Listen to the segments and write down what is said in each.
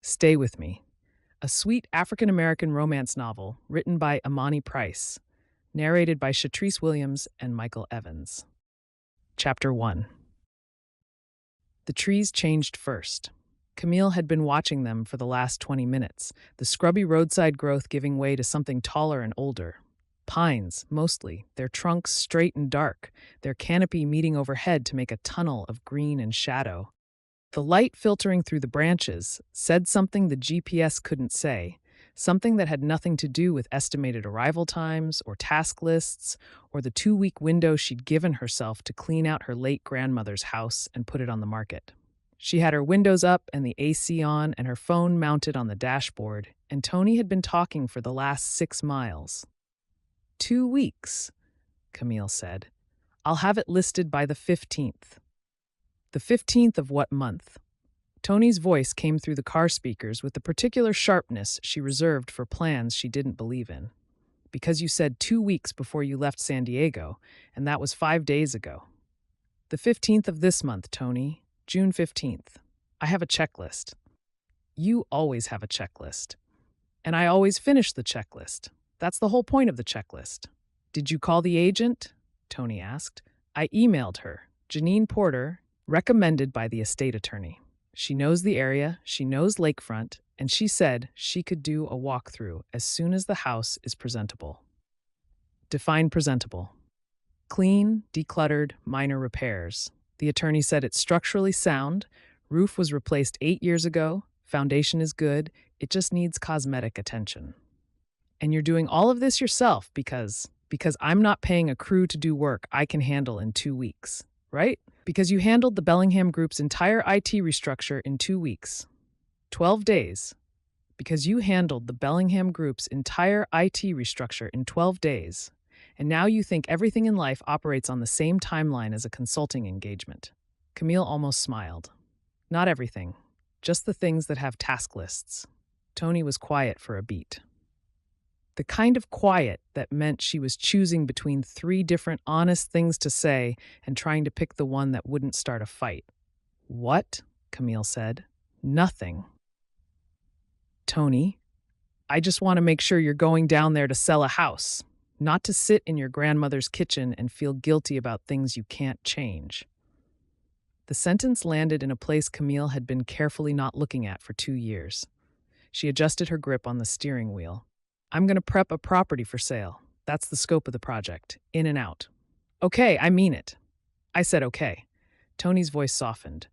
Stay With Me, a sweet African-American romance novel written by Imani Price, narrated by Shatrice Williams and Michael Evans. Chapter 1. The trees changed first. Camille had been watching them for the last 20 minutes, the scrubby roadside growth giving way to something taller and older. Pines, mostly, their trunks straight and dark, their canopy meeting overhead to make a tunnel of green and shadow. The light filtering through the branches said something the GPS couldn't say, something that had nothing to do with estimated arrival times or task lists or the 2-week window she'd given herself to clean out her late grandmother's house and put it on the market. She had her windows up and the AC on and her phone mounted on the dashboard, and Tony had been talking for the last 6 miles. 2 weeks, Camille said. I'll have it listed by the 15th. The 15th of what month? Tony's voice came through the car speakers with the particular sharpness she reserved for plans she didn't believe in. Because you said 2 weeks before you left San Diego, and that was 5 days ago. The 15th of this month, Tony. June 15th. I have a checklist. You always have a checklist. And I always finish the checklist. That's the whole point of the checklist. Did you call the agent? Tony asked. I emailed her. Janine Porter, recommended by the estate attorney. She knows the area, she knows lakefront, and she said she could do a walkthrough as soon as the house is presentable. Define presentable. Clean, decluttered, minor repairs. The attorney said it's structurally sound, roof was replaced 8 years ago, foundation is good, it just needs cosmetic attention. And you're doing all of this yourself because I'm not paying a crew to do work I can handle in 2 weeks, right? Because you handled the Bellingham Group's entire IT restructure in 2 weeks. 12 days. Because you handled the Bellingham Group's entire IT restructure in 12 days. And now you think everything in life operates on the same timeline as a consulting engagement. Camille almost smiled. Not everything. Just the things that have task lists. Tony was quiet for a beat. The kind of quiet that meant she was choosing between 3 different honest things to say and trying to pick the one that wouldn't start a fight. What? Camille said. Nothing. Tony, I just want to make sure you're going down there to sell a house, not to sit in your grandmother's kitchen and feel guilty about things you can't change. The sentence landed in a place Camille had been carefully not looking at for 2 years. She adjusted her grip on the steering wheel. I'm going to prep a property for sale. That's the scope of the project. In and out. Okay, I mean it. I said okay. Tony's voice softened.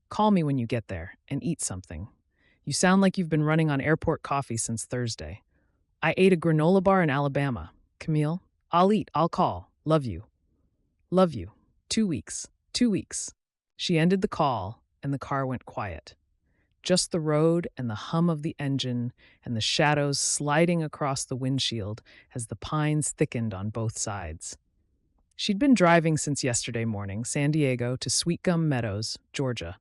Call me when you get there and eat something. You sound like you've been running on airport coffee since Thursday. I ate a granola bar in Alabama. Camille, I'll eat, I'll call. Love you. Love you. 2 weeks. 2 weeks. She ended the call and the car went quiet. Just the road and the hum of the engine and the shadows sliding across the windshield as the pines thickened on both sides. She'd been driving since yesterday morning, San Diego to Sweetgum Meadows, Georgia,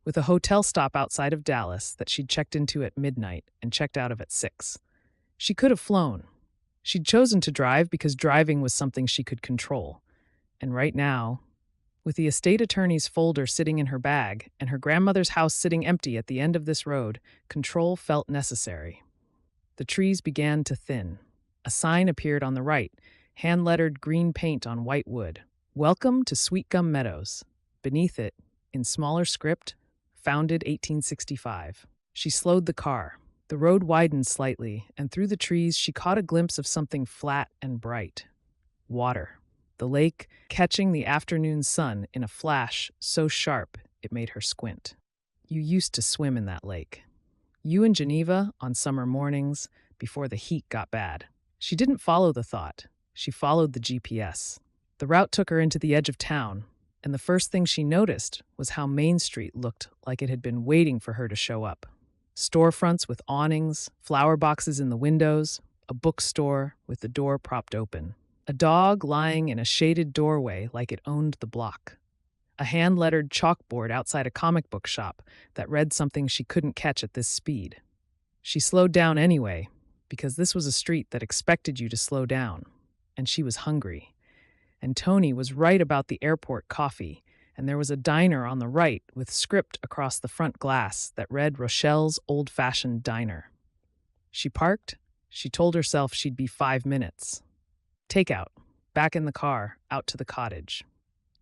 with a hotel stop outside of Dallas that she'd checked into at midnight and checked out of at 6. She could have flown. She'd chosen to drive because driving was something she could control. And right now, with the estate attorney's folder sitting in her bag and her grandmother's house sitting empty at the end of this road, control felt necessary. The trees began to thin. A sign appeared on the right, hand-lettered green paint on white wood. Welcome to Sweetgum Meadows. Beneath it, in smaller script, founded 1865. She slowed the car. The road widened slightly, and through the trees she caught a glimpse of something flat and bright. Water. The lake catching the afternoon sun in a flash so sharp it made her squint. You used to swim in that lake. You in Geneva on summer mornings before the heat got bad. She didn't follow the thought. She followed the GPS. The route took her into the edge of town, and the first thing she noticed was how Main Street looked like it had been waiting for her to show up. Storefronts with awnings, flower boxes in the windows, a bookstore with the door propped open. A dog lying in a shaded doorway like it owned the block. A hand-lettered chalkboard outside a comic book shop that read something she couldn't catch at this speed. She slowed down anyway, because this was a street that expected you to slow down, and she was hungry. And Tony was right about the airport coffee, and there was a diner on the right with script across the front glass that read Rochelle's Old-Fashioned Diner. She parked. She told herself she'd be 5 minutes. Takeout. Back in the car, out to the cottage.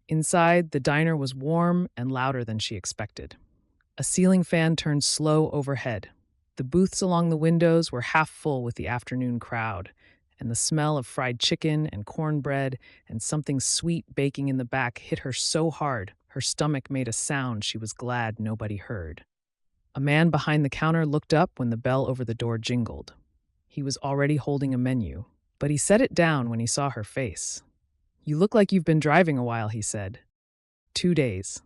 Inside, the diner was warm and louder than she expected. A ceiling fan turned slow overhead. The booths along the windows were half full with the afternoon crowd, and the smell of fried chicken and cornbread and something sweet baking in the back hit her so hard her stomach made a sound she was glad nobody heard. A man behind the counter looked up when the bell over the door jingled. He was already holding a menu, but he set it down when he saw her face. "You look like you've been driving a while," he said. "2 days."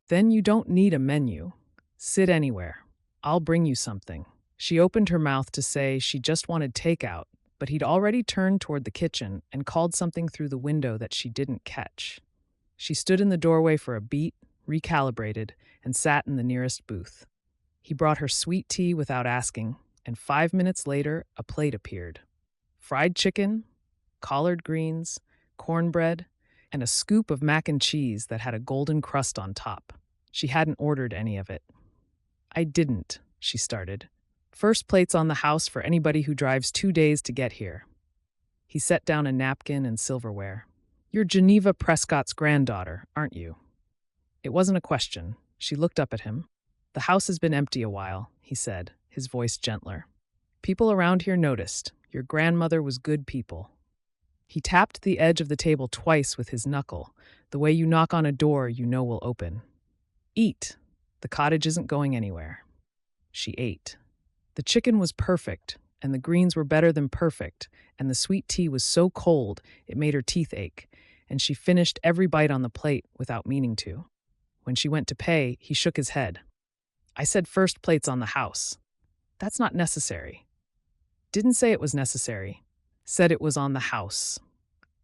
"Then you don't need a menu. Sit anywhere. I'll bring you something." She opened her mouth to say she just wanted takeout, but he'd already turned toward the kitchen and called something through the window that she didn't catch. She stood in the doorway for a beat, recalibrated, and sat in the nearest booth. He brought her sweet tea without asking, and 5 minutes later, a plate appeared. Fried chicken, collard greens, cornbread, and a scoop of mac and cheese that had a golden crust on top. She hadn't ordered any of it. "I didn't," she started. "First plate's on the house for anybody who drives 2 days to get here." He set down a napkin and silverware. "You're Geneva Prescott's granddaughter, aren't you?" It wasn't a question. She looked up at him. "The house has been empty a while," he said, his voice gentler. "People around here noticed. Your grandmother was good people." He tapped the edge of the table twice with his knuckle, the way you knock on a door you know will open. "Eat. The cottage isn't going anywhere." She ate. The chicken was perfect, and the greens were better than perfect, and the sweet tea was so cold it made her teeth ache, and she finished every bite on the plate without meaning to. When she went to pay, he shook his head. "I said first plate's on the house. That's not necessary." "Didn't say it was necessary. Said it was on the house.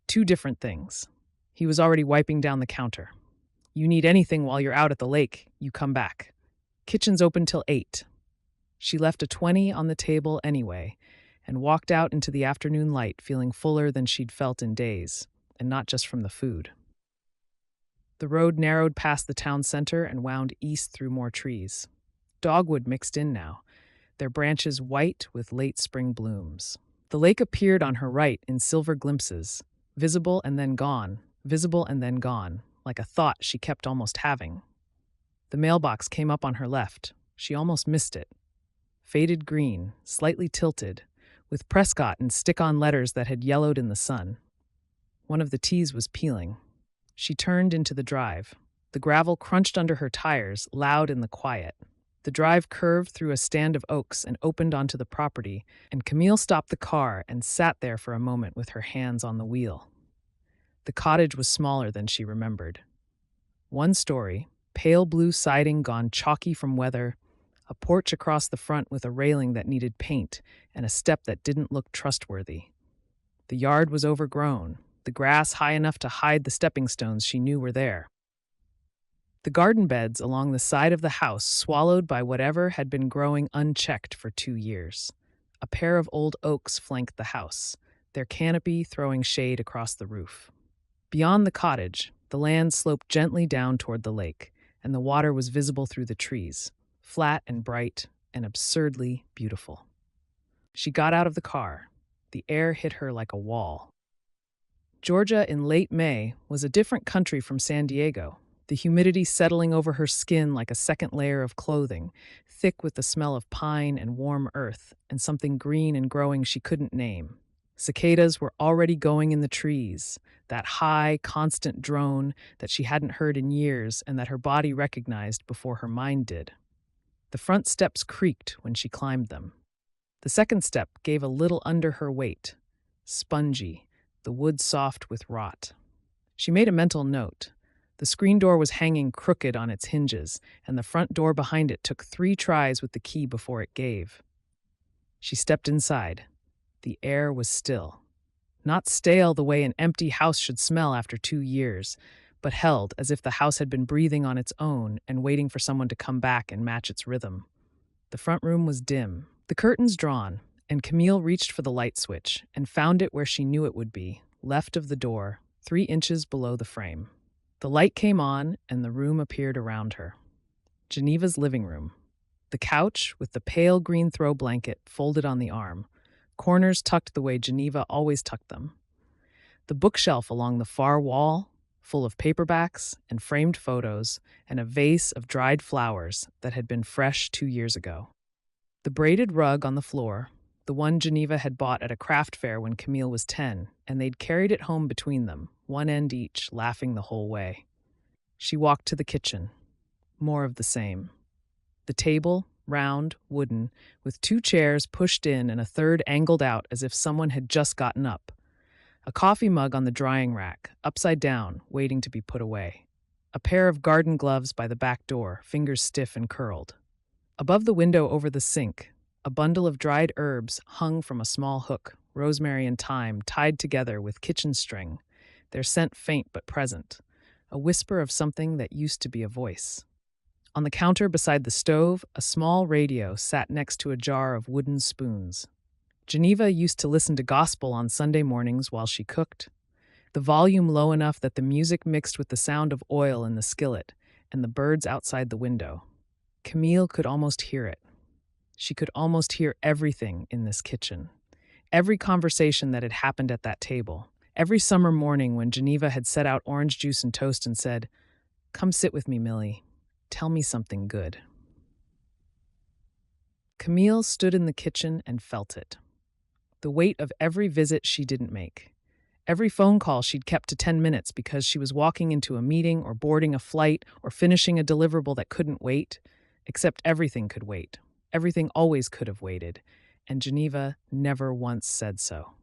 2 different things." He was already wiping down the counter. "You need anything while you're out at the lake, you come back. Kitchen's open till 8. She left a 20 on the table anyway, and walked out into the afternoon light feeling fuller than she'd felt in days, and not just from the food. The road narrowed past the town center and wound east through more trees. Dogwood mixed in now, their branches white with late spring blooms. The lake appeared on her right in silver glimpses, visible and then gone, like a thought she kept almost having. The mailbox came up on her left. She almost missed it. Faded green, slightly tilted, with Prescott in stick-on letters that had yellowed in the sun. One of the teas was peeling. She turned into the drive. The gravel crunched under her tires, loud in the quiet. The drive curved through a stand of oaks and opened onto the property, and Camille stopped the car and sat there for a moment with her hands on the wheel. The cottage was smaller than she remembered. 1 story, pale blue siding gone chalky from weather, a porch across the front with a railing that needed paint, and a step that didn't look trustworthy. The yard was overgrown, the grass high enough to hide the stepping stones she knew were there. The garden beds along the side of the house swallowed by whatever had been growing unchecked for 2 years. A pair of old oaks flanked the house, their canopy throwing shade across the roof. Beyond the cottage, the land sloped gently down toward the lake, and the water was visible through the trees, flat and bright and absurdly beautiful. She got out of the car. The air hit her like a wall. Georgia in late May was a different country from San Diego, the humidity settling over her skin like a second layer of clothing, thick with the smell of pine and warm earth, and something green and growing she couldn't name. Cicadas were already going in the trees, that high, constant drone that she hadn't heard in years and that her body recognized before her mind did. The front steps creaked when she climbed them. The second step gave a little under her weight, spongy, the wood soft with rot. She made a mental note. The screen door was hanging crooked on its hinges, and the front door behind it took 3 tries with the key before it gave. She stepped inside. The air was still. Not stale the way an empty house should smell after 2 years, but held as if the house had been breathing on its own and waiting for someone to come back and match its rhythm. The front room was dim, the curtains drawn, and Camille reached for the light switch and found it where she knew it would be, left of the door, 3 inches below the frame. The light came on, and the room appeared around her. Geneva's living room. The couch, with the pale green throw blanket folded on the arm, corners tucked the way Geneva always tucked them. The bookshelf along the far wall, full of paperbacks and framed photos, and a vase of dried flowers that had been fresh 2 years ago. The braided rug on the floor, the one Geneva had bought at a craft fair when Camille was 10, and they'd carried it home between them, one end each, laughing the whole way. She walked to the kitchen. More of the same. The table, round, wooden, with 2 chairs pushed in and a third angled out as if someone had just gotten up. A coffee mug on the drying rack, upside down, waiting to be put away. A pair of garden gloves by the back door, fingers stiff and curled. Above the window over the sink, a bundle of dried herbs hung from a small hook, rosemary and thyme tied together with kitchen string, their scent faint but present, a whisper of something that used to be a voice. On the counter beside the stove, a small radio sat next to a jar of wooden spoons. Geneva used to listen to gospel on Sunday mornings while she cooked, the volume low enough that the music mixed with the sound of oil in the skillet and the birds outside the window. Camille could almost hear it. She could almost hear everything in this kitchen. Every conversation that had happened at that table. Every summer morning when Geneva had set out orange juice and toast and said, "Come sit with me, Millie. Tell me something good." Camille stood in the kitchen and felt it. The weight of every visit she didn't make. Every phone call she'd kept to 10 minutes because she was walking into a meeting or boarding a flight or finishing a deliverable that couldn't wait, except everything could wait. Everything always could have waited, and Geneva never once said so.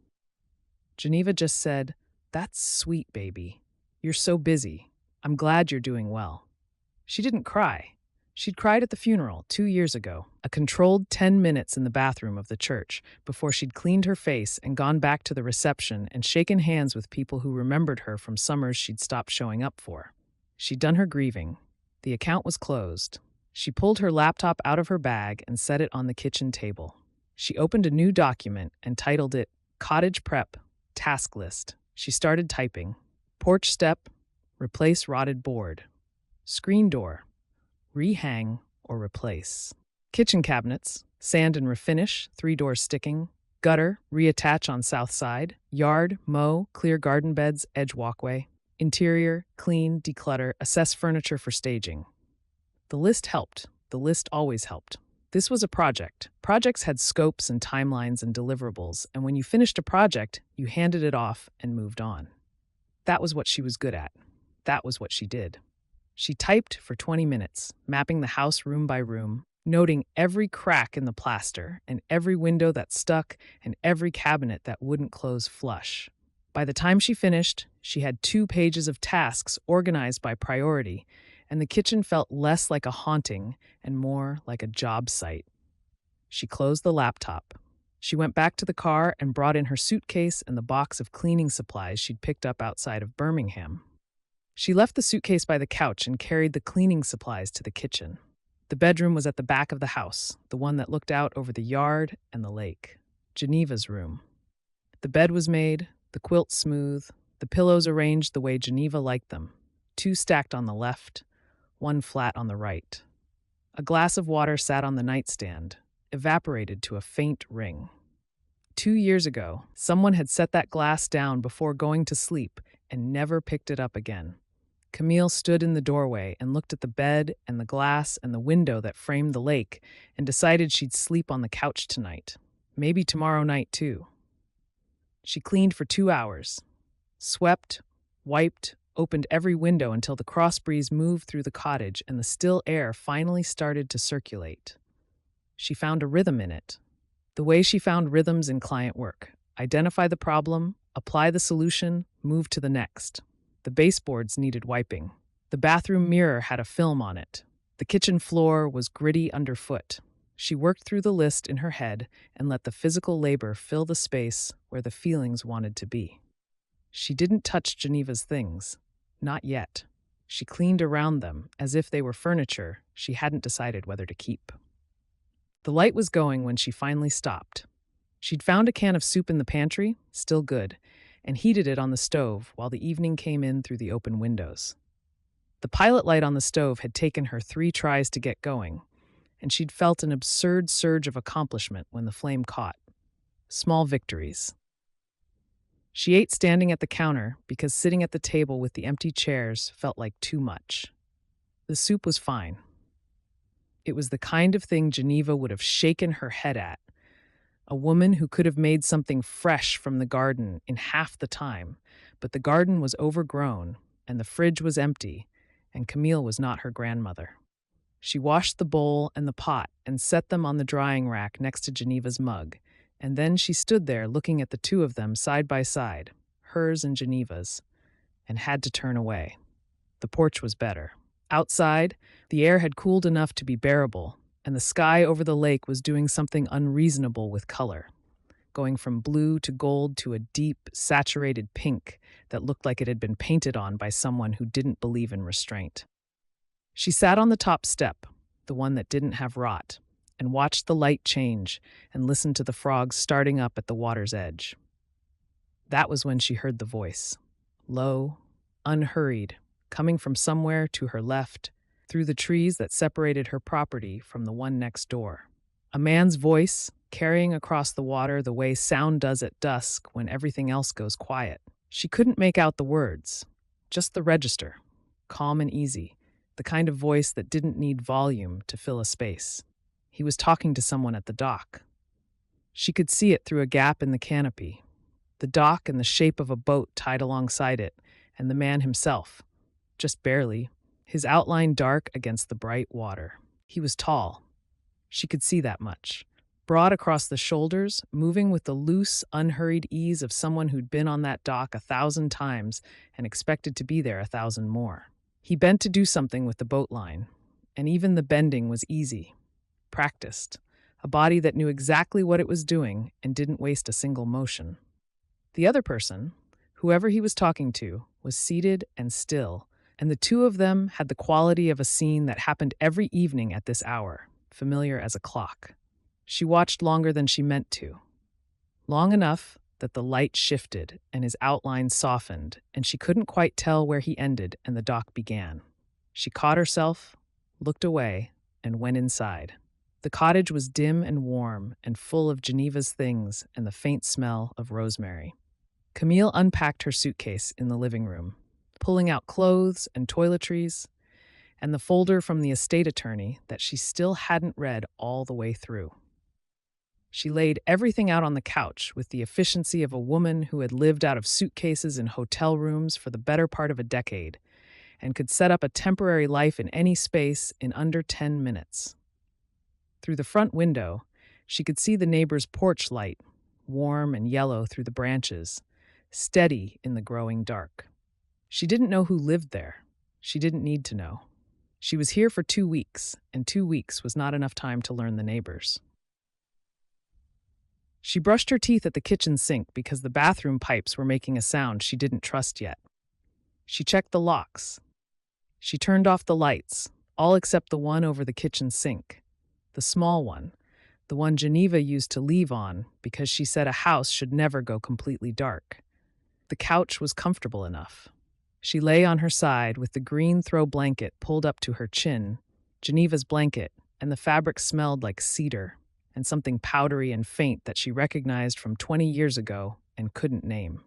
Geneva just said, "That's sweet, baby. You're so busy. I'm glad you're doing well." She didn't cry. She'd cried at the funeral 2 years ago, a controlled 10 minutes in the bathroom of the church, before she'd cleaned her face and gone back to the reception and shaken hands with people who remembered her from summers she'd stopped showing up for. She'd done her grieving. The account was closed. She pulled her laptop out of her bag and set it on the kitchen table. She opened a new document and titled it Cottage Prep Task List. She started typing. Porch step, replace rotted board. Screen door, rehang or replace. Kitchen cabinets, sand and refinish, 3 doors sticking. Gutter, reattach on south side. Yard, mow, clear garden beds, edge walkway. Interior, clean, declutter, assess furniture for staging. The list helped. The list always helped. This was a project. Projects had scopes and timelines and deliverables, and when you finished a project, you handed it off and moved on. That was what she was good at. That was what she did. She typed for 20 minutes, mapping the house room by room, noting every crack in the plaster and every window that stuck and every cabinet that wouldn't close flush. By the time she finished, she had 2 pages of tasks organized by priority, and the kitchen felt less like a haunting and more like a job site. She closed the laptop. She went back to the car and brought in her suitcase and the box of cleaning supplies she'd picked up outside of Birmingham. She left the suitcase by the couch and carried the cleaning supplies to the kitchen. The bedroom was at the back of the house, the one that looked out over the yard and the lake. Geneva's room. The bed was made, the quilt smooth, the pillows arranged the way Geneva liked them, 2 stacked on the left, 1 flat on the right. A glass of water sat on the nightstand, evaporated to a faint ring. 2 years ago, someone had set that glass down before going to sleep and never picked it up again. Camille stood in the doorway and looked at the bed and the glass and the window that framed the lake and decided she'd sleep on the couch tonight, maybe tomorrow night too. She cleaned for 2 hours, swept, wiped, opened every window until the cross breeze moved through the cottage and the still air finally started to circulate. She found a rhythm in it. The way she found rhythms in client work. Identify the problem, apply the solution, move to the next. The baseboards needed wiping. The bathroom mirror had a film on it. The kitchen floor was gritty underfoot. She worked through the list in her head and let the physical labor fill the space where the feelings wanted to be. She didn't touch Geneva's things. Not yet. She cleaned around them as if they were furniture she hadn't decided whether to keep. The light was going when she finally stopped. She'd found a can of soup in the pantry, still good, and heated it on the stove while the evening came in through the open windows. The pilot light on the stove had taken her 3 tries to get going, and she'd felt an absurd surge of accomplishment when the flame caught. Small victories. She ate standing at the counter because sitting at the table with the empty chairs felt like too much. The soup was fine. It was the kind of thing Geneva would have shaken her head at. A woman who could have made something fresh from the garden in half the time, but the garden was overgrown, and the fridge was empty, and Camille was not her grandmother. She washed the bowl and the pot and set them on the drying rack next to Geneva's mug, and then she stood there looking at the two of them side by side, hers and Geneva's, and had to turn away. The porch was better. Outside, the air had cooled enough to be bearable, and the sky over the lake was doing something unreasonable with color, going from blue to gold to a deep, saturated pink that looked like it had been painted on by someone who didn't believe in restraint. She sat on the top step, the one that didn't have rot, and watched the light change and listened to the frogs starting up at the water's edge. That was when she heard the voice, low, unhurried, coming from somewhere to her left, through the trees that separated her property from the one next door. A man's voice, carrying across the water the way sound does at dusk when everything else goes quiet. She couldn't make out the words, just the register, calm and easy, the kind of voice that didn't need volume to fill a space. He was talking to someone at the dock. She could see it through a gap in the canopy, the dock in the shape of a boat tied alongside it, and the man himself, just barely, his outline dark against the bright water. He was tall. She could see that much. Broad across the shoulders, moving with the loose, unhurried ease of someone who'd been on that dock 1,000 times and expected to be there 1,000 more. He bent to do something with the boat line, and even the bending was easy, practiced, a body that knew exactly what it was doing and didn't waste a single motion. The other person, whoever he was talking to, was seated and still, and the two of them had the quality of a scene that happened every evening at this hour, familiar as a clock. She watched longer than she meant to. Long enough that the light shifted and his outline softened, and she couldn't quite tell where he ended and the dock began. She caught herself, looked away, and went inside. The cottage was dim and warm and full of Geneva's things and the faint smell of rosemary. Camille unpacked her suitcase in the living room, pulling out clothes and toiletries, and the folder from the estate attorney that she still hadn't read all the way through. She laid everything out on the couch with the efficiency of a woman who had lived out of suitcases in hotel rooms for the better part of a decade and could set up a temporary life in any space in under 10 minutes. Through the front window, she could see the neighbor's porch light, warm and yellow through the branches, steady in the growing dark. She didn't know who lived there. She didn't need to know. She was here for 2 weeks, and 2 weeks was not enough time to learn the neighbors. She brushed her teeth at the kitchen sink because the bathroom pipes were making a sound she didn't trust yet. She checked the locks. She turned off the lights, all except the one over the kitchen sink, the small one, the one Geneva used to leave on because she said a house should never go completely dark. The couch was comfortable enough. She lay on her side with the green throw blanket pulled up to her chin, Geneva's blanket, and the fabric smelled like cedar and something powdery and faint that she recognized from 20 years ago and couldn't name.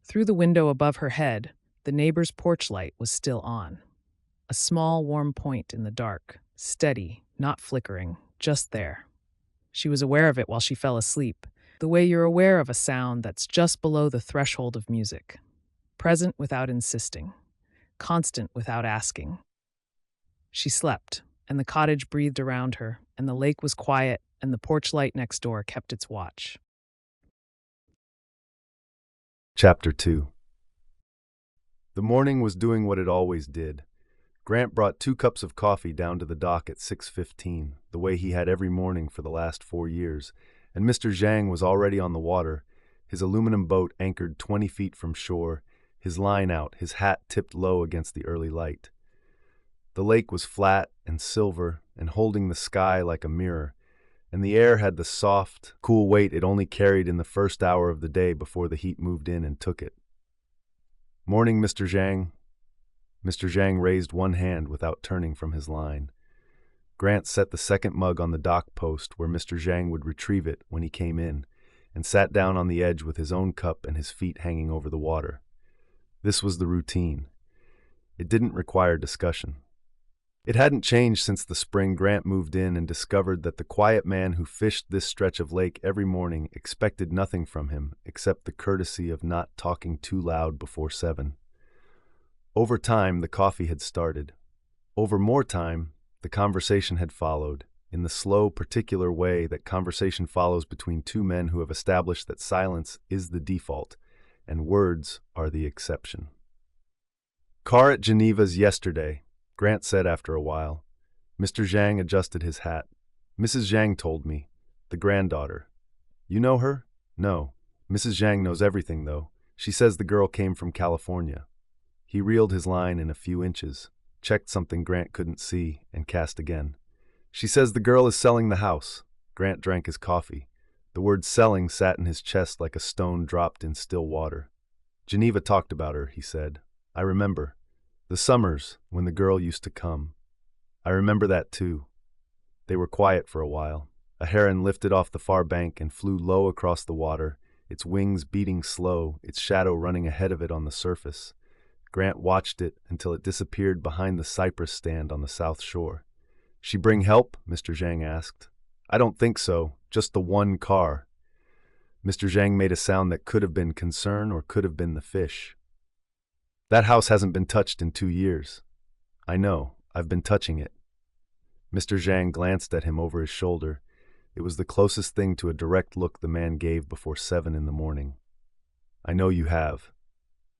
Through the window above her head, the neighbor's porch light was still on. A small, warm point in the dark, steady, not flickering, just there. She was aware of it while she fell asleep, the way you're aware of a sound that's just below the threshold of music. Present without insisting, constant without asking. She slept, and the cottage breathed around her, and the lake was quiet, and the porch light next door kept its watch. Chapter 2. The morning was doing what it always did. Grant brought 2 cups of coffee down to the dock at 6:15, the way he had every morning for the last 4 years, and Mr. Zhang was already on the water, his aluminum boat anchored 20 feet from shore, his line out, his hat tipped low against the early light. The lake was flat and silver and holding the sky like a mirror, and the air had the soft, cool weight it only carried in the first hour of the day before the heat moved in and took it. "Morning, Mr. Zhang." Mr. Zhang raised one hand without turning from his line. Grant set the second mug on the dock post where Mr. Zhang would retrieve it when he came in, and sat down on the edge with his own cup and his feet hanging over the water. This was the routine. It didn't require discussion. It hadn't changed since the spring Grant moved in and discovered that the quiet man who fished this stretch of lake every morning expected nothing from him except the courtesy of not talking too loud before 7. Over time, the coffee had started. Over more time, the conversation had followed, in the slow, particular way that conversation follows between two men who have established that silence is the default, and words are the exception. "Car at Geneva's yesterday," Grant said after a while. Mr. Zhang adjusted his hat. "Mrs. Zhang told me. The granddaughter. You know her?" "No. Mrs. Zhang knows everything, though. She says the girl came from California." He reeled his line in a few inches, checked something Grant couldn't see, and cast again. "She says the girl is selling the house." Grant drank his coffee. The word selling sat in his chest like a stone dropped in still water. "Geneva talked about her," he said. "I remember. The summers, when the girl used to come. I remember that too." They were quiet for a while. A heron lifted off the far bank and flew low across the water, its wings beating slow, its shadow running ahead of it on the surface. Grant watched it until it disappeared behind the cypress stand on the south shore. "She bring help?" Mr. Zhang asked. "I don't think so, just the one car." Mr. Zhang made a sound that could have been concern or could have been the fish. "That house hasn't been touched in 2 years. I know, I've been touching it." Mr. Zhang glanced at him over his shoulder. It was the closest thing to a direct look the man gave before 7 in the morning. "I know you have."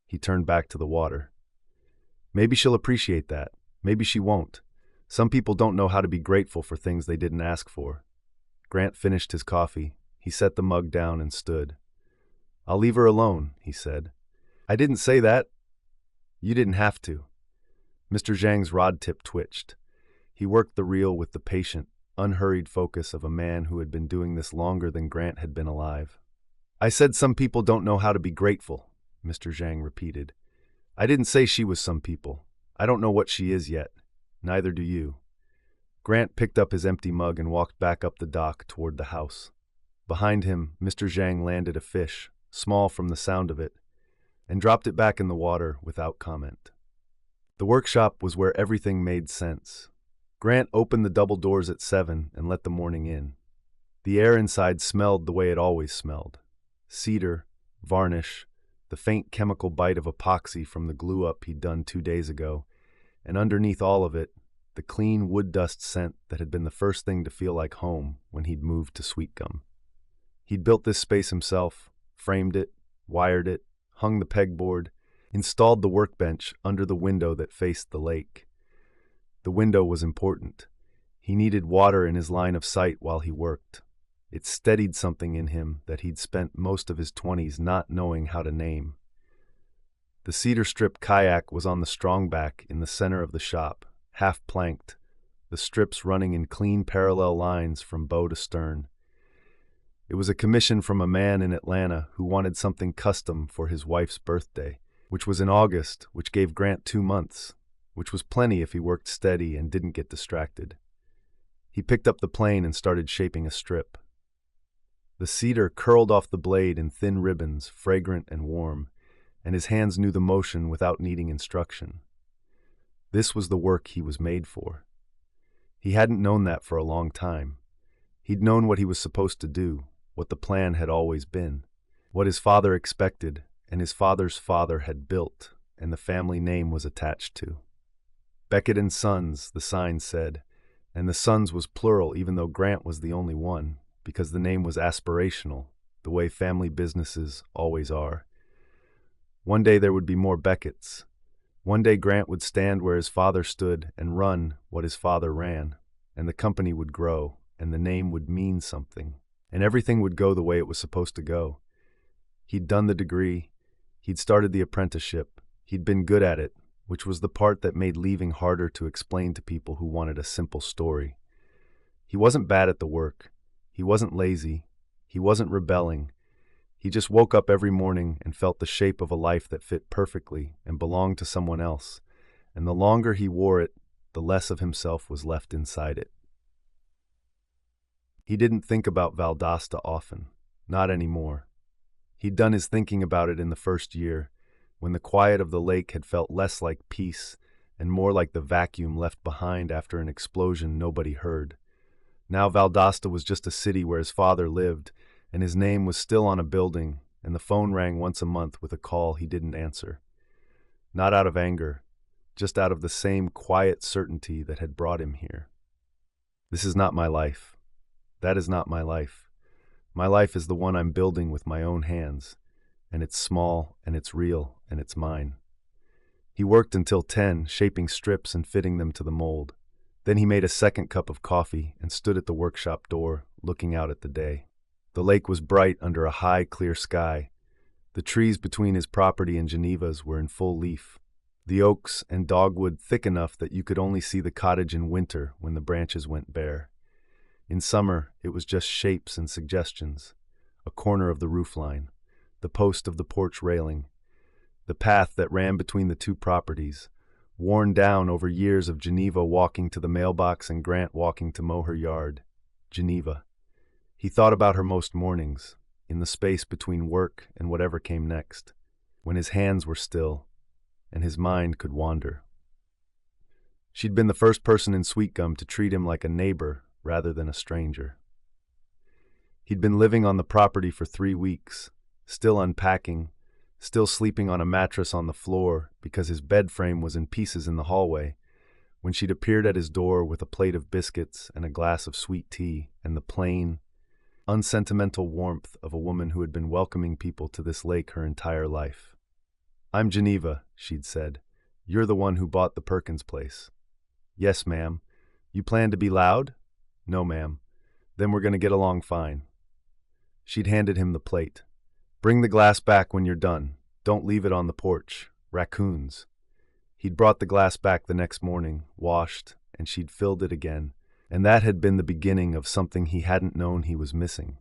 He turned back to the water. "Maybe she'll appreciate that. Maybe she won't. Some people don't know how to be grateful for things they didn't ask for." Grant finished his coffee. He set the mug down and stood. "I'll leave her alone," he said. "I didn't say that." "You didn't have to." Mr. Zhang's rod tip twitched. He worked the reel with the patient, unhurried focus of a man who had been doing this longer than Grant had been alive. "I said some people don't know how to be grateful," Mr. Zhang repeated. "I didn't say she was some people. I don't know what she is yet. Neither do you." Grant picked up his empty mug and walked back up the dock toward the house. Behind him, Mr. Zhang landed a fish, small from the sound of it, and dropped it back in the water without comment. The workshop was where everything made sense. Grant opened the double doors at 7 and let the morning in. The air inside smelled the way it always smelled. Cedar, varnish, the faint chemical bite of epoxy from the glue-up he'd done 2 days ago, and underneath all of it, the clean wood dust scent that had been the first thing to feel like home when he'd moved to Sweetgum. He'd built this space himself, framed it, wired it, hung the pegboard, installed the workbench under the window that faced the lake. The window was important. He needed water in his line of sight while he worked. It steadied something in him that he'd spent most of his 20s not knowing how to name. The cedar strip kayak was on the strongback in the center of the shop, half planked, the strips running in clean parallel lines from bow to stern. It was a commission from a man in Atlanta who wanted something custom for his wife's birthday, which was in August, which gave Grant 2 months, which was plenty if he worked steady and didn't get distracted. He picked up the plane and started shaping a strip. The cedar curled off the blade in thin ribbons, fragrant and warm, and his hands knew the motion without needing instruction. This was the work he was made for. He hadn't known that for a long time. He'd known what he was supposed to do, what the plan had always been, what his father expected and his father's father had built, and the family name was attached to. Beckett and Sons, the sign said, and the Sons was plural even though Grant was the only one, because the name was aspirational, the way family businesses always are. One day there would be more Becketts. One day Grant would stand where his father stood and run what his father ran, and the company would grow, and the name would mean something, and everything would go the way it was supposed to go. He'd done the degree, he'd started the apprenticeship, he'd been good at it, which was the part that made leaving harder to explain to people who wanted a simple story. He wasn't bad at the work, he wasn't lazy, he wasn't rebelling. He just woke up every morning and felt the shape of a life that fit perfectly and belonged to someone else, and the longer he wore it, the less of himself was left inside it. He didn't think about Valdosta often, not anymore. He'd done his thinking about it in the first year, when the quiet of the lake had felt less like peace and more like the vacuum left behind after an explosion nobody heard. Now Valdosta was just a city where his father lived, and his name was still on a building, and the phone rang once a month with a call he didn't answer. Not out of anger, just out of the same quiet certainty that had brought him here. This is not my life. That is not my life. My life is the one I'm building with my own hands, and it's small, and it's real, and it's mine. He worked until 10, shaping strips and fitting them to the mold. Then he made a second cup of coffee and stood at the workshop door, looking out at the day. The lake was bright under a high, clear sky. The trees between his property and Geneva's were in full leaf. The oaks and dogwood thick enough that you could only see the cottage in winter when the branches went bare. In summer, it was just shapes and suggestions. A corner of the roofline, the post of the porch railing, the path that ran between the two properties, worn down over years of Geneva walking to the mailbox and Grant walking to mow her yard. Geneva. He thought about her most mornings, in the space between work and whatever came next, when his hands were still, and his mind could wander. She'd been the first person in Sweetgum to treat him like a neighbor rather than a stranger. He'd been living on the property for 3 weeks, still unpacking, still sleeping on a mattress on the floor because his bed frame was in pieces in the hallway, when she'd appeared at his door with a plate of biscuits and a glass of sweet tea and the plain, unsentimental warmth of a woman who had been welcoming people to this lake her entire life. "I'm Geneva," she'd said. "You're the one who bought the Perkins place." "Yes, ma'am." "You plan to be loud?" "No, ma'am." "Then we're going to get along fine." She'd handed him the plate. "Bring the glass back when you're done. Don't leave it on the porch. Raccoons." He'd brought the glass back the next morning, washed, and she'd filled it again, and that had been the beginning of something he hadn't known he was missing.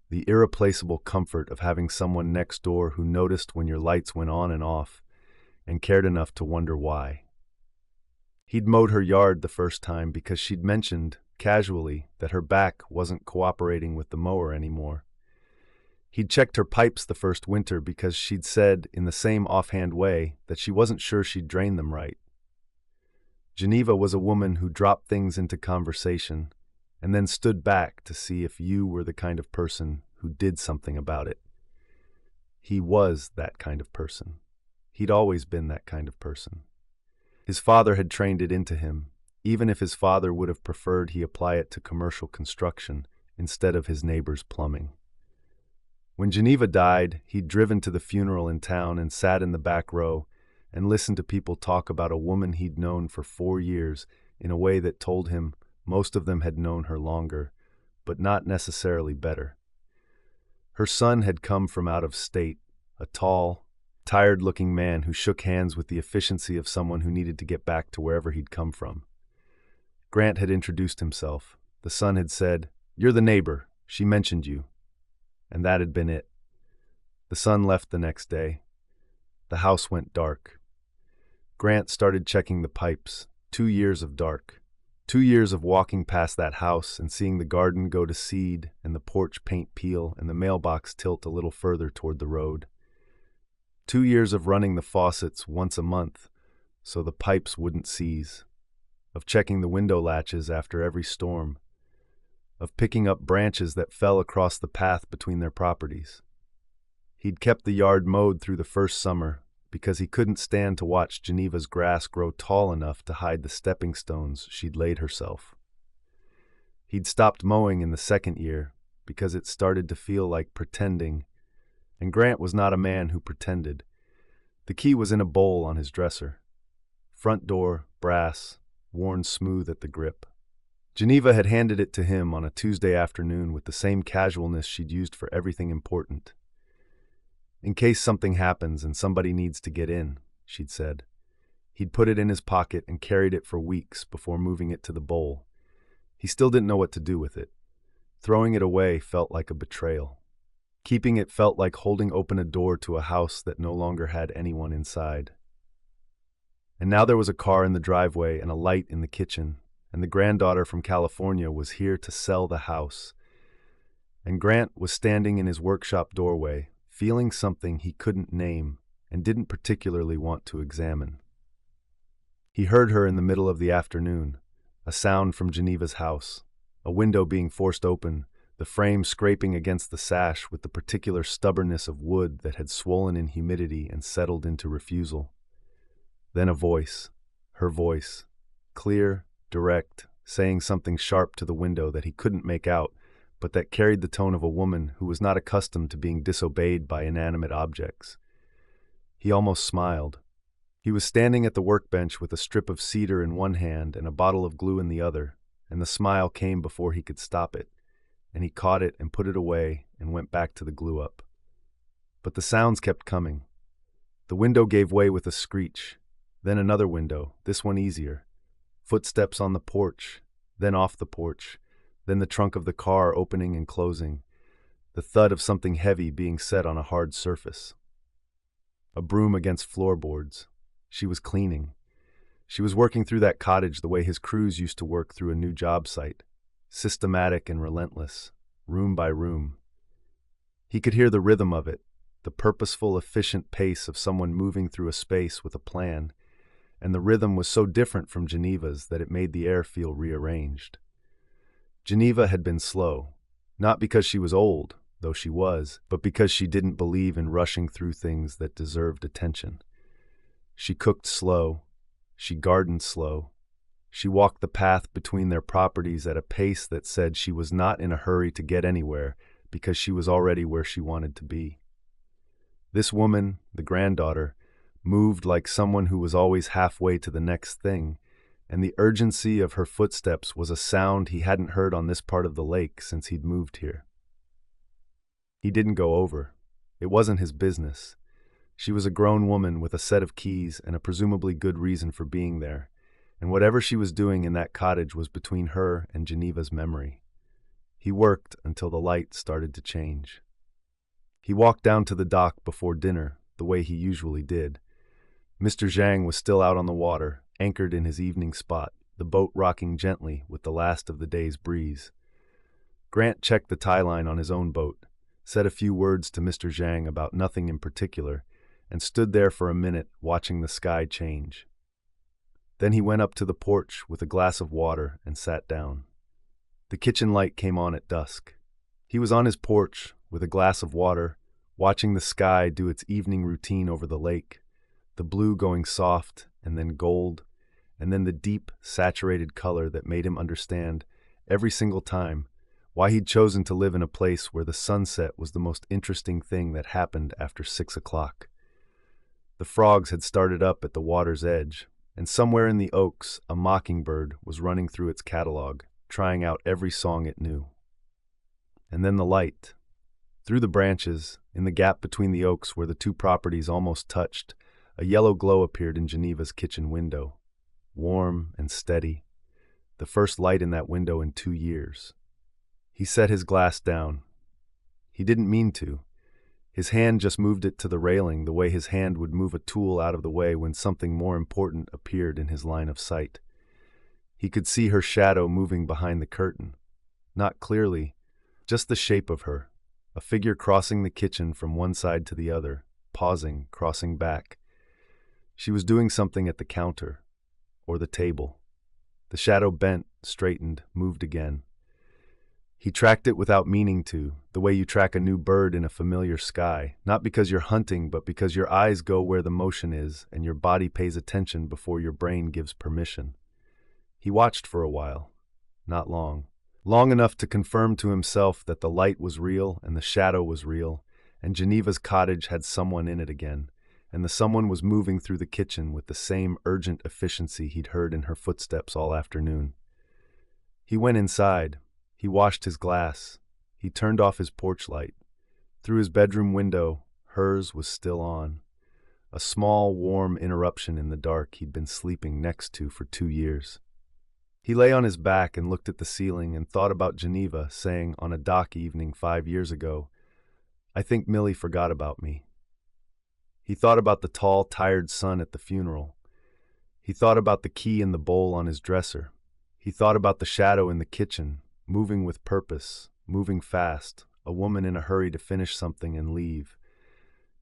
The irreplaceable comfort of having someone next door who noticed when your lights went on and off, and cared enough to wonder why. He'd mowed her yard the first time because she'd mentioned, casually, that her back wasn't cooperating with the mower anymore. He'd checked her pipes the first winter because she'd said, in the same offhand way, that she wasn't sure she'd drained them right. Geneva was a woman who dropped things into conversation and then stood back to see if you were the kind of person who did something about it. He was that kind of person. He'd always been that kind of person. His father had trained it into him, even if his father would have preferred he apply it to commercial construction instead of his neighbor's plumbing. When Geneva died, he'd driven to the funeral in town and sat in the back row and listened to people talk about a woman he'd known for 4 years in a way that told him most of them had known her longer, but not necessarily better. Her son had come from out of state, a tall, tired-looking man who shook hands with the efficiency of someone who needed to get back to wherever he'd come from. Grant had introduced himself. The son had said, "You're the neighbor. She mentioned you." And that had been it. The son left the next day. The house went dark. Grant started checking the pipes. 2 years of dark. 2 years of walking past that house and seeing the garden go to seed and the porch paint peel and the mailbox tilt a little further toward the road. 2 years of running the faucets once a month so the pipes wouldn't seize. Of checking the window latches after every storm. Of picking up branches that fell across the path between their properties. He'd kept the yard mowed through the first summer because he couldn't stand to watch Geneva's grass grow tall enough to hide the stepping stones she'd laid herself. He'd stopped mowing in the second year because it started to feel like pretending, and Grant was not a man who pretended. The key was in a bowl on his dresser. Front door, brass, worn smooth at the grip. Geneva had handed it to him on a Tuesday afternoon with the same casualness she'd used for everything important. "In case something happens and somebody needs to get in," she'd said. He'd put it in his pocket and carried it for weeks before moving it to the bowl. He still didn't know what to do with it. Throwing it away felt like a betrayal. Keeping it felt like holding open a door to a house that no longer had anyone inside. And now there was a car in the driveway and a light in the kitchen, and the granddaughter from California was here to sell the house. And Grant was standing in his workshop doorway, feeling something he couldn't name and didn't particularly want to examine. He heard her in the middle of the afternoon, a sound from Geneva's house, a window being forced open, the frame scraping against the sash with the particular stubbornness of wood that had swollen in humidity and settled into refusal. Then a voice, her voice, clear, direct, saying something sharp to the window that he couldn't make out, but that carried the tone of a woman who was not accustomed to being disobeyed by inanimate objects. He almost smiled. He was standing at the workbench with a strip of cedar in one hand and a bottle of glue in the other, and the smile came before he could stop it, and he caught it and put it away and went back to the glue-up. But the sounds kept coming. The window gave way with a screech, then another window, this one easier. Footsteps on the porch, then off the porch, then the trunk of the car opening and closing, the thud of something heavy being set on a hard surface. A broom against floorboards. She was cleaning. She was working through that cottage the way his crews used to work through a new job site, systematic and relentless, room by room. He could hear the rhythm of it, the purposeful, efficient pace of someone moving through a space with a plan, and the rhythm was so different from Geneva's that it made the air feel rearranged. Geneva had been slow, not because she was old, though she was, but because she didn't believe in rushing through things that deserved attention. She cooked slow, she gardened slow, she walked the path between their properties at a pace that said she was not in a hurry to get anywhere because she was already where she wanted to be. This woman, the granddaughter, moved like someone who was always halfway to the next thing, and the urgency of her footsteps was a sound he hadn't heard on this part of the lake since he'd moved here. He didn't go over. It wasn't his business. She was a grown woman with a set of keys and a presumably good reason for being there, and whatever she was doing in that cottage was between her and Geneva's memory. He worked until the light started to change. He walked down to the dock before dinner, the way he usually did. Mr. Zhang was still out on the water, anchored in his evening spot, the boat rocking gently with the last of the day's breeze. Grant checked the tie line on his own boat, said a few words to Mr. Zhang about nothing in particular, and stood there for a minute watching the sky change. Then he went up to the porch with a glass of water and sat down. The kitchen light came on at dusk. He was on his porch with a glass of water, watching the sky do its evening routine over the lake, the blue going soft and then gold, and then the deep, saturated color that made him understand, every single time, why he'd chosen to live in a place where the sunset was the most interesting thing that happened after 6 o'clock. The frogs had started up at the water's edge, and somewhere in the oaks a mockingbird was running through its catalog, trying out every song it knew. And then the light. Through the branches, in the gap between the oaks where the two properties almost touched, a yellow glow appeared in Geneva's kitchen window, warm and steady, the first light in that window in 2 years. He set his glass down. He didn't mean to. His hand just moved it to the railing the way his hand would move a tool out of the way when something more important appeared in his line of sight. He could see her shadow moving behind the curtain. Not clearly, just the shape of her, a figure crossing the kitchen from one side to the other, pausing, crossing back. She was doing something at the counter, or the table. The shadow bent, straightened, moved again. He tracked it without meaning to, the way you track a new bird in a familiar sky, not because you're hunting, but because your eyes go where the motion is and your body pays attention before your brain gives permission. He watched for a while, not long, long enough to confirm to himself that the light was real and the shadow was real, and Geneva's cottage had someone in it again, and the someone was moving through the kitchen with the same urgent efficiency he'd heard in her footsteps all afternoon. He went inside. He washed his glass. He turned off his porch light. Through his bedroom window, hers was still on. A small, warm interruption in the dark he'd been sleeping next to for 2 years. He lay on his back and looked at the ceiling and thought about Geneva saying on a dock evening 5 years ago, "I think Millie forgot about me." He thought about the tall, tired sun at the funeral. He thought about the key in the bowl on his dresser. He thought about the shadow in the kitchen, moving with purpose, moving fast, a woman in a hurry to finish something and leave.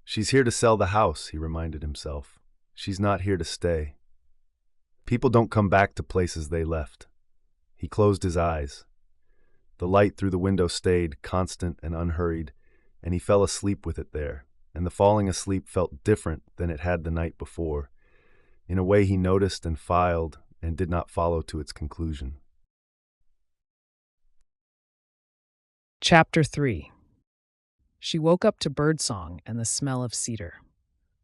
She's here to sell the house, he reminded himself. She's not here to stay. People don't come back to places they left. He closed his eyes. The light through the window stayed constant and unhurried, and he fell asleep with it there, and the falling asleep felt different than it had the night before. In a way he noticed and filed and did not follow to its conclusion. Chapter 3. She woke up to birdsong and the smell of cedar.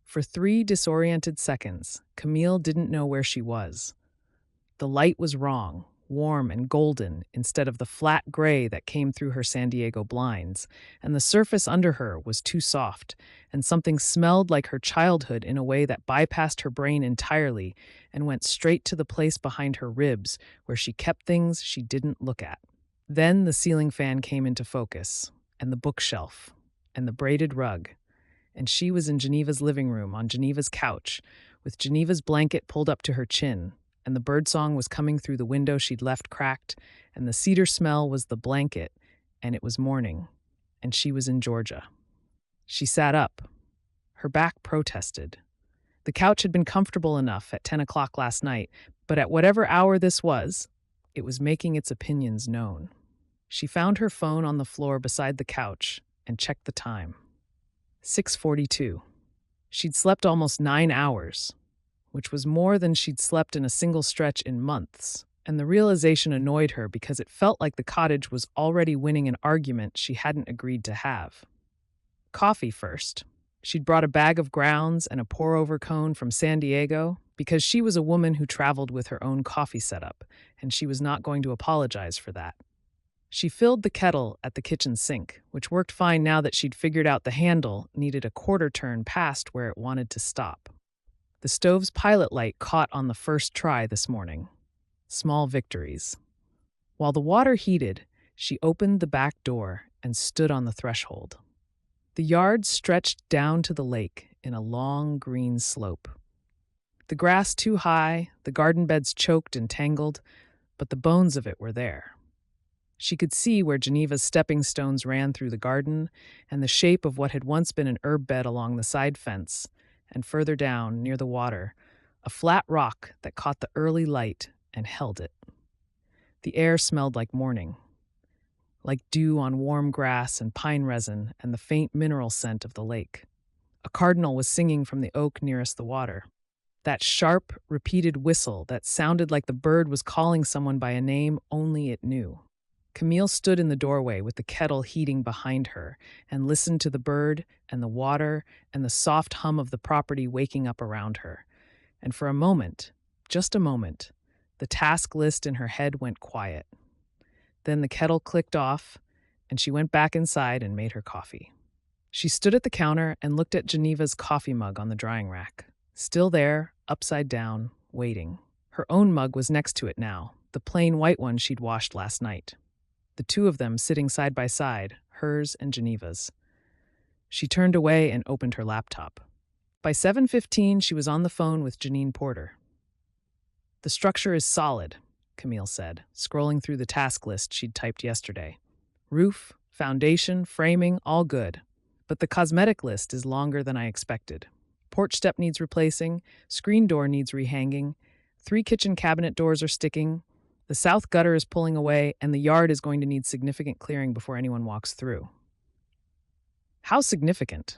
For 3 disoriented seconds, Camille didn't know where she was. The light was wrong, warm and golden instead of the flat gray that came through her San Diego blinds, and the surface under her was too soft, and something smelled like her childhood in a way that bypassed her brain entirely and went straight to the place behind her ribs where she kept things she didn't look at. Then the ceiling fan came into focus, and the bookshelf, and the braided rug, and she was in Geneva's living room on Geneva's couch, with Geneva's blanket pulled up to her chin, and the birdsong was coming through the window she'd left cracked, and the cedar smell was the blanket, and it was morning, and she was in Georgia. She sat up. Her back protested. The couch had been comfortable enough at 10 o'clock last night, but at whatever hour this was, it was making its opinions known. She found her phone on the floor beside the couch and checked the time. 6:42. She'd slept almost 9 hours, which was more than she'd slept in a single stretch in months, and the realization annoyed her because it felt like the cottage was already winning an argument she hadn't agreed to have. Coffee first. She'd brought a bag of grounds and a pour-over cone from San Diego because she was a woman who traveled with her own coffee setup, and she was not going to apologize for that. She filled the kettle at the kitchen sink, which worked fine now that she'd figured out the handle needed a quarter turn past where it wanted to stop. The stove's pilot light caught on the first try this morning. Small victories. While the water heated, she opened the back door and stood on the threshold. The yard stretched down to the lake in a long green slope. The grass too high, the garden beds choked and tangled, but the bones of it were there. She could see where Geneva's stepping stones ran through the garden and the shape of what had once been an herb bed along the side fence, and further down, near the water, a flat rock that caught the early light and held it. The air smelled like morning, like dew on warm grass and pine resin and the faint mineral scent of the lake. A cardinal was singing from the oak nearest the water. That sharp, repeated whistle that sounded like the bird was calling someone by a name only it knew. Camille stood in the doorway with the kettle heating behind her and listened to the bird and the water and the soft hum of the property waking up around her. And for a moment, just a moment, the task list in her head went quiet. Then the kettle clicked off, and she went back inside and made her coffee. She stood at the counter and looked at Geneva's coffee mug on the drying rack. Still there, upside down, waiting. Her own mug was next to it now, the plain white one she'd washed last night. The 2 of them sitting side by side, hers and Geneva's. She turned away and opened her laptop. By 7:15, she was on the phone with Janine Porter. "The structure is solid," Camille said, scrolling through the task list she'd typed yesterday. "Roof, foundation, framing, all good. But the cosmetic list is longer than I expected. Porch step needs replacing, screen door needs rehanging, 3 kitchen cabinet doors are sticking, the south gutter is pulling away, and the yard is going to need significant clearing before anyone walks through." How significant?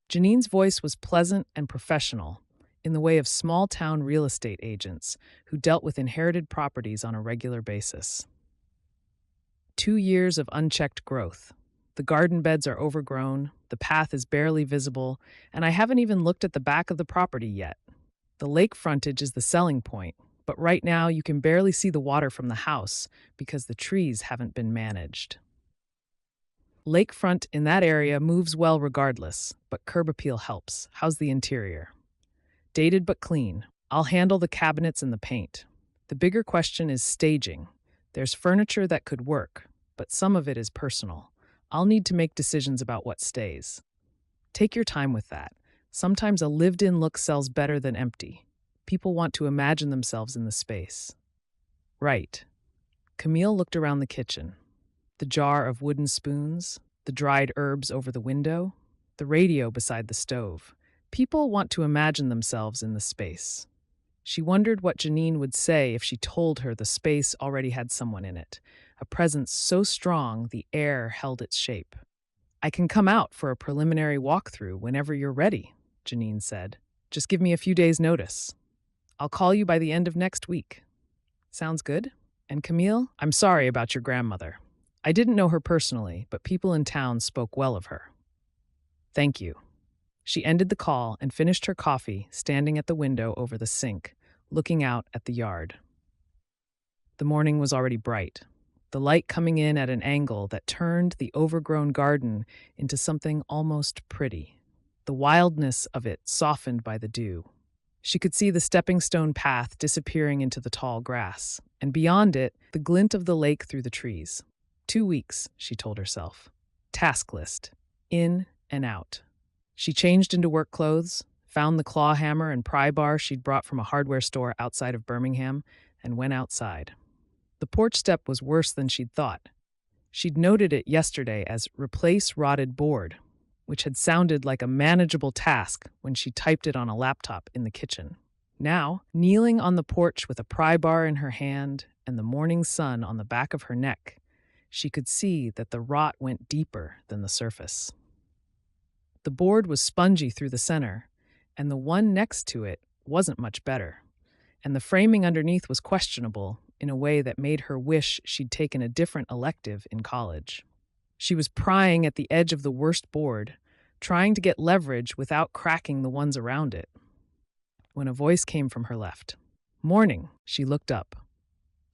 Janine's voice was pleasant and professional, in the way of small-town real estate agents who dealt with inherited properties on a regular basis. 2 years of unchecked growth. The garden beds are overgrown, the path is barely visible, and I haven't even looked at the back of the property yet. The lake frontage is the selling point, but right now you can barely see the water from the house because the trees haven't been managed. Lakefront in that area moves well regardless, but curb appeal helps. How's the interior? Dated but clean. I'll handle the cabinets and the paint. The bigger question is staging. There's furniture that could work, but some of it is personal. I'll need to make decisions about what stays. Take your time with that. Sometimes a lived-in look sells better than empty. People want to imagine themselves in the space. Right. Camille looked around the kitchen. The jar of wooden spoons, the dried herbs over the window, the radio beside the stove. People want to imagine themselves in the space. She wondered what Janine would say if she told her the space already had someone in it, a presence so strong the air held its shape. I can come out for a preliminary walkthrough whenever you're ready, Janine said. Just give me a few days' notice. I'll call you by the end of next week. Sounds good? And Camille, I'm sorry about your grandmother. I didn't know her personally, but people in town spoke well of her. Thank you. She ended the call and finished her coffee, standing at the window over the sink, looking out at the yard. The morning was already bright, the light coming in at an angle that turned the overgrown garden into something almost pretty, the wildness of it softened by the dew. She could see the stepping stone path disappearing into the tall grass, and beyond it, the glint of the lake through the trees. 2 weeks, she told herself. Task list. In and out. She changed into work clothes, found the claw hammer and pry bar she'd brought from a hardware store outside of Birmingham, and went outside. The porch step was worse than she'd thought. She'd noted it yesterday as replace rotted board, which had sounded like a manageable task when she typed it on a laptop in the kitchen. Now, kneeling on the porch with a pry bar in her hand and the morning sun on the back of her neck, she could see that the rot went deeper than the surface. The board was spongy through the center, and the one next to it wasn't much better, and the framing underneath was questionable in a way that made her wish she'd taken a different elective in college. She was prying at the edge of the worst board, trying to get leverage without cracking the ones around it, when a voice came from her left. Morning, she looked up.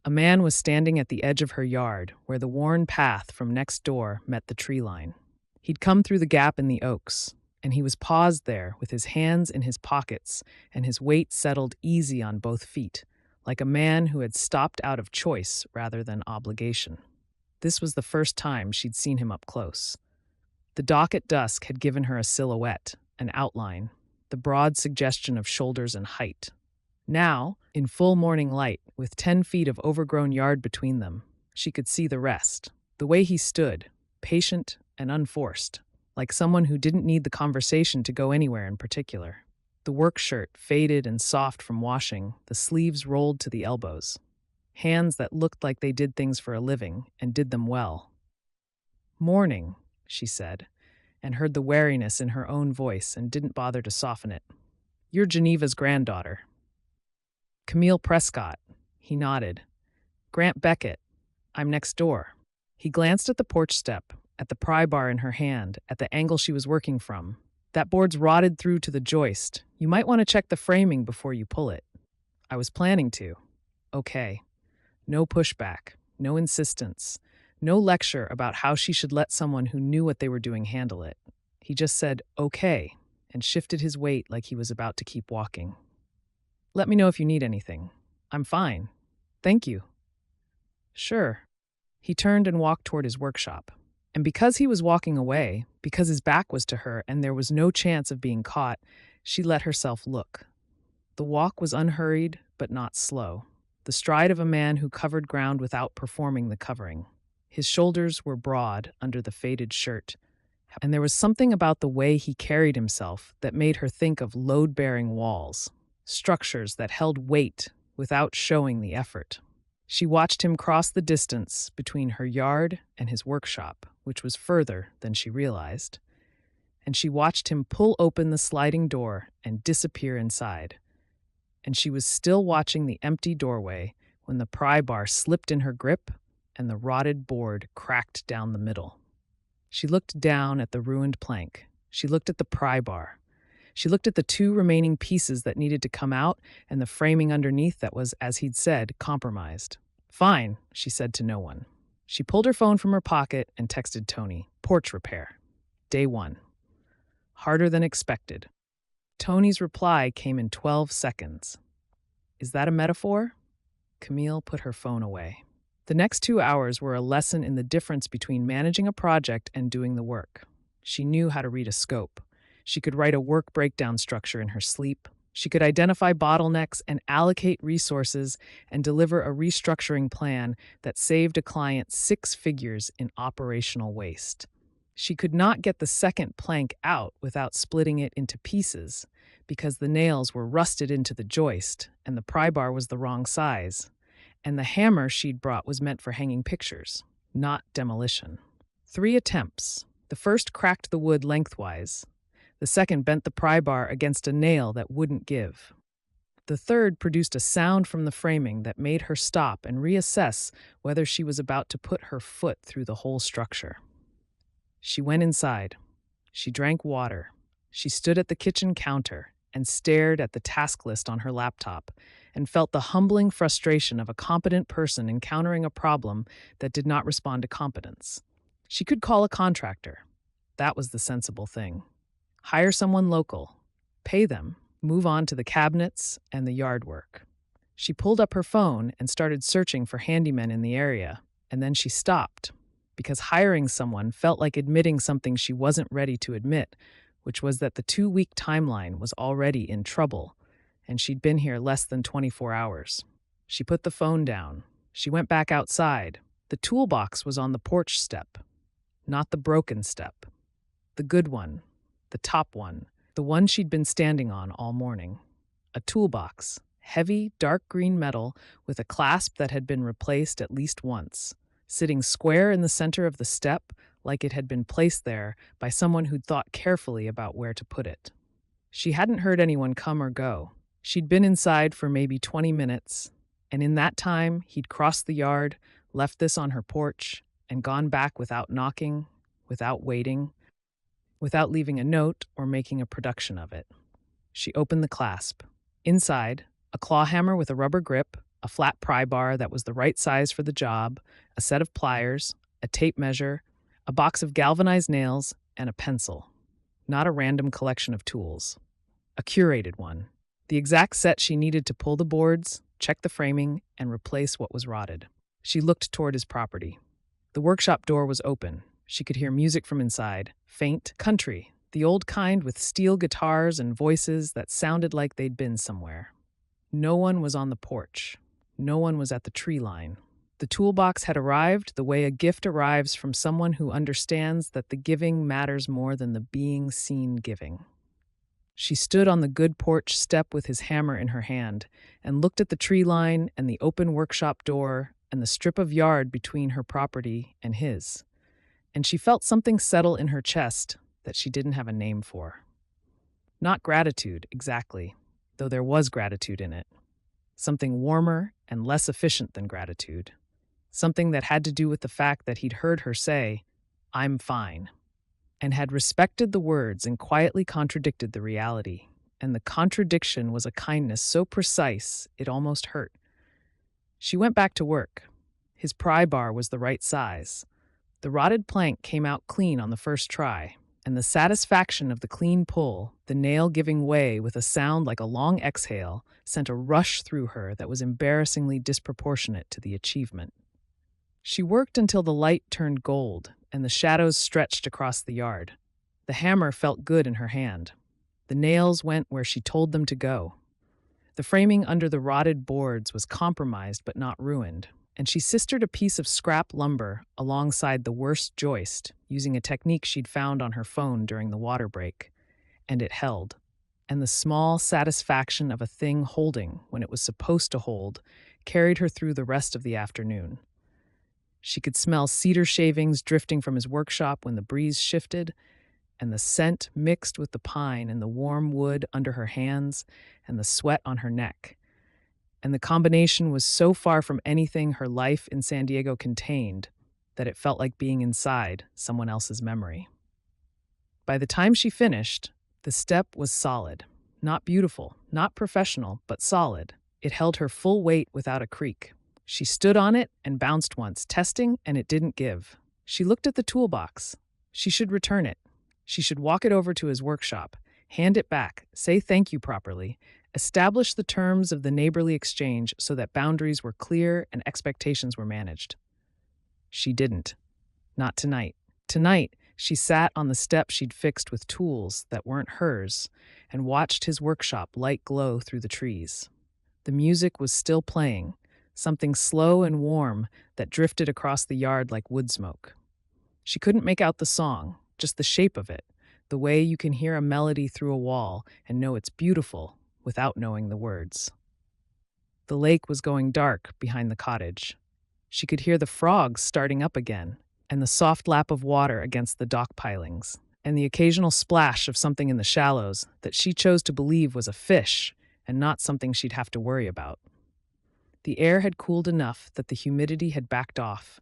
A man was standing at the edge of her yard, where the worn path from next door met the tree line. He'd come through the gap in the oaks, and he was paused there with his hands in his pockets and his weight settled easy on both feet, like a man who had stopped out of choice rather than obligation. This was the first time she'd seen him up close. The dock at dusk had given her a silhouette, an outline, the broad suggestion of shoulders and height. Now, in full morning light, with 10 feet of overgrown yard between them, she could see the rest. The way he stood, patient and unforced, like someone who didn't need the conversation to go anywhere in particular. The work shirt, faded and soft from washing, the sleeves rolled to the elbows. Hands that looked like they did things for a living and did them well. Morning, she said, and heard the wariness in her own voice and didn't bother to soften it. You're Geneva's granddaughter. Camille Prescott. He nodded. Grant Beckett. I'm next door. He glanced at the porch step, at the pry bar in her hand, at the angle she was working from. That board's rotted through to the joist. You might want to check the framing before you pull it. I was planning to. Okay. No pushback, no insistence, no lecture about how she should let someone who knew what they were doing handle it. He just said, okay, and shifted his weight like he was about to keep walking. Let me know if you need anything. I'm fine. Thank you. Sure. He turned and walked toward his workshop. And because he was walking away, because his back was to her and there was no chance of being caught, she let herself look. The walk was unhurried, but not slow. The stride of a man who covered ground without performing the covering. His shoulders were broad under the faded shirt, and there was something about the way he carried himself that made her think of load-bearing walls, structures that held weight without showing the effort. She watched him cross the distance between her yard and his workshop, which was further than she realized, and she watched him pull open the sliding door and disappear inside. And she was still watching the empty doorway when the pry bar slipped in her grip and the rotted board cracked down the middle. She looked down at the ruined plank. She looked at the pry bar. She looked at the 2 remaining pieces that needed to come out and the framing underneath that was, as he'd said, compromised. Fine, she said to no one. She pulled her phone from her pocket and texted Tony. Porch repair. Day 1. Harder than expected. Tony's reply came in 12 seconds. Is that a metaphor? Camille put her phone away. The next 2 hours were a lesson in the difference between managing a project and doing the work. She knew how to read a scope. She could write a work breakdown structure in her sleep, She could identify bottlenecks and allocate resources and deliver a restructuring plan that saved a client 6 figures in operational waste. She could not get the second plank out without splitting it into pieces because the nails were rusted into the joist and the pry bar was the wrong size, and the hammer she'd brought was meant for hanging pictures, not demolition. 3 attempts. The first cracked the wood lengthwise. The second bent the pry bar against a nail that wouldn't give. The third produced a sound from the framing that made her stop and reassess whether she was about to put her foot through the whole structure. She went inside. She drank water. She stood at the kitchen counter and stared at the task list on her laptop and felt the humbling frustration of a competent person encountering a problem that did not respond to competence. She could call a contractor. That was the sensible thing. Hire someone local, pay them, move on to the cabinets and the yard work. She pulled up her phone and started searching for handymen in the area, and then she stopped, because hiring someone felt like admitting something she wasn't ready to admit, which was that the 2-week timeline was already in trouble, and she'd been here less than 24 hours. She put the phone down. She went back outside. The toolbox was on the porch step, not the broken step, the good one. The top one, the one she'd been standing on all morning. A toolbox, heavy, dark green metal with a clasp that had been replaced at least once, sitting square in the center of the step like it had been placed there by someone who'd thought carefully about where to put it. She hadn't heard anyone come or go. She'd been inside for maybe 20 minutes, and in that time he'd crossed the yard, left this on her porch, and gone back without knocking, without waiting, without leaving a note or making a production of it. She opened the clasp. Inside, a claw hammer with a rubber grip, a flat pry bar that was the right size for the job, a set of pliers, a tape measure, a box of galvanized nails, and a pencil. Not a random collection of tools. A curated one. The exact set she needed to pull the boards, check the framing, and replace what was rotted. She looked toward his property. The workshop door was open. She could hear music from inside, faint country, the old kind with steel guitars and voices that sounded like they'd been somewhere. No one was on the porch. No one was at the tree line. The toolbox had arrived the way a gift arrives from someone who understands that the giving matters more than the being seen giving. She stood on the good porch step with his hammer in her hand and looked at the tree line and the open workshop door and the strip of yard between her property and his. And she felt something settle in her chest that she didn't have a name for. Not gratitude, exactly, though there was gratitude in it. Something warmer and less efficient than gratitude. Something that had to do with the fact that he'd heard her say, "I'm fine," and had respected the words and quietly contradicted the reality. And the contradiction was a kindness so precise it almost hurt. She went back to work. His pry bar was the right size. The rotted plank came out clean on the first try, and the satisfaction of the clean pull, the nail giving way with a sound like a long exhale, sent a rush through her that was embarrassingly disproportionate to the achievement. She worked until the light turned gold and the shadows stretched across the yard. The hammer felt good in her hand. The nails went where she told them to go. The framing under the rotted boards was compromised but not ruined, and she sistered a piece of scrap lumber alongside the worst joist, using a technique she'd found on her phone during the water break. And it held. And the small satisfaction of a thing holding when it was supposed to hold carried her through the rest of the afternoon. She could smell cedar shavings drifting from his workshop when the breeze shifted, and the scent mixed with the pine and the warm wood under her hands and the sweat on her neck. And the combination was so far from anything her life in San Diego contained that it felt like being inside someone else's memory. By the time she finished, the step was solid. Not beautiful, not professional, but solid. It held her full weight without a creak. She stood on it and bounced once, testing, and it didn't give. She looked at the toolbox. She should return it. She should walk it over to his workshop, hand it back, say thank you properly, establish the terms of the neighborly exchange so that boundaries were clear and expectations were managed. She didn't. Not tonight. Tonight, She sat on the step she'd fixed with tools that weren't hers and watched his workshop light glow through the trees. The music was still playing, something slow and warm that drifted across the yard like wood smoke. She couldn't make out the song, just the shape of it, the way you can hear a melody through a wall and know it's beautiful without knowing the words. The lake was going dark behind the cottage. She could hear the frogs starting up again, and the soft lap of water against the dock pilings, and the occasional splash of something in the shallows that she chose to believe was a fish and not something she'd have to worry about. The air had cooled enough that the humidity had backed off,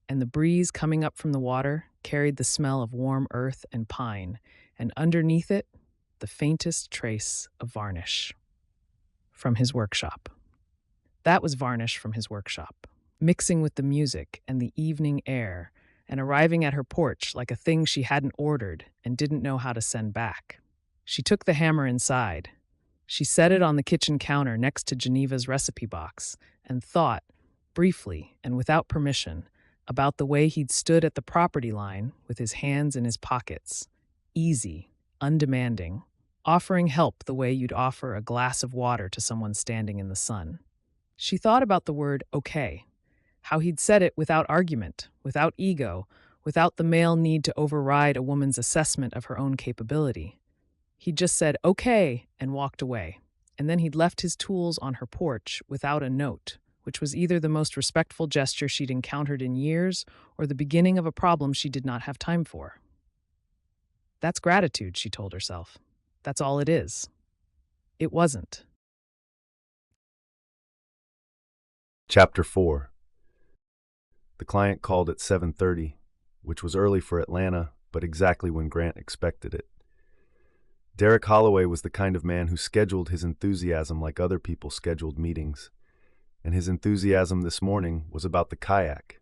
and the breeze coming up from the water carried the smell of warm earth and pine, and underneath it, the faintest trace of varnish from his workshop. That was varnish from his workshop, mixing with the music and the evening air, and arriving at her porch like a thing she hadn't ordered and didn't know how to send back. She took the hammer inside. She set it on the kitchen counter next to Geneva's recipe box and thought, briefly and without permission, about the way he'd stood at the property line with his hands in his pockets, easy, undemanding, offering help the way you'd offer a glass of water to someone standing in the sun. She thought about the word okay, how he'd said it without argument, without ego, without the male need to override a woman's assessment of her own capability. He'd just said okay and walked away, and then he'd left his tools on her porch without a note, which was either the most respectful gesture she'd encountered in years or the beginning of a problem she did not have time for. That's gratitude, she told herself. That's all it is. It wasn't. Chapter 4. The client called at 7:30, which was early for Atlanta, but exactly when Grant expected it. Derek Holloway was the kind of man who scheduled his enthusiasm like other people scheduled meetings, and his enthusiasm this morning was about the kayak.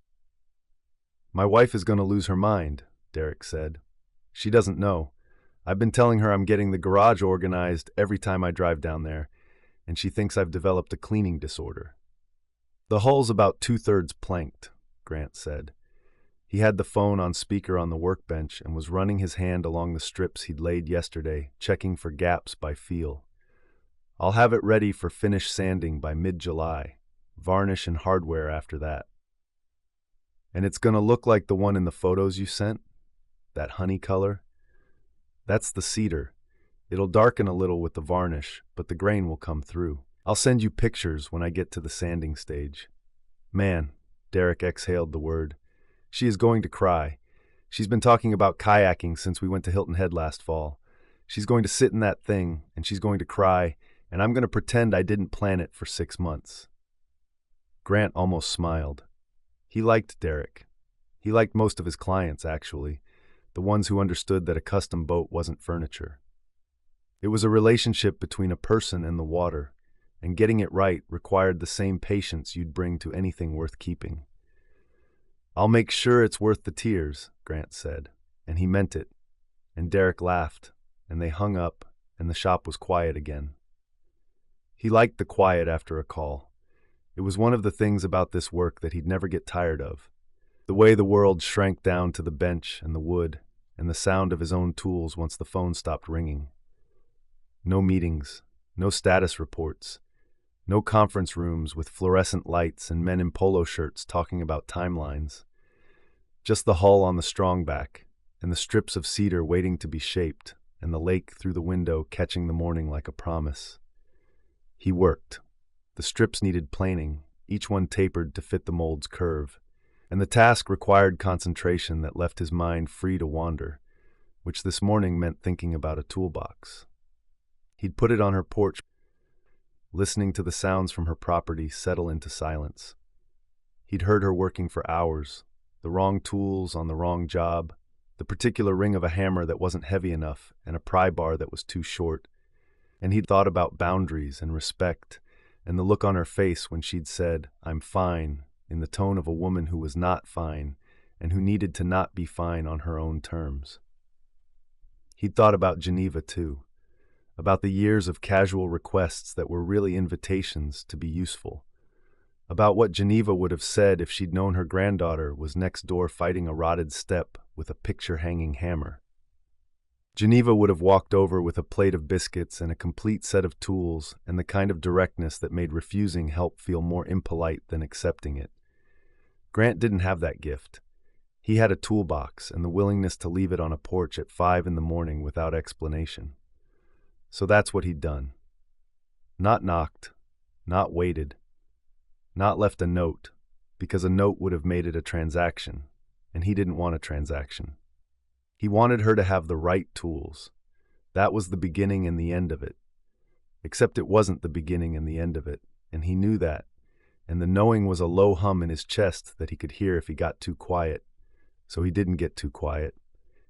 "My wife is going to lose her mind," Derek said. "She doesn't know. I've been telling her I'm getting the garage organized every time I drive down there, and she thinks I've developed a cleaning disorder." "The hull's about 2/3 planked," Grant said. He had the phone on speaker on the workbench and was running his hand along the strips he'd laid yesterday, checking for gaps by feel. "I'll have it ready for finish sanding by mid-July, varnish and hardware after that." "And it's going to look like the one in the photos you sent? That honey color?" "That's the cedar. It'll darken a little with the varnish, but the grain will come through. I'll send you pictures when I get to the sanding stage." "Man," Derek exhaled the word, "she is going to cry. She's been talking about kayaking since we went to Hilton Head last fall. She's going to sit in that thing, and she's going to cry, and I'm going to pretend I didn't plan it for 6 months." Grant almost smiled. He liked Derek. He liked most of his clients, actually, the ones who understood that a custom boat wasn't furniture. It was a relationship between a person and the water, and getting it right required the same patience you'd bring to anything worth keeping. "I'll make sure it's worth the tears," Grant said, and he meant it. And Derek laughed, and they hung up, and the shop was quiet again. He liked the quiet after a call. It was one of the things about this work that he'd never get tired of. The way the world shrank down to the bench and the wood, and the sound of his own tools once the phone stopped ringing. No meetings, no status reports, no conference rooms with fluorescent lights and men in polo shirts talking about timelines. Just the hull on the strongback, and the strips of cedar waiting to be shaped, and the lake through the window catching the morning like a promise. He worked. The strips needed planing, each one tapered to fit the mold's curve, and the task required concentration that left his mind free to wander, which this morning meant thinking about a toolbox. He'd put it on her porch, listening to the sounds from her property settle into silence. He'd heard her working for hours, the wrong tools on the wrong job, the particular ring of a hammer that wasn't heavy enough, and a pry bar that was too short. And he'd thought about boundaries and respect, and the look on her face when she'd said, "I'm fine," in the tone of a woman who was not fine, and who needed to not be fine on her own terms. He'd thought about Geneva, too, about the years of casual requests that were really invitations to be useful, about what Geneva would have said if she'd known her granddaughter was next door fighting a rotted step with a picture-hanging hammer. Geneva would have walked over with a plate of biscuits and a complete set of tools and the kind of directness that made refusing help feel more impolite than accepting it. Grant didn't have that gift. He had a toolbox and the willingness to leave it on a porch at 5 in the morning without explanation. So that's what he'd done. Not knocked, not waited, not left a note, because a note would have made it a transaction, and he didn't want a transaction. He wanted her to have the right tools. That was the beginning and the end of it. Except it wasn't the beginning and the end of it, and he knew that, and the knowing was a low hum in his chest that he could hear if he got too quiet. So he didn't get too quiet.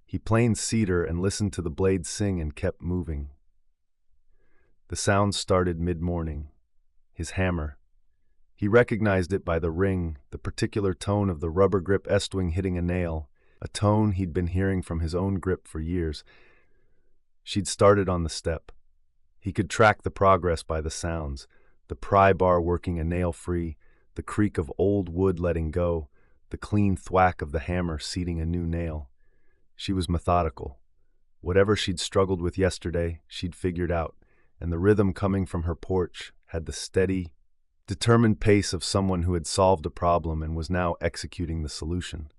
He planed cedar and listened to the blades sing and kept moving. The sound started mid-morning. His hammer. He recognized it by the ring, the particular tone of the rubber grip Estwing hitting a nail, a tone he'd been hearing from his own grip for years. She'd started on the step. He could track the progress by the sounds, the pry bar working a nail free, the creak of old wood letting go, the clean thwack of the hammer seating a new nail. She was methodical. Whatever she'd struggled with yesterday, she'd figured out, and the rhythm coming from her porch had the steady, determined pace of someone who had solved a problem and was now executing the solution.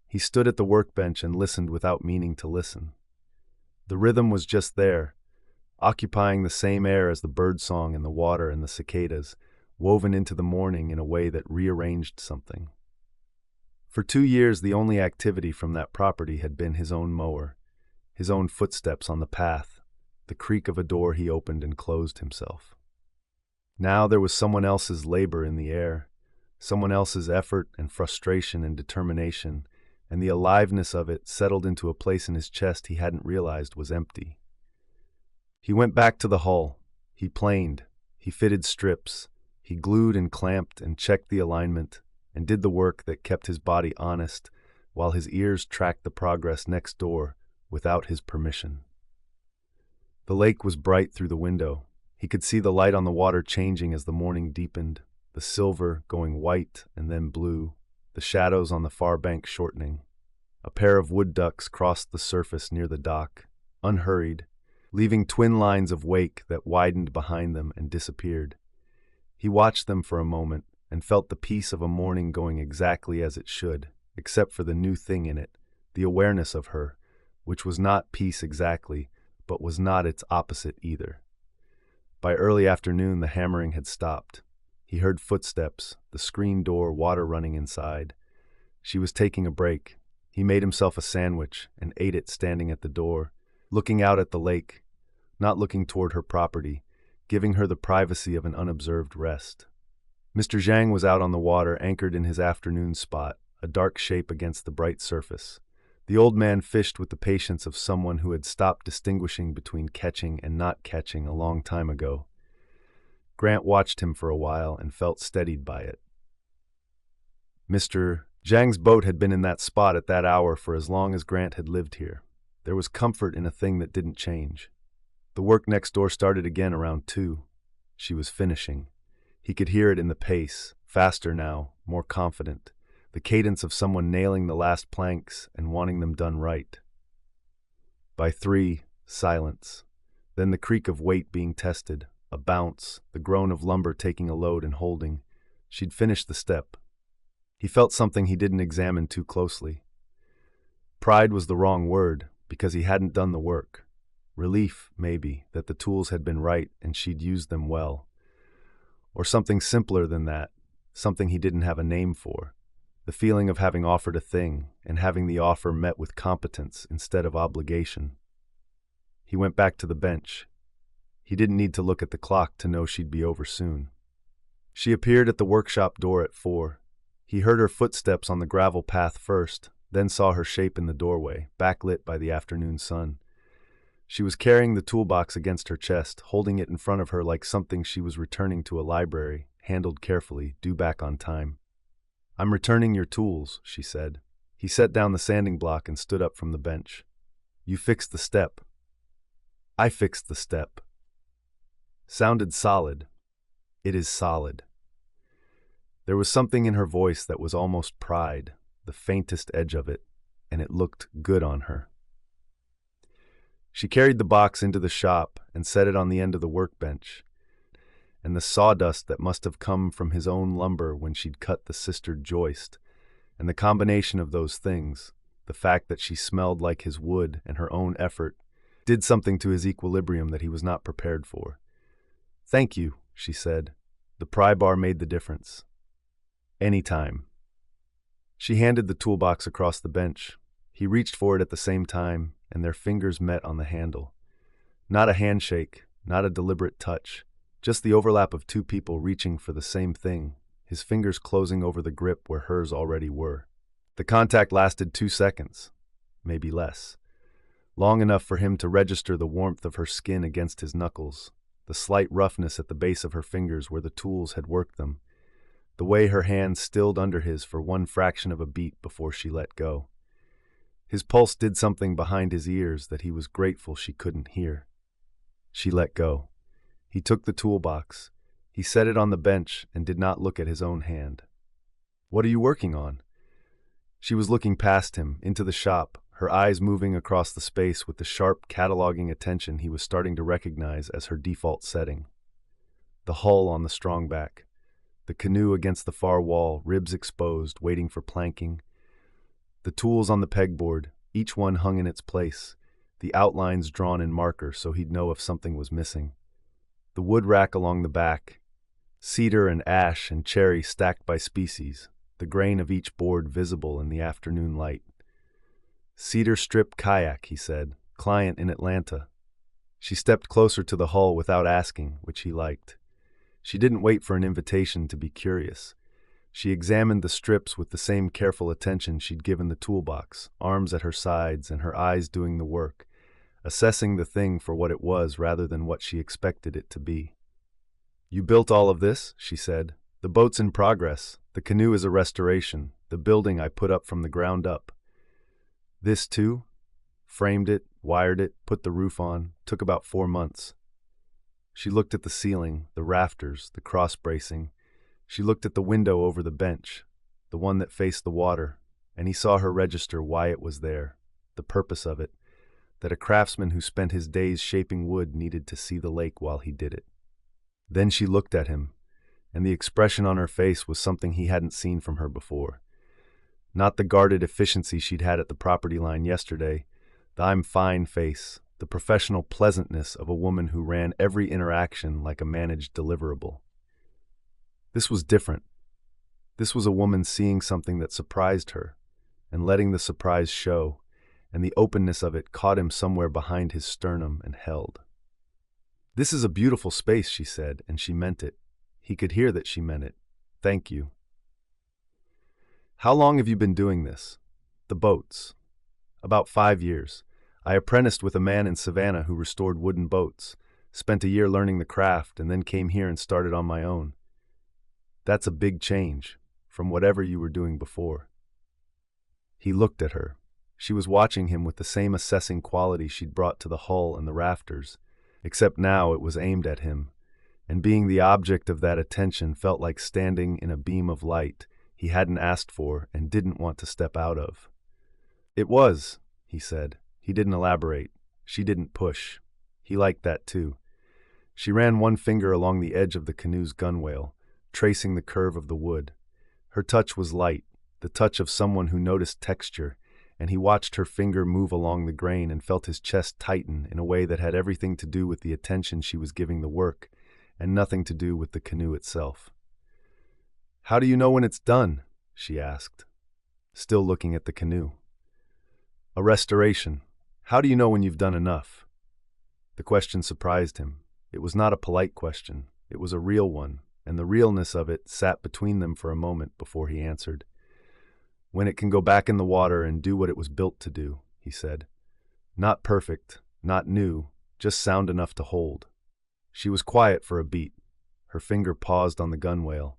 He stood at the workbench and listened without meaning to listen. The rhythm was just there, occupying the same air as the birdsong and the water and the cicadas, woven into the morning in a way that rearranged something. For 2 years, the only activity from that property had been his own mower, his own footsteps on the path, the creak of a door he opened and closed himself. Now there was someone else's labor in the air, someone else's effort and frustration and determination, and the aliveness of it settled into a place in his chest he hadn't realized was empty. He went back to the hull. He planed. He fitted strips. He glued and clamped and checked the alignment and did the work that kept his body honest while his ears tracked the progress next door without his permission. The lake was bright through the window. He could see the light on the water changing as the morning deepened, the silver going white and then blue, the shadows on the far bank shortening. A pair of wood ducks crossed the surface near the dock, unhurried, leaving twin lines of wake that widened behind them and disappeared. He watched them for a moment and felt the peace of a morning going exactly as it should, except for the new thing in it, the awareness of her, which was not peace exactly, but was not its opposite either. By early afternoon, the hammering had stopped. He heard footsteps, the screen door, water running inside. She was taking a break. He made himself a sandwich and ate it standing at the door, looking out at the lake, not looking toward her property, giving her the privacy of an unobserved rest. Mr. Zhang was out on the water, anchored in his afternoon spot, a dark shape against the bright surface. The old man fished with the patience of someone who had stopped distinguishing between catching and not catching a long time ago. Grant watched him for a while and felt steadied by it. Mr. Zhang's boat had been in that spot at that hour for as long as Grant had lived here. There was comfort in a thing that didn't change. The work next door started again around 2. She was finishing. He could hear it in the pace, faster now, more confident, the cadence of someone nailing the last planks and wanting them done right. By 3, silence. Then the creak of weight being tested, a bounce, the groan of lumber taking a load and holding. She'd finished the step. He felt something he didn't examine too closely. Pride was the wrong word, because he hadn't done the work. Relief, maybe, that the tools had been right and she'd used them well. Or something simpler than that, something he didn't have a name for. The feeling of having offered a thing and having the offer met with competence instead of obligation. He went back to the bench. He didn't need to look at the clock to know she'd be over soon. She appeared at the workshop door at 4. He heard her footsteps on the gravel path first, then saw her shape in the doorway, backlit by the afternoon sun. She was carrying the toolbox against her chest, holding it in front of her like something she was returning to a library, handled carefully, due back on time. "I'm returning your tools," she said. He set down the sanding block and stood up from the bench. "You fixed the step." "I fixed the step." Sounded solid. It is solid. There was something in her voice that was almost pride, the faintest edge of it, and it looked good on her. She carried the box into the shop and set it on the end of the workbench, and the sawdust that must have come from his own lumber when she'd cut the sistered joist, and the combination of those things, the fact that she smelled like his wood and her own effort, did something to his equilibrium that he was not prepared for. "Thank you," she said. The pry bar made the difference. "Anytime." She handed the toolbox across the bench. He reached for it at the same time, and their fingers met on the handle. Not a handshake, not a deliberate touch, just the overlap of two people reaching for the same thing, his fingers closing over the grip where hers already were. The contact lasted 2 seconds, maybe less. Long enough for him to register the warmth of her skin against his knuckles, the slight roughness at the base of her fingers where the tools had worked them, the way her hand stilled under his for one fraction of a beat before she let go. His pulse did something behind his ears that he was grateful she couldn't hear. She let go. He took the toolbox. He set it on the bench and did not look at his own hand. "What are you working on?" She was looking past him, into the shop, her eyes moving across the space with the sharp, cataloging attention he was starting to recognize as her default setting. The hull on the strong back, the canoe against the far wall, ribs exposed, waiting for planking, the tools on the pegboard, each one hung in its place, the outlines drawn in marker so he'd know if something was missing. The wood rack along the back, cedar and ash and cherry stacked by species, the grain of each board visible in the afternoon light. "Cedar strip kayak," he said, "client in Atlanta." She stepped closer to the hull without asking, which he liked. She didn't wait for an invitation to be curious. She examined the strips with the same careful attention she'd given the toolbox, arms at her sides and her eyes doing the work, assessing the thing for what it was rather than what she expected it to be. "You built all of this?" she said. "The boat's in progress. The canoe is a restoration. The building I put up from the ground up." "This too?" "Framed it, wired it, put the roof on. Took about 4 months." She looked at the ceiling, the rafters, the cross-bracing. She looked at the window over the bench, the one that faced the water, and he saw her register why it was there, the purpose of it, that a craftsman who spent his days shaping wood needed to see the lake while he did it. Then she looked at him, and the expression on her face was something he hadn't seen from her before. Not the guarded efficiency she'd had at the property line yesterday, the "I'm fine" face, the professional pleasantness of a woman who ran every interaction like a managed deliverable. This was different. This was a woman seeing something that surprised her, and letting the surprise show, and the openness of it caught him somewhere behind his sternum and held. "This is a beautiful space," she said, and she meant it. He could hear that she meant it. "Thank you." "How long have you been doing this?" "The boats." "About 5 years. I apprenticed with a man in Savannah who restored wooden boats, spent a year learning the craft, and then came here and started on my own." "That's a big change from whatever you were doing before." He looked at her. She was watching him with the same assessing quality she'd brought to the hull and the rafters, except now it was aimed at him, and being the object of that attention felt like standing in a beam of light he hadn't asked for and didn't want to step out of. "It was," he said. He didn't elaborate. She didn't push. He liked that too. She ran one finger along the edge of the canoe's gunwale, tracing the curve of the wood. Her touch was light, the touch of someone who noticed texture, and he watched her finger move along the grain and felt his chest tighten in a way that had everything to do with the attention she was giving the work, and nothing to do with the canoe itself. "How do you know when it's done?" she asked, still looking at the canoe. "A restoration. How do you know when you've done enough?" The question surprised him. It was not a polite question. It was a real one, and the realness of it sat between them for a moment before he answered. "When it can go back in the water and do what it was built to do," he said. "Not perfect, not new, just sound enough to hold." She was quiet for a beat. Her finger paused on the gunwale.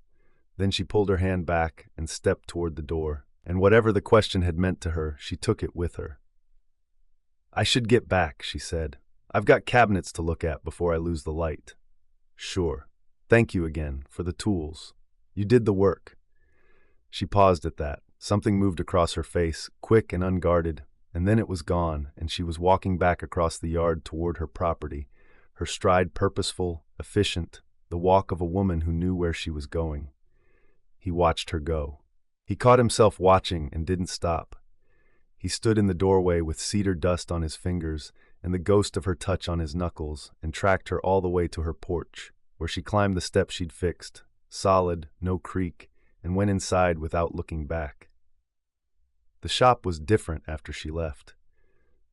Then she pulled her hand back and stepped toward the door, and whatever the question had meant to her, she took it with her. "I should get back," she said. "I've got cabinets to look at before I lose the light." "Sure. Thank you again for the tools." You did the work. She paused at that. Something moved across her face, quick and unguarded, and then it was gone, and she was walking back across the yard toward her property, her stride purposeful, efficient, the walk of a woman who knew where she was going. He watched her go. He caught himself watching and didn't stop. He stood in the doorway with cedar dust on his fingers and the ghost of her touch on his knuckles and tracked her all the way to her porch, where she climbed the steps she'd fixed, solid, no creak, and went inside without looking back. The shop was different after she left.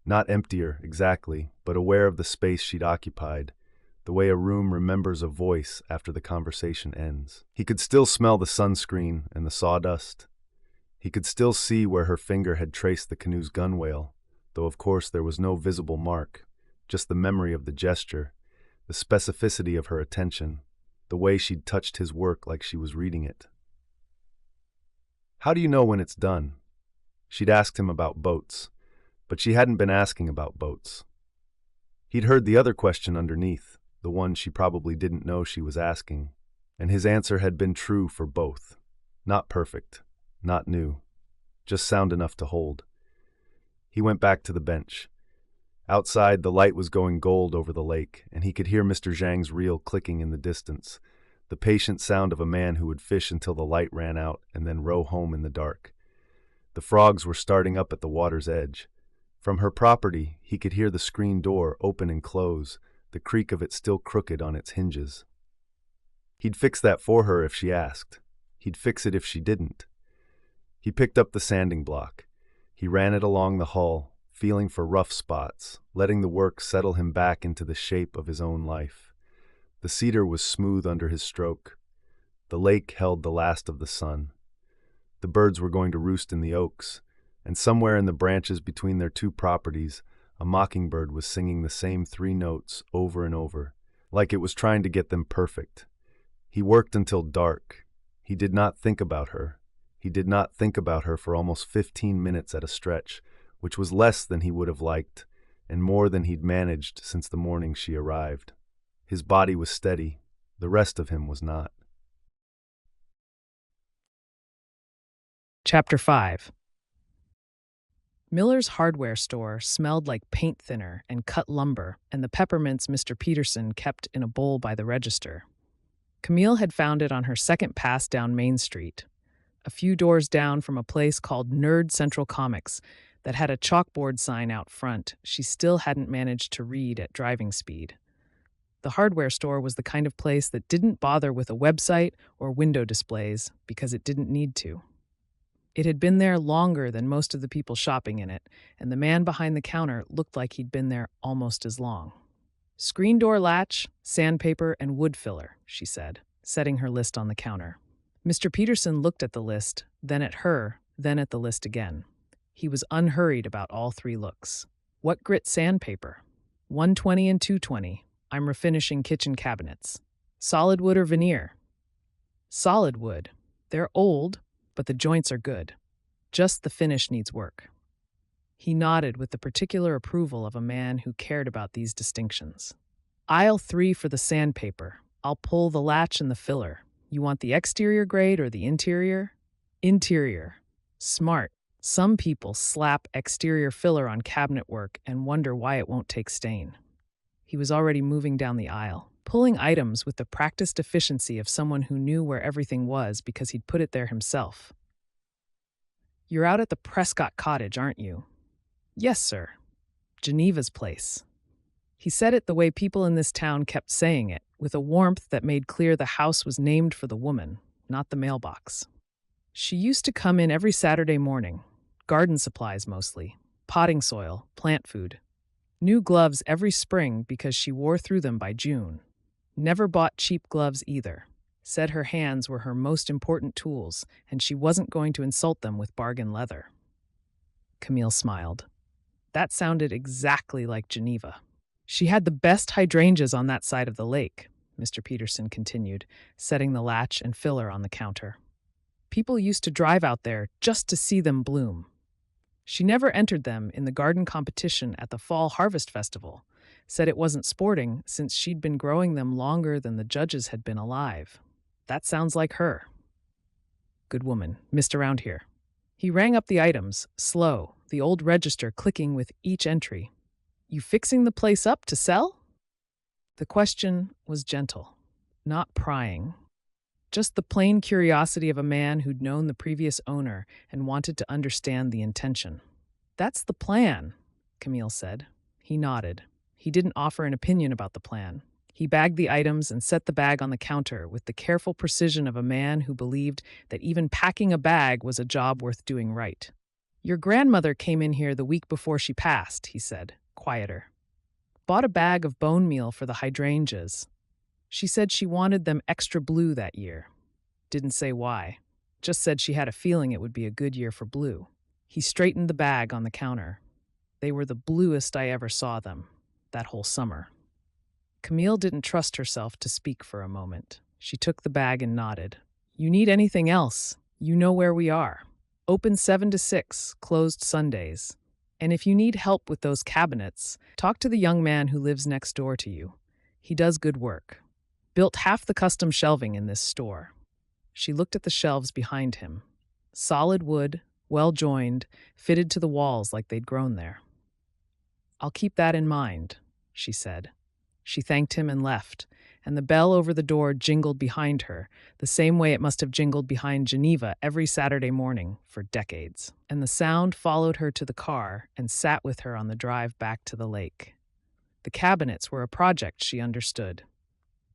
Not emptier, exactly, but aware of the space she'd occupied, the way a room remembers a voice after the conversation ends. He could still smell the sunscreen and the sawdust. He could still see where her finger had traced the canoe's gunwale, though of course there was no visible mark, just the memory of the gesture, the specificity of her attention, the way she'd touched his work like she was reading it. "How do you know when it's done?" She'd asked him about boats, but she hadn't been asking about boats. He'd heard the other question underneath, the one she probably didn't know she was asking, and his answer had been true for both. Not perfect, not new, just sound enough to hold. He went back to the bench. Outside, the light was going gold over the lake, and he could hear Mr. Zhang's reel clicking in the distance, the patient sound of a man who would fish until the light ran out and then row home in the dark. The frogs were starting up at the water's edge. From her property, he could hear the screen door open and close, the creak of it still crooked on its hinges. He'd fix that for her if she asked. He'd fix it if she didn't. He picked up the sanding block. He ran it along the hull, feeling for rough spots, letting the work settle him back into the shape of his own life. The cedar was smooth under his stroke. The lake held the last of the sun. The birds were going to roost in the oaks, and somewhere in the branches between their two properties, a mockingbird was singing the same 3 notes over and over, like it was trying to get them perfect. He worked until dark. He did not think about her. He did not think about her for almost 15 minutes at a stretch, which was less than he would have liked, and more than he'd managed since the morning she arrived. His body was steady. The rest of him was not. Chapter 5. Miller's hardware store smelled like paint thinner and cut lumber and the peppermints Mr. Peterson kept in a bowl by the register. Camille had found it on her second pass down Main Street, a few doors down from a place called Nerd Central Comics that had a chalkboard sign out front she still hadn't managed to read at driving speed. The hardware store was the kind of place that didn't bother with a website or window displays because it didn't need to. It had been there longer than most of the people shopping in it, and the man behind the counter looked like he'd been there almost as long. "Screen door latch, sandpaper, and wood filler," she said, setting her list on the counter. Mr. Peterson looked at the list, then at her, then at the list again. He was unhurried about all 3 looks. "What grit sandpaper?" "120 and 220. I'm refinishing kitchen cabinets." "Solid wood or veneer?" "Solid wood. They're old, but the joints are good. Just the finish needs work." He nodded with the particular approval of a man who cared about these distinctions. "Aisle 3 for the sandpaper. I'll pull the latch and the filler. You want the exterior grade or the interior?" "Interior." "Smart. Some people slap exterior filler on cabinet work and wonder why it won't take stain." He was already moving down the aisle, pulling items with the practiced efficiency of someone who knew where everything was because he'd put it there himself. "You're out at the Prescott cottage, aren't you?" "Yes, sir. Geneva's place." He said it the way people in this town kept saying it, with a warmth that made clear the house was named for the woman, not the mailbox. She used to come in every Saturday morning, garden supplies mostly, potting soil, plant food. New gloves every spring because she wore through them by June. Never bought cheap gloves either. Said her hands were her most important tools, and she wasn't going to insult them with bargain leather. Camille smiled. That sounded exactly like Geneva. "She had the best hydrangeas on that side of the lake," Mr. Peterson continued, setting the latch and filler on the counter. "People used to drive out there just to see them bloom. She never entered them in the garden competition at the Fall Harvest Festival, said it wasn't sporting since she'd been growing them longer than the judges had been alive. That sounds like her." Good woman. Missed around here. He rang up the items, slow, the old register clicking with each entry. You fixing the place up to sell? The question was gentle, not prying. Just the plain curiosity of a man who'd known the previous owner and wanted to understand the intention. That's the plan, Camille said. He nodded. He didn't offer an opinion about the plan. He bagged the items and set the bag on the counter with the careful precision of a man who believed that even packing a bag was a job worth doing right. Your grandmother came in here the week before she passed, he said, quieter. Bought a bag of bone meal for the hydrangeas. She said she wanted them extra blue that year. Didn't say why. Just said she had a feeling it would be a good year for blue. He straightened the bag on the counter. They were the bluest I ever saw them, that whole summer. Camille didn't trust herself to speak for a moment. She took the bag and nodded. You need anything else? You know where we are. Open 7 to 6, closed Sundays. And if you need help with those cabinets, talk to the young man who lives next door to you. He does good work. Built half the custom shelving in this store. She looked at the shelves behind him. Solid wood, well-joined, fitted to the walls like they'd grown there. I'll keep that in mind, she said. She thanked him and left, and the bell over the door jingled behind her, the same way it must have jingled behind Geneva every Saturday morning for decades. And the sound followed her to the car and sat with her on the drive back to the lake. The cabinets were a project she understood.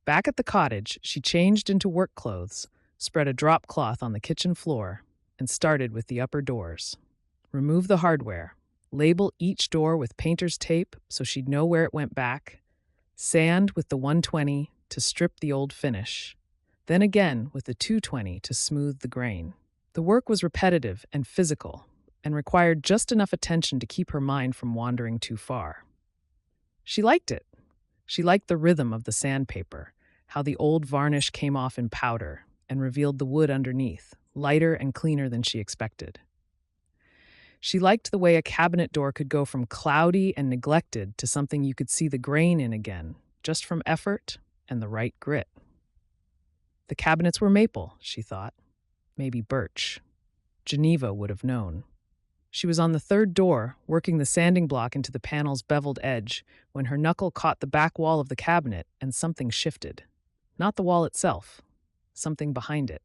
Back at the cottage, she changed into work clothes, spread a drop cloth on the kitchen floor, and started with the upper doors. Remove the hardware, label each door with painter's tape so she'd know where it went back, sand with the 120 to strip the old finish, then again with the 220 to smooth the grain. The work was repetitive and physical, and required just enough attention to keep her mind from wandering too far. She liked it. She liked the rhythm of the sandpaper, how the old varnish came off in powder and revealed the wood underneath, lighter and cleaner than she expected. She liked the way a cabinet door could go from cloudy and neglected to something you could see the grain in again, just from effort and the right grit. The cabinets were maple, she thought. Maybe birch. Geneva would have known. She was on the third door, working the sanding block into the panel's beveled edge, when her knuckle caught the back wall of the cabinet and something shifted. Not the wall itself, something behind it.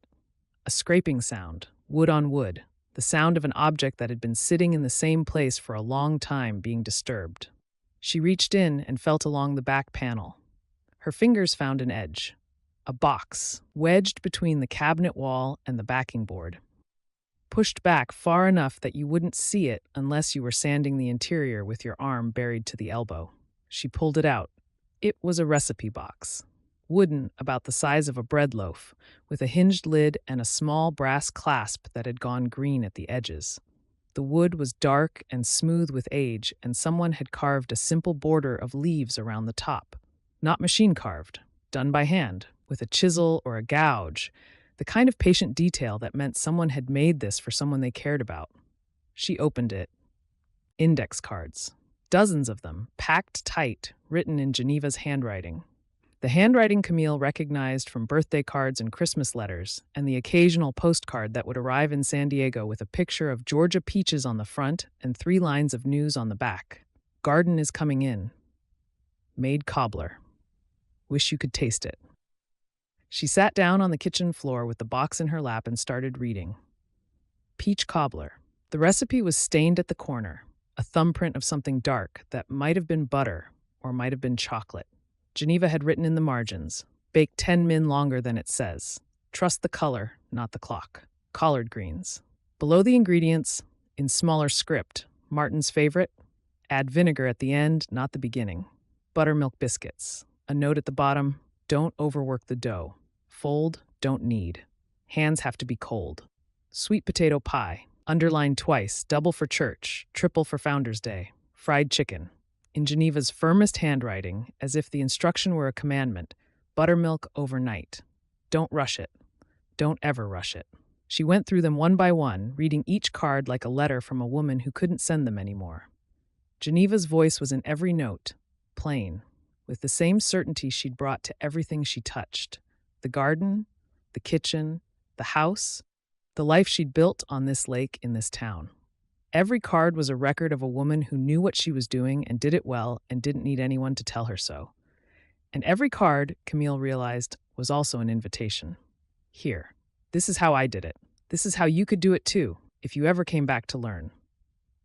A scraping sound, wood on wood, the sound of an object that had been sitting in the same place for a long time being disturbed. She reached in and felt along the back panel. Her fingers found an edge, a box, wedged between the cabinet wall and the backing board. Pushed back far enough that you wouldn't see it unless you were sanding the interior with your arm buried to the elbow. She pulled it out. It was a recipe box. Wooden, about the size of a bread loaf, with a hinged lid and a small brass clasp that had gone green at the edges. The wood was dark and smooth with age, and someone had carved a simple border of leaves around the top. Not machine carved, done by hand, with a chisel or a gouge, the kind of patient detail that meant someone had made this for someone they cared about. She opened it. Index cards. Dozens of them, packed tight, written in Geneva's handwriting. The handwriting Camille recognized from birthday cards and Christmas letters, and the occasional postcard that would arrive in San Diego with a picture of Georgia peaches on the front and 3 lines of news on the back. Garden is coming in. Made cobbler. Wish you could taste it. She sat down on the kitchen floor with the box in her lap and started reading. Peach cobbler. The recipe was stained at the corner, a thumbprint of something dark that might have been butter or might have been chocolate. Geneva had written in the margins, bake 10 min longer than it says. Trust the color, not the clock. Collard greens. Below the ingredients, in smaller script, Martin's favorite, add vinegar at the end, not the beginning. Buttermilk biscuits. A note at the bottom, don't overwork the dough. Fold, don't knead. Hands have to be cold. Sweet potato pie, underlined twice, double for church, triple for Founder's Day. Fried chicken. In Geneva's firmest handwriting, as if the instruction were a commandment, buttermilk overnight. Don't rush it. Don't ever rush it. She went through them one by one, reading each card like a letter from a woman who couldn't send them anymore. Geneva's voice was in every note, plain, with the same certainty she'd brought to everything she touched. The garden, the kitchen, the house, the life she'd built on this lake in this town. Every card was a record of a woman who knew what she was doing and did it well and didn't need anyone to tell her so. And every card, Camille realized, was also an invitation. Here, this is how I did it. This is how you could do it too, if you ever came back to learn.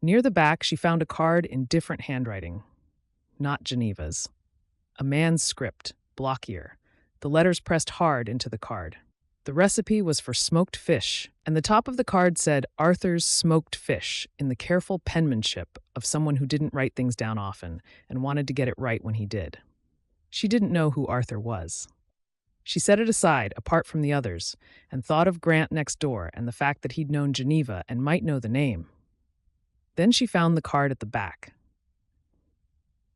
Near the back, she found a card in different handwriting. Not Geneva's. A man's script, blockier. The letters pressed hard into the card. The recipe was for smoked fish, and the top of the card said Arthur's smoked fish in the careful penmanship of someone who didn't write things down often and wanted to get it right when he did. She didn't know who Arthur was. She set it aside, apart from the others, and thought of Grant next door and the fact that he'd known Geneva and might know the name. Then she found the card at the back.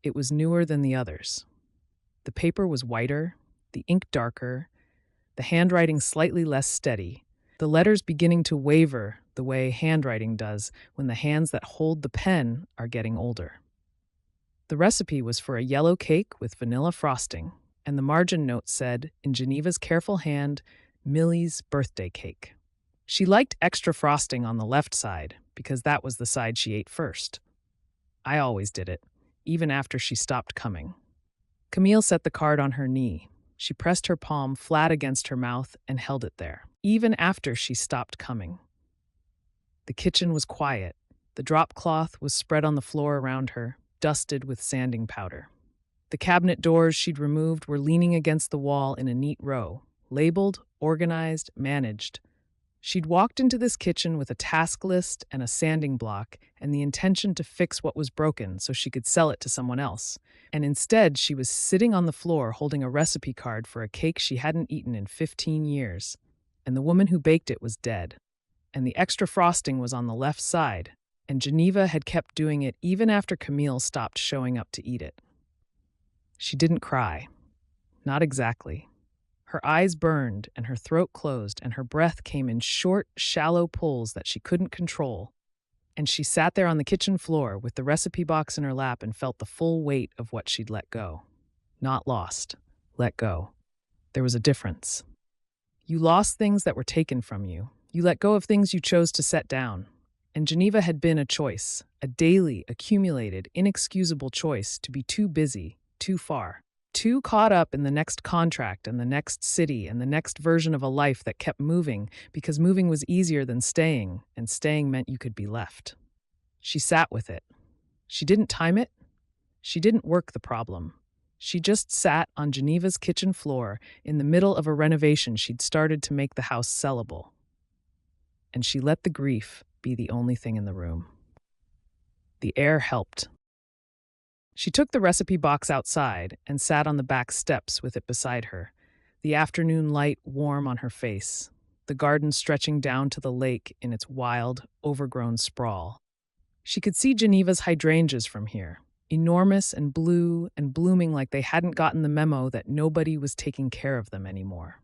It was newer than the others. The paper was whiter, the ink darker, the handwriting slightly less steady, the letters beginning to waver the way handwriting does when the hands that hold the pen are getting older. The recipe was for a yellow cake with vanilla frosting, and the margin note said, in Geneva's careful hand, Millie's birthday cake. She liked extra frosting on the left side because that was the side she ate first. I always did it, even after she stopped coming. Camille set the card on her knee. She pressed her palm flat against her mouth and held it there, even after she stopped coming. The kitchen was quiet. The drop cloth was spread on the floor around her, dusted with sanding powder. The cabinet doors she'd removed were leaning against the wall in a neat row, labeled, organized, managed. She'd walked into this kitchen with a task list and a sanding block and the intention to fix what was broken so she could sell it to someone else. And instead, she was sitting on the floor holding a recipe card for a cake she hadn't eaten in 15 years. And the woman who baked it was dead. And the extra frosting was on the left side, and Geneva had kept doing it even after Camille stopped showing up to eat it. She didn't cry. Not exactly. Her eyes burned and her throat closed and her breath came in short, shallow pulls that she couldn't control. And she sat there on the kitchen floor with the recipe box in her lap and felt the full weight of what she'd let go. Not lost. Let go. There was a difference. You lost things that were taken from you. You let go of things you chose to set down. And Geneva had been a choice, a daily, accumulated, inexcusable choice to be too busy, too far. Too caught up in the next contract and the next city and the next version of a life that kept moving because moving was easier than staying, and staying meant you could be left. She sat with it. She didn't time it. She didn't work the problem. She just sat on Geneva's kitchen floor in the middle of a renovation she'd started to make the house sellable. And she let the grief be the only thing in the room. The air helped. She took the recipe box outside and sat on the back steps with it beside her, the afternoon light warm on her face, the garden stretching down to the lake in its wild, overgrown sprawl. She could see Geneva's hydrangeas from here, enormous and blue and blooming like they hadn't gotten the memo that nobody was taking care of them anymore.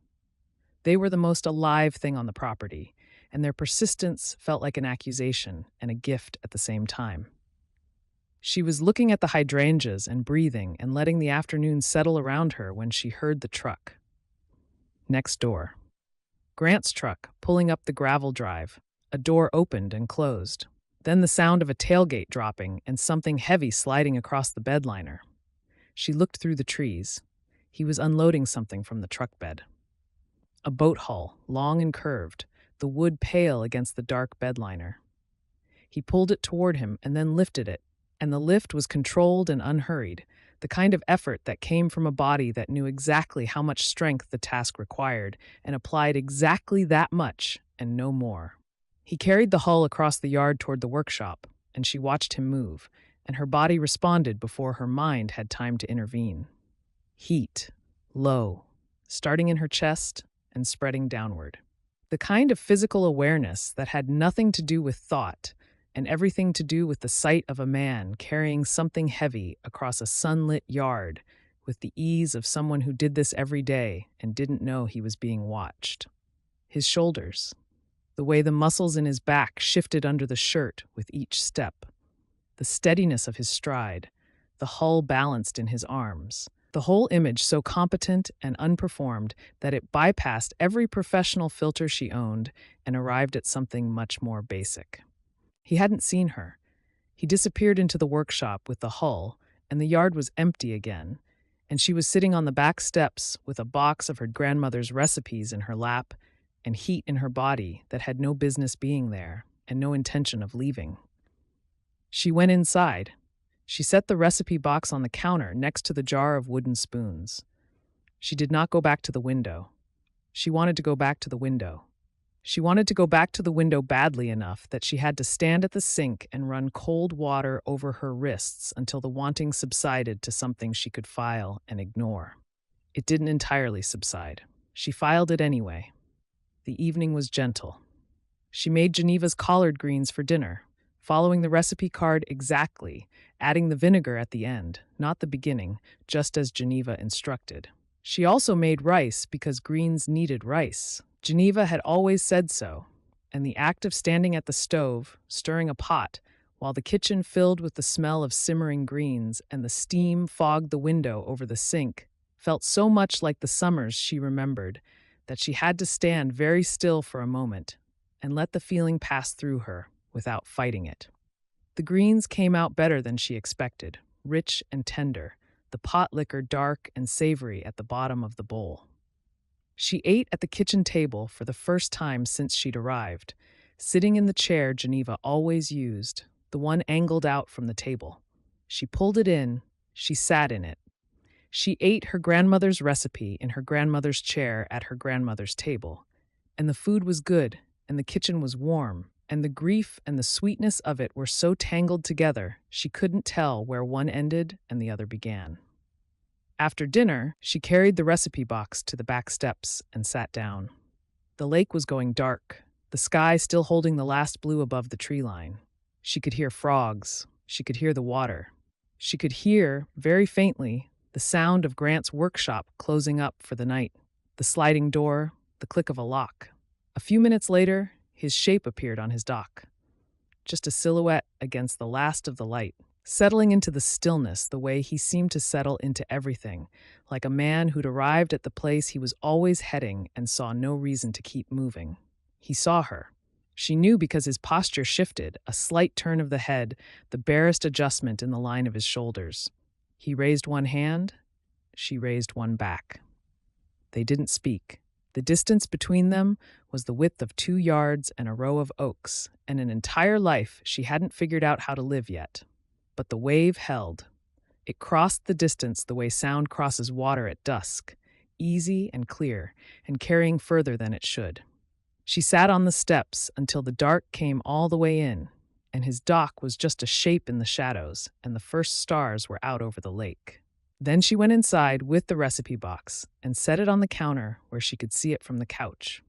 They were the most alive thing on the property, and their persistence felt like an accusation and a gift at the same time. She was looking at the hydrangeas and breathing and letting the afternoon settle around her when she heard the truck. Next door. Grant's truck, pulling up the gravel drive. A door opened and closed. Then the sound of a tailgate dropping and something heavy sliding across the bedliner. She looked through the trees. He was unloading something from the truck bed. A boat hull, long and curved, the wood pale against the dark bedliner. He pulled it toward him and then lifted it. And the lift was controlled and unhurried, the kind of effort that came from a body that knew exactly how much strength the task required and applied exactly that much and no more. He carried the hull across the yard toward the workshop, and she watched him move, and her body responded before her mind had time to intervene. Heat, low, starting in her chest and spreading downward. The kind of physical awareness that had nothing to do with thought, and everything to do with the sight of a man carrying something heavy across a sunlit yard with the ease of someone who did this every day and didn't know he was being watched. His shoulders, the way the muscles in his back shifted under the shirt with each step, the steadiness of his stride, the hull balanced in his arms, The whole image so competent and unperformed that it bypassed every professional filter she owned and arrived at something much more basic. He hadn't seen her. He disappeared into the workshop with the hull, and the yard was empty again, and she was sitting on the back steps with a box of her grandmother's recipes in her lap and heat in her body that had no business being there and no intention of leaving. She went inside. She set the recipe box on the counter next to the jar of wooden spoons. She did not go back to the window. She wanted to go back to the window. She wanted to go back to the window badly enough that she had to stand at the sink and run cold water over her wrists until the wanting subsided to something she could file and ignore. It didn't entirely subside. She filed it anyway. The evening was gentle. She made Geneva's collard greens for dinner, following the recipe card exactly, adding the vinegar at the end, not the beginning, just as Geneva instructed. She also made rice because greens needed rice. Geneva had always said so, and the act of standing at the stove, stirring a pot, while the kitchen filled with the smell of simmering greens and the steam fogged the window over the sink, felt so much like the summers she remembered that she had to stand very still for a moment and let the feeling pass through her without fighting it. The greens came out better than she expected, rich and tender, the pot liquor dark and savory at the bottom of the bowl. She ate at the kitchen table for the first time since she'd arrived, sitting in the chair Geneva always used, the one angled out from the table. She pulled it in, she sat in it. She ate her grandmother's recipe in her grandmother's chair at her grandmother's table, and the food was good, and the kitchen was warm, and the grief and the sweetness of it were so tangled together she couldn't tell where one ended and the other began. After dinner, she carried the recipe box to the back steps and sat down. The lake was going dark, the sky still holding the last blue above the tree line. She could hear frogs. She could hear the water. She could hear, very faintly, the sound of Grant's workshop closing up for the night, the sliding door, the click of a lock. A few minutes later, his shape appeared on his dock, just a silhouette against the last of the light, settling into the stillness the way he seemed to settle into everything, like a man who'd arrived at the place he was always heading and saw no reason to keep moving. He saw her. She knew because his posture shifted, a slight turn of the head, the barest adjustment in the line of his shoulders. He raised one hand, she raised one back. They didn't speak. The distance between them was the width of 2 yards and a row of oaks, and an entire life she hadn't figured out how to live yet. But the wave held. It crossed the distance the way sound crosses water at dusk, easy and clear, and carrying further than it should. She sat on the steps until the dark came all the way in, and his dock was just a shape in the shadows, and the first stars were out over the lake. Then she went inside with the recipe box and set it on the counter where she could see it from the couch.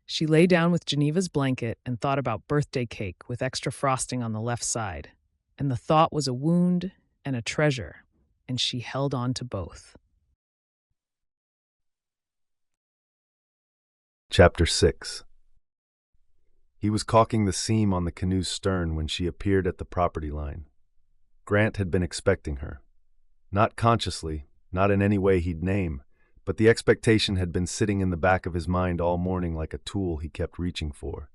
She lay down with Geneva's blanket and thought about birthday cake with extra frosting on the left side. And the thought was a wound and a treasure, and she held on to both. Chapter 6. He was caulking the seam on the canoe's stern when she appeared at the property line. Grant had been expecting her. Not consciously, not in any way he'd name, but the expectation had been sitting in the back of his mind all morning like a tool he kept reaching for.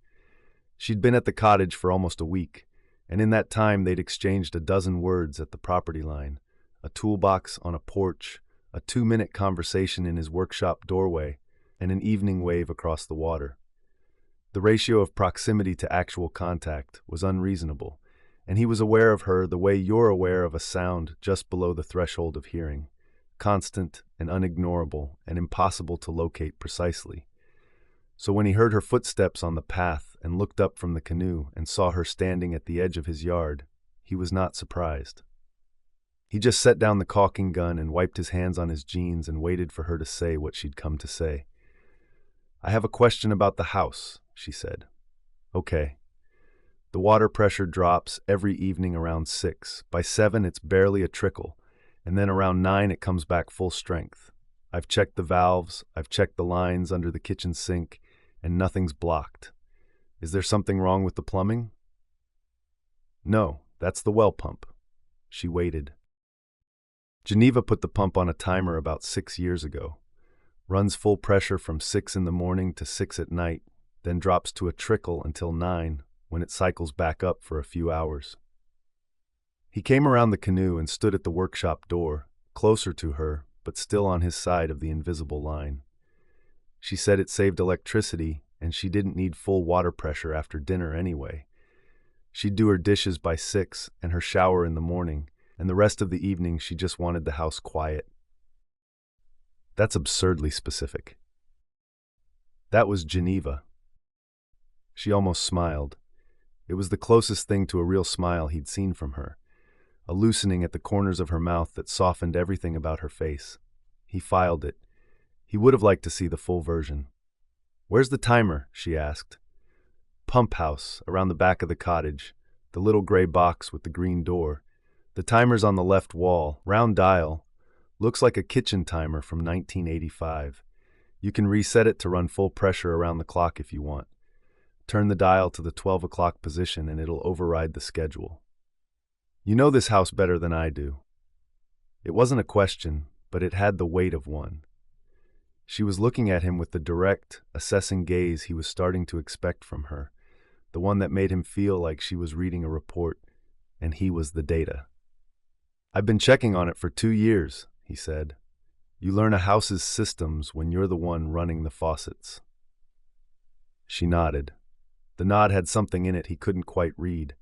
She'd been at the cottage for almost a week, and in that time they'd exchanged a dozen words at the property line, a toolbox on a porch, a 2-minute conversation in his workshop doorway, and an evening wave across the water. The ratio of proximity to actual contact was unreasonable, and he was aware of her the way you're aware of a sound just below the threshold of hearing, constant and unignorable and impossible to locate precisely. So when he heard her footsteps on the path and looked up from the canoe and saw her standing at the edge of his yard, he was not surprised. He just set down the caulking gun and wiped his hands on his jeans and waited for her to say what she'd come to say. "I have a question about the house," she said. "Okay." The water pressure drops every evening around 6. By 7, it's barely a trickle, and then around 9 it comes back full strength. I've checked the valves, I've checked the lines under the kitchen sink, and nothing's blocked. Is there something wrong with the plumbing? No, that's the well pump. She waited. Geneva put the pump on a timer about 6 years ago. Runs full pressure from 6 in the morning to 6 at night, then drops to a trickle until 9, when it cycles back up for a few hours. He came around the canoe and stood at the workshop door, closer to her, but still on his side of the invisible line. She said it saved electricity, and she didn't need full water pressure after dinner anyway. She'd do her dishes by 6 and her shower in the morning, and the rest of the evening she just wanted the house quiet. That's absurdly specific. That was Geneva. She almost smiled. It was the closest thing to a real smile he'd seen from her, a loosening at the corners of her mouth that softened everything about her face. He filed it. He would have liked to see the full version. "Where's the timer?" she asked. "Pump house, around the back of the cottage, the little gray box with the green door. The timer's on the left wall, round dial. Looks like a kitchen timer from 1985. You can reset it to run full pressure around the clock if you want. Turn the dial to the 12 o'clock position and it'll override the schedule. You know this house better than I do." It wasn't a question, but it had the weight of one. She was looking at him with the direct, assessing gaze he was starting to expect from her, the one that made him feel like she was reading a report, and he was the data. "I've been checking on it for 2 years, he said. "You learn a house's systems when you're the one running the faucets." She nodded. The nod had something in it he couldn't quite read.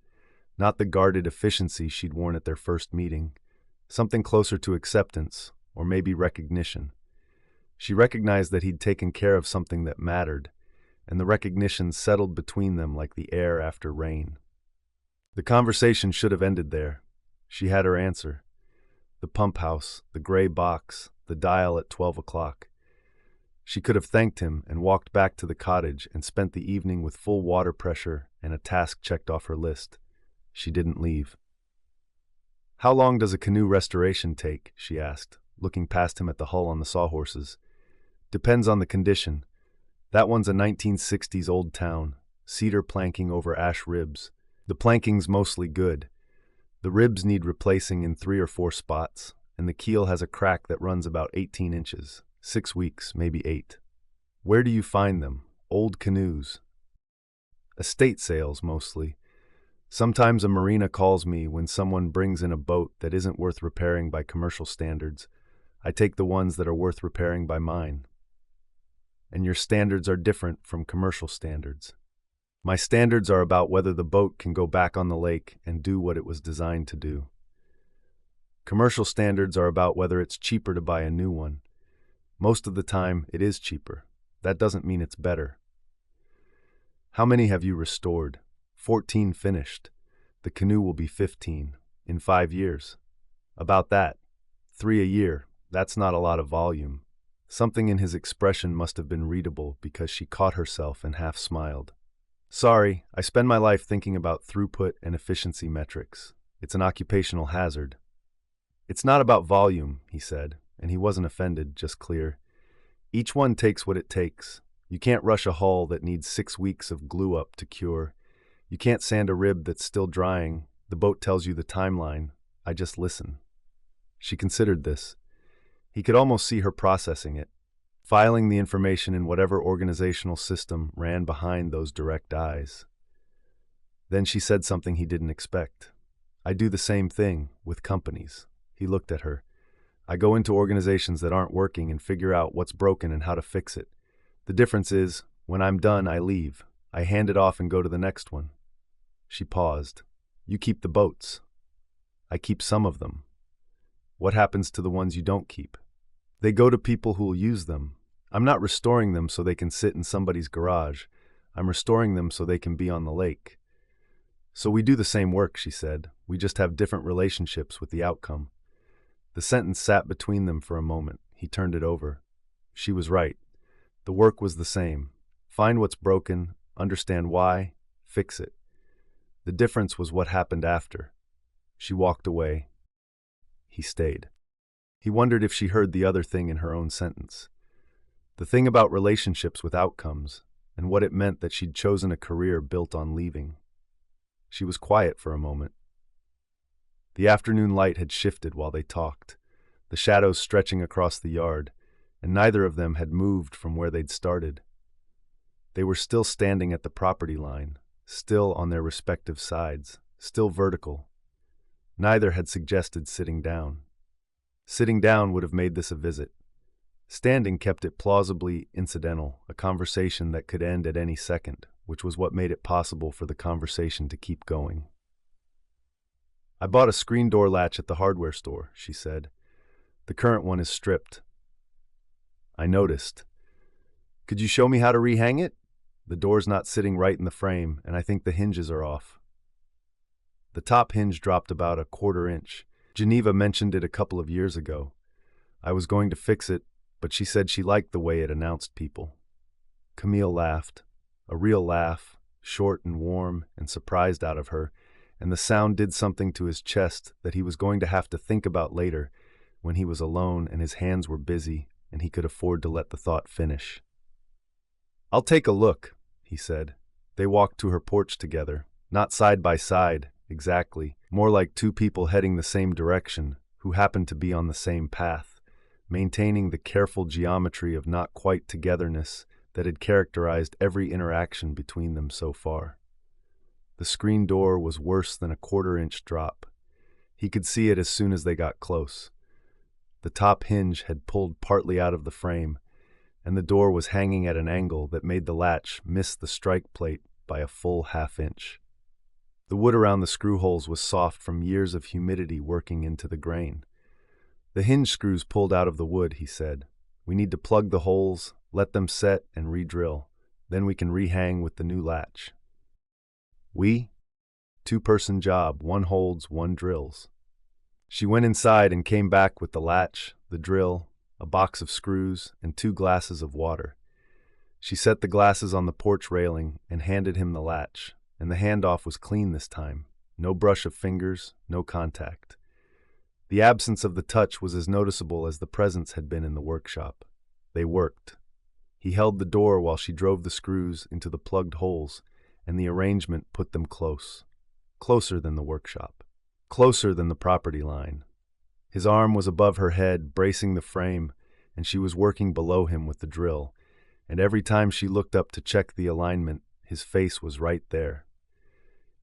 Not the guarded efficiency she'd worn at their first meeting. Something closer to acceptance, or maybe recognition. She recognized that he'd taken care of something that mattered, and the recognition settled between them like the air after rain. The conversation should have ended there. She had her answer. The pump house, the gray box, the dial at 12 o'clock. She could have thanked him and walked back to the cottage and spent the evening with full water pressure and a task checked off her list. She didn't leave. "How long does a canoe restoration take?" she asked, looking past him at the hull on the sawhorses. "Depends on the condition. That one's a 1960s old town, cedar planking over ash ribs. The planking's mostly good. The ribs need replacing in 3 or 4 spots, and the keel has a crack that runs about 18 inches. 6 weeks, maybe 8. "Where do you find them? Old canoes?" "Estate sales, mostly. Sometimes a marina calls me when someone brings in a boat that isn't worth repairing by commercial standards. I take the ones that are worth repairing by mine." "And your standards are different from commercial standards." "My standards are about whether the boat can go back on the lake and do what it was designed to do. Commercial standards are about whether it's cheaper to buy a new one. Most of the time, it is cheaper. That doesn't mean it's better." "How many have you restored?" 14 finished. The canoe will be 15, in 5 years. "About that. 3 a year. That's not a lot of volume." Something in his expression must have been readable because she caught herself and half smiled. "Sorry, I spend my life thinking about throughput and efficiency metrics. It's an occupational hazard." "It's not about volume," he said, and he wasn't offended, just clear. "Each one takes what it takes. You can't rush a hull that needs 6 weeks of glue-up to cure. You can't sand a rib that's still drying. The boat tells you the timeline. I just listen." She considered this. He could almost see her processing it, filing the information in whatever organizational system ran behind those direct eyes. Then she said something he didn't expect. "I do the same thing with companies." He looked at her. "I go into organizations that aren't working and figure out what's broken and how to fix it. The difference is, when I'm done, I leave. I hand it off and go to the next one." She paused. "You keep the boats." "I keep some of them." "What happens to the ones you don't keep?" "They go to people who'll use them. I'm not restoring them so they can sit in somebody's garage. I'm restoring them so they can be on the lake." "So we do the same work," she said. "We just have different relationships with the outcome." The sentence sat between them for a moment. He turned it over. She was right. The work was the same. Find what's broken, understand why, fix it. The difference was what happened after. She walked away. He stayed. He wondered if she heard the other thing in her own sentence. The thing about relationships with outcomes, and what it meant that she'd chosen a career built on leaving. She was quiet for a moment. The afternoon light had shifted while they talked. the shadows stretching across the yard, and neither of them had moved from where they'd started. They were still standing at the property line, still on their respective sides, still vertical. Neither had suggested sitting down. Sitting down would have made this a visit. Standing kept it plausibly incidental, a conversation that could end at any second, which was what made it possible for the conversation to keep going. "I bought a screen door latch at the hardware store," she said. "The current one is stripped." "I noticed. Could you show me how to rehang it? The door's not sitting right in the frame, and I think the hinges are off." The top hinge dropped about a quarter inch. Geneva mentioned it a couple of years ago. I was going to fix it, but she said she liked the way it announced people. Camille laughed, a real laugh, short and warm and surprised out of her, and the sound did something to his chest that he was going to have to think about later when he was alone and his hands were busy and he could afford to let the thought finish. "I'll take a look," he said. They walked to her porch together, not side by side, exactly, more like two people heading the same direction who happened to be on the same path, maintaining the careful geometry of not quite togetherness that had characterized every interaction between them so far. The screen door was worse than a quarter-inch drop. He could see it as soon as they got close. The top hinge had pulled partly out of the frame, and the door was hanging at an angle that made the latch miss the strike plate by a full half-inch. The wood around the screw holes was soft from years of humidity working into the grain. "The hinge screws pulled out of the wood," he said. "We need to plug the holes, let them set, and re-drill. Then we can rehang with the new latch." "We?" "Two-person job, one holds, one drills." She went inside and came back with the latch, the drill, a box of screws, and 2 glasses of water. She set the glasses on the porch railing and handed him the latch, and the handoff was clean this time. No brush of fingers, no contact. The absence of the touch was as noticeable as the presence had been in the workshop. They worked. He held the door while she drove the screws into the plugged holes, and the arrangement put them close. Closer than the workshop. Closer than the property line. His arm was above her head, bracing the frame, and she was working below him with the drill, and every time she looked up to check the alignment, his face was right there.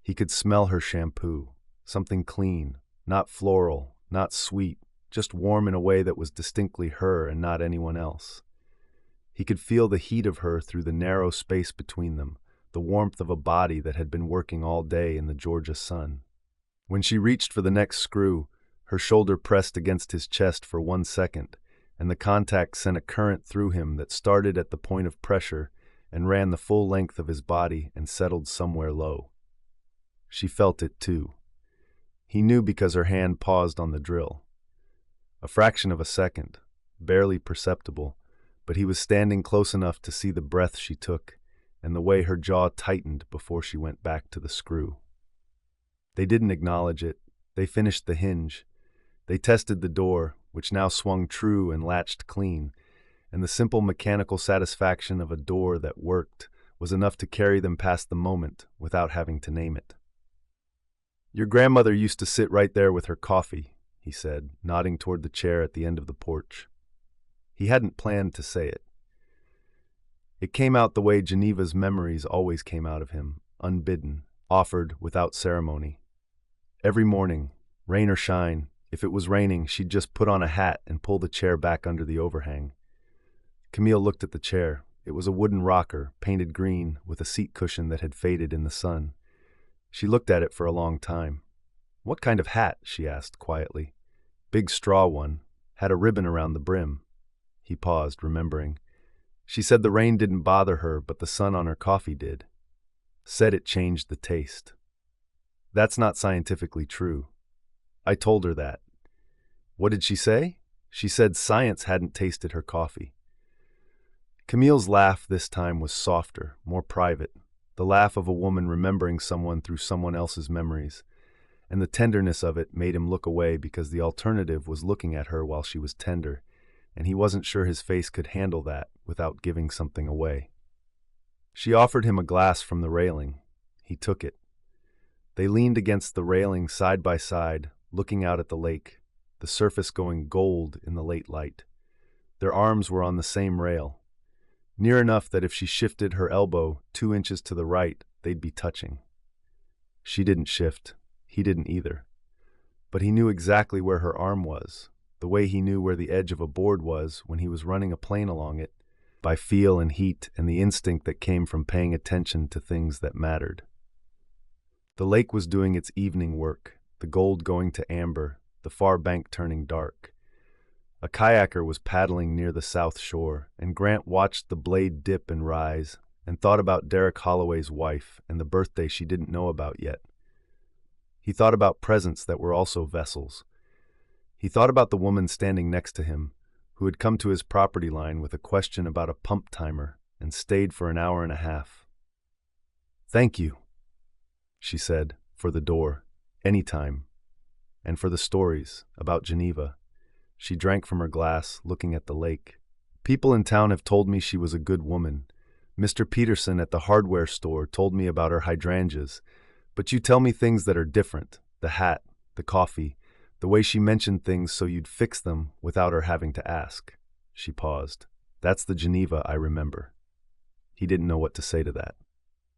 He could smell her shampoo, something clean, not floral, not sweet, just warm in a way that was distinctly her and not anyone else. He could feel the heat of her through the narrow space between them, the warmth of a body that had been working all day in the Georgia sun. When she reached for the next screw, her shoulder pressed against his chest for 1 second, and the contact sent a current through him that started at the point of pressure and ran the full length of his body and settled somewhere low. She felt it too. He knew because her hand paused on the drill. A fraction of a second, barely perceptible, but he was standing close enough to see the breath she took and the way her jaw tightened before she went back to the screw. They didn't acknowledge it. They finished the hinge. They tested the door, which now swung true and latched clean, and the simple mechanical satisfaction of a door that worked was enough to carry them past the moment without having to name it. "Your grandmother used to sit right there with her coffee," he said, nodding toward the chair at the end of the porch. He hadn't planned to say it. It came out the way Geneva's memories always came out of him, unbidden, offered without ceremony. Every morning, rain or shine, if it was raining, she'd just put on a hat and pull the chair back under the overhang. Camille looked at the chair. It was a wooden rocker, painted green, with a seat cushion that had faded in the sun. She looked at it for a long time. "What kind of hat?" she asked quietly. "Big straw one. Had a ribbon around the brim." He paused, remembering. She said the rain didn't bother her, but the sun on her coffee did. Said it changed the taste. That's not scientifically true. I told her that. What did she say? She said science hadn't tasted her coffee. Camille's laugh this time was softer, more private, the laugh of a woman remembering someone through someone else's memories, and the tenderness of it made him look away because the alternative was looking at her while she was tender, and he wasn't sure his face could handle that without giving something away. She offered him a glass from the railing. He took it. They leaned against the railing side by side, looking out at the lake. the surface going gold in the late light. Their arms were on the same rail, near enough that if she shifted her elbow 2 inches to the right, they'd be touching. She didn't shift. He didn't either. But he knew exactly where her arm was, the way he knew where the edge of a board was when he was running a plane along it, by feel and heat and the instinct that came from paying attention to things that mattered. The lake was doing its evening work, the gold going to amber, the far bank turning dark. A kayaker was paddling near the south shore, and Grant watched the blade dip and rise, and thought about Derek Holloway's wife and the birthday she didn't know about yet. He thought about presents that were also vessels. He thought about the woman standing next to him, who had come to his property line with a question about a pump timer and stayed for an hour and a half. "Thank you," she said, "for the door, anytime, and for the stories about Geneva." She drank from her glass, looking at the lake. "People in town have told me she was a good woman. Mr. Peterson at the hardware store told me about her hydrangeas. But you tell me things that are different, the hat, the coffee, the way she mentioned things so you'd fix them without her having to ask." She paused. "That's the Geneva I remember." He didn't know what to say to that.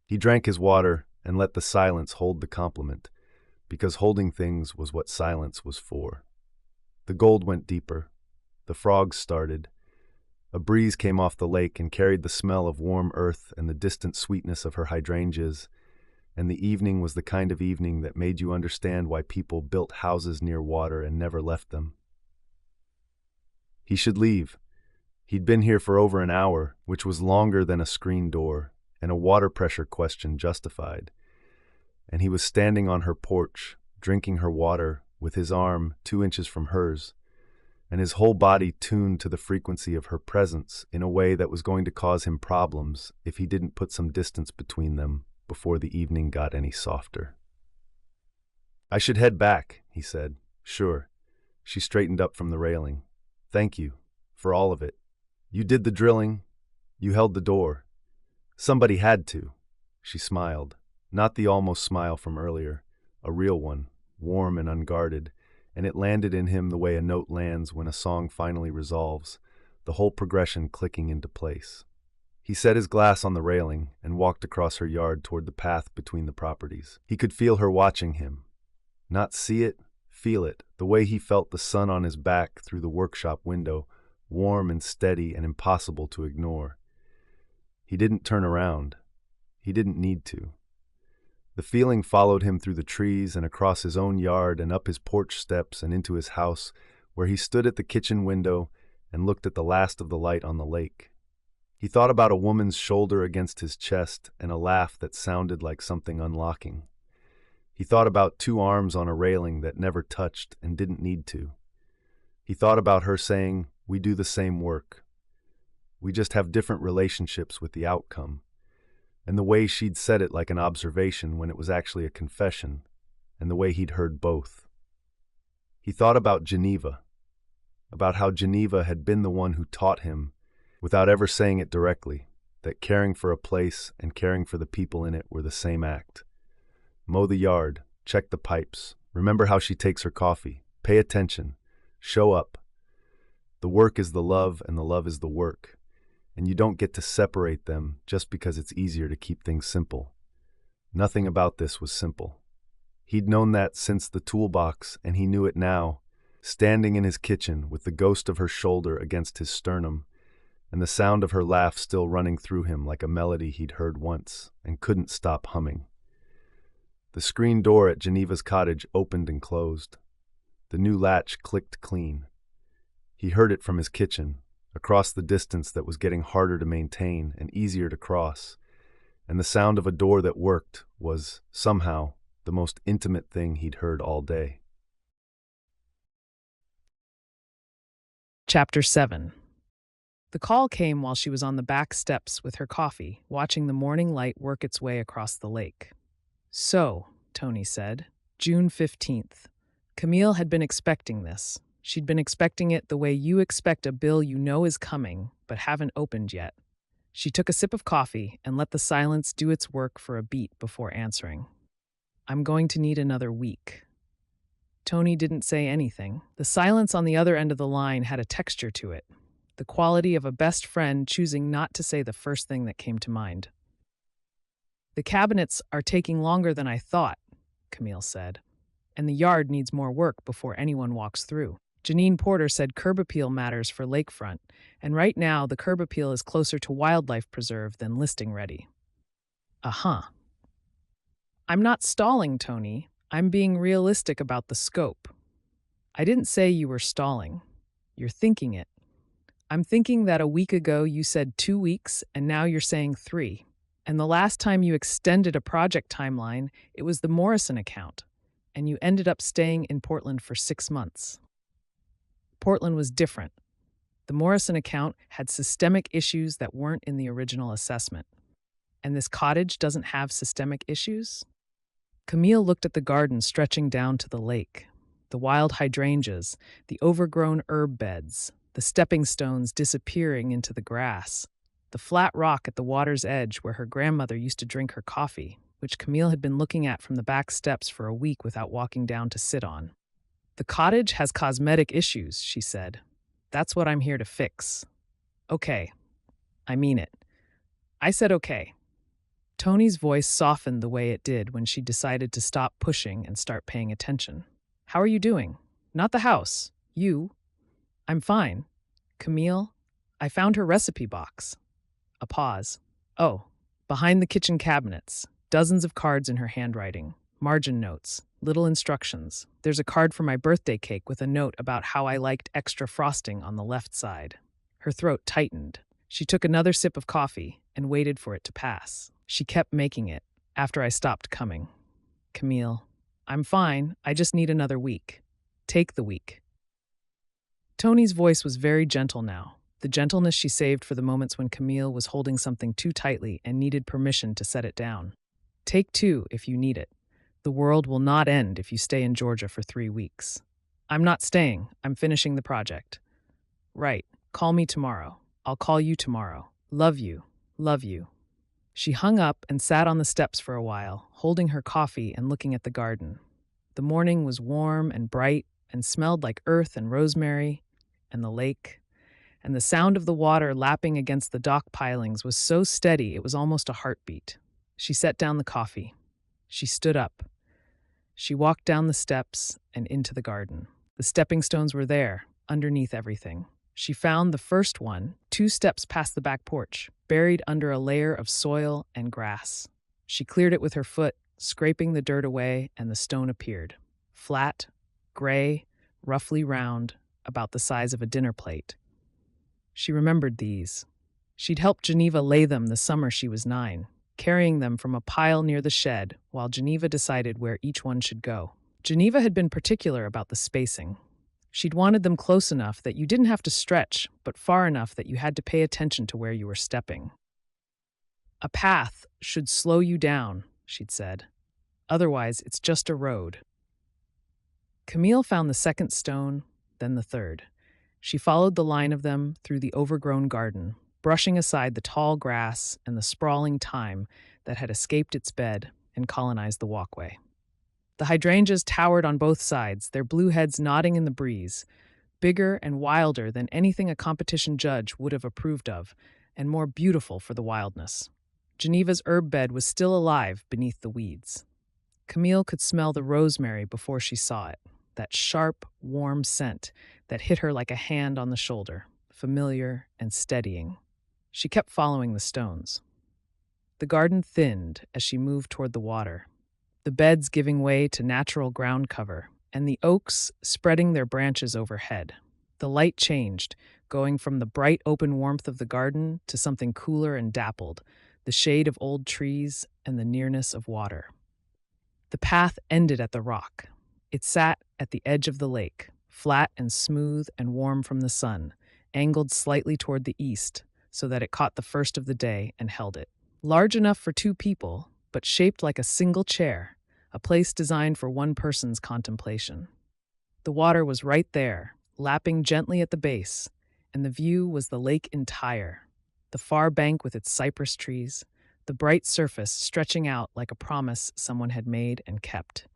He drank his water and let the silence hold the compliment, because holding things was what silence was for. The gold went deeper. The frogs started. A breeze came off the lake and carried the smell of warm earth and the distant sweetness of her hydrangeas, and the evening was the kind of evening that made you understand why people built houses near water and never left them. He should leave. He'd been here for over an hour, which was longer than a screen door, and a water pressure question justified. And he was standing on her porch, drinking her water, with his arm 2 inches from hers, and his whole body tuned to the frequency of her presence in a way that was going to cause him problems if he didn't put some distance between them before the evening got any softer. "I should head back," he said. "Sure." She straightened up from the railing. "Thank you. For all of it. You did the drilling. You held the door. Somebody had to." She smiled. Not the almost smile from earlier. A real one, warm and unguarded, and it landed in him the way a note lands when a song finally resolves, the whole progression clicking into place. He set his glass on the railing and walked across her yard toward the path between the properties. He could feel her watching him. Not see it, feel it, the way he felt the sun on his back through the workshop window, warm and steady and impossible to ignore. He didn't turn around. He didn't need to. The feeling followed him through the trees and across his own yard and up his porch steps and into his house, where he stood at the kitchen window and looked at the last of the light on the lake. He thought about a woman's shoulder against his chest and a laugh that sounded like something unlocking. He thought about 2 arms on a railing that never touched and didn't need to. He thought about her saying, "We do the same work. We just have different relationships with the outcome," and the way she'd said it like an observation when it was actually a confession, and the way he'd heard both. He thought about Geneva, about how Geneva had been the one who taught him, without ever saying it directly, that caring for a place and caring for the people in it were the same act. Mow the yard, check the pipes, remember how she takes her coffee, pay attention, show up. The work is the love and the love is the work, and you don't get to separate them just because it's easier to keep things simple. Nothing about this was simple. He'd known that since the toolbox, and he knew it now, standing in his kitchen with the ghost of her shoulder against his sternum, and the sound of her laugh still running through him like a melody he'd heard once and couldn't stop humming. The screen door at Geneva's cottage opened and closed. The new latch clicked clean. He heard it from his kitchen, across the distance that was getting harder to maintain and easier to cross, and the sound of a door that worked was, somehow, the most intimate thing he'd heard all day. Chapter 7. The call came while she was on the back steps with her coffee, watching the morning light work its way across the lake. "So," Tony said, "June 15th. Camille had been expecting this. She'd been expecting it the way you expect a bill you know is coming, but haven't opened yet." She took a sip of coffee and let the silence do its work for a beat before answering. "I'm going to need another week." Tony didn't say anything. The silence on the other end of the line had a texture to it, the quality of a best friend choosing not to say the first thing that came to mind. "The cabinets are taking longer than I thought," Camille said, "and the yard needs more work before anyone walks through. Janine Porter said curb appeal matters for lakefront, and right now the curb appeal is closer to wildlife preserve than listing ready." Uh-huh. "I'm not stalling, Tony. I'm being realistic about the scope." "I didn't say you were stalling. You're thinking it. I'm thinking that a week ago you said 2 weeks, and now you're saying 3. And the last time you extended a project timeline, it was the Morrison account, and you ended up staying in Portland for 6 months. Portland was different. The Morrison account had systemic issues that weren't in the original assessment. And this cottage doesn't have systemic issues?" Camille looked at the garden stretching down to the lake, the wild hydrangeas, the overgrown herb beds, the stepping stones disappearing into the grass, the flat rock at the water's edge where her grandmother used to drink her coffee, which Camille had been looking at from the back steps for a week without walking down to sit on. "The cottage has cosmetic issues," she said. "That's what I'm here to fix." "Okay. I mean it." I said okay. Tony's voice softened the way it did when she decided to stop pushing and start paying attention. "How are you doing? Not the house. You." "I'm fine. Camille, I found her recipe box." A pause. "Oh, behind the kitchen cabinets. Dozens of cards in her handwriting. Margin notes. Little instructions. There's a card for my birthday cake with a note about how I liked extra frosting on the left side." Her throat tightened. She took another sip of coffee and waited for it to pass. "She kept making it after I stopped coming." "Camille, I'm fine. I just need another week. Take the week." Tony's voice was very gentle now, the gentleness she saved for the moments when Camille was holding something too tightly and needed permission to set it down. "Take 2 if you need it. The world will not end if you stay in Georgia for 3 weeks." "I'm not staying. I'm finishing the project." "Right. Call me tomorrow. I'll call you tomorrow. Love you. Love you." She hung up and sat on the steps for a while, holding her coffee and looking at the garden. The morning was warm and bright and smelled like earth and rosemary and the lake, and the sound of the water lapping against the dock pilings was so steady it was almost a heartbeat. She set down the coffee. She stood up. She walked down the steps and into the garden. The stepping stones were there, underneath everything. She found the first one 2 steps past the back porch, buried under a layer of soil and grass. She cleared it with her foot, scraping the dirt away, and the stone appeared. Flat, gray, roughly round, about the size of a dinner plate. She remembered these. She'd helped Geneva lay them the summer she was 9, carrying them from a pile near the shed while Geneva decided where each one should go. Geneva had been particular about the spacing. She'd wanted them close enough that you didn't have to stretch, but far enough that you had to pay attention to where you were stepping. "A path should slow you down," she'd said. "Otherwise, it's just a road." Camille found the second stone, then the third. She followed the line of them through the overgrown garden, brushing aside the tall grass and the sprawling thyme that had escaped its bed and colonized the walkway. The hydrangeas towered on both sides, their blue heads nodding in the breeze, bigger and wilder than anything a competition judge would have approved of, and more beautiful for the wildness. Geneva's herb bed was still alive beneath the weeds. Camille could smell the rosemary before she saw it, that sharp, warm scent that hit her like a hand on the shoulder, familiar and steadying. She kept following the stones. The garden thinned as she moved toward the water, the beds giving way to natural ground cover, and the oaks spreading their branches overhead. The light changed, going from the bright open warmth of the garden to something cooler and dappled, the shade of old trees and the nearness of water. The path ended at the rock. It sat at the edge of the lake, flat and smooth and warm from the sun, angled slightly toward the east so that it caught the first of the day and held it. Large enough for 2 people, but shaped like a single chair, a place designed for one person's contemplation. The water was right there, lapping gently at the base, and the view was the lake entire, the far bank with its cypress trees, the bright surface stretching out like a promise someone had made and kept.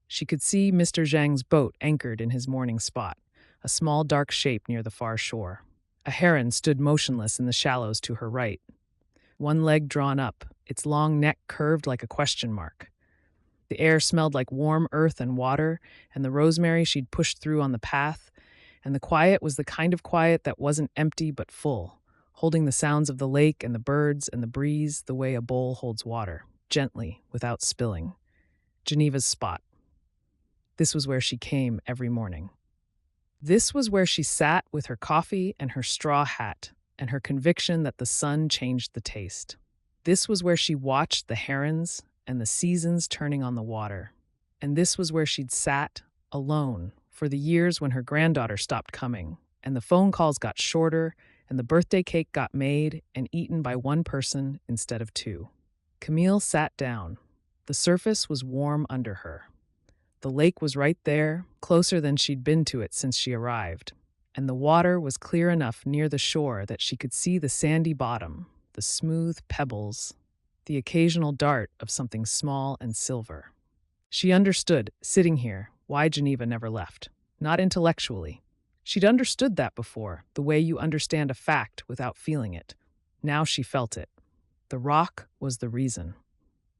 She could see Mr. Zhang's boat anchored in his mooring spot, a small dark shape near the far shore. A heron stood motionless in the shallows to her right, one leg drawn up, its long neck curved like a question mark. The air smelled like warm earth and water, and the rosemary she'd pushed through on the path, and the quiet was the kind of quiet that wasn't empty but full, holding the sounds of the lake and the birds and the breeze the way a bowl holds water, gently, without spilling. Geneva's spot. This was where she came every morning. This was where she sat with her coffee and her straw hat and her conviction that the sun changed the taste. This was where she watched the herons and the seasons turning on the water. And this was where she'd sat, alone, for the years when her granddaughter stopped coming, and the phone calls got shorter, and the birthday cake got made and eaten by one person instead of two. Camille sat down. The surface was warm under her. The lake was right there, closer than she'd been to it since she arrived, and the water was clear enough near the shore that she could see the sandy bottom, the smooth pebbles, the occasional dart of something small and silver. She understood, sitting here, why Geneva never left. Not intellectually. She'd understood that before, the way you understand a fact without feeling it. Now she felt it. The rock was the reason.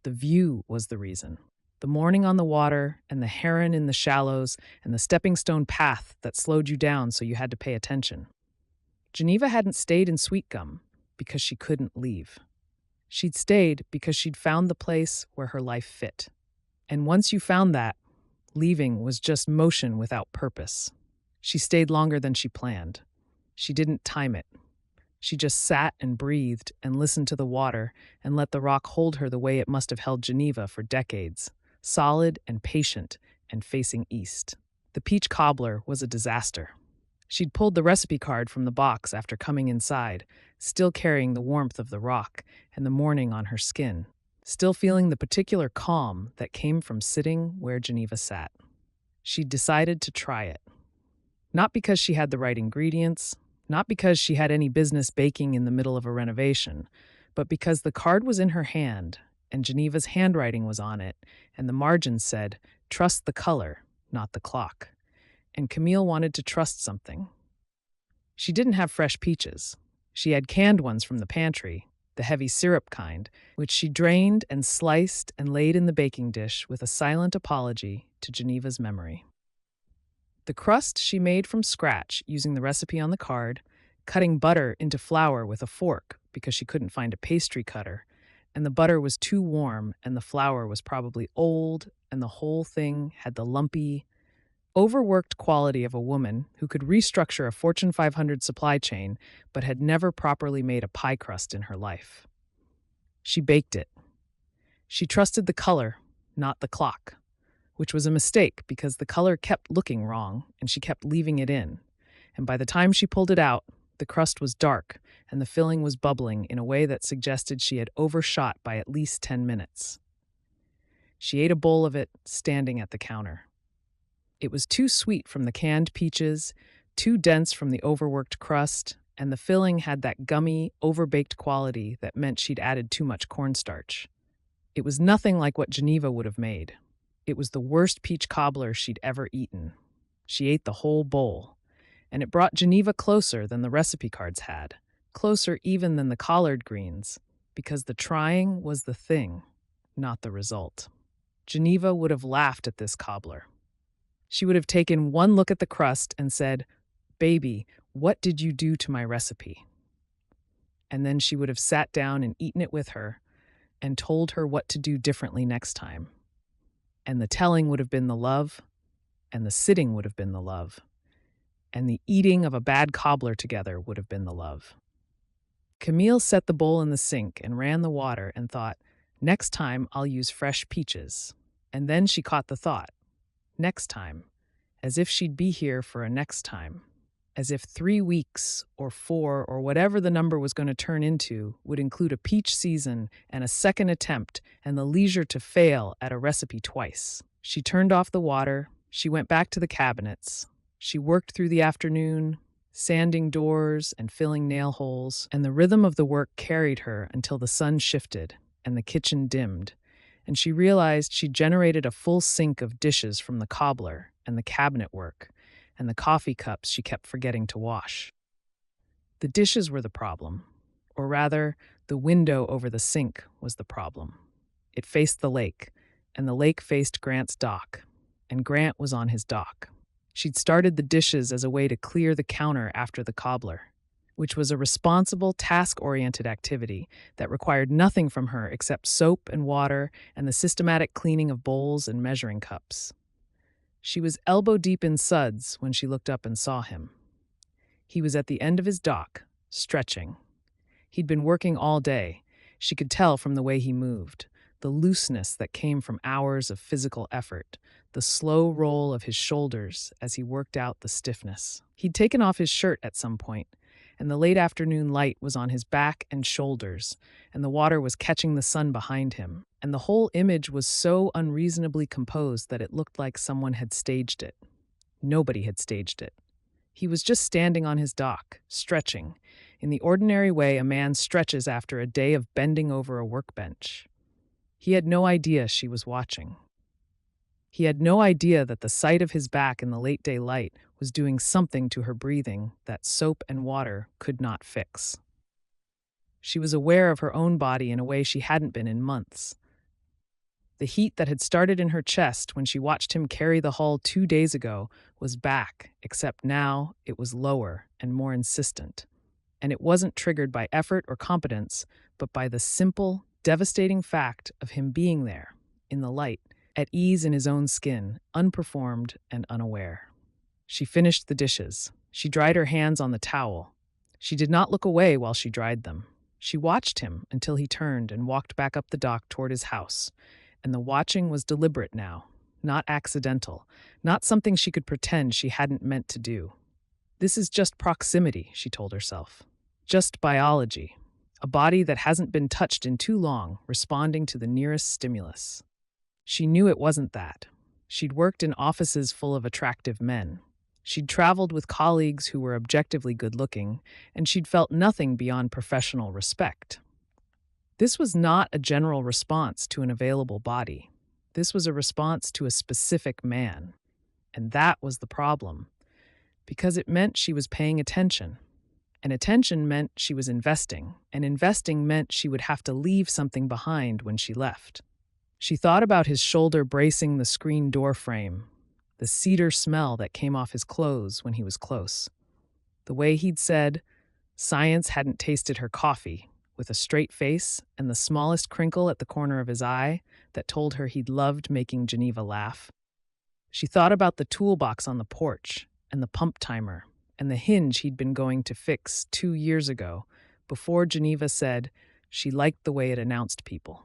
The view was the reason. The morning on the water, and the heron in the shallows, and the stepping stone path that slowed you down so you had to pay attention. Geneva hadn't stayed in Sweetgum because she couldn't leave. She'd stayed because she'd found the place where her life fit. And once you found that, leaving was just motion without purpose. She stayed longer than she planned. She didn't time it. She just sat and breathed and listened to the water and let the rock hold her the way it must have held Geneva for decades, solid and patient and facing east. The peach cobbler was a disaster. She'd pulled the recipe card from the box after coming inside, still carrying the warmth of the rock and the morning on her skin, still feeling the particular calm that came from sitting where Geneva sat. She'd decided to try it. Not because she had the right ingredients, not because she had any business baking in the middle of a renovation, but because the card was in her hand, and Geneva's handwriting was on it, and the margin said, "Trust the color, not the clock." And Camille wanted to trust something. She didn't have fresh peaches. She had canned ones from the pantry, the heavy syrup kind, which she drained and sliced and laid in the baking dish with a silent apology to Geneva's memory. The crust she made from scratch using the recipe on the card, cutting butter into flour with a fork because she couldn't find a pastry cutter, and the butter was too warm and the flour was probably old, and the whole thing had the lumpy, overworked quality of a woman who could restructure a Fortune 500 supply chain but had never properly made a pie crust in her life. She baked it. She trusted the color, not the clock, which was a mistake because the color kept looking wrong and she kept leaving it in. And by the time she pulled it out, the crust was dark and the filling was bubbling in a way that suggested she had overshot by at least 10 minutes. She ate a bowl of it, standing at the counter. It was too sweet from the canned peaches, too dense from the overworked crust, and the filling had that gummy, overbaked quality that meant she'd added too much cornstarch. It was nothing like what Geneva would have made. It was the worst peach cobbler she'd ever eaten. She ate the whole bowl, and it brought Geneva closer than the recipe cards had, closer even than the collard greens, because the trying was the thing, not the result. Geneva would have laughed at this cobbler. She would have taken one look at the crust and said, "Baby, what did you do to my recipe?" And then she would have sat down and eaten it with her and told her what to do differently next time. And the telling would have been the love, and the sitting would have been the love, and the eating of a bad cobbler together would have been the love. Camille set the bowl in the sink and ran the water and thought, "Next time I'll use fresh peaches." And then she caught the thought, "Next time," as if she'd be here for a next time, as if 3 weeks or 4 or whatever the number was going to turn into would include a peach season and a second attempt and the leisure to fail at a recipe twice. She turned off the water, she went back to the cabinets, she worked through the afternoon, sanding doors and filling nail holes, and the rhythm of the work carried her until the sun shifted and the kitchen dimmed, and she realized she'd generated a full sink of dishes from the cobbler and the cabinet work and the coffee cups she kept forgetting to wash. The dishes were the problem, or rather, the window over the sink was the problem. It faced the lake, and the lake faced Grant's dock, and Grant was on his dock. She'd started the dishes as a way to clear the counter after the cobbler, which was a responsible, task-oriented activity that required nothing from her except soap and water and the systematic cleaning of bowls and measuring cups. She was elbow-deep in suds when she looked up and saw him. He was at the end of his dock, stretching. He'd been working all day. She could tell from the way he moved, the looseness that came from hours of physical effort, the slow roll of his shoulders as he worked out the stiffness. He'd taken off his shirt at some point, and the late afternoon light was on his back and shoulders, and the water was catching the sun behind him, and the whole image was so unreasonably composed that it looked like someone had staged it. Nobody had staged it. He was just standing on his dock, stretching, in the ordinary way a man stretches after a day of bending over a workbench. He had no idea she was watching. He had no idea that the sight of his back in the late day light was doing something to her breathing that soap and water could not fix. She was aware of her own body in a way she hadn't been in months. The heat that had started in her chest when she watched him carry the hull 2 days ago was back, except now it was lower and more insistent. And it wasn't triggered by effort or competence, but by the simple, devastating fact of him being there, in the light, at ease in his own skin, unperformed and unaware. She finished the dishes. She dried her hands on the towel. She did not look away while she dried them. She watched him until he turned and walked back up the dock toward his house. And the watching was deliberate now, not accidental, not something she could pretend she hadn't meant to do. This is just proximity, she told herself. Just biology. A body that hasn't been touched in too long, responding to the nearest stimulus. She knew it wasn't that. She'd worked in offices full of attractive men. She'd traveled with colleagues who were objectively good-looking, and she'd felt nothing beyond professional respect. This was not a general response to an available body. This was a response to a specific man. And that was the problem, because it meant she was paying attention. And attention meant she was investing, and investing meant she would have to leave something behind when she left. She thought about his shoulder bracing the screen door frame, the cedar smell that came off his clothes when he was close. The way he'd said, science hadn't tasted her coffee, with a straight face and the smallest crinkle at the corner of his eye that told her he'd loved making Geneva laugh. She thought about the toolbox on the porch, and the pump timer, and the hinge he'd been going to fix 2 years ago, before Geneva said she liked the way it announced people.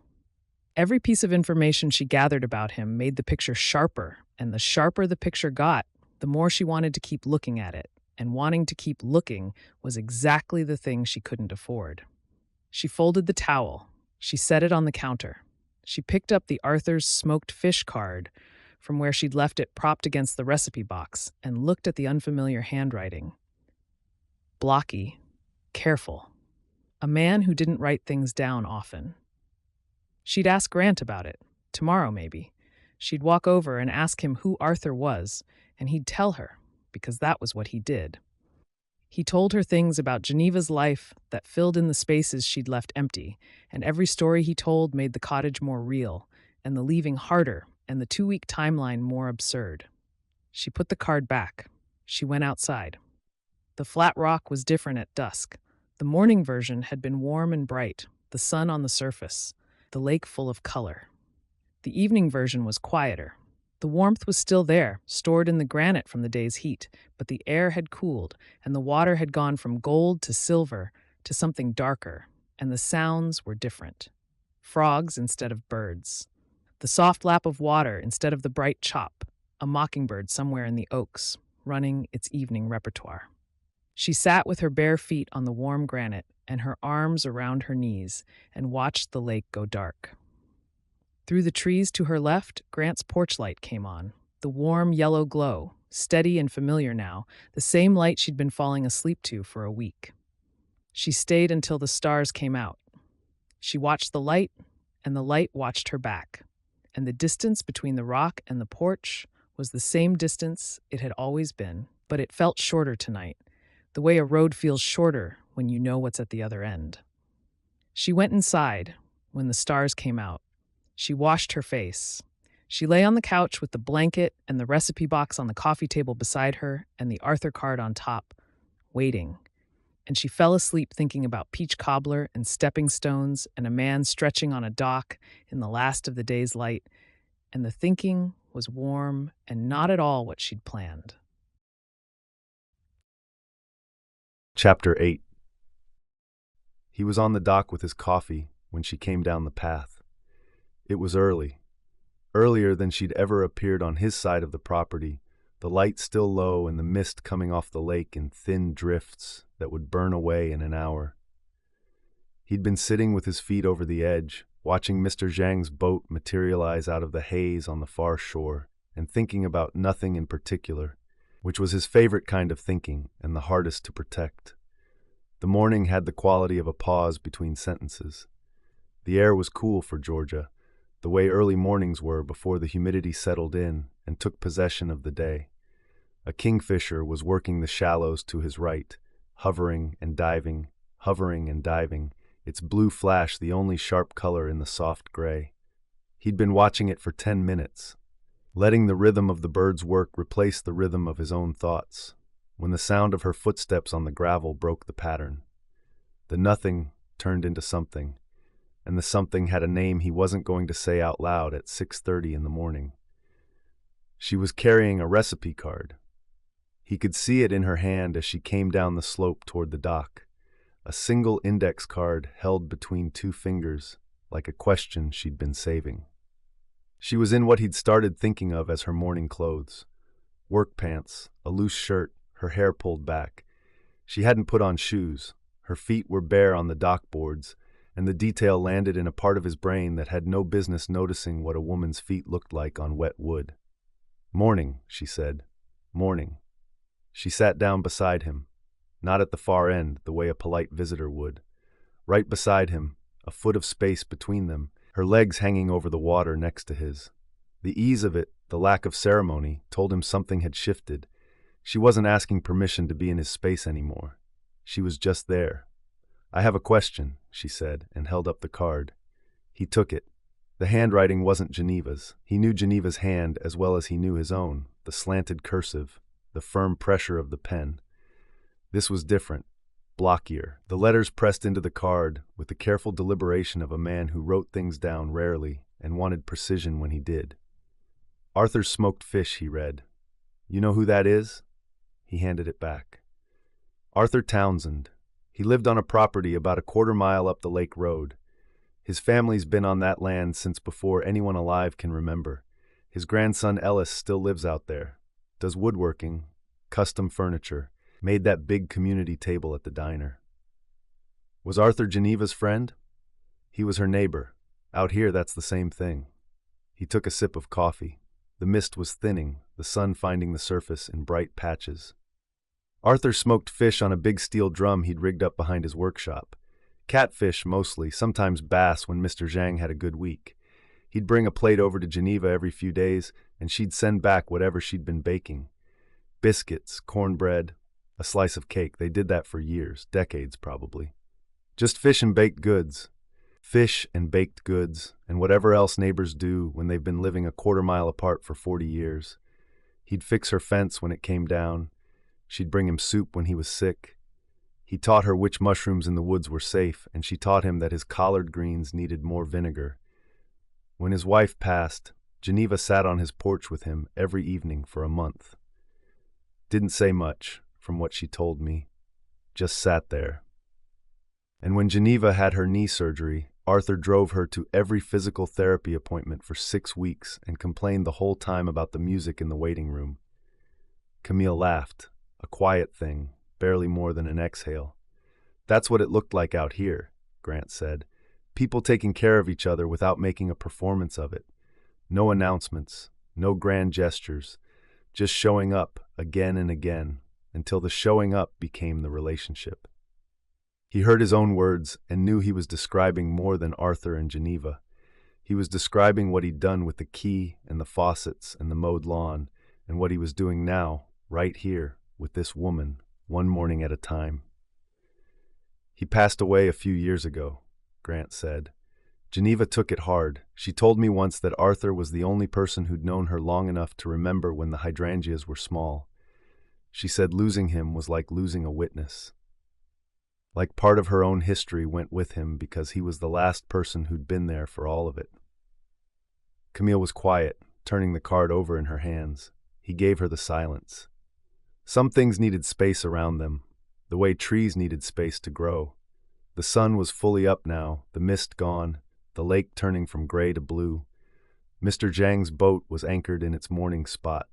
Every piece of information she gathered about him made the picture sharper, and the sharper the picture got, the more she wanted to keep looking at it, and wanting to keep looking was exactly the thing she couldn't afford. She folded the towel. She set it on the counter. She picked up the Arthur's smoked fish card from where she'd left it propped against the recipe box and looked at the unfamiliar handwriting. Blocky, careful. A man who didn't write things down often. She'd ask Grant about it, tomorrow maybe. She'd walk over and ask him who Arthur was, and he'd tell her, because that was what he did. He told her things about Geneva's life that filled in the spaces she'd left empty, and every story he told made the cottage more real, and the leaving harder, and the 2-week timeline more absurd. She put the card back. She went outside. The flat rock was different at dusk. The morning version had been warm and bright, the sun on the surface, the lake full of color. The evening version was quieter. The warmth was still there, stored in the granite from the day's heat, but the air had cooled, and the water had gone from gold to silver to something darker, and the sounds were different. Frogs instead of birds. The soft lap of water instead of the bright chop, a mockingbird somewhere in the oaks, running its evening repertoire. She sat with her bare feet on the warm granite and her arms around her knees and watched the lake go dark. Through the trees to her left, Grant's porch light came on, the warm yellow glow, steady and familiar now, the same light she'd been falling asleep to for a week. She stayed until the stars came out. She watched the light, and the light watched her back. and the distance between the rock and the porch was the same distance it had always been, but it felt shorter tonight, the way a road feels shorter when you know what's at the other end. She went inside when the stars came out. She washed her face. She lay on the couch with the blanket and the recipe box on the coffee table beside her and the Arthur card on top, waiting. And she fell asleep thinking about peach cobbler and stepping stones and a man stretching on a dock in the last of the day's light, and the thinking was warm and not at all what she'd planned. Chapter 8. He was on the dock with his coffee when she came down the path. It was early, earlier than she'd ever appeared on his side of the property, the light still low and the mist coming off the lake in thin drifts that would burn away in an hour. He'd been sitting with his feet over the edge, watching Mr. Zhang's boat materialize out of the haze on the far shore, and thinking about nothing in particular, which was his favorite kind of thinking and the hardest to protect. The morning had the quality of a pause between sentences. The air was cool for Georgia, the way early mornings were before the humidity settled in and took possession of the day. A kingfisher was working the shallows to his right, hovering and diving, its blue flash the only sharp color in the soft gray. He'd been watching it for 10 minutes, letting the rhythm of the bird's work replace the rhythm of his own thoughts, when the sound of her footsteps on the gravel broke the pattern. The nothing turned into something, and the something had a name he wasn't going to say out loud at 6:30 in the morning. She was carrying a recipe card. He could see it in her hand as she came down the slope toward the dock, a single index card held between two fingers, like a question she'd been saving. She was in what he'd started thinking of as her morning clothes. Work pants, a loose shirt, her hair pulled back. She hadn't put on shoes. Her feet were bare on the dock boards, and the detail landed in a part of his brain that had no business noticing what a woman's feet looked like on wet wood. "Morning," she said. "Morning." She sat down beside him, not at the far end the way a polite visitor would. Right beside him, a foot of space between them, her legs hanging over the water next to his. The ease of it, the lack of ceremony, told him something had shifted. She wasn't asking permission to be in his space anymore. She was just there. "I have a question," she said, and held up the card. He took it. The handwriting wasn't Geneva's. He knew Geneva's hand as well as he knew his own, the slanted cursive, the firm pressure of the pen. This was different, blockier, the letters pressed into the card with the careful deliberation of a man who wrote things down rarely and wanted precision when he did. "Arthur's smoked fish," he read. "You know who that is?" He handed it back. "Arthur Townsend. He lived on a property about a quarter-mile up the lake road. His family's been on that land since before anyone alive can remember. His grandson Ellis still lives out there. Does woodworking, custom furniture, made that big community table at the diner." Was Arthur Geneva's friend? He was her neighbor. Out here, that's the same thing. He took a sip of coffee. The mist was thinning, the sun finding the surface in bright patches. Arthur smoked fish on a big steel drum he'd rigged up behind his workshop. Catfish mostly, sometimes bass when Mr. Zhang had a good week. He'd bring a plate over to Geneva every few days, and she'd send back whatever she'd been baking. Biscuits, cornbread, a slice of cake. They did that for years, decades probably. Just fish and baked goods. Fish and baked goods, and whatever else neighbors do when they've been living a quarter-mile apart for 40 years. He'd fix her fence when it came down. She'd bring him soup when he was sick. He taught her which mushrooms in the woods were safe, and she taught him that his collard greens needed more vinegar. When his wife passed, Geneva sat on his porch with him every evening for a month. Didn't say much, from what she told me. Just sat there. And when Geneva had her knee surgery, Arthur drove her to every physical therapy appointment for 6 weeks and complained the whole time about the music in the waiting room. Camille laughed, a quiet thing, barely more than an exhale. "That's what it looked like out here," Grant said. "People taking care of each other without making a performance of it. No announcements, no grand gestures, just showing up again and again until the showing up became the relationship." He heard his own words and knew he was describing more than Arthur and Geneva. He was describing what he'd done with the key and the faucets and the mowed lawn, and what he was doing now, right here, with this woman, one morning at a time. He passed away a few years ago, Grant said. Geneva took it hard. She told me once that Arthur was the only person who'd known her long enough to remember when the hydrangeas were small. She said losing him was like losing a witness. Like part of her own history went with him because he was the last person who'd been there for all of it. Camille was quiet, turning the card over in her hands. He gave her the silence. Some things needed space around them, the way trees needed space to grow. The sun was fully up now, the mist gone, the lake turning from gray to blue. Mr. Zhang's boat was anchored in its mooring spot,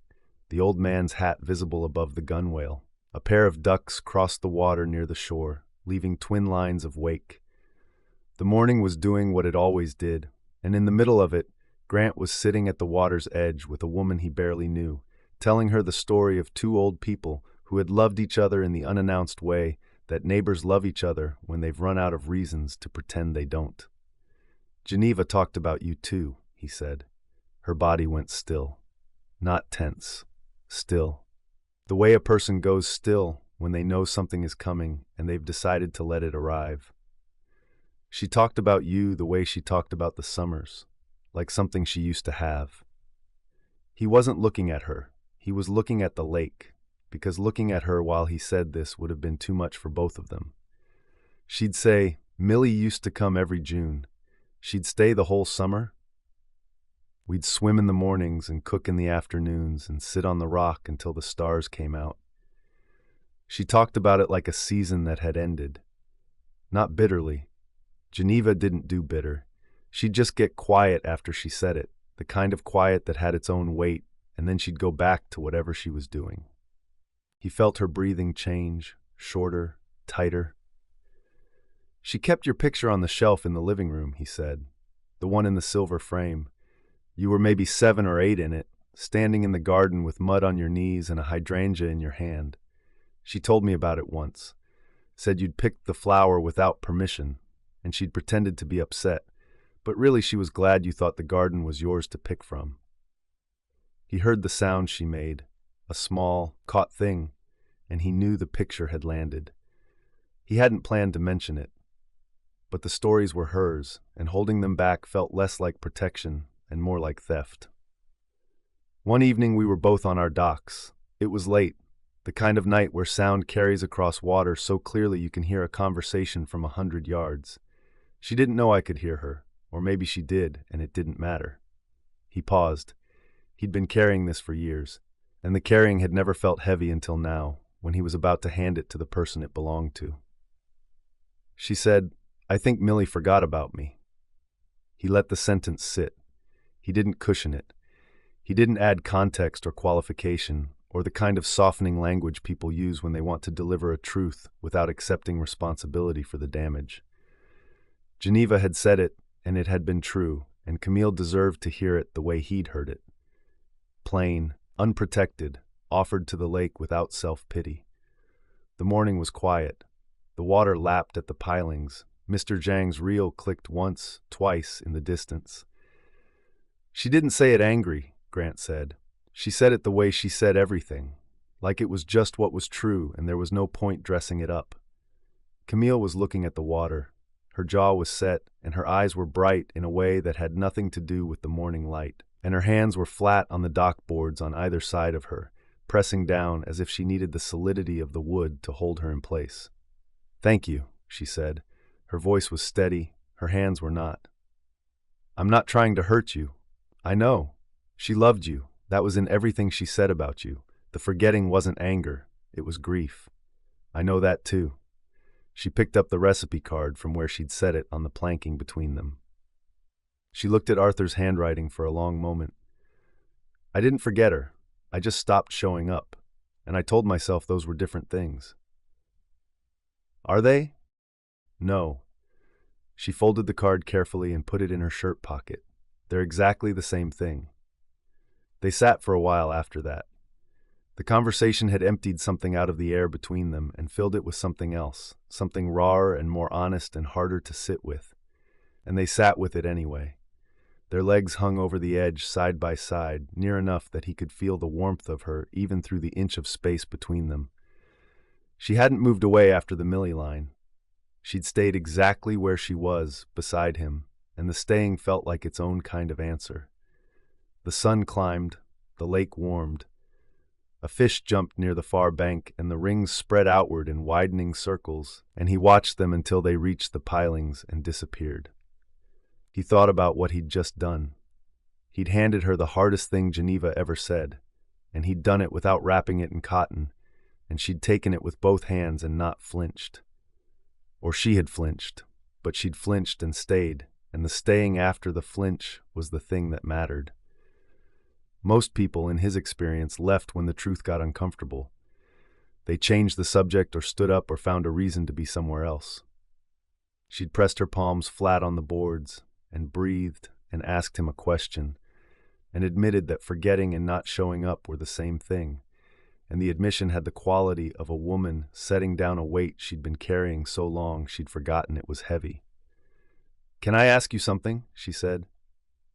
the old man's hat visible above the gunwale. A pair of ducks crossed the water near the shore, leaving twin lines of wake. The morning was doing what it always did, and in the middle of it, Grant was sitting at the water's edge with a woman he barely knew, telling her the story of two old people who had loved each other in the unannounced way that neighbors love each other when they've run out of reasons to pretend they don't. Geneva talked about you too, he said. Her body went still. Not tense. Still. The way a person goes still when they know something is coming and they've decided to let it arrive. She talked about you the way she talked about the summers, like something she used to have. He wasn't looking at her. He was looking at the lake, because looking at her while he said this would have been too much for both of them. She'd say, Millie used to come every June. She'd stay the whole summer. We'd swim in the mornings and cook in the afternoons and sit on the rock until the stars came out. She talked about it like a season that had ended. Not bitterly. Geneva didn't do bitter. She'd just get quiet after she said it, the kind of quiet that had its own weight, and then she'd go back to whatever she was doing. He felt her breathing change, shorter, tighter. She kept your picture on the shelf in the living room, he said, the one in the silver frame. You were maybe 7 or 8 in it, standing in the garden with mud on your knees and a hydrangea in your hand. She told me about it once, said you'd picked the flower without permission, and she'd pretended to be upset, but really she was glad you thought the garden was yours to pick from. He heard the sound she made, a small, caught thing, and he knew the picture had landed. He hadn't planned to mention it, but the stories were hers, and holding them back felt less like protection and more like theft. One evening we were both on our docks. It was late, the kind of night where sound carries across water so clearly you can hear a conversation from 100 yards. She didn't know I could hear her, or maybe she did, and it didn't matter. He paused. He'd been carrying this for years, and the carrying had never felt heavy until now, when he was about to hand it to the person it belonged to. She said, I think Millie forgot about me. He let the sentence sit. He didn't cushion it. He didn't add context or qualification, or the kind of softening language people use when they want to deliver a truth without accepting responsibility for the damage. Geneva had said it, and it had been true, and Camille deserved to hear it the way he'd heard it. Plain, unprotected, offered to the lake without self-pity. The morning was quiet. The water lapped at the pilings. Mr. Zhang's reel clicked once, twice in the distance. She didn't say it angry, Grant said. She said it the way she said everything, like it was just what was true and there was no point dressing it up. Camille was looking at the water. Her jaw was set, and her eyes were bright in a way that had nothing to do with the morning light, and her hands were flat on the dock boards on either side of her, pressing down as if she needed the solidity of the wood to hold her in place. Thank you, she said. Her voice was steady, her hands were not. I'm not trying to hurt you. I know. She loved you. That was in everything she said about you. The forgetting wasn't anger, it was grief. I know that too. She picked up the recipe card from where she'd set it on the planking between them. She looked at Arthur's handwriting for a long moment. I didn't forget her. I just stopped showing up, and I told myself those were different things. Are they? No. She folded the card carefully and put it in her shirt pocket. They're exactly the same thing. They sat for a while after that. The conversation had emptied something out of the air between them and filled it with something else, something rawer and more honest and harder to sit with. And they sat with it anyway. Their legs hung over the edge side by side, near enough that he could feel the warmth of her even through the inch of space between them. She hadn't moved away after the Millie line. She'd stayed exactly where she was, beside him, and the staying felt like its own kind of answer. The sun climbed, the lake warmed. A fish jumped near the far bank, and the rings spread outward in widening circles, and he watched them until they reached the pilings and disappeared. He thought about what he'd just done. He'd handed her the hardest thing Geneva ever said, and he'd done it without wrapping it in cotton, and she'd taken it with both hands and not flinched. Or she had flinched, but she'd flinched and stayed, and the staying after the flinch was the thing that mattered. Most people, in his experience, left when the truth got uncomfortable. They changed the subject or stood up or found a reason to be somewhere else. She'd pressed her palms flat on the boards and breathed and asked him a question and admitted that forgetting and not showing up were the same thing, and the admission had the quality of a woman setting down a weight she'd been carrying so long she'd forgotten it was heavy. "Can I ask you something?" she said.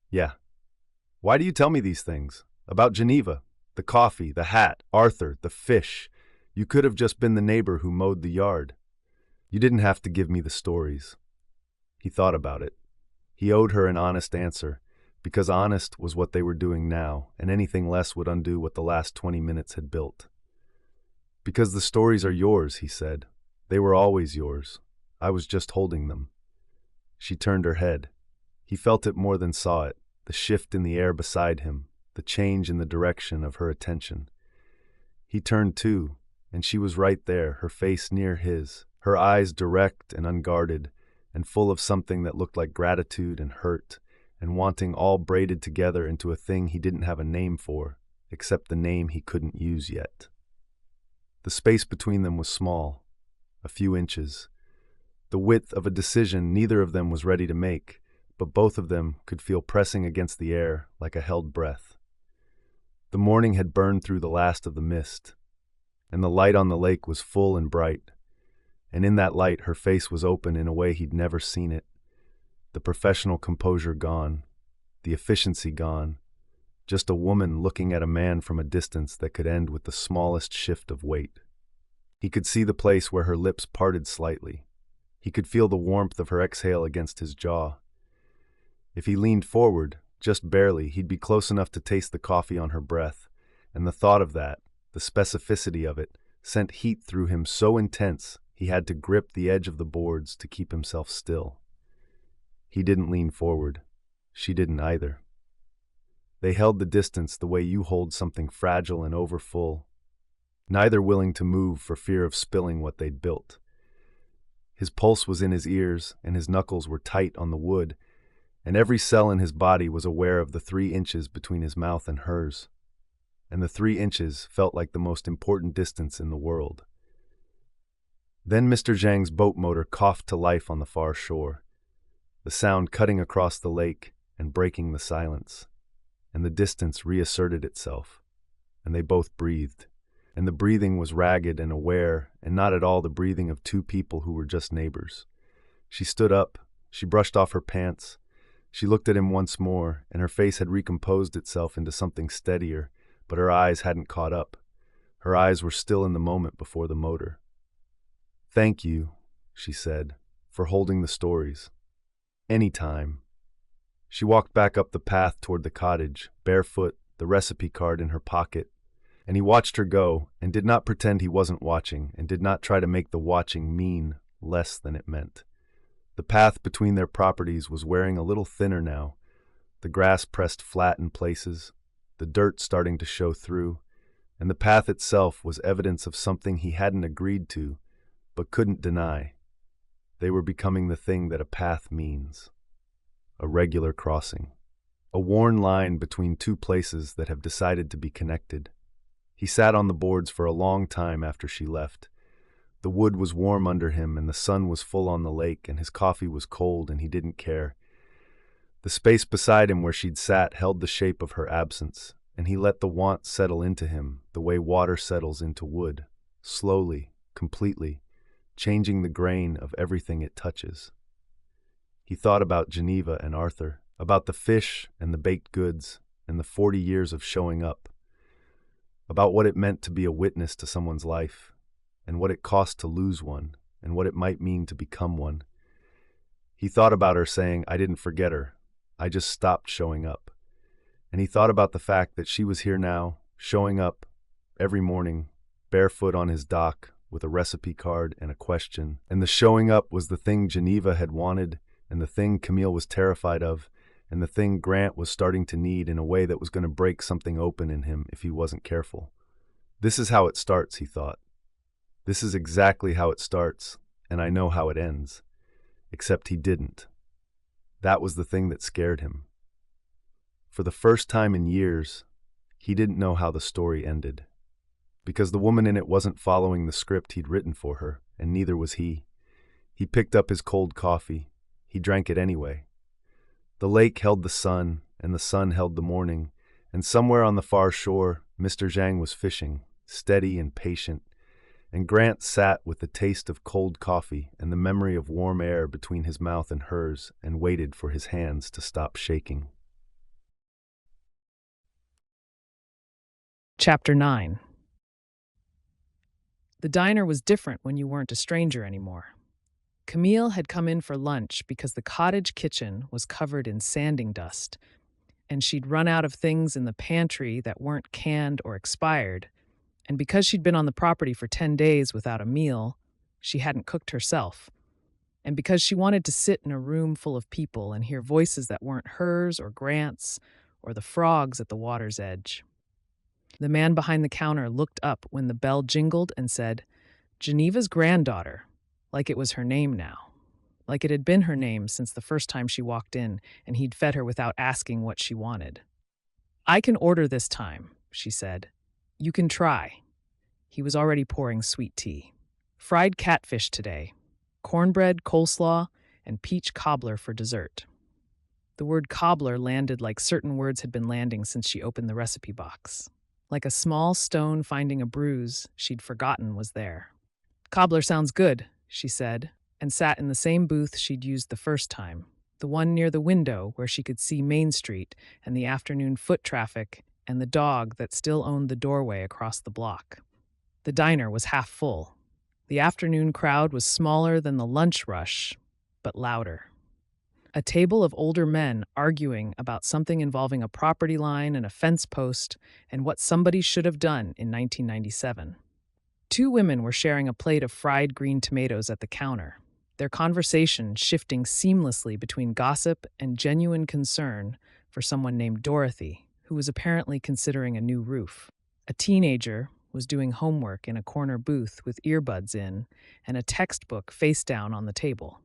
"Yeah." "Why do you tell me these things? About Geneva, the coffee, the hat, Arthur, the fish. You could have just been the neighbor who mowed the yard. You didn't have to give me the stories." He thought about it. He owed her an honest answer, because honest was what they were doing now, and anything less would undo what the last 20 minutes had built. "Because the stories are yours," he said. "They were always yours. I was just holding them." She turned her head. He felt it more than saw it, the shift in the air beside him, the change in the direction of her attention. He turned too, and she was right there, her face near his, her eyes direct and unguarded, and full of something that looked like gratitude and hurt, and wanting all braided together into a thing he didn't have a name for, except the name he couldn't use yet. The space between them was small, a few inches, the width of a decision neither of them was ready to make, but both of them could feel pressing against the air like a held breath. The morning had burned through the last of the mist, and the light on the lake was full and bright, and in that light her face was open in a way he'd never seen it, the professional composure gone, the efficiency gone, just a woman looking at a man from a distance that could end with the smallest shift of weight. He could see the place where her lips parted slightly. He could feel the warmth of her exhale against his jaw. If he leaned forward, just barely, he'd be close enough to taste the coffee on her breath, and the thought of that, the specificity of it, sent heat through him so intense he had to grip the edge of the boards to keep himself still. He didn't lean forward. She didn't either. They held the distance the way you hold something fragile and overfull, neither willing to move for fear of spilling what they'd built. His pulse was in his ears, and his knuckles were tight on the wood, and every cell in his body was aware of the 3 inches between his mouth and hers. And the 3 inches felt like the most important distance in the world. Then Mr. Zhang's boat motor coughed to life on the far shore, the sound cutting across the lake and breaking the silence, and the distance reasserted itself, and they both breathed, and the breathing was ragged and aware, and not at all the breathing of two people who were just neighbors. She stood up, she brushed off her pants, she looked at him once more, and her face had recomposed itself into something steadier, but her eyes hadn't caught up. Her eyes were still in the moment before the motor. "Thank you," she said, "for holding the stories. Any time." She walked back up the path toward the cottage, barefoot, the recipe card in her pocket, and he watched her go and did not pretend he wasn't watching and did not try to make the watching mean less than it meant. The path between their properties was wearing a little thinner now, the grass pressed flat in places, the dirt starting to show through, and the path itself was evidence of something he hadn't agreed to, but couldn't deny. They were becoming the thing that a path means. A regular crossing. A worn line between two places that have decided to be connected. He sat on the boards for a long time after she left. The wood was warm under him, and the sun was full on the lake, and his coffee was cold, and he didn't care. The space beside him where she'd sat held the shape of her absence, and he let the want settle into him the way water settles into wood, slowly, completely, changing the grain of everything it touches. He thought about Geneva and Arthur, about the fish and the baked goods and the 40 years of showing up, about what it meant to be a witness to someone's life, and what it cost to lose one, and what it might mean to become one. He thought about her saying, "I didn't forget her. I just stopped showing up." And he thought about the fact that she was here now, showing up every morning, barefoot on his dock, with a recipe card and a question. And the showing up was the thing Geneva had wanted, and the thing Camille was terrified of, and the thing Grant was starting to need in a way that was going to break something open in him if he wasn't careful. This is how it starts, he thought. This is exactly how it starts, and I know how it ends. Except he didn't. That was the thing that scared him. For the first time in years, he didn't know how the story ended. Because the woman in it wasn't following the script he'd written for her, and neither was he. He picked up his cold coffee. He drank it anyway. The lake held the sun, and the sun held the morning, and somewhere on the far shore, Mr. Zhang was fishing, steady and patient, and Grant sat with the taste of cold coffee and the memory of warm air between his mouth and hers and waited for his hands to stop shaking. Chapter 9. The diner was different when you weren't a stranger anymore. Camille had come in for lunch because the cottage kitchen was covered in sanding dust, and she'd run out of things in the pantry that weren't canned or expired, and because she'd been on the property for 10 days without a meal, she hadn't cooked herself, and because she wanted to sit in a room full of people and hear voices that weren't hers or Grant's or the frogs at the water's edge. The man behind the counter looked up when the bell jingled and said, "Geneva's granddaughter," like it was her name now, like it had been her name since the first time she walked in and he'd fed her without asking what she wanted. "I can order this time," she said. "You can try." He was already pouring sweet tea. "Fried catfish today, cornbread, coleslaw, and peach cobbler for dessert." The word cobbler landed like certain words had been landing since she opened the recipe box. Like a small stone finding a bruise she'd forgotten was there. "Cobbler sounds good," she said, and sat in the same booth she'd used the first time, the one near the window where she could see Main Street and the afternoon foot traffic and the dog that still owned the doorway across the block. The diner was half full. The afternoon crowd was smaller than the lunch rush, but louder. A table of older men arguing about something involving a property line and a fence post and what somebody should have done in 1997. Two women were sharing a plate of fried green tomatoes at the counter, their conversation shifting seamlessly between gossip and genuine concern for someone named Dorothy, who was apparently considering a new roof. A teenager was doing homework in a corner booth with earbuds in and a textbook face down on the table.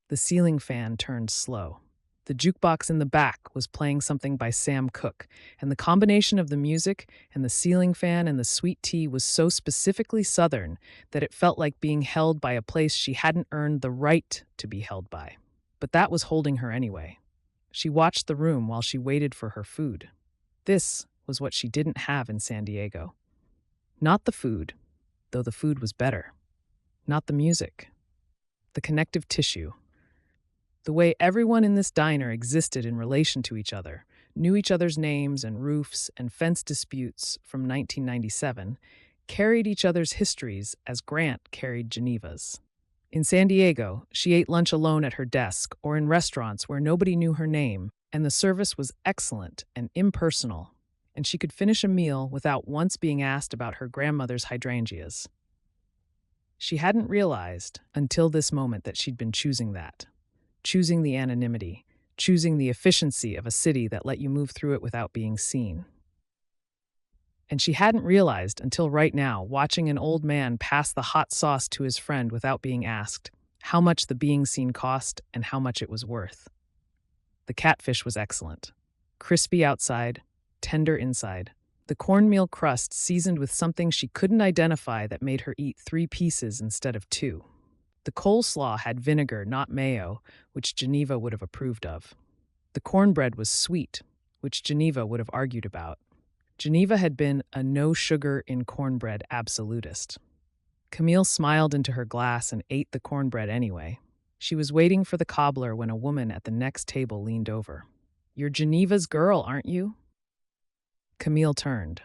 The ceiling fan turned slow. The jukebox in the back was playing something by Sam Cooke, and the combination of the music and the ceiling fan and the sweet tea was so specifically Southern that it felt like being held by a place she hadn't earned the right to be held by. But that was holding her anyway. She watched the room while she waited for her food. This was what she didn't have in San Diego. Not the food, though the food was better. Not the music. The connective tissue. The way everyone in this diner existed in relation to each other, knew each other's names and roofs and fence disputes from 1997, carried each other's histories as Grant carried Geneva's. In San Diego, she ate lunch alone at her desk or in restaurants where nobody knew her name, and the service was excellent and impersonal, and she could finish a meal without once being asked about her grandmother's hydrangeas. She hadn't realized until this moment that she'd been choosing that. Choosing the anonymity, choosing the efficiency of a city that let you move through it without being seen. And she hadn't realized until right now, watching an old man pass the hot sauce to his friend without being asked, how much the being seen cost and how much it was worth. The catfish was excellent. Crispy outside, tender inside. The cornmeal crust seasoned with something she couldn't identify that made her eat 3 pieces instead of 2. The coleslaw had vinegar, not mayo, which Geneva would have approved of. The cornbread was sweet, which Geneva would have argued about. Geneva had been a no-sugar-in-cornbread absolutist. Camille smiled into her glass and ate the cornbread anyway. She was waiting for the cobbler when a woman at the next table leaned over. "You're Geneva's girl, aren't you?" Camille turned.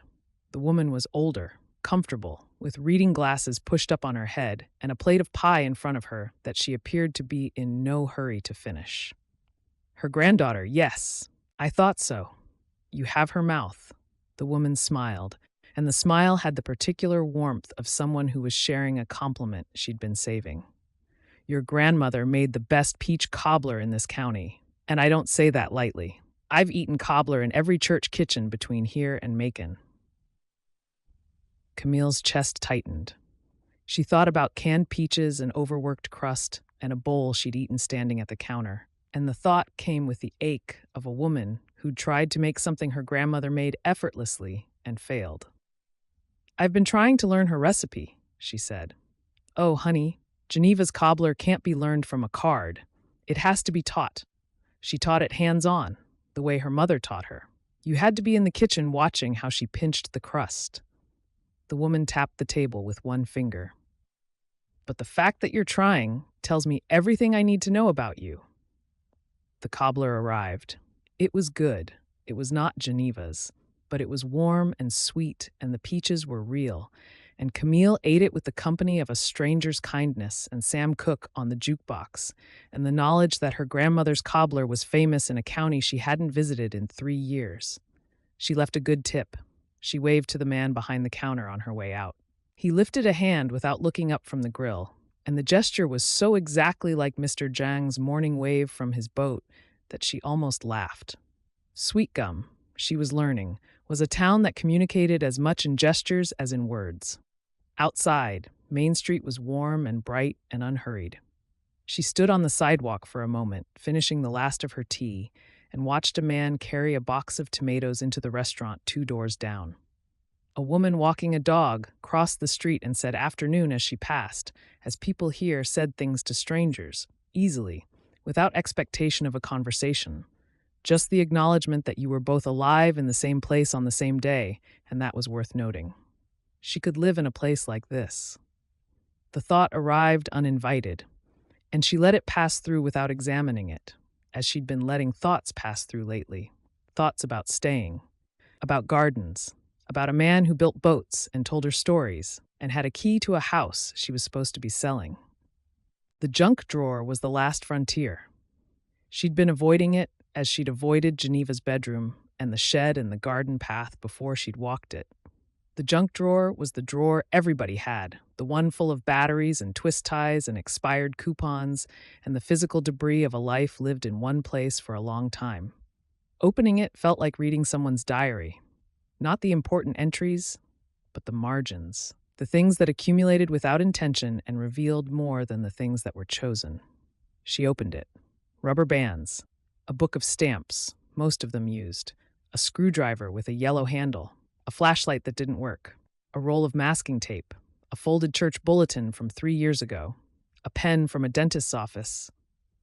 The woman was older, comfortable, with reading glasses pushed up on her head and a plate of pie in front of her that she appeared to be in no hurry to finish. "Her granddaughter, yes. I thought so. You have her mouth." The woman smiled, and the smile had the particular warmth of someone who was sharing a compliment she'd been saving. "Your grandmother made the best peach cobbler in this county, and I don't say that lightly. I've eaten cobbler in every church kitchen between here and Macon." Camille's chest tightened. She thought about canned peaches and overworked crust and a bowl she'd eaten standing at the counter, and the thought came with the ache of a woman who'd tried to make something her grandmother made effortlessly and failed. "I've been trying to learn her recipe," she said. "Oh, honey, Geneva's cobbler can't be learned from a card. It has to be taught. She taught it hands-on, the way her mother taught her. You had to be in the kitchen watching how she pinched the crust." The woman tapped the table with one finger. "But the fact that you're trying tells me everything I need to know about you." The cobbler arrived. It was good. It was not Geneva's, but it was warm and sweet, and the peaches were real, and Camille ate it with the company of a stranger's kindness and Sam Cooke on the jukebox, and the knowledge that her grandmother's cobbler was famous in a county she hadn't visited in 3 years. She left a good tip. She waved to the man behind the counter on her way out. He lifted a hand without looking up from the grill, and the gesture was so exactly like Mr. Zhang's morning wave from his boat that she almost laughed. Sweetgum, she was learning, was a town that communicated as much in gestures as in words. Outside, Main Street was warm and bright and unhurried. She stood on the sidewalk for a moment, finishing the last of her tea, and watched a man carry a box of tomatoes into the restaurant 2 doors down. A woman walking a dog crossed the street and said afternoon as she passed, as people here said things to strangers, easily, without expectation of a conversation. Just the acknowledgement that you were both alive in the same place on the same day, and that was worth noting. She could live in a place like this. The thought arrived uninvited, and she let it pass through without examining it, as she'd been letting thoughts pass through lately. Thoughts about staying, about gardens, about a man who built boats and told her stories and had a key to a house she was supposed to be selling. The junk drawer was the last frontier. She'd been avoiding it as she'd avoided Geneva's bedroom and the shed and the garden path before she'd walked it. The junk drawer was the drawer everybody had, the one full of batteries and twist ties and expired coupons and the physical debris of a life lived in one place for a long time. Opening it felt like reading someone's diary. Not the important entries, but the margins, the things that accumulated without intention and revealed more than the things that were chosen. She opened it. Rubber bands, a book of stamps, most of them used, a screwdriver with a yellow handle, a flashlight that didn't work, a roll of masking tape, a folded church bulletin from 3 years ago, a pen from a dentist's office,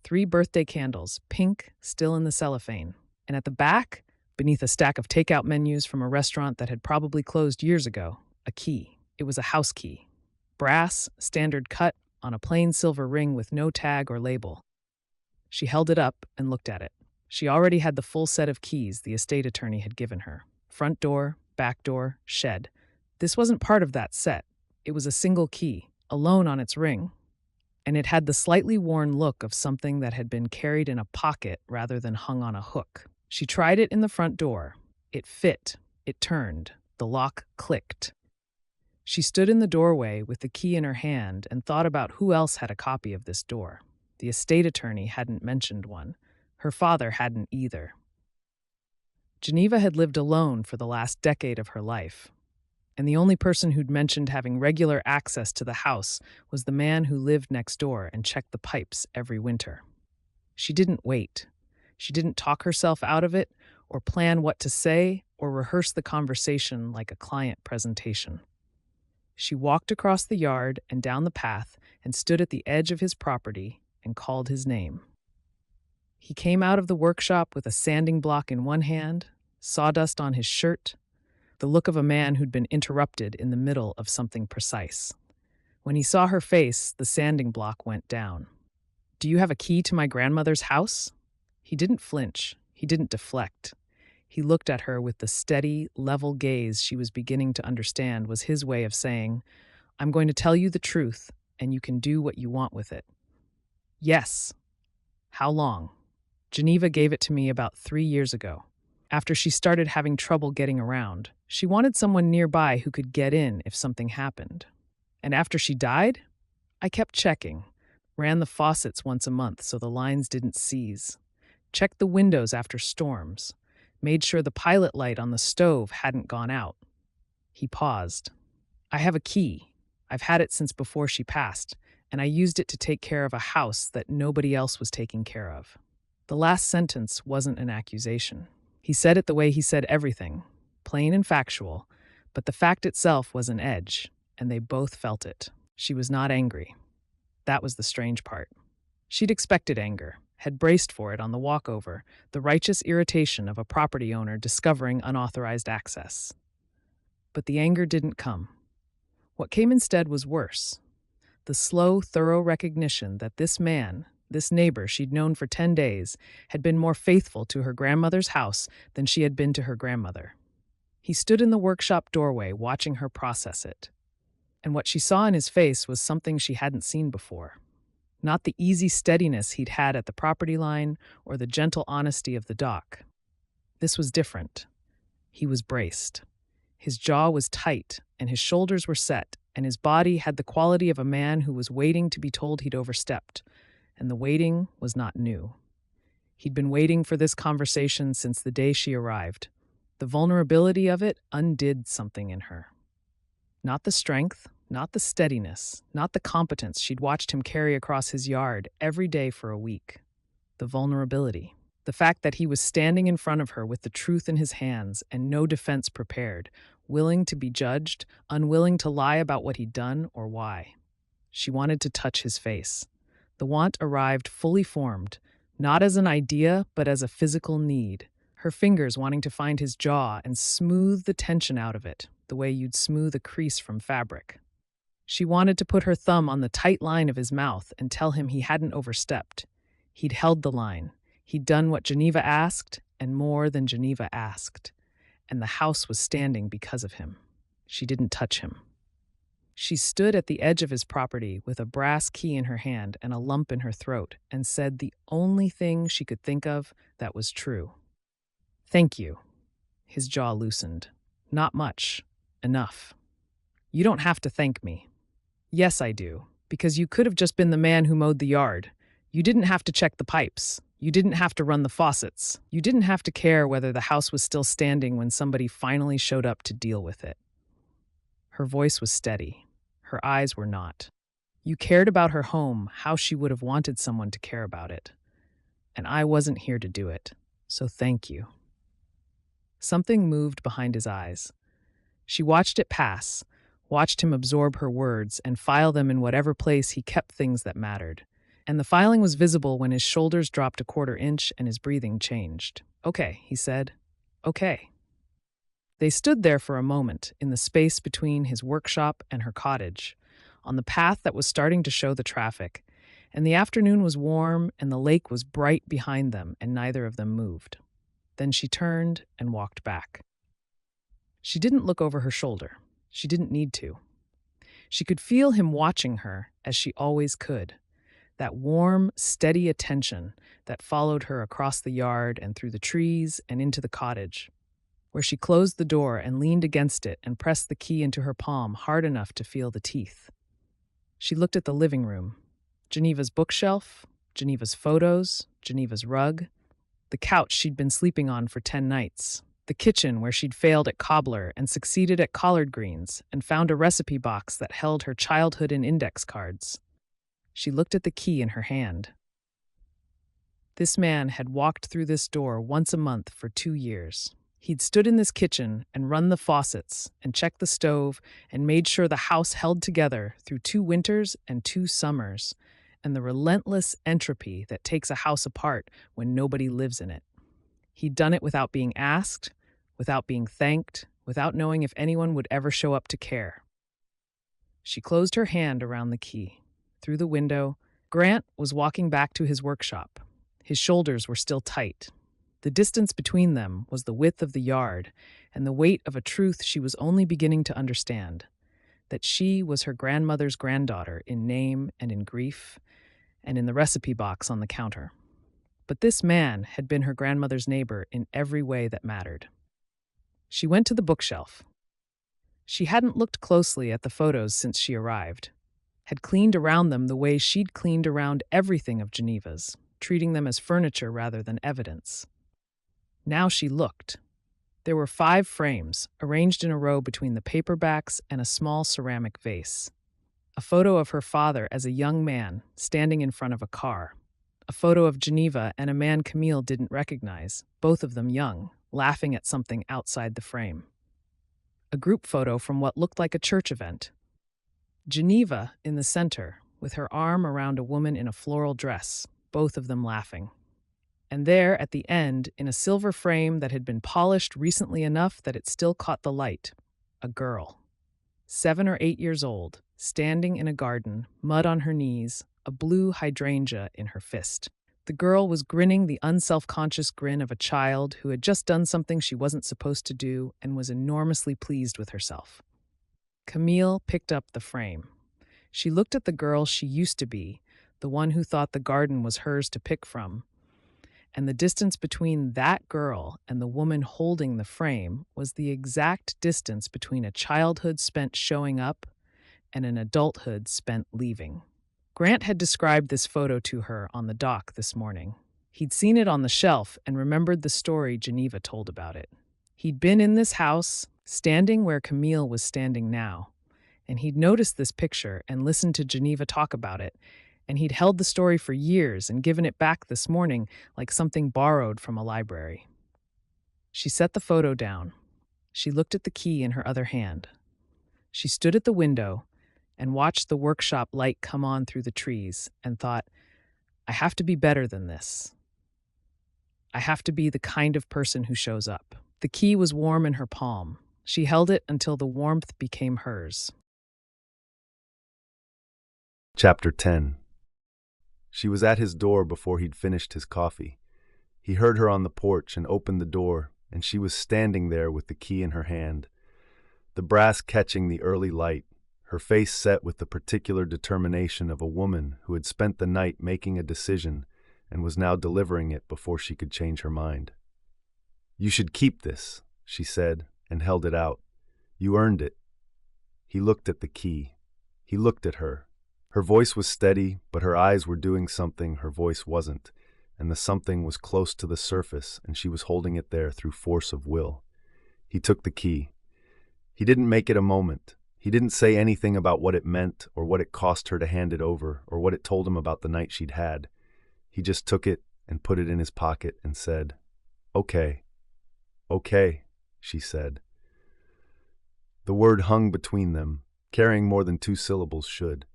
3 birthday candles, pink, still in the cellophane, and at the back, beneath a stack of takeout menus from a restaurant that had probably closed years ago, a key. It was a house key. Brass, standard cut, on a plain silver ring with no tag or label. She held it up and looked at it. She already had the full set of keys the estate attorney had given her. Front door, back door, shed. This wasn't part of that set. It was a single key, alone on its ring. And it had the slightly worn look of something that had been carried in a pocket rather than hung on a hook. She tried it in the front door. It fit. It turned. The lock clicked. She stood in the doorway with the key in her hand and thought about who else had a copy of this door. The estate attorney hadn't mentioned one. Her father hadn't either. Geneva had lived alone for the last decade of her life, and the only person who'd mentioned having regular access to the house was the man who lived next door and checked the pipes every winter. She didn't wait. She didn't talk herself out of it, or plan what to say, or rehearse the conversation like a client presentation. She walked across the yard and down the path and stood at the edge of his property and called his name. He came out of the workshop with a sanding block in one hand, sawdust on his shirt, the look of a man who'd been interrupted in the middle of something precise. When he saw her face, the sanding block went down. Do you have a key to my grandmother's house? He didn't flinch. He didn't deflect. He looked at her with the steady, level gaze she was beginning to understand was his way of saying, I'm going to tell you the truth, and you can do what you want with it. Yes. How long? Geneva gave it to me about 3 years ago. After she started having trouble getting around, she wanted someone nearby who could get in if something happened. And after she died, I kept checking, ran the faucets once a month so the lines didn't seize, checked the windows after storms, made sure the pilot light on the stove hadn't gone out. He paused. I have a key. I've had it since before she passed, and I used it to take care of a house that nobody else was taking care of. The last sentence wasn't an accusation. He said it the way he said everything, plain and factual, but the fact itself was an edge, and they both felt it. She was not angry. That was the strange part. She'd expected anger, had braced for it on the walkover, the righteous irritation of a property owner discovering unauthorized access. But the anger didn't come. What came instead was worse. The slow, thorough recognition that this man, this neighbor she'd known for 10 days, had been more faithful to her grandmother's house than she had been to her grandmother. He stood in the workshop doorway watching her process it. And what she saw in his face was something she hadn't seen before. Not the easy steadiness he'd had at the property line or the gentle honesty of the dock. This was different. He was braced. His jaw was tight, and his shoulders were set, and his body had the quality of a man who was waiting to be told he'd overstepped, and the waiting was not new. He'd been waiting for this conversation since the day she arrived. The vulnerability of it undid something in her. Not the strength, not the steadiness, not the competence she'd watched him carry across his yard every day for a week. The vulnerability. The fact that he was standing in front of her with the truth in his hands and no defense prepared, willing to be judged, unwilling to lie about what he'd done or why. She wanted to touch his face. The want arrived fully formed, not as an idea, but as a physical need. Her fingers wanting to find his jaw and smooth the tension out of it, the way you'd smooth a crease from fabric. She wanted to put her thumb on the tight line of his mouth and tell him he hadn't overstepped. He'd held the line. He'd done what Geneva asked, and more than Geneva asked. And the house was standing because of him. She didn't touch him. She stood at the edge of his property with a brass key in her hand and a lump in her throat and said the only thing she could think of that was true. Thank you. His jaw loosened. Not much. Enough. You don't have to thank me. Yes, I do, because you could have just been the man who mowed the yard. You didn't have to check the pipes. You didn't have to run the faucets. You didn't have to care whether the house was still standing when somebody finally showed up to deal with it. Her voice was steady. Her eyes were not. You cared about her home, how she would have wanted someone to care about it. And I wasn't here to do it, so thank you. Something moved behind his eyes. She watched it pass, watched him absorb her words and file them in whatever place he kept things that mattered. And the filing was visible when his shoulders dropped a quarter inch and his breathing changed. Okay, he said. Okay. They stood there for a moment in the space between his workshop and her cottage, on the path that was starting to show the traffic, and the afternoon was warm and the lake was bright behind them, and neither of them moved. Then she turned and walked back. She didn't look over her shoulder. She didn't need to. She could feel him watching her, as she always could. That warm, steady attention that followed her across the yard and through the trees and into the cottage, where she closed the door and leaned against it and pressed the key into her palm hard enough to feel the teeth. She looked at the living room. Geneva's bookshelf, Geneva's photos, Geneva's rug, the couch she'd been sleeping on for 10 nights, the kitchen where she'd failed at cobbler and succeeded at collard greens and found a recipe box that held her childhood and index cards. She looked at the key in her hand. This man had walked through this door once a month for 2 years. He'd stood in this kitchen and run the faucets and checked the stove and made sure the house held together through 2 winters and 2 summers, and the relentless entropy that takes a house apart when nobody lives in it. He'd done it without being asked, without being thanked, without knowing if anyone would ever show up to care. She closed her hand around the key, through the window, Grant was walking back to his workshop. His shoulders were still tight. The distance between them was the width of the yard and the weight of a truth she was only beginning to understand, that she was her grandmother's granddaughter in name and in grief and in the recipe box on the counter. But this man had been her grandmother's neighbor in every way that mattered. She went to the bookshelf. She hadn't looked closely at the photos since she arrived, had cleaned around them the way she'd cleaned around everything of Geneva's, treating them as furniture rather than evidence. Now she looked. There were 5 frames, arranged in a row between the paperbacks and a small ceramic vase. A photo of her father as a young man, standing in front of a car. A photo of Geneva and a man Camille didn't recognize, both of them young, laughing at something outside the frame. A group photo from what looked like a church event. Geneva in the center, with her arm around a woman in a floral dress, both of them laughing. And there, at the end, in a silver frame that had been polished recently enough that it still caught the light, a girl. 7 or 8 years old, standing in a garden, mud on her knees, a blue hydrangea in her fist. The girl was grinning the unself-conscious grin of a child who had just done something she wasn't supposed to do and was enormously pleased with herself. Camille picked up the frame. She looked at the girl she used to be, the one who thought the garden was hers to pick from, and the distance between that girl and the woman holding the frame was the exact distance between a childhood spent showing up and an adulthood spent leaving. Grant had described this photo to her on the dock this morning. He'd seen it on the shelf and remembered the story Geneva told about it. He'd been in this house, standing where Camille was standing now, and he'd noticed this picture and listened to Geneva talk about it, and he'd held the story for years and given it back this morning like something borrowed from a library. She set the photo down. She looked at the key in her other hand. She stood at the window and watched the workshop light come on through the trees and thought, I have to be better than this. I have to be the kind of person who shows up. The key was warm in her palm. She held it until the warmth became hers. Chapter 10. She was at his door before he'd finished his coffee. He heard her on the porch and opened the door, and she was standing there with the key in her hand. The brass catching the early light, her face set with the particular determination of a woman who had spent the night making a decision and was now delivering it before she could change her mind. You should keep this, she said, and held it out. You earned it. He looked at the key. He looked at her. Her voice was steady, but her eyes were doing something her voice wasn't, and the something was close to the surface, and she was holding it there through force of will. He took the key. He didn't make it a moment. He didn't say anything about what it meant or what it cost her to hand it over or what it told him about the night she'd had. He just took it and put it in his pocket and said, Okay. Okay, she said. The word hung between them, carrying more than 2 syllables should.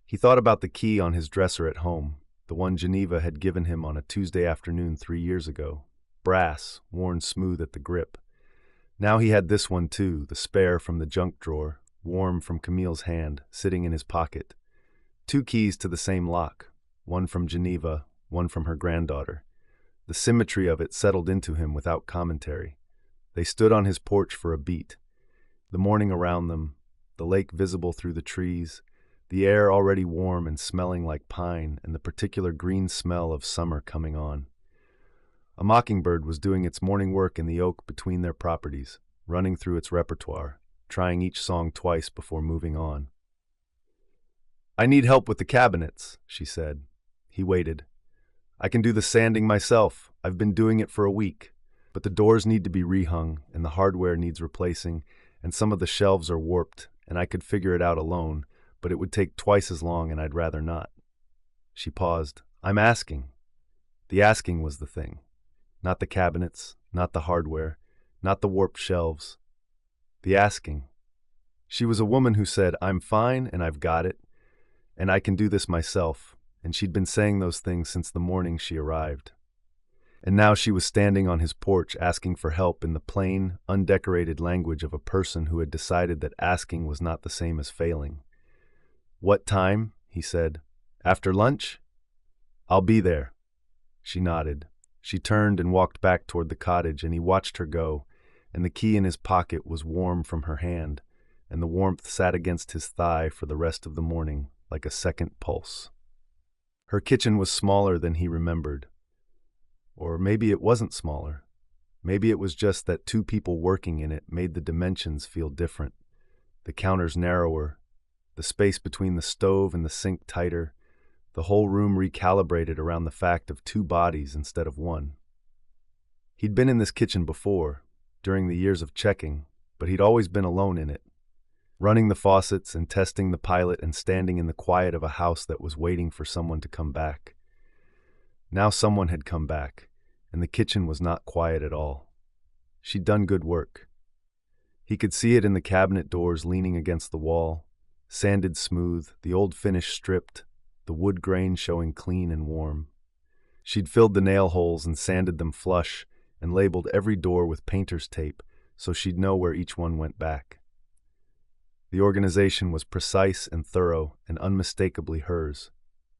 He thought about the key on his dresser at home, the one Geneva had given him on a Tuesday afternoon 3 years ago, brass, worn smooth at the grip. Now he had this one too, the spare from the junk drawer, warm from Camille's hand, sitting in his pocket. 2 keys to the same lock, one from Geneva, one from her granddaughter. The symmetry of it settled into him without commentary. They stood on his porch for a beat. The morning around them, the lake visible through the trees, the air already warm and smelling like pine, and the particular green smell of summer coming on. A mockingbird was doing its morning work in the oak between their properties, running through its repertoire, trying each song twice before moving on. I need help with the cabinets, she said. He waited. I can do the sanding myself. I've been doing it for a week. But the doors need to be rehung, and the hardware needs replacing, and some of the shelves are warped, and I could figure it out alone, but it would take twice as long and I'd rather not. She paused. I'm asking. The asking was the thing. Not the cabinets, not the hardware, not the warped shelves. The asking. She was a woman who said, I'm fine and I've got it, and I can do this myself, and she'd been saying those things since the morning she arrived. And now she was standing on his porch asking for help in the plain, undecorated language of a person who had decided that asking was not the same as failing. What time? He said. After lunch? I'll be there. She nodded. She turned and walked back toward the cottage, and he watched her go, and the key in his pocket was warm from her hand, and the warmth sat against his thigh for the rest of the morning like a second pulse. Her kitchen was smaller than he remembered. Or maybe it wasn't smaller. Maybe it was just that two people working in it made the dimensions feel different. The counters narrower, the space between the stove and the sink tighter, the whole room recalibrated around the fact of two bodies instead of one. He'd been in this kitchen before, during the years of checking, but he'd always been alone in it, running the faucets and testing the pilot and standing in the quiet of a house that was waiting for someone to come back. Now someone had come back, and the kitchen was not quiet at all. She'd done good work. He could see it in the cabinet doors leaning against the wall, sanded smooth, the old finish stripped, the wood grain showing clean and warm. She'd filled the nail holes and sanded them flush and labeled every door with painter's tape so she'd know where each one went back. The organization was precise and thorough and unmistakably hers.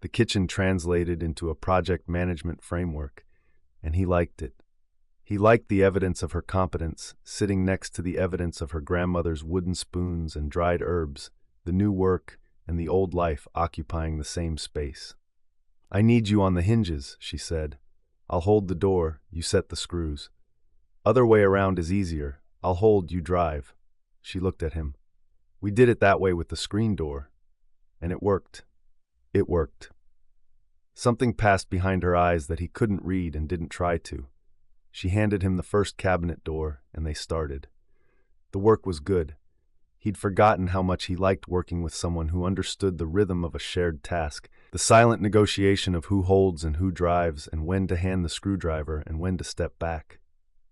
The kitchen translated into a project management framework, and he liked it. He liked the evidence of her competence, sitting next to the evidence of her grandmother's wooden spoons and dried herbs, the new work and the old life occupying the same space. "I need you on the hinges," she said. "I'll hold the door, you set the screws. Other way around is easier. I'll hold, you drive." She looked at him. "We did it that way with the screen door. And it worked. It worked." Something passed behind her eyes that he couldn't read and didn't try to. She handed him the first cabinet door, and they started. The work was good. He'd forgotten how much he liked working with someone who understood the rhythm of a shared task, the silent negotiation of who holds and who drives, and when to hand the screwdriver and when to step back.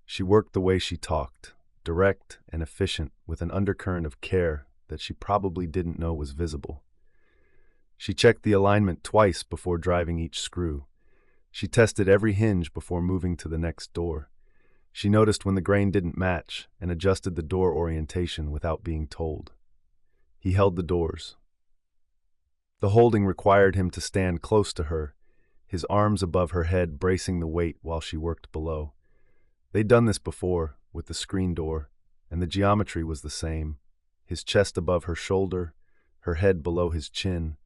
She worked the way she talked, direct and efficient, with an undercurrent of care that she probably didn't know was visible. She checked the alignment twice before driving each screw. She tested every hinge before moving to the next door. She noticed when the grain didn't match and adjusted the door orientation without being told. He held the doors. The holding required him to stand close to her, his arms above her head bracing the weight while she worked below. They'd done this before, with the screen door, and the geometry was the same. His chest above her shoulder, her head below his chin,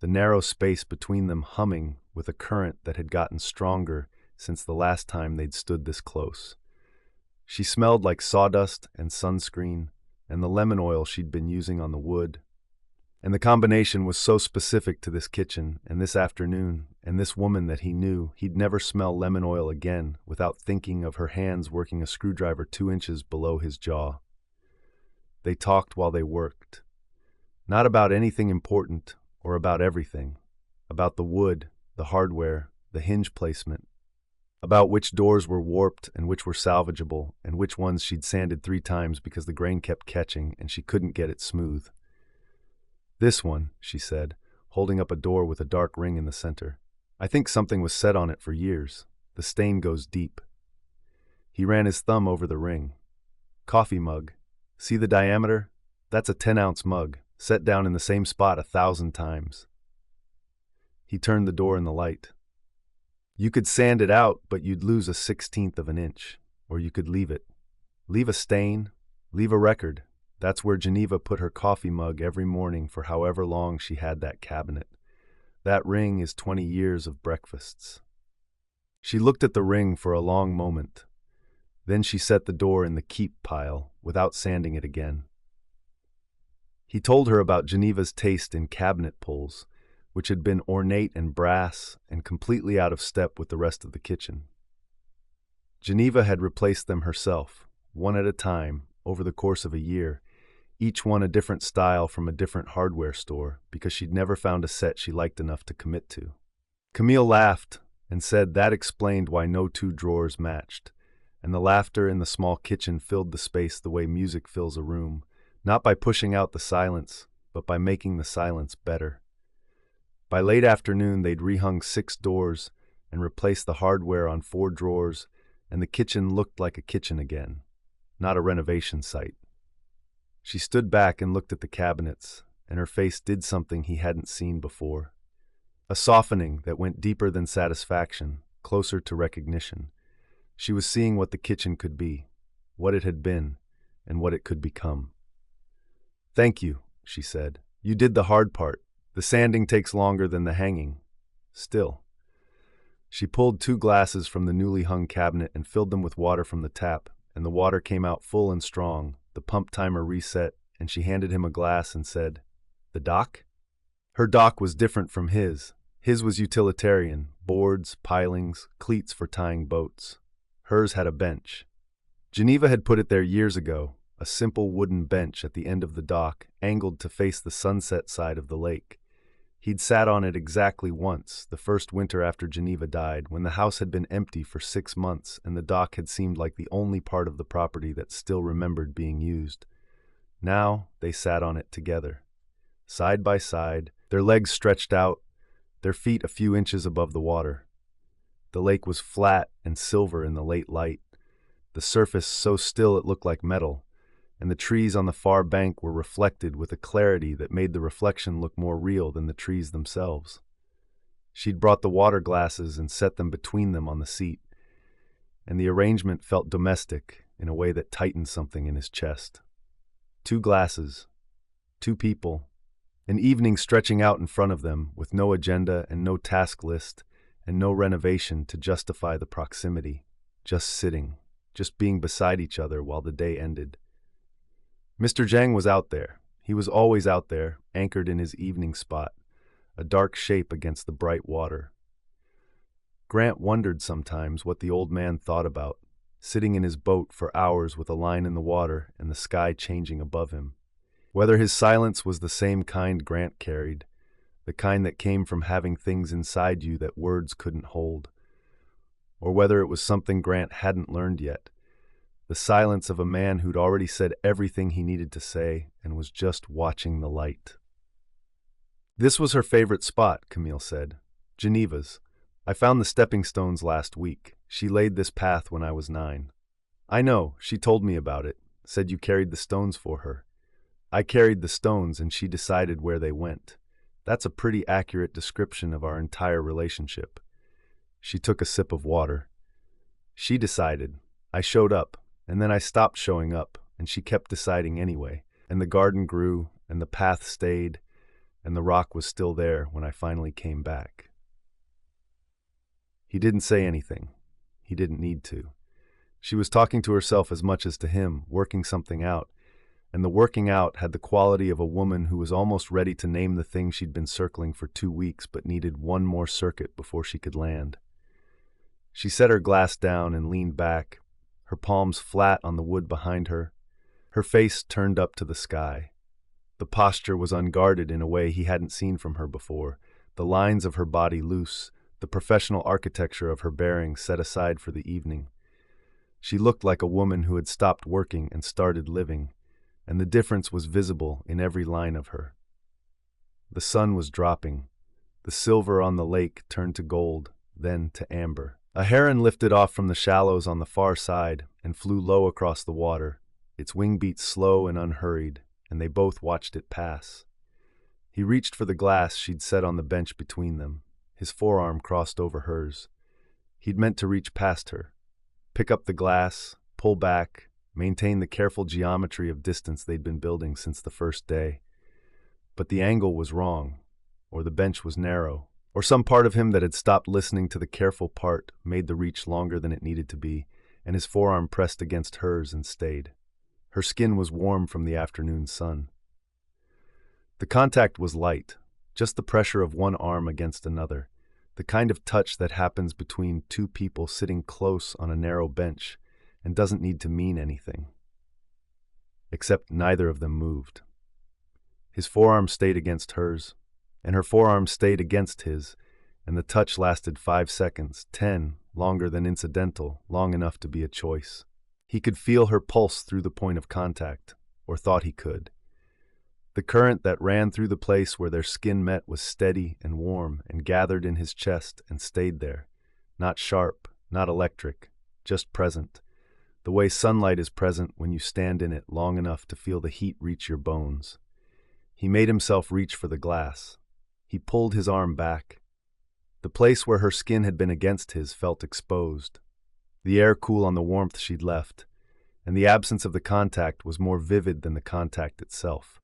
the narrow space between them humming with a current that had gotten stronger since the last time they'd stood this close. She smelled like sawdust and sunscreen and the lemon oil she'd been using on the wood. And the combination was so specific to this kitchen and this afternoon and this woman that he knew he'd never smell lemon oil again without thinking of her hands working a screwdriver 2 inches below his jaw. They talked while they worked. Not about anything important or about everything. About the wood, the hardware, the hinge placement. About which doors were warped and which were salvageable and which ones she'd sanded 3 times because the grain kept catching and she couldn't get it smooth. "This one," she said, holding up a door with a dark ring in the center. "I think something was set on it for years. The stain goes deep." He ran his thumb over the ring. "Coffee mug. See the diameter? That's a 10-ounce mug, set down in the same spot 1,000 times." He turned the door in the light. "You could sand it out, but you'd lose a 1/16 of an inch. Or you could leave it. Leave a stain, leave a record. That's where Geneva put her coffee mug every morning for however long she had that cabinet. That ring is 20 years of breakfasts." She looked at the ring for a long moment. Then she set the door in the keep pile without sanding it again. He told her about Geneva's taste in cabinet pulls, which had been ornate and brass and completely out of step with the rest of the kitchen. Geneva had replaced them herself, one at a time, over the course of a year, each one a different style from a different hardware store, because she'd never found a set she liked enough to commit to. Camille laughed and said that explained why no 2 drawers matched, and the laughter in the small kitchen filled the space the way music fills a room, not by pushing out the silence, but by making the silence better. By late afternoon, they'd rehung 6 doors and replaced the hardware on 4 drawers, and the kitchen looked like a kitchen again, not a renovation site. She stood back and looked at the cabinets, and her face did something he hadn't seen before. A softening that went deeper than satisfaction, closer to recognition. She was seeing what the kitchen could be, what it had been, and what it could become. "Thank you," she said. "You did the hard part. The sanding takes longer than the hanging. Still." She pulled 2 glasses from the newly hung cabinet and filled them with water from the tap, and the water came out full and strong. The pump timer reset, and she handed him a glass and said, "The dock?" Her dock was different from his. His was utilitarian, boards, pilings, cleats for tying boats. Hers had a bench. Geneva had put it there years ago, a simple wooden bench at the end of the dock, angled to face the sunset side of the lake. He'd sat on it exactly once, the first winter after Geneva died, when the house had been empty for 6 months and the dock had seemed like the only part of the property that still remembered being used. Now they sat on it together, side by side, their legs stretched out, their feet a few inches above the water. The lake was flat and silver in the late light, the surface so still it looked like metal, and the trees on the far bank were reflected with a clarity that made the reflection look more real than the trees themselves. She'd brought the water glasses and set them between them on the seat, and the arrangement felt domestic in a way that tightened something in his chest. 2 glasses, 2 people, an evening stretching out in front of them with no agenda and no task list and no renovation to justify the proximity, just sitting, just being beside each other while the day ended. Mr. Zhang was out there. He was always out there, anchored in his evening spot, a dark shape against the bright water. Grant wondered sometimes what the old man thought about, sitting in his boat for hours with a line in the water and the sky changing above him. Whether his silence was the same kind Grant carried, the kind that came from having things inside you that words couldn't hold, or whether it was something Grant hadn't learned yet, the silence of a man who'd already said everything he needed to say and was just watching the light. "This was her favorite spot," Camille said. "Geneva's. I found the stepping stones last week. She laid this path when I was 9. "I know, she told me about it, said you carried the stones for her. I carried the stones and she decided where they went. That's a pretty accurate description of our entire relationship." She took a sip of water. "She decided. I showed up, and then I stopped showing up, and she kept deciding anyway. And the garden grew, and the path stayed, and the rock was still there when I finally came back." He didn't say anything. He didn't need to. She was talking to herself as much as to him, working something out, and the working out had the quality of a woman who was almost ready to name the thing she'd been circling for 2 weeks but needed one more circuit before she could land. She set her glass down and leaned back, her palms flat on the wood behind her, her face turned up to the sky. The posture was unguarded in a way he hadn't seen from her before, the lines of her body loose, the professional architecture of her bearing set aside for the evening. She looked like a woman who had stopped working and started living, and the difference was visible in every line of her. The sun was dropping. The silver on the lake turned to gold, then to amber. A heron lifted off from the shallows on the far side and flew low across the water, its wing beats slow and unhurried, and they both watched it pass. He reached for the glass she'd set on the bench between them. His forearm crossed over hers. He'd meant to reach past her, pick up the glass, pull back, maintain the careful geometry of distance they'd been building since the first day. But the angle was wrong, or the bench was narrow, or some part of him that had stopped listening to the careful part made the reach longer than it needed to be, and his forearm pressed against hers and stayed. Her skin was warm from the afternoon sun. The contact was light, just the pressure of one arm against another, the kind of touch that happens between 2 people sitting close on a narrow bench and doesn't need to mean anything. Except neither of them moved. His forearm stayed against hers, and her forearm stayed against his, and the touch lasted 5 seconds, 10, longer than incidental, long enough to be a choice. He could feel her pulse through the point of contact, or thought he could. The current that ran through the place where their skin met was steady and warm and gathered in his chest and stayed there, not sharp, not electric, just present, the way sunlight is present when you stand in it long enough to feel the heat reach your bones. He made himself reach for the glass. He pulled his arm back, The place where her skin had been against his felt exposed, the air cool on the warmth she'd left, and the absence of the contact was more vivid than the contact itself.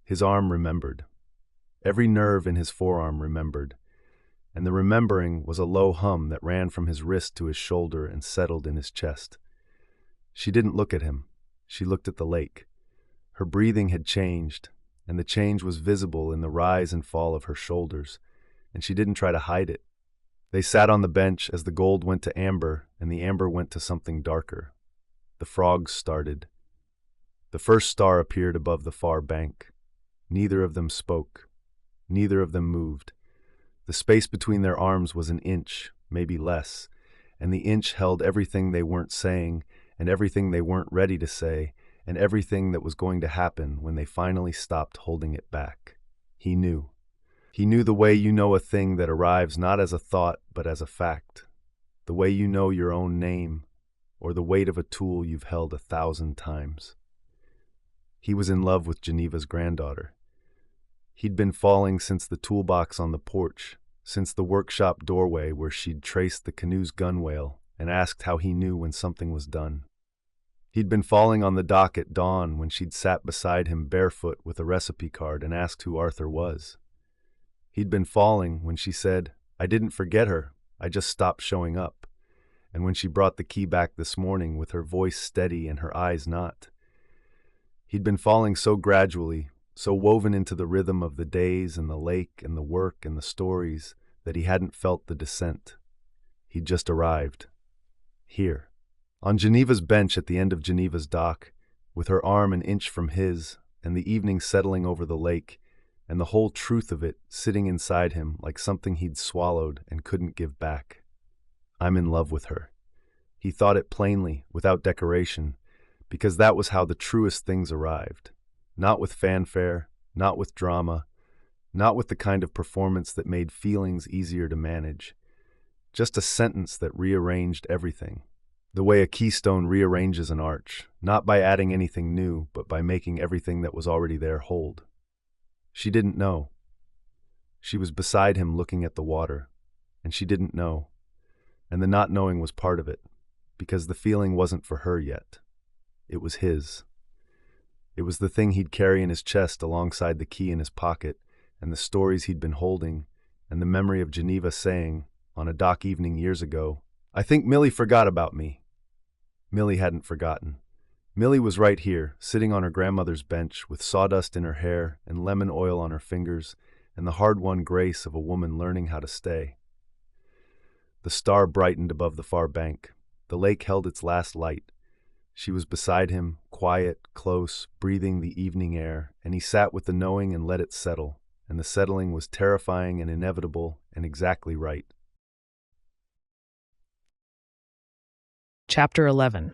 His arm remembered. Every nerve in his forearm remembered, and the remembering was a low hum that ran from his wrist to his shoulder and settled in his chest. She didn't look at him. She looked at the lake. Her breathing had changed, and the change was visible in the rise and fall of her shoulders, and she didn't try to hide it. They sat on the bench as the gold went to amber and the amber went to something darker. The frogs started. The first star appeared above the far bank. Neither of them spoke. Neither of them moved. The space between their arms was an inch, maybe less, and the inch held everything they weren't saying and everything they weren't ready to say and everything that was going to happen when they finally stopped holding it back. He knew. He knew the way you know a thing that arrives not as a thought but as a fact, the way you know your own name, or the weight of a tool you've held 1,000 times. He was in love with Geneva's granddaughter. He'd been falling since the toolbox on the porch, since the workshop doorway where she'd traced the canoe's gunwale and asked how he knew when something was done. He'd been falling on the dock at dawn when she'd sat beside him barefoot with a recipe card and asked who Arthur was. He'd been falling when she said, "I didn't forget her, I just stopped showing up," and when she brought the key back this morning with her voice steady and her eyes not. He'd been falling so gradually, so woven into the rhythm of the days and the lake and the work and the stories that he hadn't felt the descent. He'd just arrived. Here. On Geneva's bench at the end of Geneva's dock, with her arm an inch from his, and the evening settling over the lake, and the whole truth of it sitting inside him like something he'd swallowed and couldn't give back. I'm in love with her. He thought it plainly, without decoration, because that was how the truest things arrived. Not with fanfare, not with drama, not with the kind of performance that made feelings easier to manage. Just a sentence that rearranged everything. The way a keystone rearranges an arch, not by adding anything new, but by making everything that was already there hold. She didn't know. She was beside him looking at the water, and she didn't know. And the not knowing was part of it, because the feeling wasn't for her yet. It was his. It was the thing he'd carry in his chest alongside the key in his pocket, and the stories he'd been holding, and the memory of Geneva saying, on a dock evening years ago, "I think Millie forgot about me." Millie hadn't forgotten. Millie was right here, sitting on her grandmother's bench, with sawdust in her hair and lemon oil on her fingers, and the hard-won grace of a woman learning how to stay. The star brightened above the far bank. The lake held its last light. She was beside him, quiet, close, breathing the evening air, and he sat with the knowing and let it settle, and the settling was terrifying and inevitable and exactly right. Chapter 11.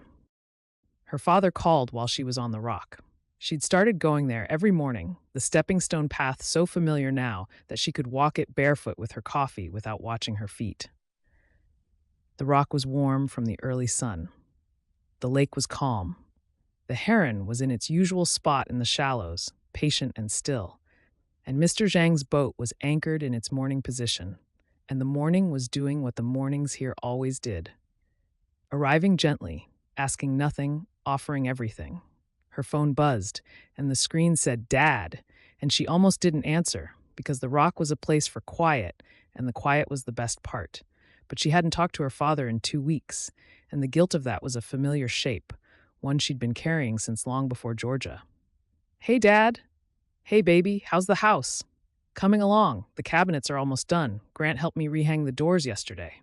Her father called while she was on the rock. She'd started going there every morning, the stepping stone path so familiar now that she could walk it barefoot with her coffee without watching her feet. The rock was warm from the early sun. The lake was calm. The heron was in its usual spot in the shallows, patient and still. And Mr. Zhang's boat was anchored in its morning position, and the morning was doing what the mornings here always did. Arriving gently, asking nothing, offering everything. Her phone buzzed, and the screen said "Dad," and she almost didn't answer, because the rock was a place for quiet, and the quiet was the best part. But she hadn't talked to her father in 2 weeks, and the guilt of that was a familiar shape, one she'd been carrying since long before Georgia. "Hey, Dad." "Hey, baby, how's the house?" "Coming along. The cabinets are almost done. Grant helped me rehang the doors yesterday."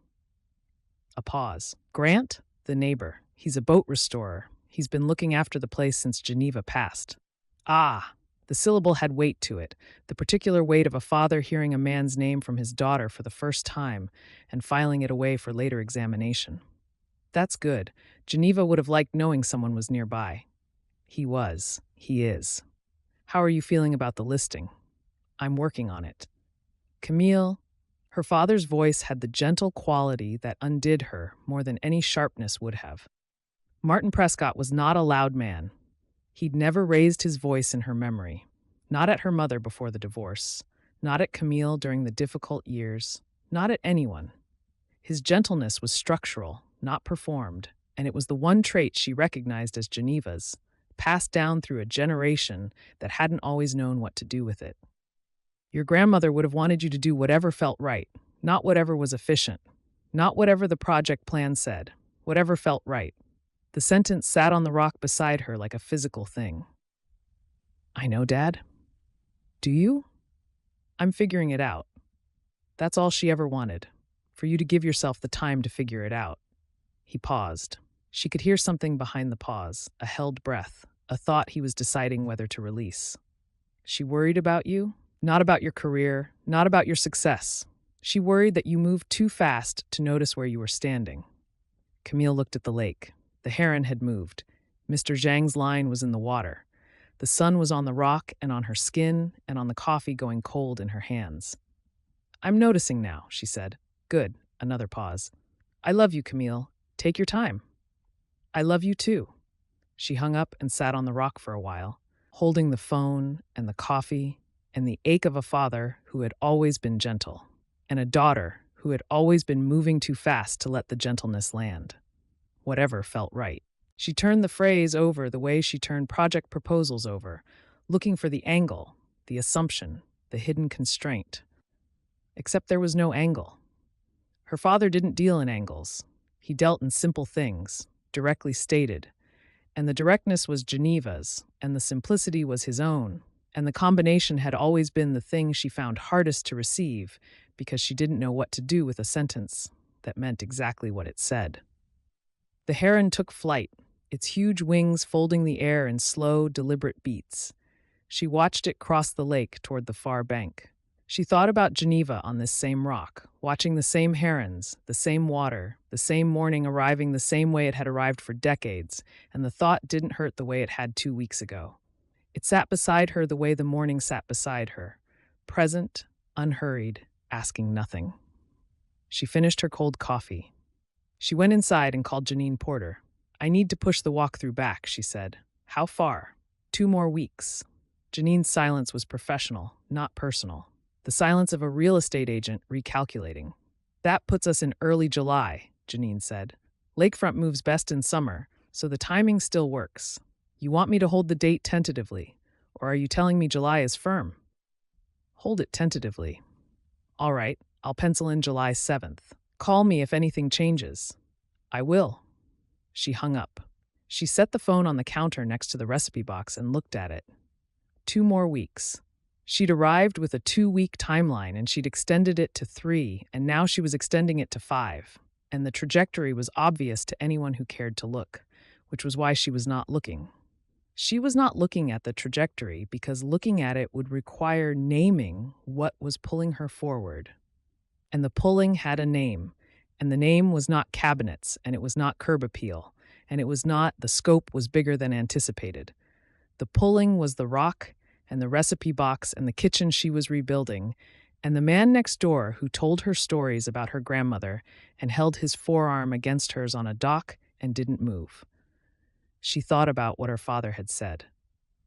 A pause. "Grant?" "The neighbor. He's a boat restorer. He's been looking after the place since Geneva passed." "Ah." The syllable had weight to it, the particular weight of a father hearing a man's name from his daughter for the first time and filing it away for later examination. "That's good. Geneva would have liked knowing someone was nearby." "He was. He is." "How are you feeling about the listing?" "I'm working on it." "Camille." Her father's voice had the gentle quality that undid her more than any sharpness would have. Martin Prescott was not a loud man. He'd never raised his voice in her memory. Not at her mother before the divorce. Not at Camille during the difficult years. not at anyone. His gentleness was structural, not performed, and it was the one trait she recognized as Geneva's, passed down through a generation that hadn't always known what to do with it. Your grandmother would have wanted you to do whatever felt right, not whatever was efficient, not whatever the project plan said, whatever felt right. The sentence sat on the rock beside her like a physical thing. I know, Dad. Do you? I'm figuring it out. That's all she ever wanted, for you to give yourself the time to figure it out. He paused. She could hear something behind the pause, a held breath, a thought he was deciding whether to release. She worried about you, not about your career, not about your success. She worried that you moved too fast to notice where you were standing. Camille looked at the lake. The heron had moved. Mr. Zhang's line was in the water. The sun was on the rock and on her skin and on the coffee going cold in her hands. I'm noticing now, she said. Good. Another pause. I love you, Camille. Take your time. I love you too. She hung up and sat on the rock for a while, holding the phone and the coffee and the ache of a father who had always been gentle, and a daughter who had always been moving too fast to let the gentleness land. Whatever felt right. She turned the phrase over the way she turned project proposals over, looking for the angle, the assumption, the hidden constraint. Except there was no angle. Her father didn't deal in angles. He dealt in simple things, directly stated. And the directness was Geneva's, and the simplicity was his own, and the combination had always been the thing she found hardest to receive because she didn't know what to do with a sentence that meant exactly what it said. The heron took flight, its huge wings folding the air in slow, deliberate beats. She watched it cross the lake toward the far bank. She thought about Geneva on this same rock, watching the same herons, the same water, the same morning arriving the same way it had arrived for decades, and the thought didn't hurt the way it had 2 weeks ago. It sat beside her the way the morning sat beside her, present, unhurried, asking nothing. She finished her cold coffee. She went inside and called Janine Porter. I need to push the walkthrough back, she said. How far? 2 more weeks. Janine's silence was professional, not personal. The silence of a real estate agent recalculating. That puts us in early July, Janine said. Lakefront moves best in summer, so the timing still works. You want me to hold the date tentatively, or are you telling me July is firm? Hold it tentatively. All right, I'll pencil in July 7th. Call me if anything changes. I will. She hung up. She set the phone on the counter next to the recipe box and looked at it. 2 more weeks. She'd arrived with a 2-week timeline and she'd extended it to 3, and now she was extending it to 5. And the trajectory was obvious to anyone who cared to look, which was why she was not looking. She was not looking at the trajectory because looking at it would require naming what was pulling her forward. And the pulling had a name, and the name was not cabinets, and it was not curb appeal, and it was not the scope was bigger than anticipated. The pulling was the rock, and the recipe box, and the kitchen she was rebuilding, and the man next door who told her stories about her grandmother and held his forearm against hers on a dock and didn't move. She thought about what her father had said.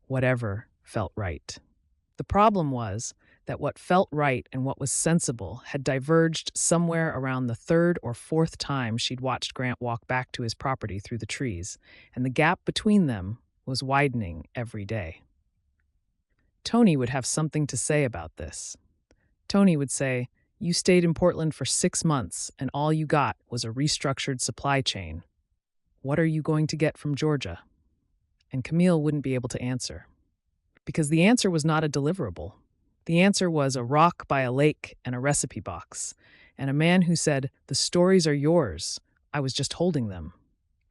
Whatever felt right. The problem was that what felt right and what was sensible had diverged somewhere around the 3rd or 4th time she'd watched Grant walk back to his property through the trees, and the gap between them was widening every day. Tony would have something to say about this. Tony would say, "You stayed in Portland for 6 months, and all you got was a restructured supply chain. What are you going to get from Georgia?" And Camille wouldn't be able to answer. Because the answer was not a deliverable. The answer was a rock by a lake and a recipe box, and a man who said, "The stories are yours. I was just holding them."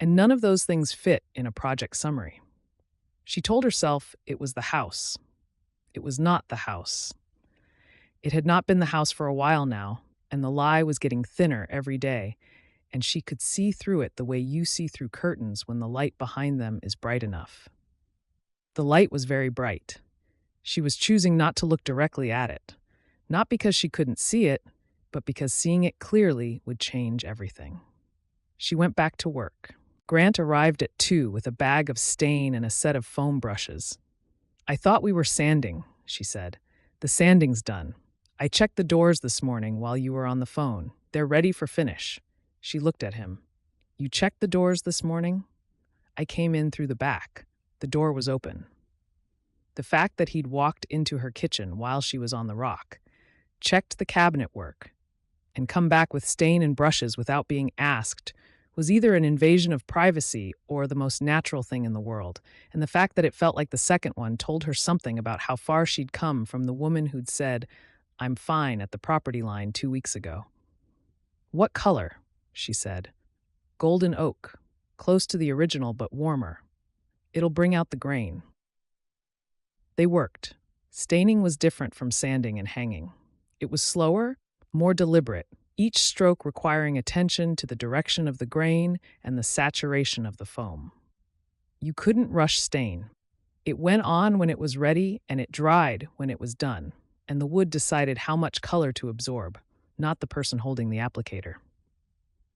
And none of those things fit in a project summary. She told herself it was the house. It was not the house. It had not been the house for a while now, and the lie was getting thinner every day, and she could see through it the way you see through curtains when the light behind them is bright enough. The light was very bright. She was choosing not to look directly at it, not because she couldn't see it, but because seeing it clearly would change everything. She went back to work. Grant arrived at 2 with a bag of stain and a set of foam brushes. "I thought we were sanding," she said. "The sanding's done. I checked the doors this morning while you were on the phone. They're ready for finish. She looked at him. You checked the doors this morning? I came in through the back. The door was open. The fact that he'd walked into her kitchen while she was on the rock, checked the cabinet work, and come back with stain and brushes without being asked was either an invasion of privacy or the most natural thing in the world, and the fact that it felt like the second one told her something about how far she'd come from the woman who'd said, "I'm fine" at the property line 2 weeks ago. "What color?" she said. "Golden oak, close to the original but warmer. It'll bring out the grain." They worked. Staining was different from sanding and hanging. It was slower, more deliberate, each stroke requiring attention to the direction of the grain and the saturation of the foam. You couldn't rush stain. It went on when it was ready, and it dried when it was done, and the wood decided how much color to absorb, not the person holding the applicator.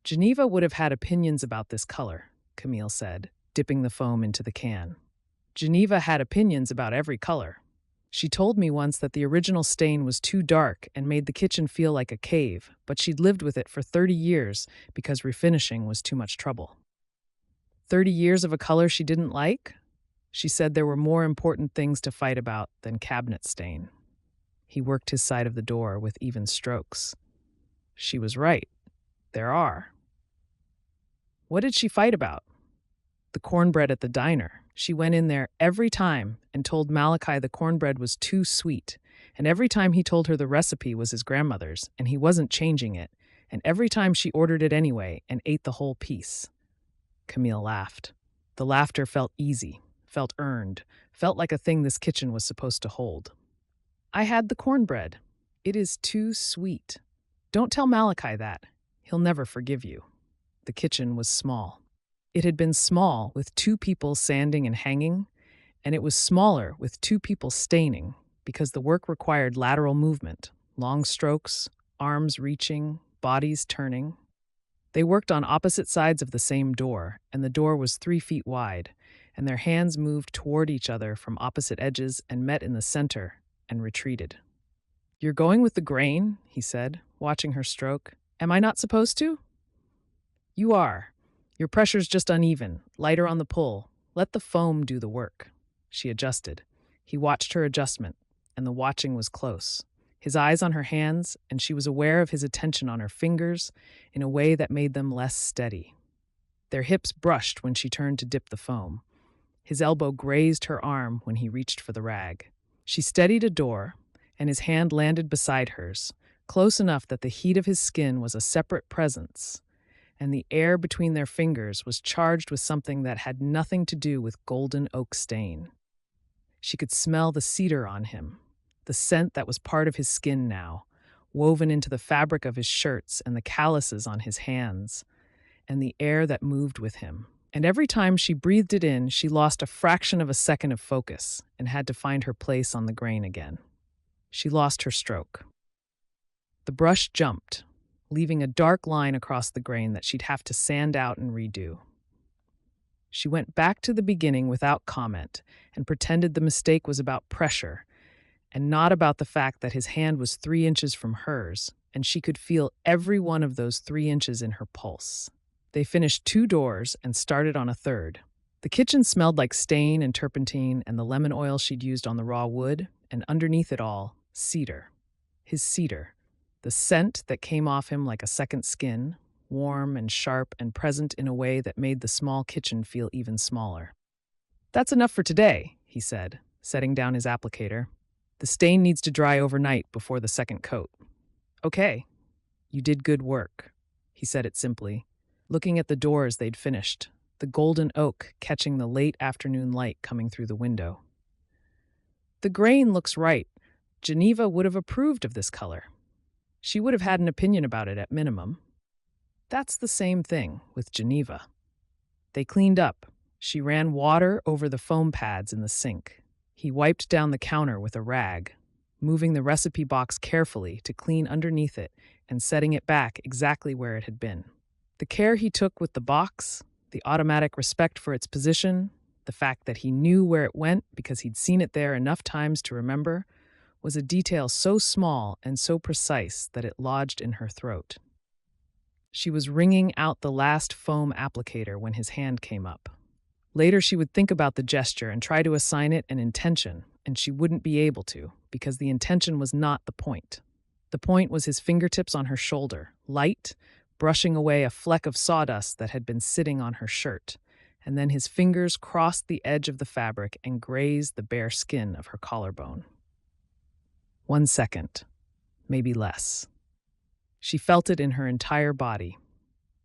Geneva would have had opinions about this color, Camille said, dipping the foam into the can. Geneva had opinions about every color. She told me once that the original stain was too dark and made the kitchen feel like a cave, but she'd lived with it for 30 years because refinishing was too much trouble. 30 years of a color she didn't like? She said there were more important things to fight about than cabinet stain. He worked his side of the door with even strokes. She was right. There are. What did she fight about? The cornbread at the diner. She went in there every time and told Malachi the cornbread was too sweet, and every time he told her the recipe was his grandmother's and he wasn't changing it, and every time she ordered it anyway and ate the whole piece. Camille laughed. The laughter felt easy, felt earned, felt like a thing this kitchen was supposed to hold. I had the cornbread. It is too sweet. Don't tell Malachi that. He'll never forgive you. The kitchen was small. It had been small with 2 people sanding and hanging, and it was smaller with 2 people staining because the work required lateral movement, long strokes, arms reaching, bodies turning. They worked on opposite sides of the same door, and the door was 3 feet wide, and their hands moved toward each other from opposite edges and met in the center and retreated. "You're going with the grain," he said, watching her stroke. "Am I not supposed to?" "You are. Your pressure's just uneven, lighter on the pull. Let the foam do the work." She adjusted. He watched her adjustment, and the watching was close. His eyes on her hands, and she was aware of his attention on her fingers in a way that made them less steady. Their hips brushed when she turned to dip the foam. His elbow grazed her arm when he reached for the rag. She steadied a door, and his hand landed beside hers, close enough that the heat of his skin was a separate presence, and the air between their fingers was charged with something that had nothing to do with golden oak stain. She could smell the cedar on him, the scent that was part of his skin now, woven into the fabric of his shirts and the calluses on his hands, and the air that moved with him. And every time she breathed it in, she lost a fraction of a second of focus and had to find her place on the grain again. She lost her stroke. The brush jumped, leaving a dark line across the grain that she'd have to sand out and redo. She went back to the beginning without comment and pretended the mistake was about pressure and not about the fact that his hand was 3 inches from hers, and she could feel every one of those 3 inches in her pulse. They finished 2 doors and started on a third. The kitchen smelled like stain and turpentine and the lemon oil she'd used on the raw wood, and underneath it all, cedar. His cedar. The scent that came off him like a second skin, warm and sharp and present in a way that made the small kitchen feel even smaller. "That's enough for today," he said, setting down his applicator. "The stain needs to dry overnight before the second coat." "Okay, you did good work," he said it simply, looking at the doors they'd finished, the golden oak catching the late afternoon light coming through the window. "The grain looks right. Geneva would have approved of this color. She would have had an opinion about it at minimum." That's the same thing with Geneva. They cleaned up. She ran water over the foam pads in the sink. He wiped down the counter with a rag, moving the recipe box carefully to clean underneath it and setting it back exactly where it had been. The care he took with the box, the automatic respect for its position, the fact that he knew where it went because he'd seen it there enough times to remember, was a detail so small and so precise that it lodged in her throat. She was wringing out the last foam applicator when his hand came up. Later, she would think about the gesture and try to assign it an intention, and she wouldn't be able to, because the intention was not the point. The point was his fingertips on her shoulder, light, brushing away a fleck of sawdust that had been sitting on her shirt, and then his fingers crossed the edge of the fabric and grazed the bare skin of her collarbone. 1 second, maybe less. She felt it in her entire body.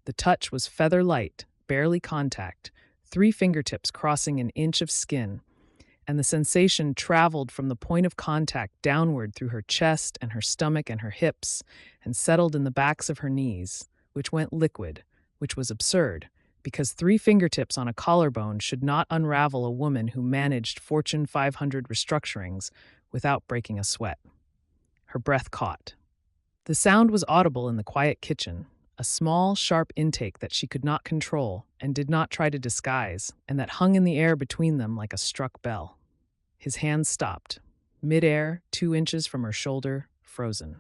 The touch was feather light, barely contact, 3 fingertips crossing an inch of skin, and the sensation traveled from the point of contact downward through her chest and her stomach and her hips and settled in the backs of her knees, which went liquid, which was absurd, because 3 fingertips on a collarbone should not unravel a woman who managed Fortune 500 restructurings without breaking a sweat. Her breath caught. The sound was audible in the quiet kitchen, a small, sharp intake that she could not control and did not try to disguise, and that hung in the air between them like a struck bell. His hand stopped, mid-air, 2 inches from her shoulder, frozen.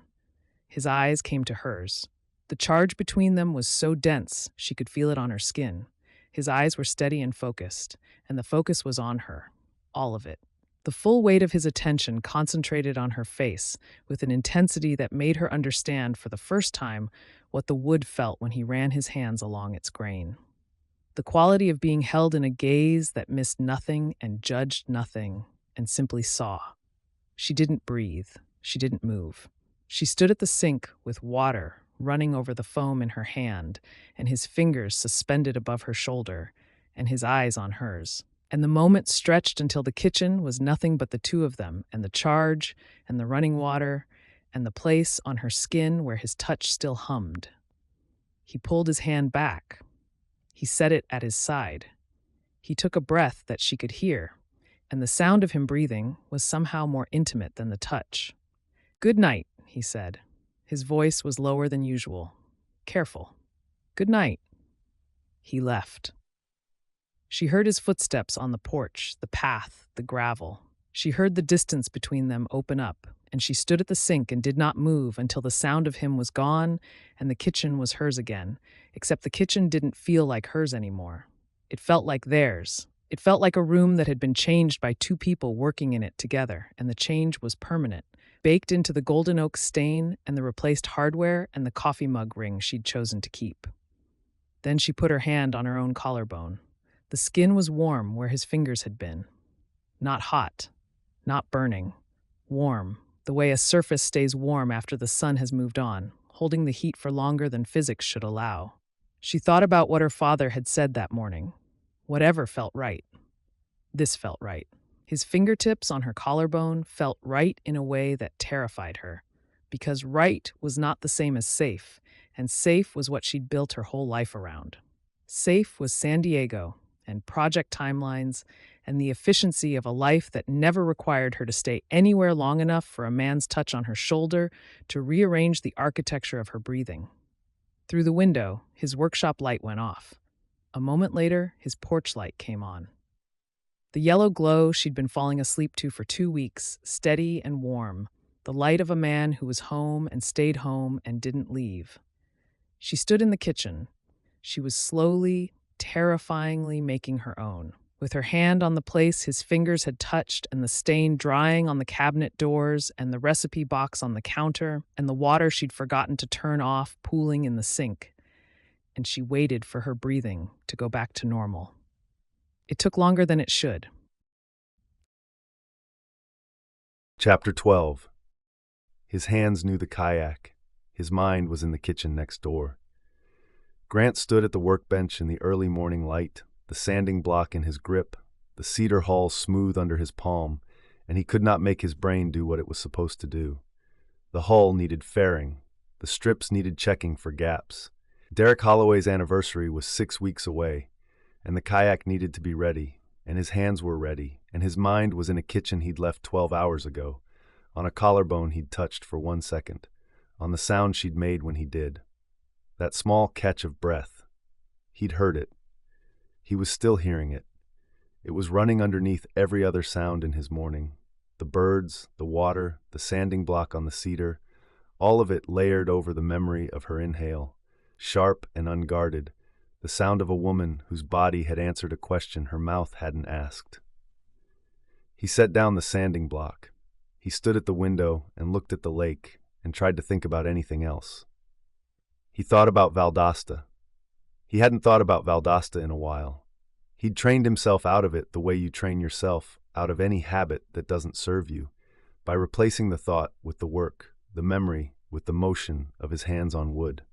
His eyes came to hers. The charge between them was so dense she could feel it on her skin. His eyes were steady and focused, and the focus was on her, all of it. The full weight of his attention concentrated on her face with an intensity that made her understand for the first time what the wood felt when he ran his hands along its grain. The quality of being held in a gaze that missed nothing and judged nothing and simply saw. She didn't breathe. She didn't move. She stood at the sink with water running over the foam in her hand and his fingers suspended above her shoulder and his eyes on hers. And the moment stretched until the kitchen was nothing but the 2 of them and the charge and the running water and the place on her skin where his touch still hummed. He pulled his hand back. He set it at his side. He took a breath that she could hear, and the sound of him breathing was somehow more intimate than the touch. "Good night," he said. His voice was lower than usual. "Careful. Good night." He left. She heard his footsteps on the porch, the path, the gravel. She heard the distance between them open up, and she stood at the sink and did not move until the sound of him was gone and the kitchen was hers again, except the kitchen didn't feel like hers anymore. It felt like theirs. It felt like a room that had been changed by 2 people working in it together, and the change was permanent, baked into the golden oak stain and the replaced hardware and the coffee mug ring she'd chosen to keep. Then she put her hand on her own collarbone. The skin was warm where his fingers had been. Not hot, not burning. Warm, the way a surface stays warm after the sun has moved on, holding the heat for longer than physics should allow. She thought about what her father had said that morning. Whatever felt right. This felt right. His fingertips on her collarbone felt right in a way that terrified her, because right was not the same as safe, and safe was what she'd built her whole life around. Safe was San Diego, and project timelines, and the efficiency of a life that never required her to stay anywhere long enough for a man's touch on her shoulder to rearrange the architecture of her breathing. Through the window, his workshop light went off. A moment later, his porch light came on. The yellow glow she'd been falling asleep to for 2 weeks, steady and warm, the light of a man who was home and stayed home and didn't leave. She stood in the kitchen. She was slowly, terrifyingly making her own, with her hand on the place his fingers had touched and the stain drying on the cabinet doors and the recipe box on the counter and the water she'd forgotten to turn off pooling in the sink. And she waited for her breathing to go back to normal. It took longer than it should. Chapter 12. His hands knew the kayak. His mind was in the kitchen next door. Grant stood at the workbench in the early morning light, the sanding block in his grip, the cedar hull smooth under his palm, and he could not make his brain do what it was supposed to do. The hull needed fairing. The strips needed checking for gaps. Derek Holloway's anniversary was 6 weeks away, and the kayak needed to be ready, and his hands were ready, and his mind was in a kitchen he'd left 12 hours ago, on a collarbone he'd touched for 1 second, on the sound she'd made when he did. That small catch of breath. He'd heard it. He was still hearing it. It was running underneath every other sound in his morning. The birds, the water, the sanding block on the cedar, all of it layered over the memory of her inhale, sharp and unguarded, the sound of a woman whose body had answered a question her mouth hadn't asked. He set down the sanding block. He stood at the window and looked at the lake and tried to think about anything else. He thought about Valdosta. He hadn't thought about Valdosta in a while. He'd trained himself out of it the way you train yourself out of any habit that doesn't serve you, by replacing the thought with the work, the memory with the motion of his hands on wood.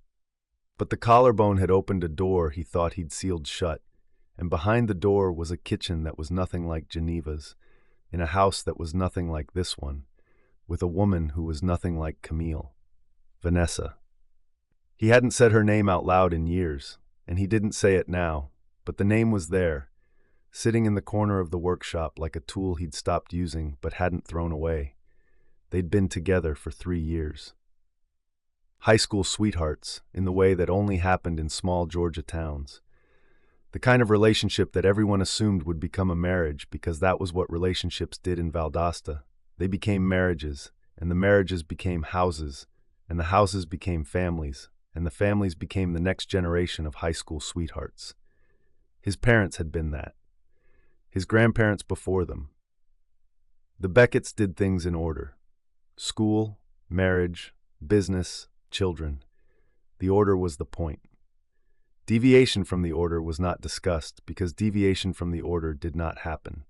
But the collarbone had opened a door he thought he'd sealed shut, and behind the door was a kitchen that was nothing like Geneva's, in a house that was nothing like this one, with a woman who was nothing like Camille, Vanessa. He hadn't said her name out loud in years, and he didn't say it now, but the name was there, sitting in the corner of the workshop like a tool he'd stopped using but hadn't thrown away. They'd been together for 3 years. High school sweethearts, in the way that only happened in small Georgia towns. The kind of relationship that everyone assumed would become a marriage because that was what relationships did in Valdosta. They became marriages, and the marriages became houses, and the houses became families, and the families became the next generation of high school sweethearts. His parents had been that. His grandparents before them. The Becketts did things in order. School, marriage, business, children. The order was the point. Deviation from the order was not discussed because deviation from the order did not happen.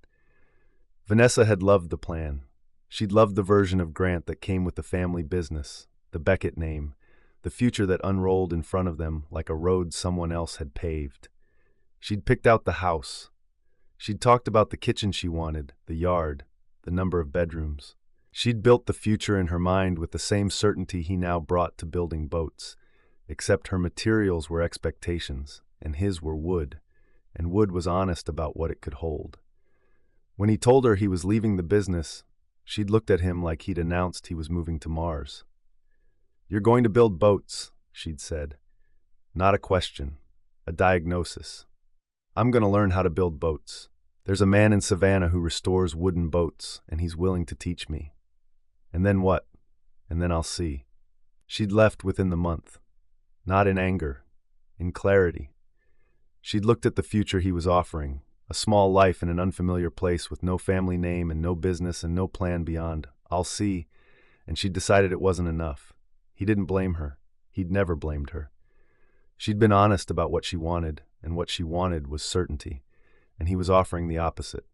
Vanessa had loved the plan. She'd loved the version of Grant that came with the family business, the Beckett name, the future that unrolled in front of them like a road someone else had paved. She'd picked out the house. She'd talked about the kitchen she wanted, the yard, the number of bedrooms. She'd built the future in her mind with the same certainty he now brought to building boats, except her materials were expectations, and his were wood, and wood was honest about what it could hold. When he told her he was leaving the business, she'd looked at him like he'd announced he was moving to Mars. "You're going to build boats," she'd said. Not a question, a diagnosis. "I'm going to learn how to build boats. There's a man in Savannah who restores wooden boats, and he's willing to teach me. And then what? And then I'll see." She'd left within the month. Not in anger, in clarity. She'd looked at the future he was offering, a small life in an unfamiliar place with no family name and no business and no plan beyond "I'll see," and she'd decided it wasn't enough. He didn't blame her. He'd never blamed her. She'd been honest about what she wanted, and what she wanted was certainty, and he was offering the opposite.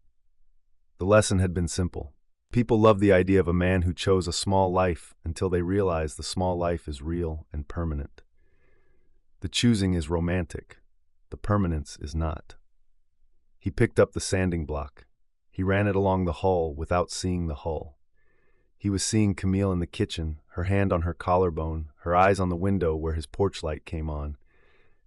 The lesson had been simple. People love the idea of a man who chose a small life until they realize the small life is real and permanent. The choosing is romantic. The permanence is not. He picked up the sanding block. He ran it along the hull without seeing the hull. He was seeing Camille in the kitchen, her hand on her collarbone, her eyes on the window where his porch light came on,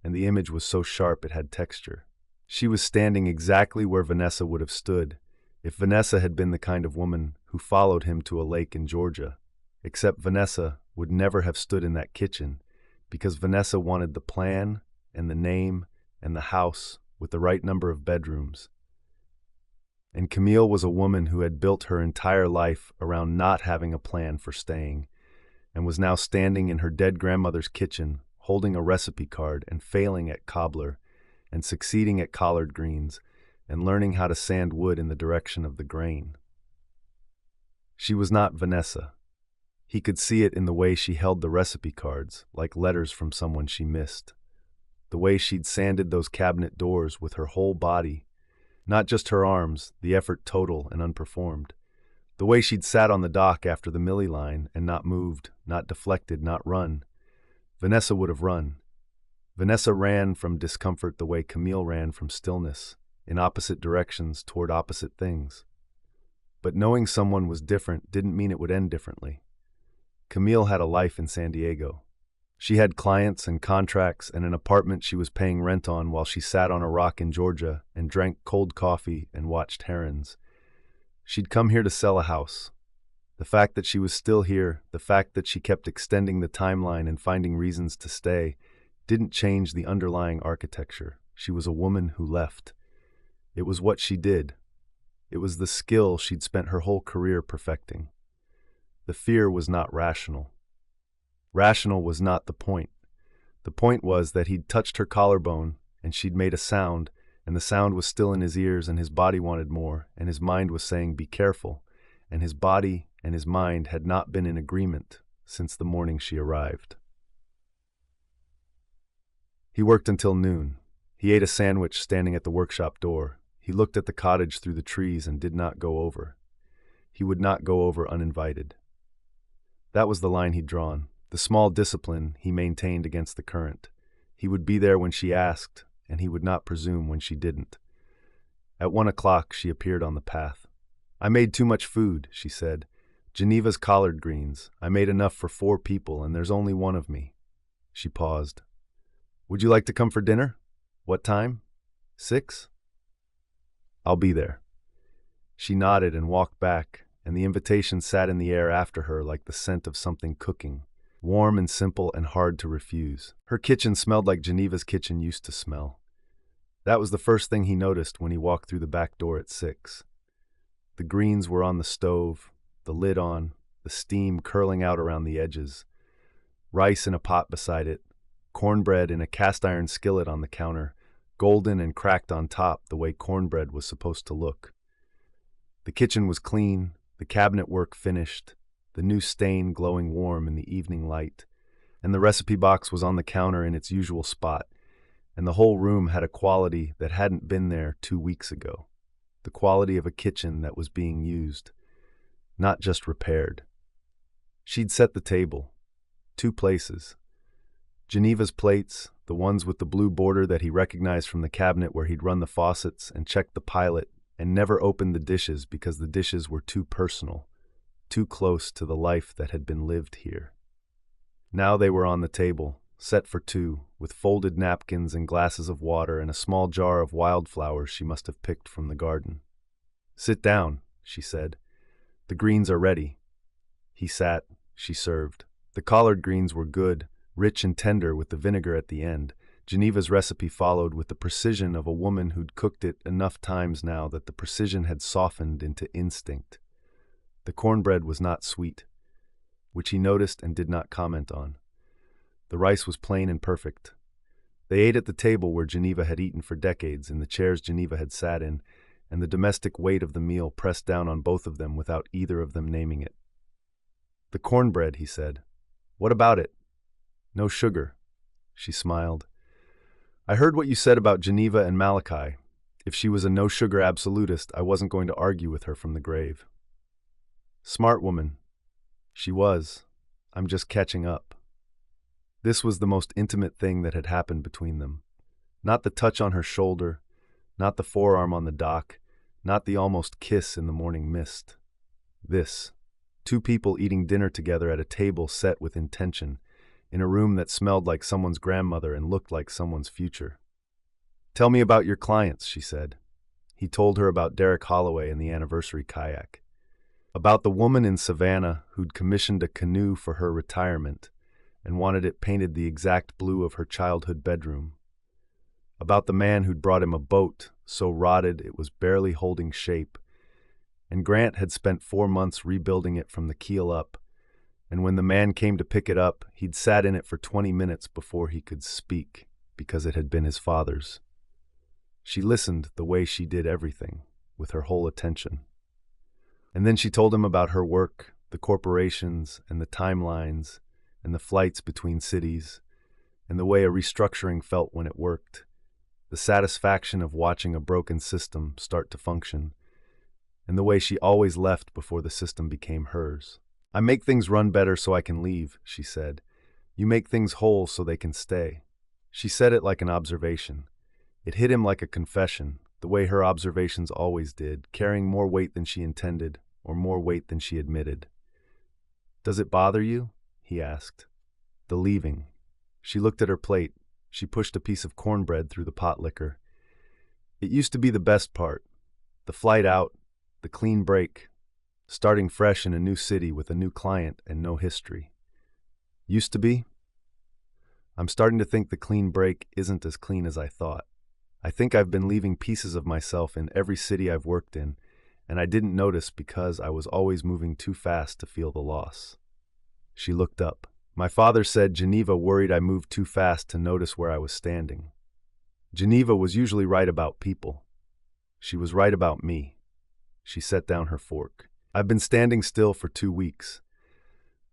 and the image was so sharp it had texture. She was standing exactly where Vanessa would have stood if Vanessa had been the kind of woman who followed him to a lake in Georgia, except Vanessa would never have stood in that kitchen because Vanessa wanted the plan and the name and the house with the right number of bedrooms. And Camille was a woman who had built her entire life around not having a plan for staying, and was now standing in her dead grandmother's kitchen, holding a recipe card and failing at cobbler, and succeeding at collard greens, and learning how to sand wood in the direction of the grain. She was not Vanessa. He could see it in the way she held the recipe cards, like letters from someone she missed. The way she'd sanded those cabinet doors with her whole body, not just her arms, the effort total and unperformed. The way she'd sat on the dock after the Millie line and not moved, not deflected, not run. Vanessa would have run. Vanessa ran from discomfort the way Camille ran from stillness, in opposite directions toward opposite things. But knowing someone was different didn't mean it would end differently. Camille had a life in San Diego. She had clients and contracts and an apartment she was paying rent on while she sat on a rock in Georgia and drank cold coffee and watched herons. She'd come here to sell a house. The fact that she was still here, the fact that she kept extending the timeline and finding reasons to stay, didn't change the underlying architecture. She was a woman who left. It was what she did. It was the skill she'd spent her whole career perfecting. The fear was not rational. Rational was not the point. The point was that he'd touched her collarbone, and she'd made a sound, and the sound was still in his ears, and his body wanted more, and his mind was saying, "Be careful," and his body and his mind had not been in agreement since the morning she arrived. He worked until noon. He ate a sandwich standing at the workshop door. He looked at the cottage through the trees and did not go over. He would not go over uninvited. That was the line he'd drawn, the small discipline he maintained against the current. He would be there when she asked, and he would not presume when she didn't. At 1 o'clock, she appeared on the path. "I made too much food," she said. "Geneva's collard greens. I made enough for 4 people, and there's only one of me." She paused. "Would you like to come for dinner? What time? 6? I'll be there." She nodded and walked back, and the invitation sat in the air after her like the scent of something cooking, warm and simple and hard to refuse. Her kitchen smelled like Geneva's kitchen used to smell. That was the first thing he noticed when he walked through the back door at 6. The greens were on the stove, the lid on, the steam curling out around the edges, rice in a pot beside it, cornbread in a cast-iron skillet on the counter, golden and cracked on top the way cornbread was supposed to look. The kitchen was clean, the cabinet work finished, the new stain glowing warm in the evening light, and the recipe box was on the counter in its usual spot, and the whole room had a quality that hadn't been there 2 weeks ago, the quality of a kitchen that was being used, not just repaired. She'd set the table, 2 places. Geneva's plates, the ones with the blue border that he recognized from the cabinet where he'd run the faucets and checked the pilot and never opened the dishes because the dishes were too personal, too close to the life that had been lived here. Now they were on the table, set for 2, with folded napkins and glasses of water and a small jar of wildflowers she must have picked from the garden. "Sit down," she said. "The greens are ready." He sat, she served. The collard greens were good, rich and tender with the vinegar at the end. Geneva's recipe followed with the precision of a woman who'd cooked it enough times now that the precision had softened into instinct. The cornbread was not sweet, which he noticed and did not comment on. The rice was plain and perfect. They ate at the table where Geneva had eaten for decades, in the chairs Geneva had sat in, and the domestic weight of the meal pressed down on both of them without either of them naming it. "The cornbread," he said. "What about it?" "No sugar." She smiled. "I heard what you said about Geneva and Malachi. If she was a no-sugar absolutist, I wasn't going to argue with her from the grave." "Smart woman." "She was. I'm just catching up." This was the most intimate thing that had happened between them. Not the touch on her shoulder, not the forearm on the dock, not the almost kiss in the morning mist. This. 2 people eating dinner together at a table set with intention, in a room that smelled like someone's grandmother and looked like someone's future. "Tell me about your clients," she said. He told her about Derek Holloway and the anniversary kayak. About the woman in Savannah who'd commissioned a canoe for her retirement and wanted it painted the exact blue of her childhood bedroom. About the man who'd brought him a boat so rotted it was barely holding shape, and Grant had spent 4 months rebuilding it from the keel up, and when the man came to pick it up, he'd sat in it for 20 minutes before he could speak, because it had been his father's. She listened the way she did everything, with her whole attention. And then she told him about her work, the corporations, and the timelines, and the flights between cities, and the way a restructuring felt when it worked, the satisfaction of watching a broken system start to function, and the way she always left before the system became hers. "I make things run better so I can leave," she said. "You make things whole so they can stay." She said it like an observation. It hit him like a confession, the way her observations always did, carrying more weight than she intended, or more weight than she admitted. "Does it bother you?" he asked. "The leaving." She looked at her plate. She pushed a piece of cornbread through the pot liquor. "It used to be the best part. The flight out, the clean break, starting fresh in a new city with a new client and no history." "Used to be?" "I'm starting to think the clean break isn't as clean as I thought. I think I've been leaving pieces of myself in every city I've worked in, and I didn't notice because I was always moving too fast to feel the loss. She looked up. My father said Geneva worried I moved too fast to notice where I was standing. Geneva was usually right about people. She was right about me. She set down her fork. I've been standing still for 2 weeks.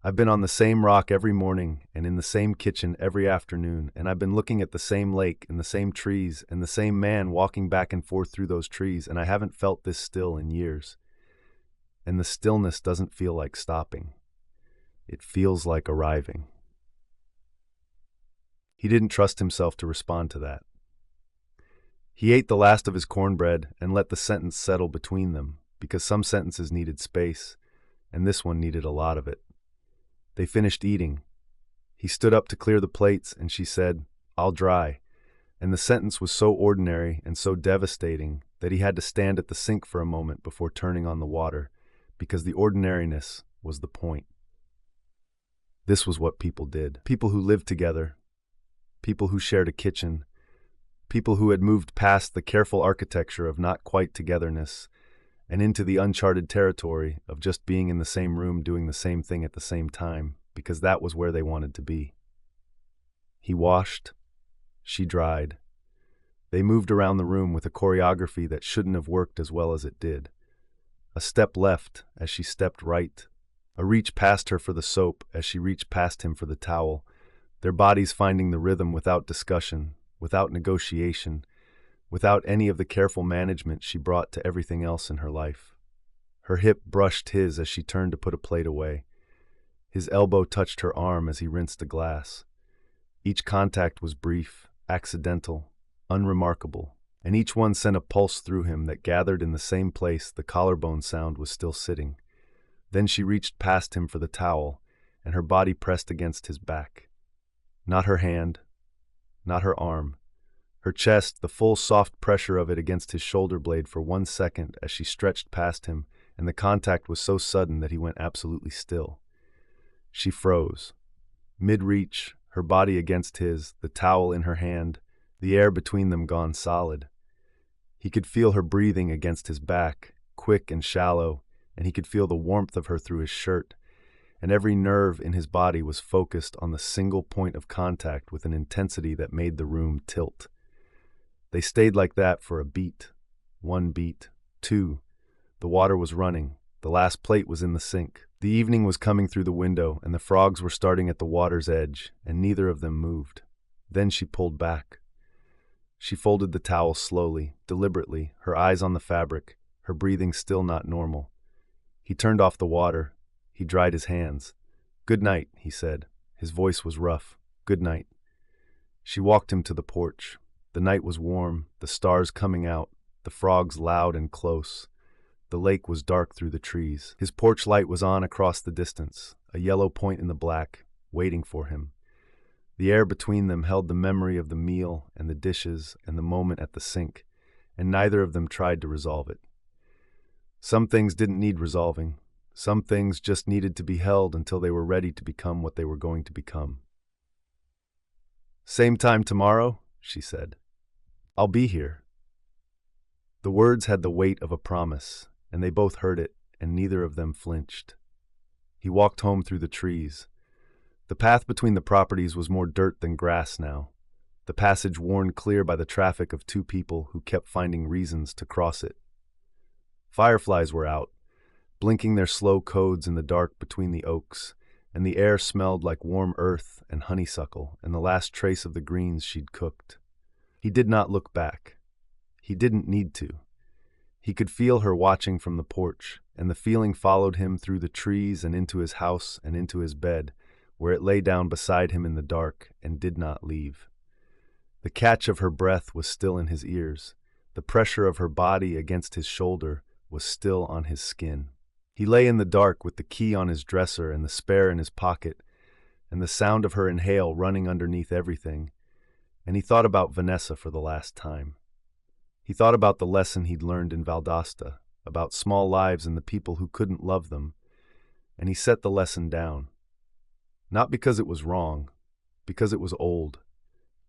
I've been on the same rock every morning and in the same kitchen every afternoon, and I've been looking at the same lake and the same trees and the same man walking back and forth through those trees, and I haven't felt this still in years. And the stillness doesn't feel like stopping. It feels like arriving. He didn't trust himself to respond to that. He ate the last of his cornbread and let the sentence settle between them, because some sentences needed space, and this one needed a lot of it. They finished eating. He stood up to clear the plates, and she said, "I'll dry." And the sentence was so ordinary and so devastating that he had to stand at the sink for a moment before turning on the water, because the ordinariness was the point. This was what people did. People who lived together. People who shared a kitchen. People who had moved past the careful architecture of not quite togetherness and into the uncharted territory of just being in the same room doing the same thing at the same time, because that was where they wanted to be. He washed. She dried. They moved around the room with a choreography that shouldn't have worked as well as it did. A step left as she stepped right. A reach past her for the soap as she reached past him for the towel, their bodies finding the rhythm without discussion, without negotiation, without any of the careful management she brought to everything else in her life. Her hip brushed his as she turned to put a plate away. His elbow touched her arm as he rinsed a glass. Each contact was brief, accidental, unremarkable, and each one sent a pulse through him that gathered in the same place the collarbone sound was still sitting. Then she reached past him for the towel, and her body pressed against his back. Not her hand, not her arm. Her chest, the full soft pressure of it against his shoulder blade for 1 second as she stretched past him, and the contact was so sudden that he went absolutely still. She froze. Mid-reach, her body against his, the towel in her hand, the air between them gone solid. He could feel her breathing against his back, quick and shallow, and he could feel the warmth of her through his shirt, and every nerve in his body was focused on the single point of contact with an intensity that made the room tilt. They stayed like that for a beat. 1 beat. 2. The water was running. The last plate was in the sink. The evening was coming through the window, and the frogs were starting at the water's edge, and neither of them moved. Then she pulled back. She folded the towel slowly, deliberately, her eyes on the fabric, her breathing still not normal. He turned off the water. He dried his hands. "Good night," he said. His voice was rough. "Good night." She walked him to the porch. The night was warm, the stars coming out, the frogs loud and close. The lake was dark through the trees. His porch light was on across the distance, a yellow point in the black, waiting for him. The air between them held the memory of the meal and the dishes and the moment at the sink, and neither of them tried to resolve it. Some things didn't need resolving. Some things just needed to be held until they were ready to become what they were going to become. "Same time tomorrow," she said. "I'll be here." The words had the weight of a promise, and they both heard it, and neither of them flinched. He walked home through the trees. The path between the properties was more dirt than grass now, the passage worn clear by the traffic of 2 people who kept finding reasons to cross it. Fireflies were out, blinking their slow codes in the dark between the oaks, and the air smelled like warm earth and honeysuckle and the last trace of the greens she'd cooked. He did not look back. He didn't need to. He could feel her watching from the porch, and the feeling followed him through the trees and into his house and into his bed, where it lay down beside him in the dark and did not leave. The catch of her breath was still in his ears. The pressure of her body against his shoulder was still on his skin. He lay in the dark with the key on his dresser and the spare in his pocket, and the sound of her inhale running underneath everything, and he thought about Vanessa for the last time. He thought about the lesson he'd learned in Valdosta, about small lives and the people who couldn't love them, and he set the lesson down. Not because it was wrong, because it was old,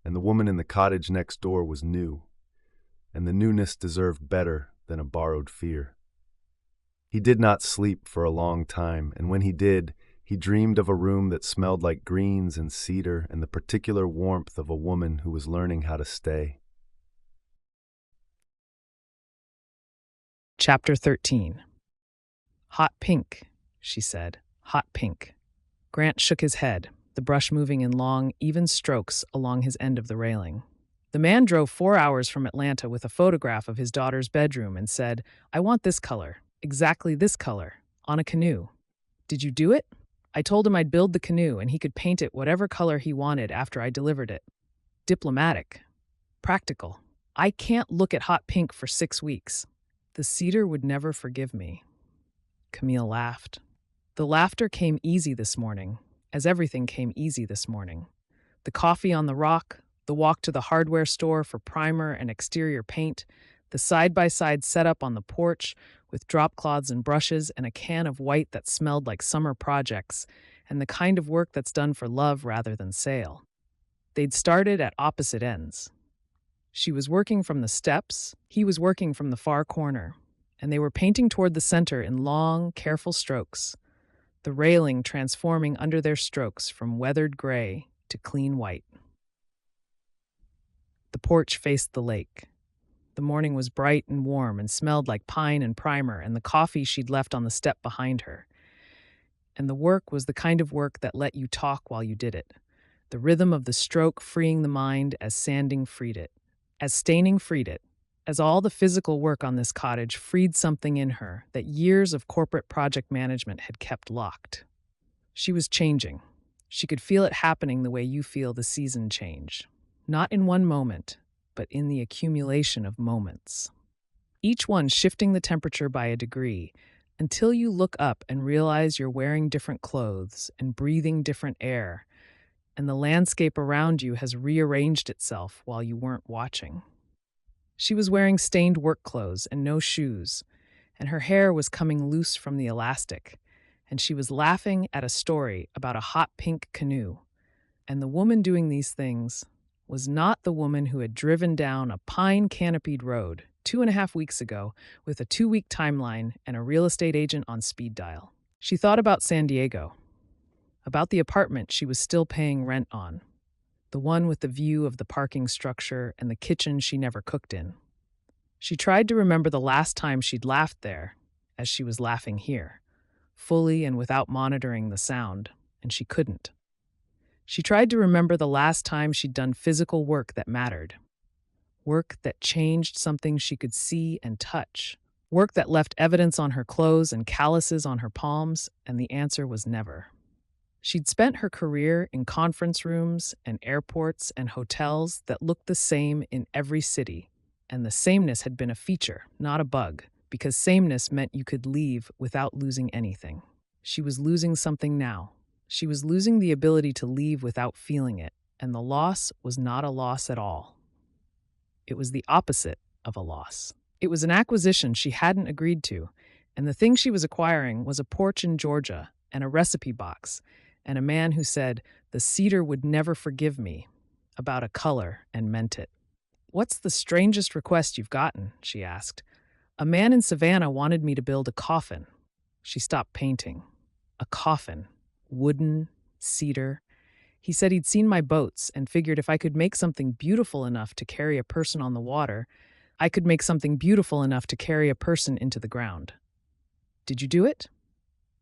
and the woman in the cottage next door was new, and the newness deserved better than a borrowed fear. He did not sleep for a long time, and when he did, he dreamed of a room that smelled like greens and cedar and the particular warmth of a woman who was learning how to stay. Chapter 13. Hot pink, she said. Hot pink. Grant shook his head, the brush moving in long, even strokes along his end of the railing. The man drove 4 hours from Atlanta with a photograph of his daughter's bedroom and said, "I want this color, exactly this color, on a canoe." "Did you do it?" "I told him I'd build the canoe and he could paint it whatever color he wanted after I delivered it." Diplomatic. Practical. "I can't look at hot pink for 6 weeks. The cedar would never forgive me." Camille laughed. The laughter came easy this morning, as everything came easy this morning. The coffee on the rock, the walk to the hardware store for primer and exterior paint, the side-by-side setup on the porch with drop cloths and brushes and a can of white that smelled like summer projects, and the kind of work that's done for love rather than sale. They'd started at opposite ends. She was working from the steps, he was working from the far corner, and they were painting toward the center in long, careful strokes, the railing transforming under their strokes from weathered gray to clean white. The porch faced the lake. The morning was bright and warm and smelled like pine and primer and the coffee she'd left on the step behind her. And the work was the kind of work that let you talk while you did it. The rhythm of the stroke freeing the mind as sanding freed it, as staining freed it, as all the physical work on this cottage freed something in her that years of corporate project management had kept locked. She was changing. She could feel it happening the way you feel the season change. Not in one moment, but in the accumulation of moments. Each one shifting the temperature by a degree until you look up and realize you're wearing different clothes and breathing different air, and the landscape around you has rearranged itself while you weren't watching. She was wearing stained work clothes and no shoes, and her hair was coming loose from the elastic, and she was laughing at a story about a hot pink canoe. And the woman doing these things was not the woman who had driven down a pine-canopied road 2.5 weeks ago with a 2-week timeline and a real estate agent on speed dial. She thought about San Diego, about the apartment she was still paying rent on, the one with the view of the parking structure and the kitchen she never cooked in. She tried to remember the last time she'd laughed there, as she was laughing here, fully and without monitoring the sound, and she couldn't. She tried to remember the last time she'd done physical work that mattered, work that changed something she could see and touch, work that left evidence on her clothes and calluses on her palms, and the answer was never. She'd spent her career in conference rooms and airports and hotels that looked the same in every city, and the sameness had been a feature, not a bug, because sameness meant you could leave without losing anything. She was losing something now. She was losing the ability to leave without feeling it, and the loss was not a loss at all. It was the opposite of a loss. It was an acquisition she hadn't agreed to, and the thing she was acquiring was a porch in Georgia and a recipe box, and a man who said, "The cedar would never forgive me," about a color and meant it. "What's the strangest request you've gotten?" she asked. "A man in Savannah wanted me to build a coffin." She stopped painting. A coffin. Wooden, cedar. He said he'd seen my boats and figured if I could make something beautiful enough to carry a person on the water, I could make something beautiful enough to carry a person into the ground. "Did you do it?"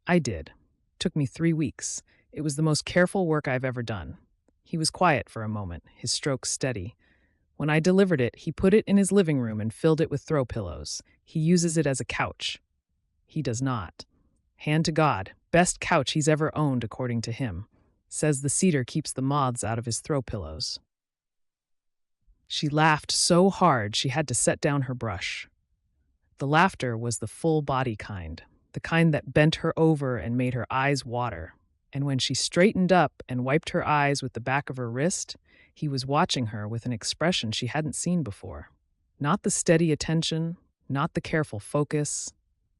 "I did. Took me 3 weeks. It was the most careful work I've ever done." He was quiet for a moment, his strokes steady. "When I delivered it, he put it in his living room and filled it with throw pillows. He uses it as a couch." "He does not. Hand to God, best couch he's ever owned according to him. Says the cedar keeps the moths out of his throw pillows." She laughed so hard she had to set down her brush. The laughter was the full body kind, the kind that bent her over and made her eyes water. And when she straightened up and wiped her eyes with the back of her wrist, he was watching her with an expression she hadn't seen before. Not the steady attention, not the careful focus,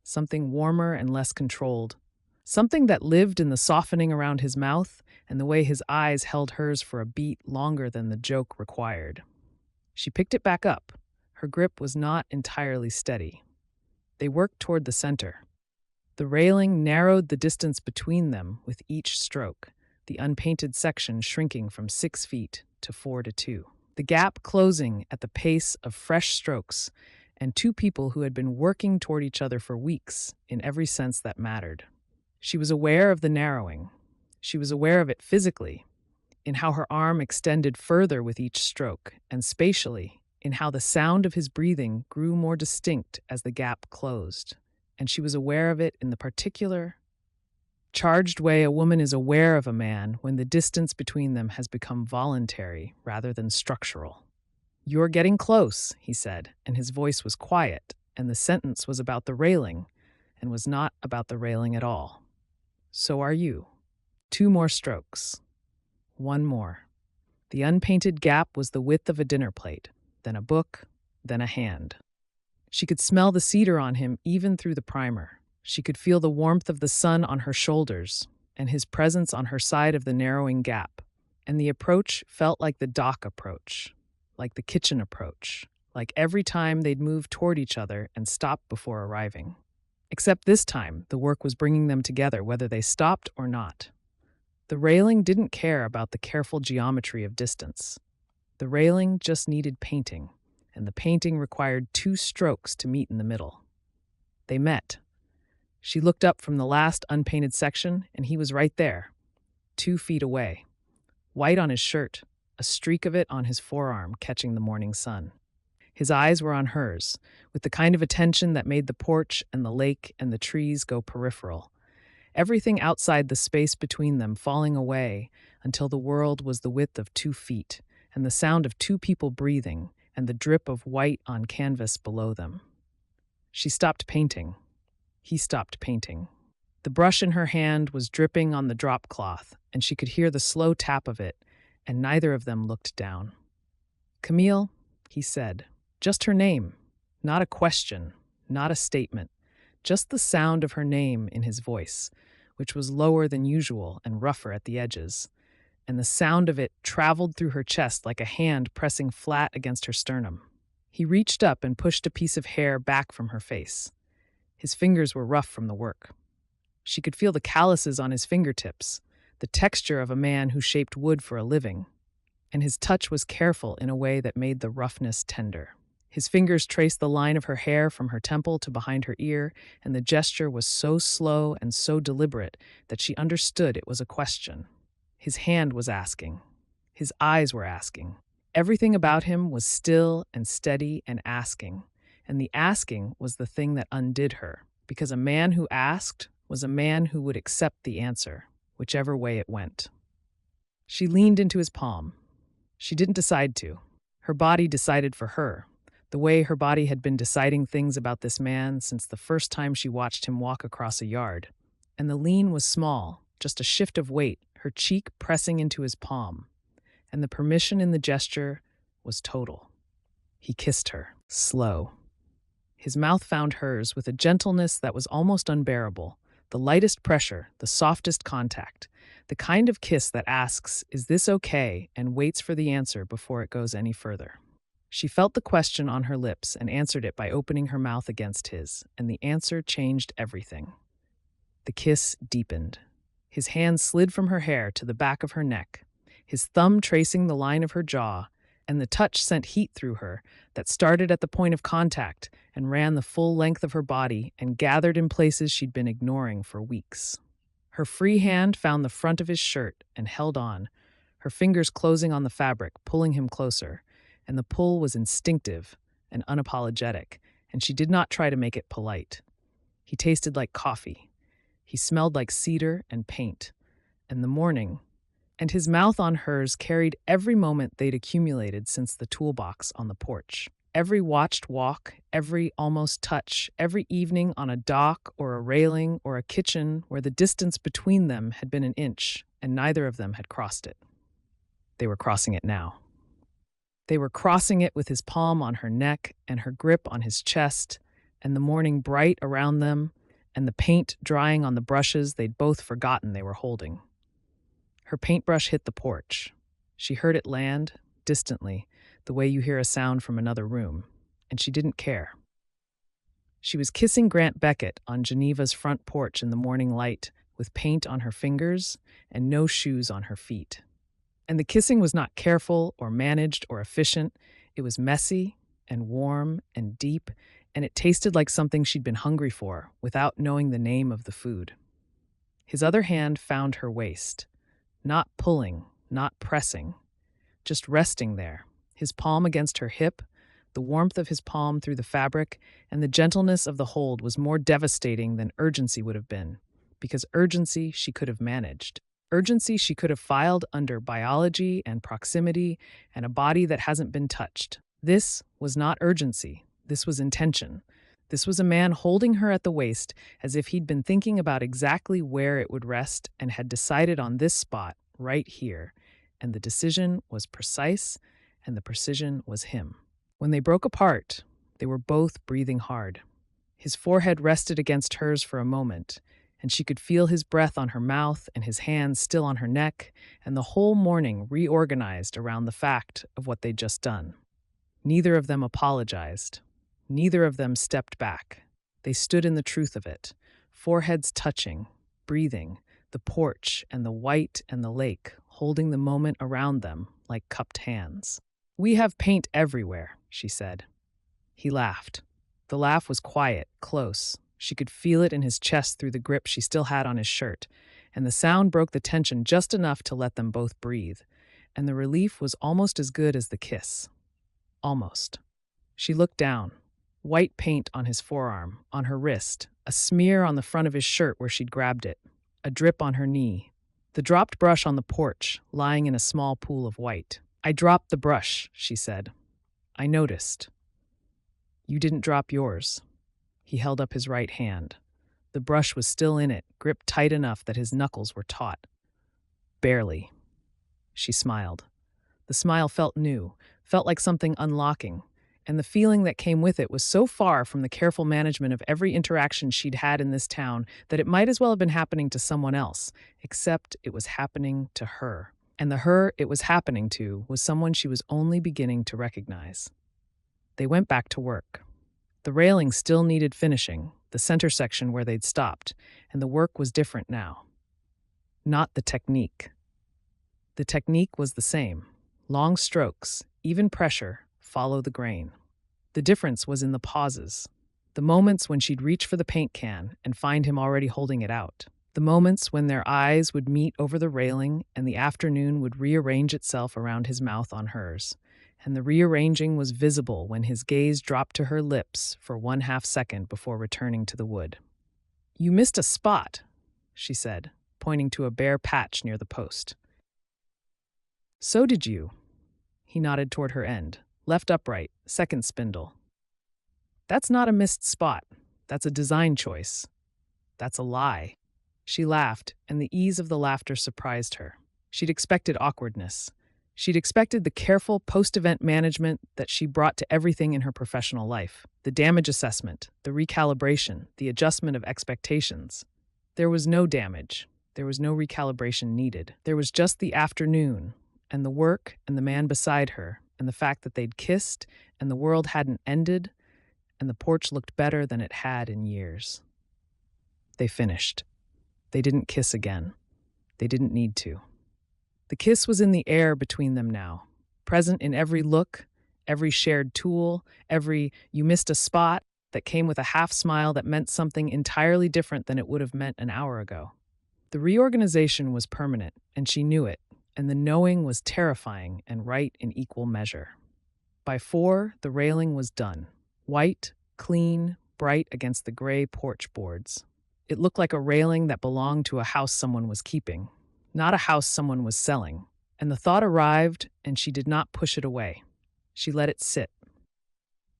something warmer and less controlled. Something that lived in the softening around his mouth and the way his eyes held hers for a beat longer than the joke required. She picked it back up. Her grip was not entirely steady. They worked toward the center. The railing narrowed the distance between them with each stroke, the unpainted section shrinking from 6 feet to 4 to 2. The gap closing at the pace of fresh strokes, and two people who had been working toward each other for weeks in every sense that mattered. She was aware of the narrowing. She was aware of it physically, in how her arm extended further with each stroke, and spatially, in how the sound of his breathing grew more distinct as the gap closed. And she was aware of it in the particular, charged way a woman is aware of a man when the distance between them has become voluntary rather than structural. "You're getting close," he said, and his voice was quiet, and the sentence was about the railing, and was not about the railing at all. "So are you." 2 more strokes. 1 more. The unpainted gap was the width of a dinner plate, then a book, then a hand. She could smell the cedar on him even through the primer. She could feel the warmth of the sun on her shoulders, and his presence on her side of the narrowing gap. And the approach felt like the dock approach, like the kitchen approach, like every time they'd move toward each other and stop before arriving. Except this time, the work was bringing them together, whether they stopped or not. The railing didn't care about the careful geometry of distance. The railing just needed painting, and the painting required 2 strokes to meet in the middle. They met. She looked up from the last unpainted section, and he was right there, 2 feet away. White on his shirt, a streak of it on his forearm catching the morning sun. His eyes were on hers, with the kind of attention that made the porch and the lake and the trees go peripheral. Everything outside the space between them falling away until the world was the width of 2 feet, and the sound of 2 people breathing, and the drip of white on canvas below them. She stopped painting. He stopped painting. The brush in her hand was dripping on the drop cloth, and she could hear the slow tap of it, and neither of them looked down. "Camille," he said, just her name, not a question, not a statement, just the sound of her name in his voice, which was lower than usual and rougher at the edges, and the sound of it traveled through her chest like a hand pressing flat against her sternum. He reached up and pushed a piece of hair back from her face. His fingers were rough from the work. She could feel the calluses on his fingertips, the texture of a man who shaped wood for a living, and his touch was careful in a way that made the roughness tender. His fingers traced the line of her hair from her temple to behind her ear, and the gesture was so slow and so deliberate that she understood it was a question. His hand was asking. His eyes were asking. Everything about him was still and steady and asking, and the asking was the thing that undid her, because a man who asked was a man who would accept the answer, whichever way it went. She leaned into his palm. She didn't decide to. Her body decided for her, the way her body had been deciding things about this man since the first time she watched him walk across a yard. And the lean was small, just a shift of weight, her cheek pressing into his palm. And the permission in the gesture was total. He kissed her, slow. His mouth found hers with a gentleness that was almost unbearable, the lightest pressure, the softest contact, the kind of kiss that asks, "Is this okay?" and waits for the answer before it goes any further. She felt the question on her lips and answered it by opening her mouth against his, and the answer changed everything. The kiss deepened. His hand slid from her hair to the back of her neck, his thumb tracing the line of her jaw, and the touch sent heat through her that started at the point of contact and ran the full length of her body and gathered in places she'd been ignoring for weeks. Her free hand found the front of his shirt and held on, her fingers closing on the fabric, pulling him closer, and the pull was instinctive and unapologetic, and she did not try to make it polite. He tasted like coffee. He smelled like cedar and paint, and the morning, and his mouth on hers carried every moment they'd accumulated since the toolbox on the porch. Every watched walk, every almost touch, every evening on a dock or a railing or a kitchen where the distance between them had been an inch and neither of them had crossed it. They were crossing it now. They were crossing it with his palm on her neck and her grip on his chest, and the morning bright around them, and the paint drying on the brushes they'd both forgotten they were holding. Her paintbrush hit the porch. She heard it land, distantly, the way you hear a sound from another room, and she didn't care. She was kissing Grant Beckett on Geneva's front porch in the morning light, with paint on her fingers and no shoes on her feet. And the kissing was not careful or managed or efficient. It was messy and warm and deep, and it tasted like something she'd been hungry for without knowing the name of the food. His other hand found her waist, not pulling, not pressing, just resting there, his palm against her hip. The warmth of his palm through the fabric and the gentleness of the hold was more devastating than urgency would have been, because urgency she could have managed. Urgency she could have filed under biology and proximity and a body that hasn't been touched. This was not urgency. This was intention. This was a man holding her at the waist as if he'd been thinking about exactly where it would rest and had decided on this spot, right here. And the decision was precise, and the precision was him. When they broke apart, they were both breathing hard. His forehead rested against hers for a moment, and she could feel his breath on her mouth and his hands still on her neck, and the whole morning reorganized around the fact of what they'd just done. Neither of them apologized. Neither of them stepped back. They stood in the truth of it, foreheads touching, breathing, the porch and the white and the lake, holding the moment around them like cupped hands. "We have paint everywhere," she said. He laughed. The laugh was quiet, close. She could feel it in his chest through the grip she still had on his shirt, and the sound broke the tension just enough to let them both breathe, and the relief was almost as good as the kiss. Almost. She looked down. White paint on his forearm, on her wrist, a smear on the front of his shirt where she'd grabbed it, a drip on her knee. The dropped brush on the porch, lying in a small pool of white. "I dropped the brush," she said. "I noticed." "You didn't drop yours." He held up his right hand. The brush was still in it, gripped tight enough that his knuckles were taut. "Barely." She smiled. The smile felt new, felt like something unlocking, and the feeling that came with it was so far from the careful management of every interaction she'd had in this town that it might as well have been happening to someone else, except it was happening to her. And the her it was happening to was someone she was only beginning to recognize. They went back to work. The railing still needed finishing, the center section where they'd stopped, and the work was different now. Not the technique. The technique was the same. Long strokes, even pressure, follow the grain. The difference was in the pauses, the moments when she'd reach for the paint can and find him already holding it out. The moments when their eyes would meet over the railing and the afternoon would rearrange itself around his mouth on hers, and the rearranging was visible when his gaze dropped to her lips for 1/2 second before returning to the wood. "You missed a spot," she said, pointing to a bare patch near the post. "So did you." He nodded toward her end, left upright, second spindle. "That's not a missed spot. That's a design choice. That's a lie." She laughed, and the ease of the laughter surprised her. She'd expected awkwardness. She'd expected the careful post-event management that she brought to everything in her professional life. The damage assessment, the recalibration, the adjustment of expectations. There was no damage. There was no recalibration needed. There was just the afternoon, and the work, and the man beside her, and the fact that they'd kissed, and the world hadn't ended, and the porch looked better than it had in years. They finished. They didn't kiss again. They didn't need to. The kiss was in the air between them now, present in every look, every shared tool, every "you missed a spot" that came with a half smile that meant something entirely different than it would have meant an hour ago. The reorganization was permanent, and she knew it, and the knowing was terrifying and right in equal measure. By 4, the railing was done, white, clean, bright against the gray porch boards. It looked like a railing that belonged to a house someone was keeping, not a house someone was selling, and the thought arrived, and she did not push it away. She let it sit.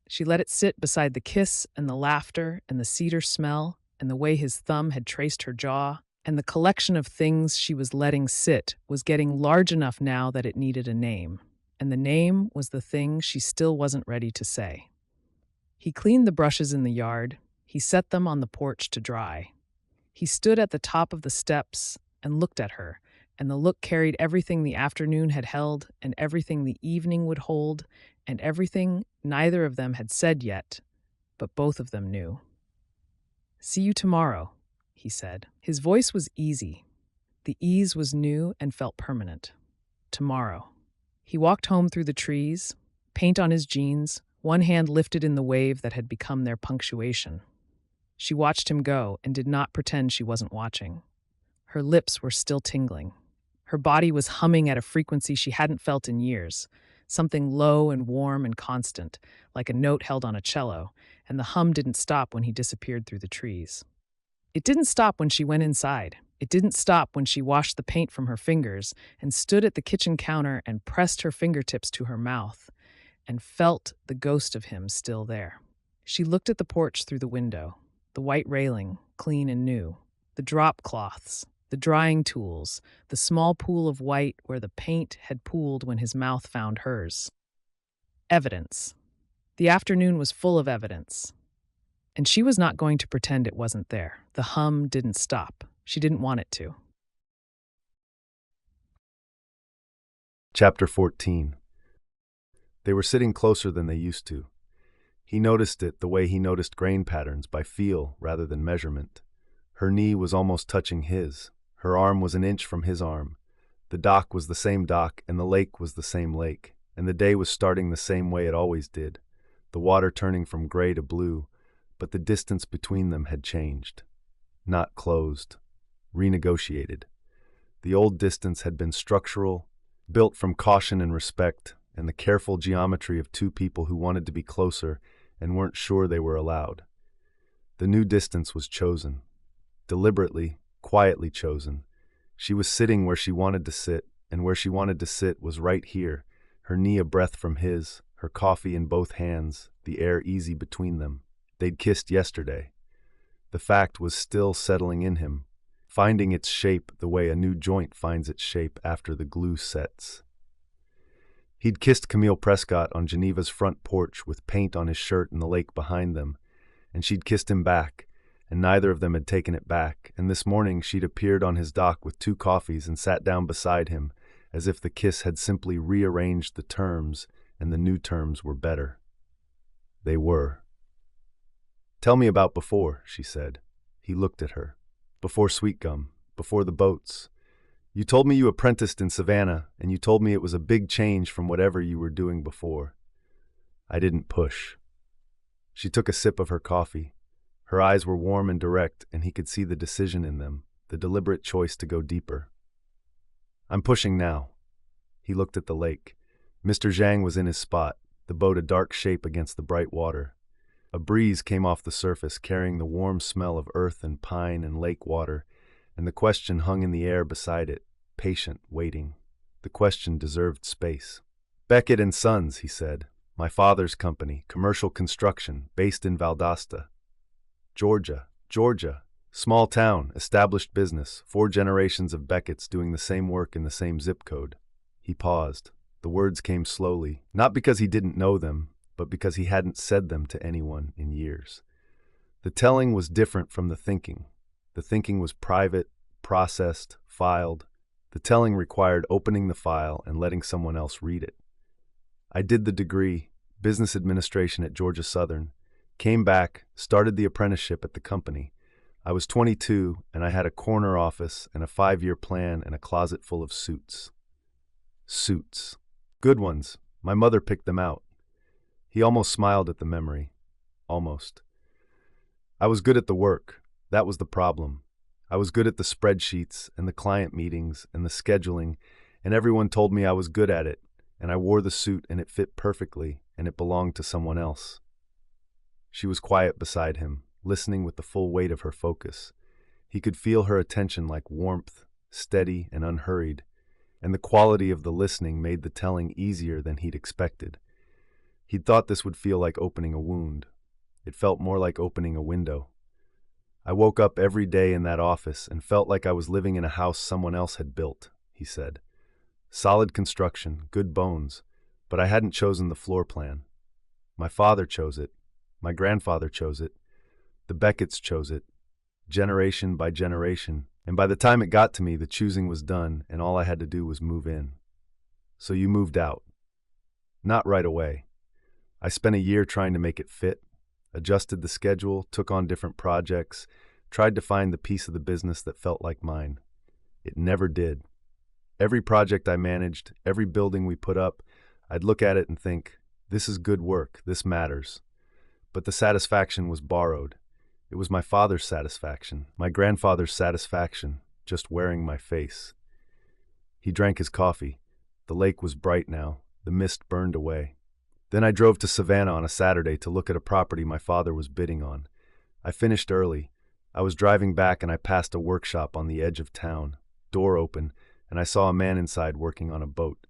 She let it sit beside the kiss and the laughter and the cedar smell and the way his thumb had traced her jaw, and the collection of things she was letting sit was getting large enough now that it needed a name, and the name was the thing she still wasn't ready to say. He cleaned the brushes in the yard. He set them on the porch to dry. He stood at the top of the steps and looked at her, and the look carried everything the afternoon had held and everything the evening would hold and everything neither of them had said yet, but both of them knew. See you tomorrow, he said. His voice was easy. The ease was new and felt permanent. Tomorrow. He walked home through the trees, paint on his jeans, one hand lifted in the wave that had become their punctuation. She watched him go and did not pretend she wasn't watching. Her lips were still tingling. Her body was humming at a frequency she hadn't felt in years, something low and warm and constant, like a note held on a cello, and the hum didn't stop when he disappeared through the trees. It didn't stop when she went inside. It didn't stop when she washed the paint from her fingers and stood at the kitchen counter and pressed her fingertips to her mouth and felt the ghost of him still there. She looked at the porch through the window, the white railing, clean and new, the drop cloths, the drying tools, the small pool of white where the paint had pooled when his mouth found hers. Evidence. The afternoon was full of evidence. And she was not going to pretend it wasn't there. The hum didn't stop. She didn't want it to. Chapter 14. They were sitting closer than they used to. He noticed it the way he noticed grain patterns, by feel rather than measurement. Her knee was almost touching his. Her arm was an inch from his arm. The dock was the same dock, and the lake was the same lake, and the day was starting the same way it always did, the water turning from gray to blue, but the distance between them had changed. Not closed. Renegotiated. The old distance had been structural, built from caution and respect, and the careful geometry of two people who wanted to be closer and weren't sure they were allowed. The new distance was chosen. Deliberately, quietly chosen. She was sitting where she wanted to sit, and where she wanted to sit was right here, her knee a breath from his, her coffee in both hands, the air easy between them. They'd kissed yesterday. The fact was still settling in him, finding its shape the way a new joint finds its shape after the glue sets. He'd kissed Camille Prescott on Geneva's front porch with paint on his shirt and the lake behind them, and she'd kissed him back, and neither of them had taken it back, and this morning she'd appeared on his dock with 2 coffees and sat down beside him, as if the kiss had simply rearranged the terms, and the new terms were better. They were. "Tell me about before," she said. He looked at her. "Before Sweetgum, before the boats. You told me you apprenticed in Savannah, and you told me it was a big change from whatever you were doing before." I didn't push. She took a sip of her coffee. Her eyes were warm and direct, and he could see the decision in them, the deliberate choice to go deeper. "I'm pushing now." He looked at the lake. Mr. Zhang was in his spot, the boat a dark shape against the bright water. A breeze came off the surface, carrying the warm smell of earth and pine and lake water, and the question hung in the air beside it, patient, waiting. The question deserved space. "Beckett and Sons," he said. "My father's company, commercial construction, based in Valdosta. Georgia. Small town, established business, 4 generations of Beckett's doing the same work in the same zip code." He paused. The words came slowly, not because he didn't know them, but because he hadn't said them to anyone in years. The telling was different from the thinking. The thinking was private, processed, filed. The telling required opening the file and letting someone else read it. "I did the degree, business administration at Georgia Southern, came back, started the apprenticeship at the company. I was 22, and I had a corner office and a 5-year plan and a closet full of suits." Suits. Good ones. My mother picked them out. He almost smiled at the memory. Almost. "I was good at the work. That was the problem. I was good at the spreadsheets and the client meetings and the scheduling, and everyone told me I was good at it, and I wore the suit and it fit perfectly, and it belonged to someone else." She was quiet beside him, listening with the full weight of her focus. He could feel her attention like warmth, steady and unhurried, and the quality of the listening made the telling easier than he'd expected. He'd thought this would feel like opening a wound. It felt more like opening a window. "I woke up every day in that office and felt like I was living in a house someone else had built," he said. "Solid construction, good bones, but I hadn't chosen the floor plan. My father chose it. My grandfather chose it. The Becketts chose it. Generation by generation. And by the time it got to me, the choosing was done, and all I had to do was move in. So you moved out." "Not right away. I spent a year trying to make it fit. adjusted the schedule, took on different projects, tried to find the piece of the business that felt like mine. It never did. Every project I managed, every building we put up, I'd look at it and think, this is good work, this matters. But the satisfaction was borrowed. It was my father's satisfaction, my grandfather's satisfaction, just wearing my face. He drank his coffee. The lake was bright now. The mist burned away. Then I drove to Savannah on a Saturday to look at a property my father was bidding on. I finished early. I was driving back and I passed a workshop on the edge of town. Door open, and I saw a man inside working on a boat.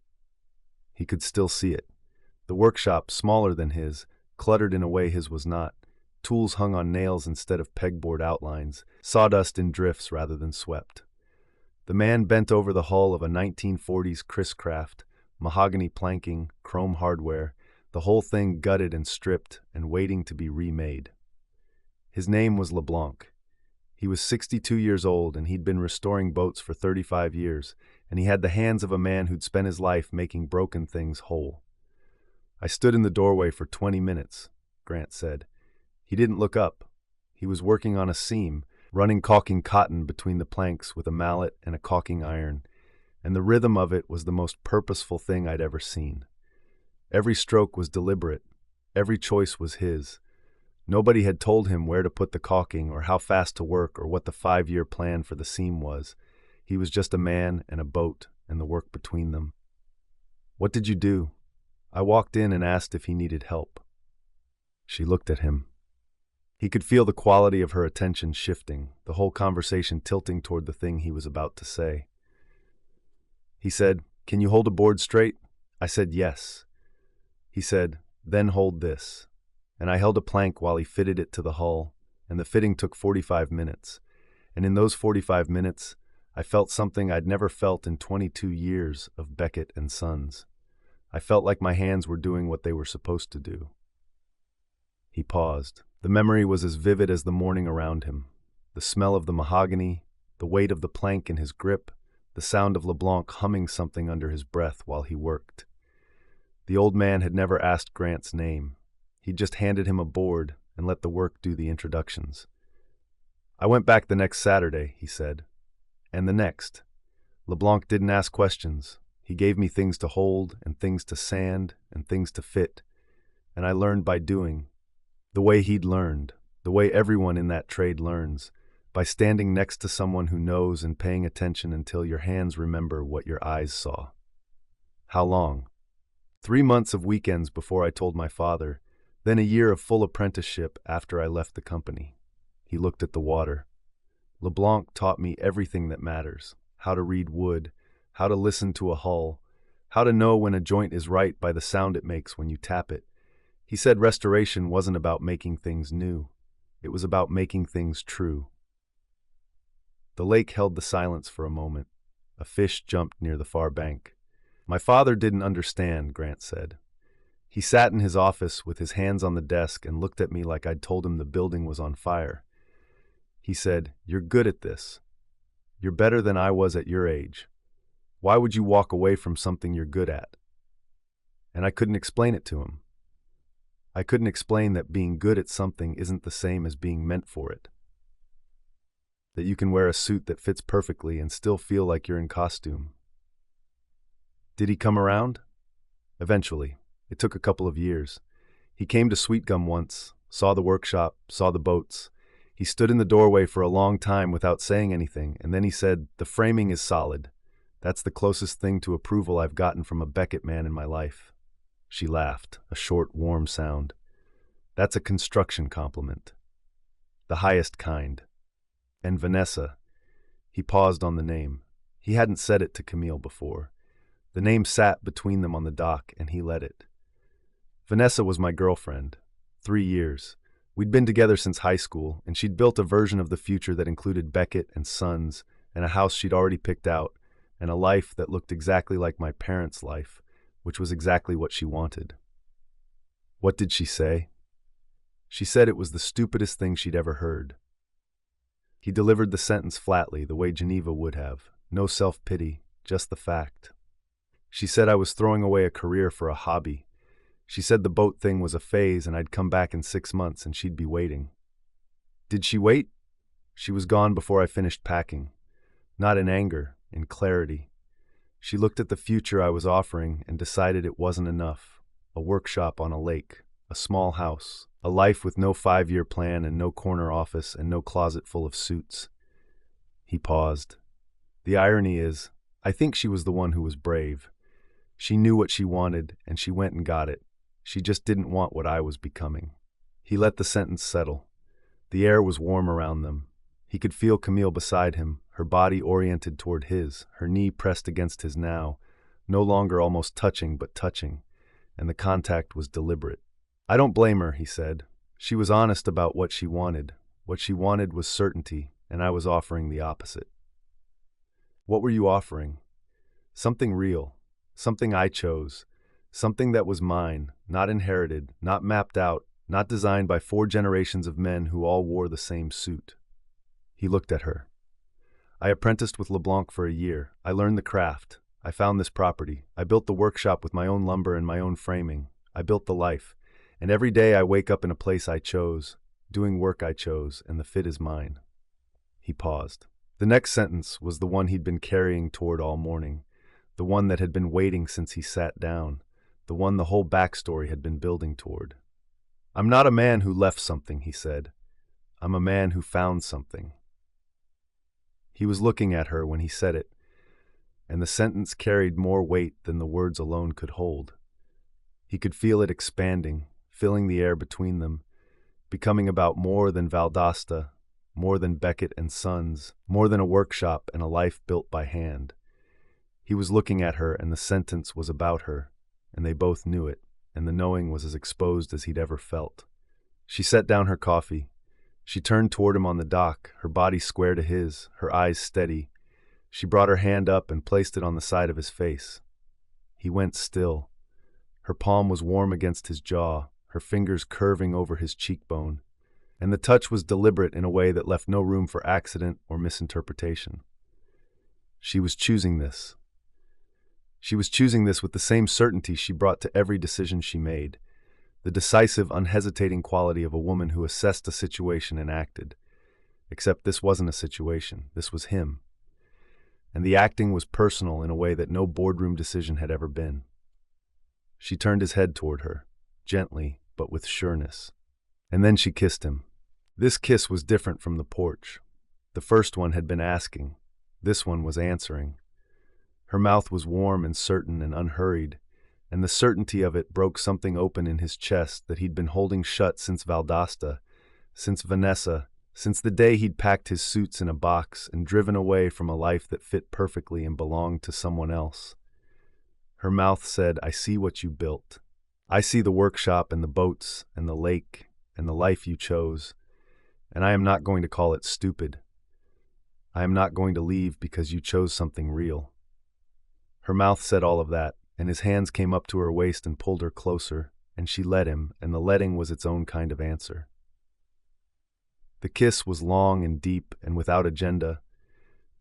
He could still see it. The workshop, smaller than his, cluttered in a way his was not. Tools hung on nails instead of pegboard outlines, sawdust in drifts rather than swept. The man bent over the hull of a 1940s Chris Craft, mahogany planking, chrome hardware, the whole thing gutted and stripped and waiting to be remade. His name was LeBlanc. He was 62 years old and he'd been restoring boats for 35 years, and he had the hands of a man who'd spent his life making broken things whole. I stood in the doorway for 20 minutes, Grant said. He didn't look up. He was working on a seam, running caulking cotton between the planks with a mallet and a caulking iron, and the rhythm of it was the most purposeful thing I'd ever seen. Every stroke was deliberate. Every choice was his. Nobody had told him where to put the caulking or how fast to work or what the 5-year plan for the seam was. He was just a man and a boat and the work between them. What did you do? I walked in and asked if he needed help. She looked at him. He could feel the quality of her attention shifting, the whole conversation tilting toward the thing he was about to say. He said, "Can you hold a board straight?" I said, "Yes." He said, "Then hold this." And I held a plank while he fitted it to the hull, and the fitting took 45 minutes. And in those 45 minutes, I felt something I'd never felt in 22 years of Beckett and Sons. I felt like my hands were doing what they were supposed to do. He paused. The memory was as vivid as the morning around him. The smell of the mahogany, the weight of the plank in his grip, the sound of LeBlanc humming something under his breath while he worked. The old man had never asked Grant's name. He'd just handed him a board and let the work do the introductions. I went back the next Saturday, he said. And the next. LeBlanc didn't ask questions. He gave me things to hold and things to sand and things to fit. And I learned by doing. The way he'd learned, the way everyone in that trade learns, by standing next to someone who knows and paying attention until your hands remember what your eyes saw. How long? 3 months of weekends before I told my father, then a year of full apprenticeship after I left the company. He looked at the water. LeBlanc taught me everything that matters, how to read wood, how to listen to a hull, how to know when a joint is right by the sound it makes when you tap it. He said restoration wasn't about making things new. It was about making things true. The lake held the silence for a moment. A fish jumped near the far bank. My father didn't understand, Grant said. He sat in his office with his hands on the desk and looked at me like I'd told him the building was on fire. He said, "You're good at this. You're better than I was at your age. Why would you walk away from something you're good at?" And I couldn't explain it to him. I couldn't explain that being good at something isn't the same as being meant for it. That you can wear a suit that fits perfectly and still feel like you're in costume. Did he come around? Eventually. It took a couple of years. He came to Sweetgum once, saw the workshop, saw the boats. He stood in the doorway for a long time without saying anything, and then he said, "The framing is solid. That's the closest thing to approval I've gotten from a Beckett man in my life." She laughed, a short, warm sound. "That's a construction compliment. The highest kind." And Vanessa, he paused on the name. He hadn't said it to Camille before. The name sat between them on the dock, and he let it. Vanessa was my girlfriend. 3 years. We'd been together since high school, and she'd built a version of the future that included Beckett and Sons, and a house she'd already picked out, and a life that looked exactly like my parents' life, which was exactly what she wanted. What did she say? She said it was the stupidest thing she'd ever heard. He delivered the sentence flatly, the way Geneva would have. No self-pity, just the fact. She said I was throwing away a career for a hobby. She said the boat thing was a phase and I'd come back in 6 months and she'd be waiting. Did she wait? She was gone before I finished packing. Not in anger, in clarity. She looked at the future I was offering and decided it wasn't enough. A workshop on a lake, a small house, a life with no 5-year plan and no corner office and no closet full of suits. He paused. The irony is, I think she was the one who was brave. She knew what she wanted and she went and got it. She just didn't want what I was becoming. He let the sentence settle. The air was warm around them. He could feel Camille beside him, her body oriented toward his, her knee pressed against his now, no longer almost touching but touching, and the contact was deliberate. I don't blame her, he said. She was honest about what she wanted. What she wanted was certainty, and I was offering the opposite. What were you offering? Something real, something I chose, something that was mine, not inherited, not mapped out, not designed by 4 generations of men who all wore the same suit. He looked at her. I apprenticed with LeBlanc for a year. I learned the craft. I found this property. I built the workshop with my own lumber and my own framing. I built the life. And every day I wake up in a place I chose, doing work I chose, and the fit is mine. He paused. The next sentence was the one he'd been carrying toward all morning, the one that had been waiting since he sat down, the one the whole backstory had been building toward. I'm not a man who left something, he said. I'm a man who found something. He was looking at her when he said it, and the sentence carried more weight than the words alone could hold. He could feel it expanding, filling the air between them, becoming about more than Valdosta, more than Beckett and Sons, more than a workshop and a life built by hand. He was looking at her, and the sentence was about her, and they both knew it, and the knowing was as exposed as he'd ever felt. She set down her coffee. She turned toward him on the dock, her body square to his, her eyes steady. She brought her hand up and placed it on the side of his face. He went still. Her palm was warm against his jaw, her fingers curving over his cheekbone, and the touch was deliberate in a way that left no room for accident or misinterpretation. She was choosing this. She was choosing this with the same certainty she brought to every decision she made, the decisive, unhesitating quality of a woman who assessed a situation and acted. Except this wasn't a situation, this was him. And the acting was personal in a way that no boardroom decision had ever been. She turned his head toward her, gently, but with sureness. And then she kissed him. This kiss was different from the porch. The first one had been asking. This one was answering. Her mouth was warm and certain and unhurried, and the certainty of it broke something open in his chest that he'd been holding shut since Valdosta, since Vanessa, since the day he'd packed his suits in a box and driven away from a life that fit perfectly and belonged to someone else. Her mouth said, I see what you built. I see the workshop and the boats and the lake and the life you chose, and I am not going to call it stupid. I am not going to leave because you chose something real. Her mouth said all of that, and his hands came up to her waist and pulled her closer, and she let him, and the letting was its own kind of answer. The kiss was long and deep and without agenda,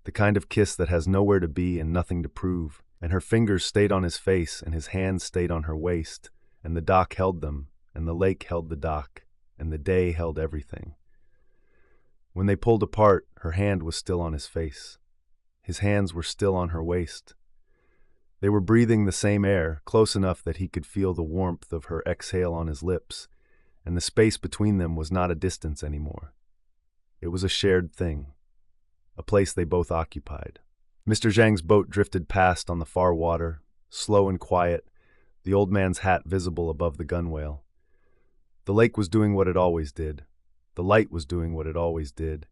the kind of kiss that has nowhere to be and nothing to prove, and her fingers stayed on his face and his hands stayed on her waist, and the dock held them, and the lake held the dock, and the day held everything. When they pulled apart, her hand was still on his face. His hands were still on her waist. They were breathing the same air, close enough that he could feel the warmth of her exhale on his lips, and the space between them was not a distance anymore. It was a shared thing, a place they both occupied. Mr. Zhang's boat drifted past on the far water, slow and quiet, the old man's hat visible above the gunwale. The lake was doing what it always did. The light was doing what it always did.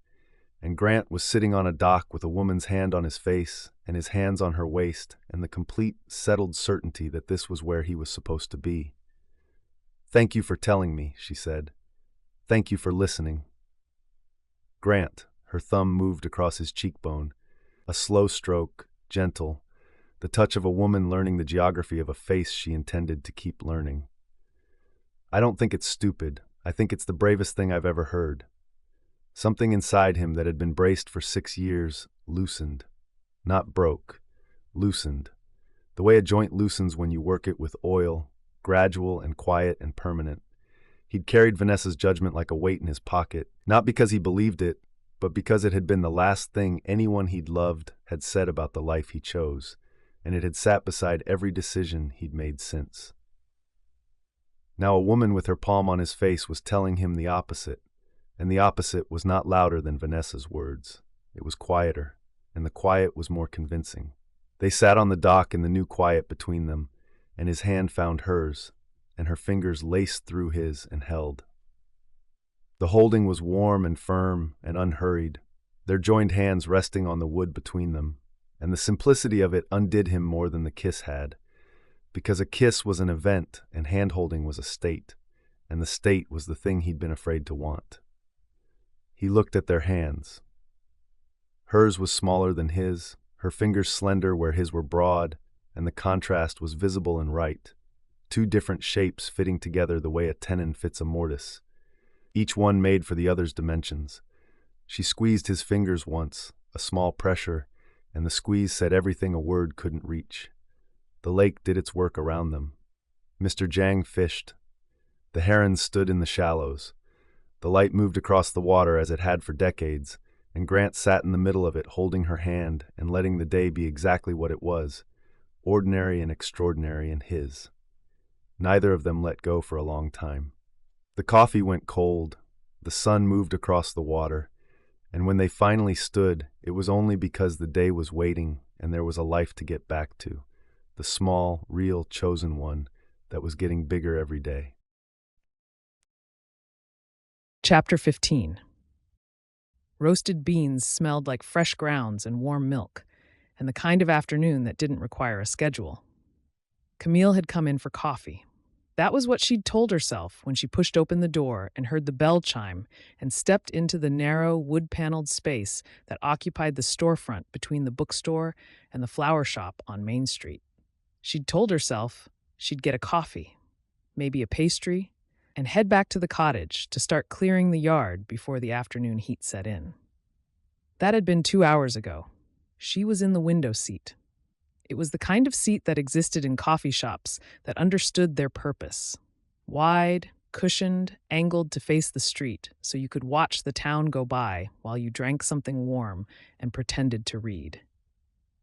And Grant was sitting on a dock with a woman's hand on his face and his hands on her waist and the complete, settled certainty that this was where he was supposed to be. Thank you for telling me, she said. Thank you for listening. Grant, her thumb moved across his cheekbone, a slow stroke, gentle, the touch of a woman learning the geography of a face she intended to keep learning. I don't think it's stupid. I think it's the bravest thing I've ever heard. Something inside him that had been braced for 6 years loosened. Not broke, loosened. The way a joint loosens when you work it with oil, gradual and quiet and permanent. He'd carried Vanessa's judgment like a weight in his pocket, not because he believed it, but because it had been the last thing anyone he'd loved had said about the life he chose, and it had sat beside every decision he'd made since. Now a woman with her palm on his face was telling him the opposite, and the opposite was not louder than Vanessa's words. It was quieter, and the quiet was more convincing. They sat on the dock in the new quiet between them, and his hand found hers, and her fingers laced through his and held. The holding was warm and firm and unhurried, their joined hands resting on the wood between them, and the simplicity of it undid him more than the kiss had, because a kiss was an event and hand-holding was a state, and the state was the thing he'd been afraid to want. He looked at their hands. Hers was smaller than his, her fingers slender where his were broad, and the contrast was visible and right, two different shapes fitting together the way a tenon fits a mortise, each one made for the other's dimensions. She squeezed his fingers once, a small pressure, and the squeeze said everything a word couldn't reach. The lake did its work around them. Mr. Jang fished. The herons stood in the shallows. The light moved across the water as it had for decades, and Grant sat in the middle of it holding her hand and letting the day be exactly what it was, ordinary and extraordinary in his. Neither of them let go for a long time. The coffee went cold, the sun moved across the water, and when they finally stood, it was only because the day was waiting and there was a life to get back to, the small, real, chosen one that was getting bigger every day. Chapter 15. Roasted beans smelled like fresh grounds and warm milk, and the kind of afternoon that didn't require a schedule. Camille had come in for coffee. That was what she'd told herself when she pushed open the door and heard the bell chime and stepped into the narrow, wood-paneled space that occupied the storefront between the bookstore and the flower shop on Main Street. She'd told herself she'd get a coffee, maybe a pastry, and head back to the cottage to start clearing the yard before the afternoon heat set in. That had been 2 hours ago. She was in the window seat. It was the kind of seat that existed in coffee shops that understood their purpose. Wide, cushioned, angled to face the street so you could watch the town go by while you drank something warm and pretended to read.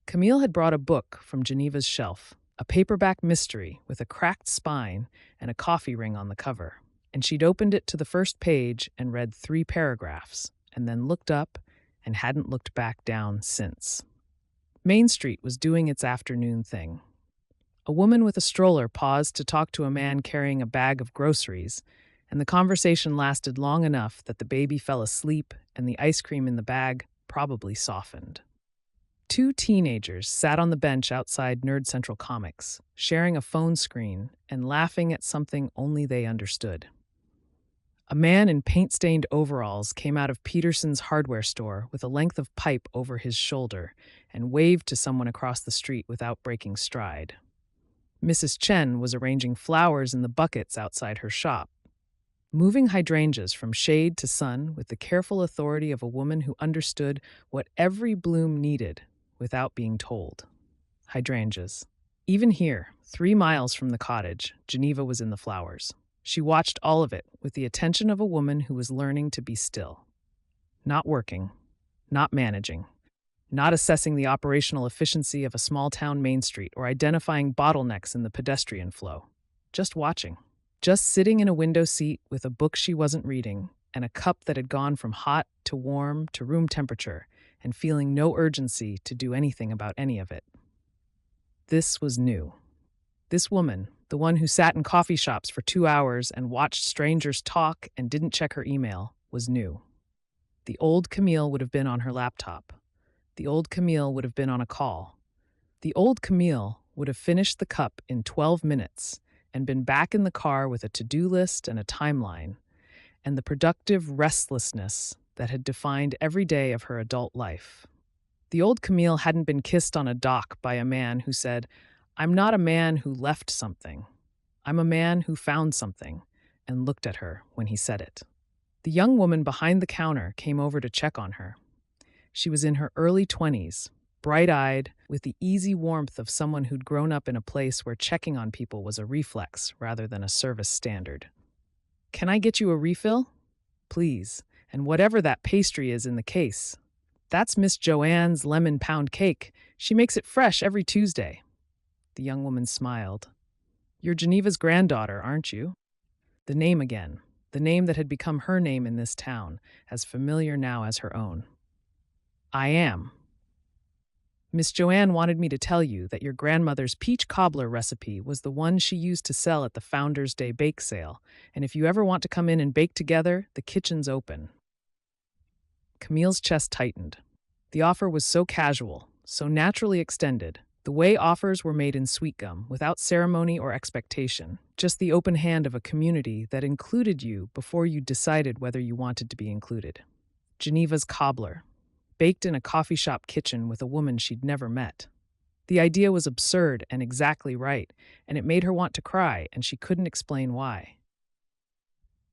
Camille had brought a book from Geneva's shelf, a paperback mystery with a cracked spine and a coffee ring on the cover, and she'd opened it to the first page and read 3 paragraphs, and then looked up and hadn't looked back down since. Main Street was doing its afternoon thing. A woman with a stroller paused to talk to a man carrying a bag of groceries, and the conversation lasted long enough that the baby fell asleep and the ice cream in the bag probably softened. 2 teenagers sat on the bench outside Nerd Central Comics, sharing a phone screen and laughing at something only they understood. A man in paint-stained overalls came out of Peterson's hardware store with a length of pipe over his shoulder and waved to someone across the street without breaking stride. Mrs. Chen was arranging flowers in the buckets outside her shop, moving hydrangeas from shade to sun with the careful authority of a woman who understood what every bloom needed without being told. Hydrangeas. Even here, 3 miles from the cottage, Geneva was in the flowers. She watched all of it with the attention of a woman who was learning to be still. Not working, not managing, not assessing the operational efficiency of a small-town Main Street or identifying bottlenecks in the pedestrian flow. Just watching. Just sitting in a window seat with a book she wasn't reading and a cup that had gone from hot to warm to room temperature and feeling no urgency to do anything about any of it. This was new. This woman, the one who sat in coffee shops for 2 hours and watched strangers talk and didn't check her email, was new. The old Camille would have been on her laptop. The old Camille would have been on a call. The old Camille would have finished the cup in 12 minutes and been back in the car with a to-do list and a timeline, and the productive restlessness that had defined every day of her adult life. The old Camille hadn't been kissed on a dock by a man who said, "I'm not a man who left something. I'm a man who found something," and looked at her when he said it. The young woman behind the counter came over to check on her. She was in her early 20s, bright-eyed, with the easy warmth of someone who'd grown up in a place where checking on people was a reflex rather than a service standard. "Can I get you a refill? Please, and whatever that pastry is in the case." "That's Miss Joanne's lemon pound cake. She makes it fresh every Tuesday." The young woman smiled. "You're Geneva's granddaughter, aren't you?" The name again, the name that had become her name in this town, as familiar now as her own. "I am. Miss Joanne wanted me to tell you that your grandmother's peach cobbler recipe was the one she used to sell at the Founder's Day bake sale, and if you ever want to come in and bake together, the kitchen's open." Camille's chest tightened. The offer was so casual, so naturally extended, the way offers were made in Sweetgum, without ceremony or expectation, just the open hand of a community that included you before you decided whether you wanted to be included. Geneva's cobbler, baked in a coffee shop kitchen with a woman she'd never met. The idea was absurd and exactly right, and it made her want to cry, and she couldn't explain why.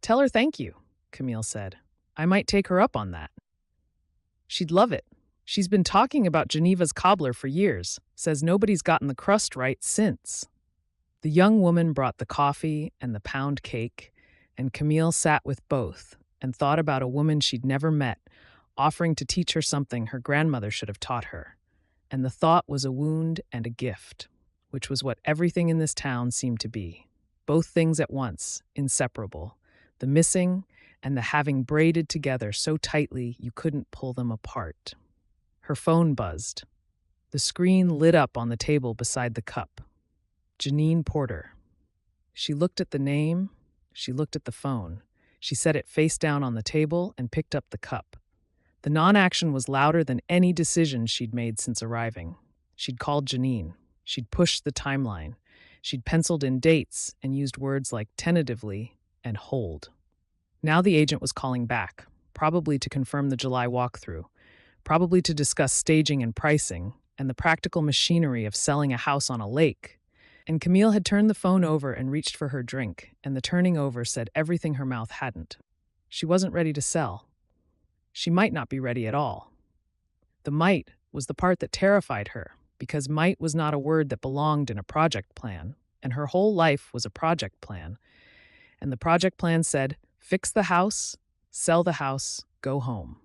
"Tell her thank you," Camille said. "I might take her up on that. She'd love it. She's been talking about Geneva's cobbler for years, says nobody's gotten the crust right since." The young woman brought the coffee and the pound cake, and Camille sat with both and thought about a woman she'd never met, offering to teach her something her grandmother should have taught her. And the thought was a wound and a gift, which was what everything in this town seemed to be. Both things at once, inseparable. The missing and the having braided together so tightly you couldn't pull them apart. Her phone buzzed. The screen lit up on the table beside the cup. Janine Porter. She looked at the name. She looked at the phone. She set it face down on the table and picked up the cup. The non-action was louder than any decision she'd made since arriving. She'd called Janine. She'd pushed the timeline. She'd penciled in dates and used words like tentatively and hold. Now the agent was calling back, probably to confirm the July walkthrough, probably to discuss staging and pricing and the practical machinery of selling a house on a lake. And Camille had turned the phone over and reached for her drink, and the turning over said everything her mouth hadn't. She wasn't ready to sell. She might not be ready at all. The might was the part that terrified her, because might was not a word that belonged in a project plan, and her whole life was a project plan. And the project plan said, fix the house, sell the house, go home.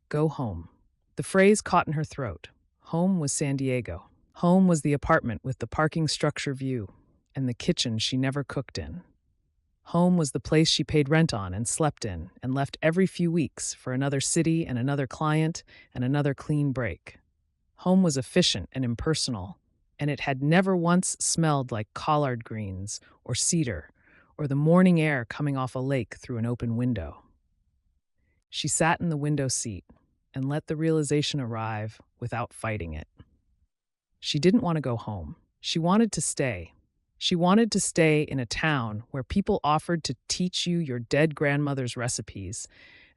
Go home. The phrase caught in her throat. Home was San Diego. Home was the apartment with the parking structure view, and the kitchen she never cooked in. Home was the place she paid rent on and slept in and left every few weeks for another city and another client and another clean break. Home was efficient and impersonal, and it had never once smelled like collard greens or cedar or the morning air coming off a lake through an open window. She sat in the window seat and let the realization arrive without fighting it. She didn't want to go home. She wanted to stay. She wanted to stay in a town where people offered to teach you your dead grandmother's recipes,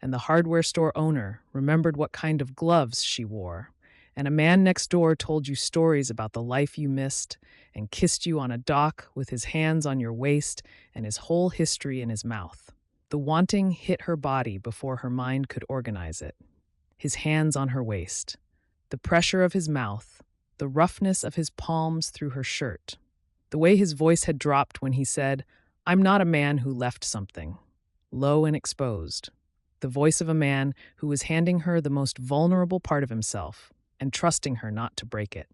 and the hardware store owner remembered what kind of gloves she wore, and a man next door told you stories about the life you missed and kissed you on a dock with his hands on your waist and his whole history in his mouth. The wanting hit her body before her mind could organize it. His hands on her waist, the pressure of his mouth, the roughness of his palms through her shirt, the way his voice had dropped when he said, "I'm not a man who left something," low and exposed, the voice of a man who was handing her the most vulnerable part of himself and trusting her not to break it.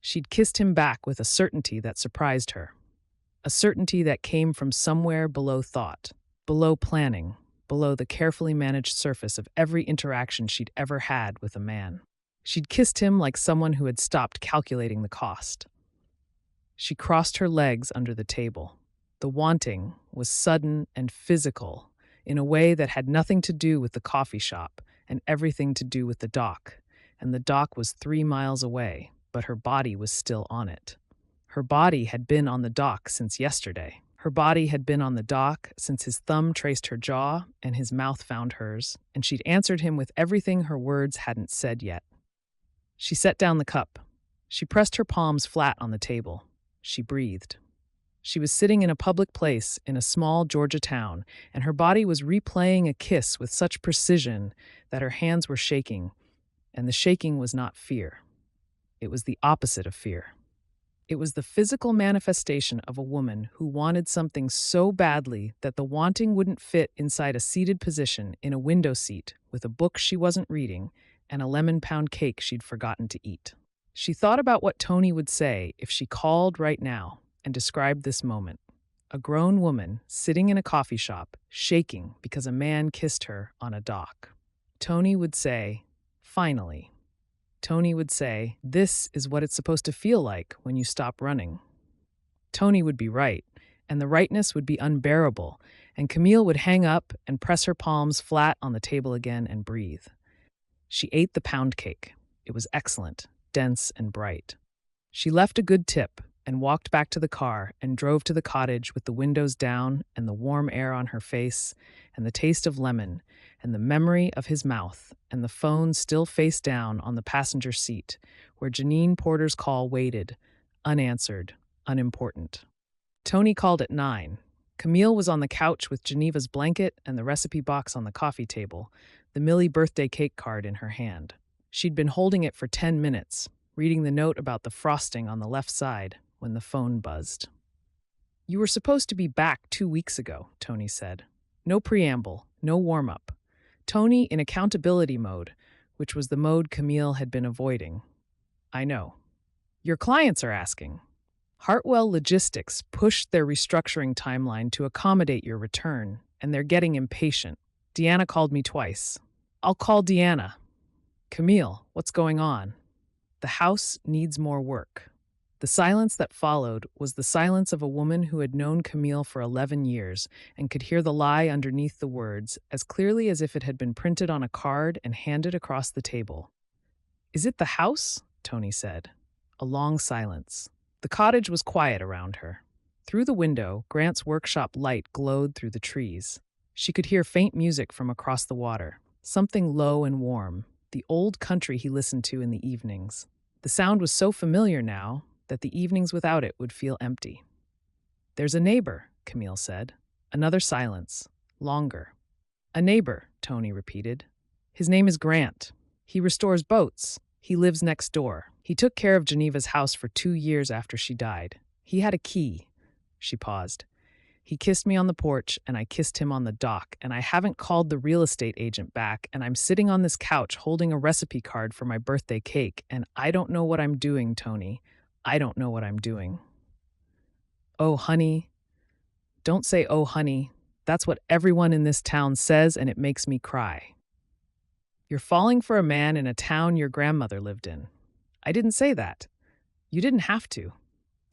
She'd kissed him back with a certainty that surprised her, a certainty that came from somewhere below thought, below planning, below the carefully managed surface of every interaction she'd ever had with a man. She'd kissed him like someone who had stopped calculating the cost. She crossed her legs under the table. The wanting was sudden and physical in a way that had nothing to do with the coffee shop and everything to do with the dock. And the dock was 3 miles away, but her body was still on it. Her body had been on the dock since yesterday. Her body had been on the dock since his thumb traced her jaw and his mouth found hers, and she'd answered him with everything her words hadn't said yet. She set down the cup. She pressed her palms flat on the table. She breathed. She was sitting in a public place in a small Georgia town, and her body was replaying a kiss with such precision that her hands were shaking, and the shaking was not fear. It was the opposite of fear. It was the physical manifestation of a woman who wanted something so badly that the wanting wouldn't fit inside a seated position in a window seat with a book she wasn't reading and a lemon pound cake she'd forgotten to eat. She thought about what Tony would say if she called right now and described this moment. A grown woman sitting in a coffee shop, shaking because a man kissed her on a dock. Tony would say, "Finally." Tony would say, "This is what it's supposed to feel like when you stop running." Tony would be right, and the rightness would be unbearable, and Camille would hang up and press her palms flat on the table again and breathe. She ate the pound cake. It was excellent, dense and bright. She left a good tip and walked back to the car and drove to the cottage with the windows down and the warm air on her face and the taste of lemon and the memory of his mouth and the phone still face down on the passenger seat where Janine Porter's call waited, unanswered, unimportant. Tony called at 9. Camille was on the couch with Geneva's blanket and the recipe box on the coffee table, the Millie birthday cake card in her hand. She'd been holding it for 10 minutes, reading the note about the frosting on the left side when the phone buzzed. "You were supposed to be back 2 weeks ago," Tony said. No preamble, no warm-up. Tony in accountability mode, which was the mode Camille had been avoiding. "I know. Your clients are asking. Hartwell Logistics pushed their restructuring timeline to accommodate your return, and they're getting impatient. Deanna called me twice. I'll call Deanna. Camille, what's going on? The house needs more work." The silence that followed was the silence of a woman who had known Camille for 11 years and could hear the lie underneath the words as clearly as if it had been printed on a card and handed across the table. "Is it the house?" Tony said. A long silence. The cottage was quiet around her. Through the window, Grant's workshop light glowed through the trees. She could hear faint music from across the water, something low and warm, the old country he listened to in the evenings. The sound was so familiar now that the evenings without it would feel empty. "There's a neighbor," Camille said. Another silence. Longer. "A neighbor," Tony repeated. "His name is Grant. He restores boats. He lives next door. He took care of Geneva's house for 2 years after she died. He had a key." She paused. "He kissed me on the porch, and I kissed him on the dock, and I haven't called the real estate agent back, and I'm sitting on this couch holding a recipe card for my birthday cake, and I don't know what I'm doing, Tony. I don't know what I'm doing." "Oh, honey." "Don't say, 'oh, honey.' That's what everyone in this town says, and it makes me cry. You're falling for a man in a town your grandmother lived in." "I didn't say that. You didn't have to.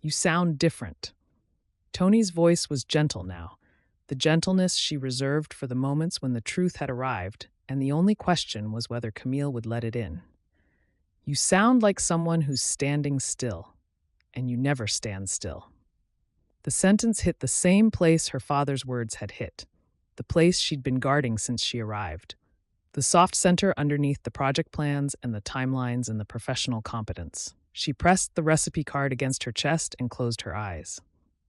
You sound different." Tony's voice was gentle now, the gentleness she reserved for the moments when the truth had arrived, and the only question was whether Camille would let it in. "You sound like someone who's standing still, and you never stand still." The sentence hit the same place her father's words had hit, the place she'd been guarding since she arrived, the soft center underneath the project plans and the timelines and the professional competence. She pressed the recipe card against her chest and closed her eyes.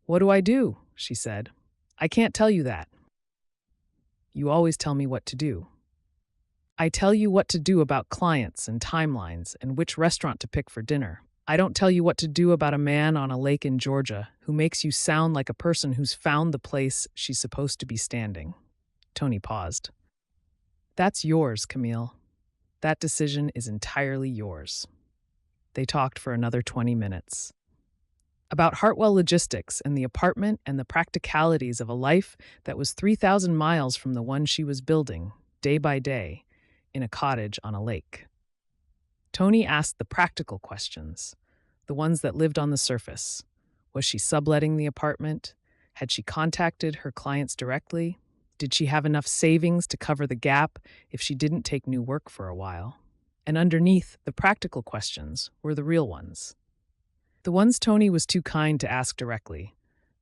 "What do I do?" she said. "I can't tell you that." "You always tell me what to do." "I tell you what to do about clients and timelines and which restaurant to pick for dinner. I don't tell you what to do about a man on a lake in Georgia who makes you sound like a person who's found the place she's supposed to be standing." Tony paused. "That's yours, Camille. That decision is entirely yours." They talked for another 20 minutes. About Hartwell Logistics and the apartment and the practicalities of a life that was 3,000 miles from the one she was building, day by day, in a cottage on a lake. Tony asked the practical questions, the ones that lived on the surface. Was she subletting the apartment? Had she contacted her clients directly? Did she have enough savings to cover the gap if she didn't take new work for a while? And underneath the practical questions were the real ones. The ones Tony was too kind to ask directly.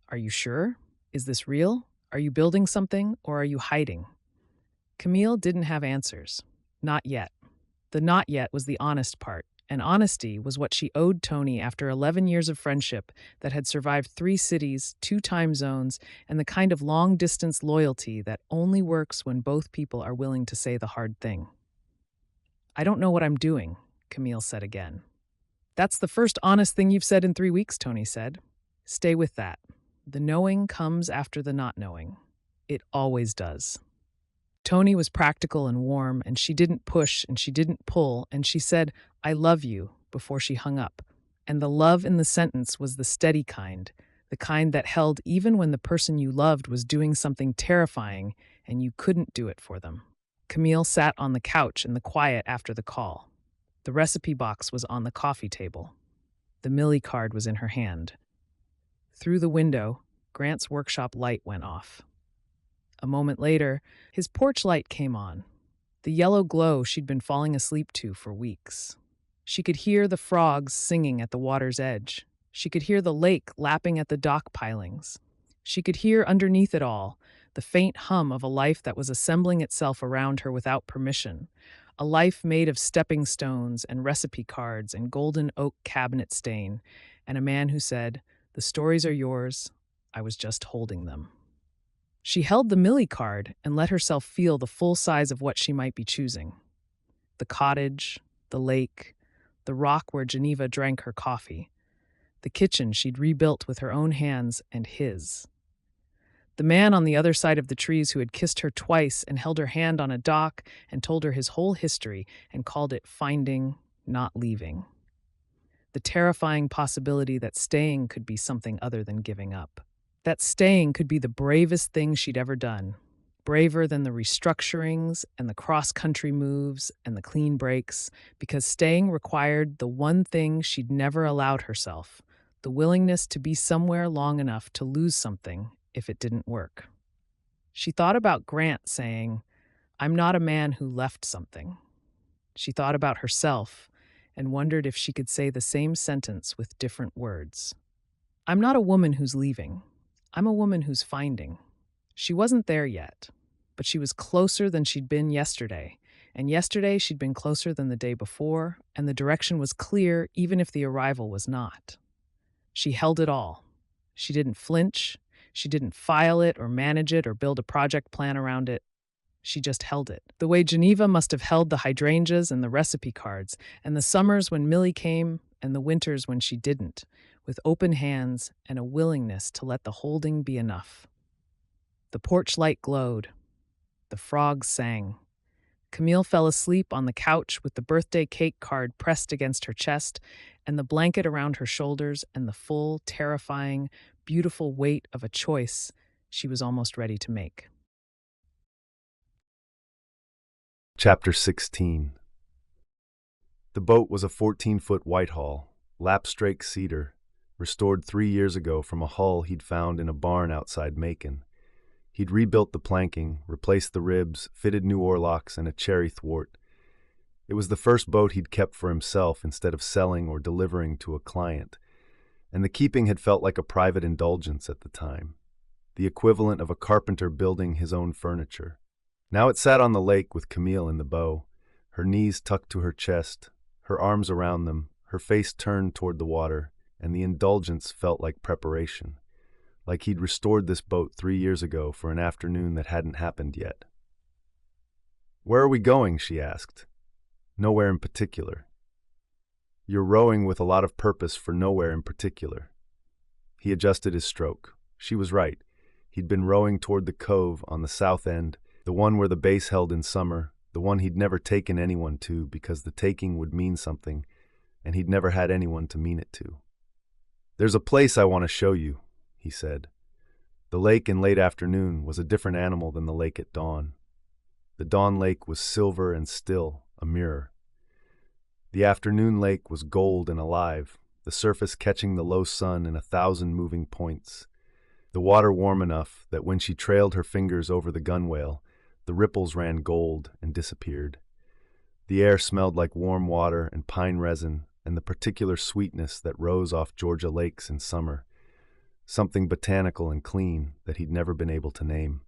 Are you sure? Is this real? Are you building something, or are you hiding? Camille didn't have answers. Not yet. The not yet was the honest part, and honesty was what she owed Tony after 11 years of friendship that had survived 3 cities, 2 time zones, and the kind of long-distance loyalty that only works when both people are willing to say the hard thing. "I don't know what I'm doing," Camille said again. That's the first honest thing you've said in 3 weeks, Tony said. Stay with that. The knowing comes after the not knowing. It always does. Tony was practical and warm, and she didn't push and she didn't pull, and she said, "I love you," before she hung up. And the love in the sentence was the steady kind, the kind that held even when the person you loved was doing something terrifying and you couldn't do it for them. Camille sat on the couch in the quiet after the call. The recipe box was on the coffee table. The Millie card was in her hand. Through the window, Grant's workshop light went off. A moment later, his porch light came on, the yellow glow she'd been falling asleep to for weeks. She could hear the frogs singing at the water's edge. She could hear the lake lapping at the dock pilings. She could hear underneath it all the faint hum of a life that was assembling itself around her without permission, a life made of stepping stones and recipe cards and golden oak cabinet stain, and a man who said, "The stories are yours, I was just holding them." She held the Millie card and let herself feel the full size of what she might be choosing. The cottage, the lake, the rock where Geneva drank her coffee, the kitchen she'd rebuilt with her own hands and his. The man on the other side of the trees who had kissed her twice and held her hand on a dock and told her his whole history and called it finding, not leaving. The terrifying possibility that staying could be something other than giving up. That staying could be the bravest thing she'd ever done, braver than the restructurings and the cross-country moves and the clean breaks, because staying required the one thing she'd never allowed herself, the willingness to be somewhere long enough to lose something if it didn't work. She thought about Grant saying, "I'm not a man who left something." She thought about herself and wondered if she could say the same sentence with different words. "I'm not a woman who's leaving. I'm a woman who's finding." She wasn't there yet, but she was closer than she'd been yesterday, and yesterday she'd been closer than the day before, and the direction was clear even if the arrival was not. She held it all. She didn't flinch. She didn't file it or manage it or build a project plan around it. She just held it, the way Geneva must have held the hydrangeas and the recipe cards, and the summers when Millie came and the winters when she didn't, with open hands and a willingness to let the holding be enough. The porch light glowed. The frogs sang. Camille fell asleep on the couch with the birthday cake card pressed against her chest and the blanket around her shoulders and the full, terrifying, beautiful weight of a choice she was almost ready to make. Chapter 16. The boat was a 14-foot Whitehall, lapstrake cedar, restored 3 years ago from a hull he'd found in a barn outside Macon. He'd rebuilt the planking, replaced the ribs, fitted new oarlocks, and a cherry thwart. It was the first boat he'd kept for himself instead of selling or delivering to a client, and the keeping had felt like a private indulgence at the time, the equivalent of a carpenter building his own furniture. Now it sat on the lake with Camille in the bow, her knees tucked to her chest, her arms around them, her face turned toward the water, and the indulgence felt like preparation, like he'd restored this boat 3 years ago for an afternoon that hadn't happened yet. "Where are we going?" she asked. "Nowhere in particular." "You're rowing with a lot of purpose for nowhere in particular." He adjusted his stroke. She was right. He'd been rowing toward the cove on the south end, the one where the base held in summer, the one he'd never taken anyone to because the taking would mean something, and he'd never had anyone to mean it to. "There's a place I want to show you," he said. The lake in late afternoon was a different animal than the lake at dawn. The dawn lake was silver and still, a mirror. The afternoon lake was gold and alive, the surface catching the low sun in 1,000 moving points. The water warm enough that when she trailed her fingers over the gunwale, the ripples ran gold and disappeared. The air smelled like warm water and pine resin and the particular sweetness that rose off Georgia lakes in summer, something botanical and clean that he'd never been able to name.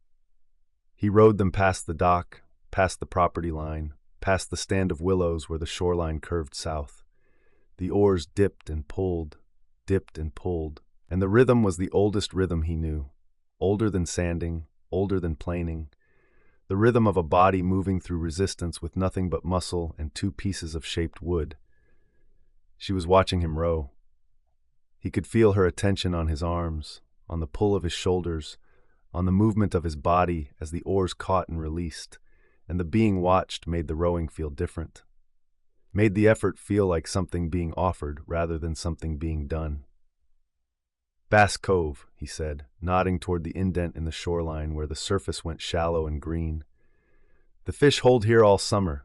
He rowed them past the dock, past the property line, past the stand of willows where the shoreline curved south. The oars dipped and pulled, and the rhythm was the oldest rhythm he knew, older than sanding, older than planing, the rhythm of a body moving through resistance with nothing but muscle and 2 pieces of shaped wood. She was watching him row. He could feel her attention on his arms, on the pull of his shoulders, on the movement of his body as the oars caught and released, and the being watched made the rowing feel different. Made the effort feel like something being offered rather than something being done. Bass Cove, he said, nodding toward the indent in the shoreline where the surface went shallow and green. The fish hold here all summer.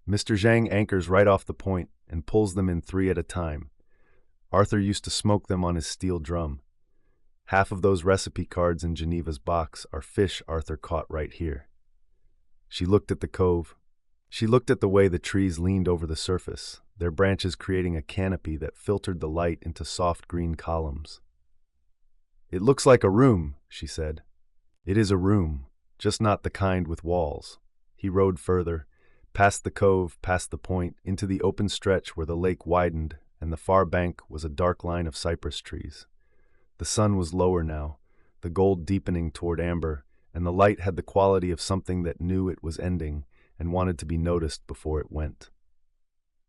Mr. Zhang anchors right off the point and pulls them in 3 at a time. Arthur used to smoke them on his steel drum. Half of those recipe cards in Geneva's box are fish Arthur caught right here. She looked at the cove. She looked at the way the trees leaned over the surface, their branches creating a canopy that filtered the light into soft green columns. "It looks like a room," she said. "It is a room, just not the kind with walls." He rowed further, past the cove, past the point, into the open stretch where the lake widened and the far bank was a dark line of cypress trees. The sun was lower now, the gold deepening toward amber, and the light had the quality of something that knew it was ending and wanted to be noticed before it went.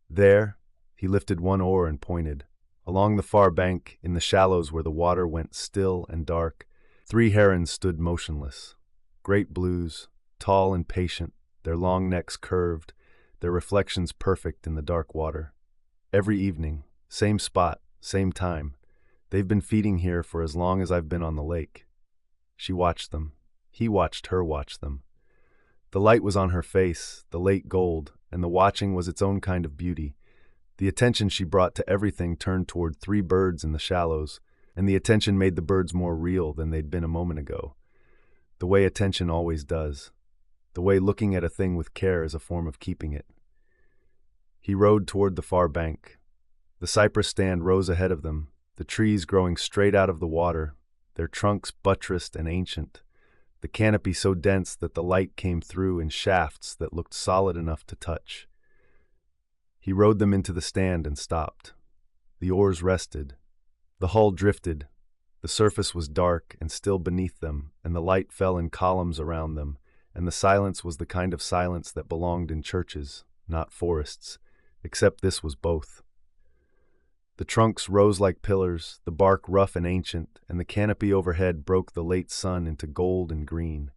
There, he lifted one oar and pointed. Along the far bank, in the shallows where the water went still and dark, 3 herons stood motionless. Great blues, tall and patient, their long necks curved, their reflections perfect in the dark water. Every evening, same spot, same time. They've been feeding here for as long as I've been on the lake. She watched them. He watched her watch them. The light was on her face, the lake gold, and the watching was its own kind of beauty. The attention she brought to everything turned toward 3 birds in the shallows, and the attention made the birds more real than they'd been a moment ago. The way attention always does. The way looking at a thing with care is a form of keeping it. He rowed toward the far bank. The cypress stand rose ahead of them, the trees growing straight out of the water, their trunks buttressed and ancient, the canopy so dense that the light came through in shafts that looked solid enough to touch. He rowed them into the stand and stopped. The oars rested. The hull drifted. The surface was dark and still beneath them, and the light fell in columns around them, and the silence was the kind of silence that belonged in churches, not forests, except this was both. The trunks rose like pillars, the bark rough and ancient, and the canopy overhead broke the late sun into gold and green.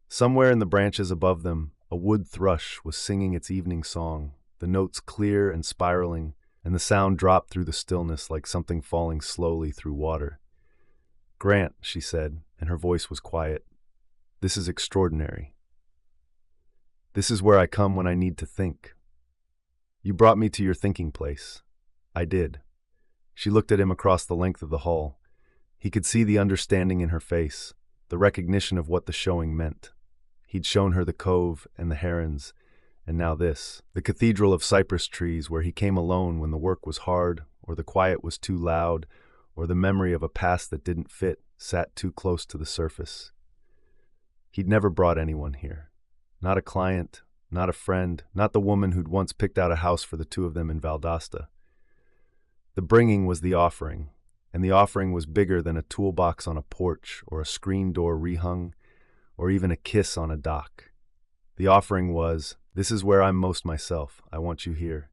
Somewhere in the branches above them, a wood thrush was singing its evening song, the notes clear and spiraling, and the sound dropped through the stillness like something falling slowly through water. "Grant," she said, and her voice was quiet, "this is extraordinary. This is where I come when I need to think. You brought me to your thinking place." "I did." She looked at him across the length of the hull. He could see the understanding in her face, the recognition of what the showing meant. He'd shown her the cove and the herons, and now this, the cathedral of cypress trees where he came alone when the work was hard, or the quiet was too loud, or the memory of a past that didn't fit sat too close to the surface. He'd never brought anyone here. Not a client, not a friend, not the woman who'd once picked out a house for the 2 of them in Valdosta. The bringing was the offering, and the offering was bigger than a toolbox on a porch or a screen door rehung, or even a kiss on a dock. The offering was, "This is where I'm most myself. I want you here."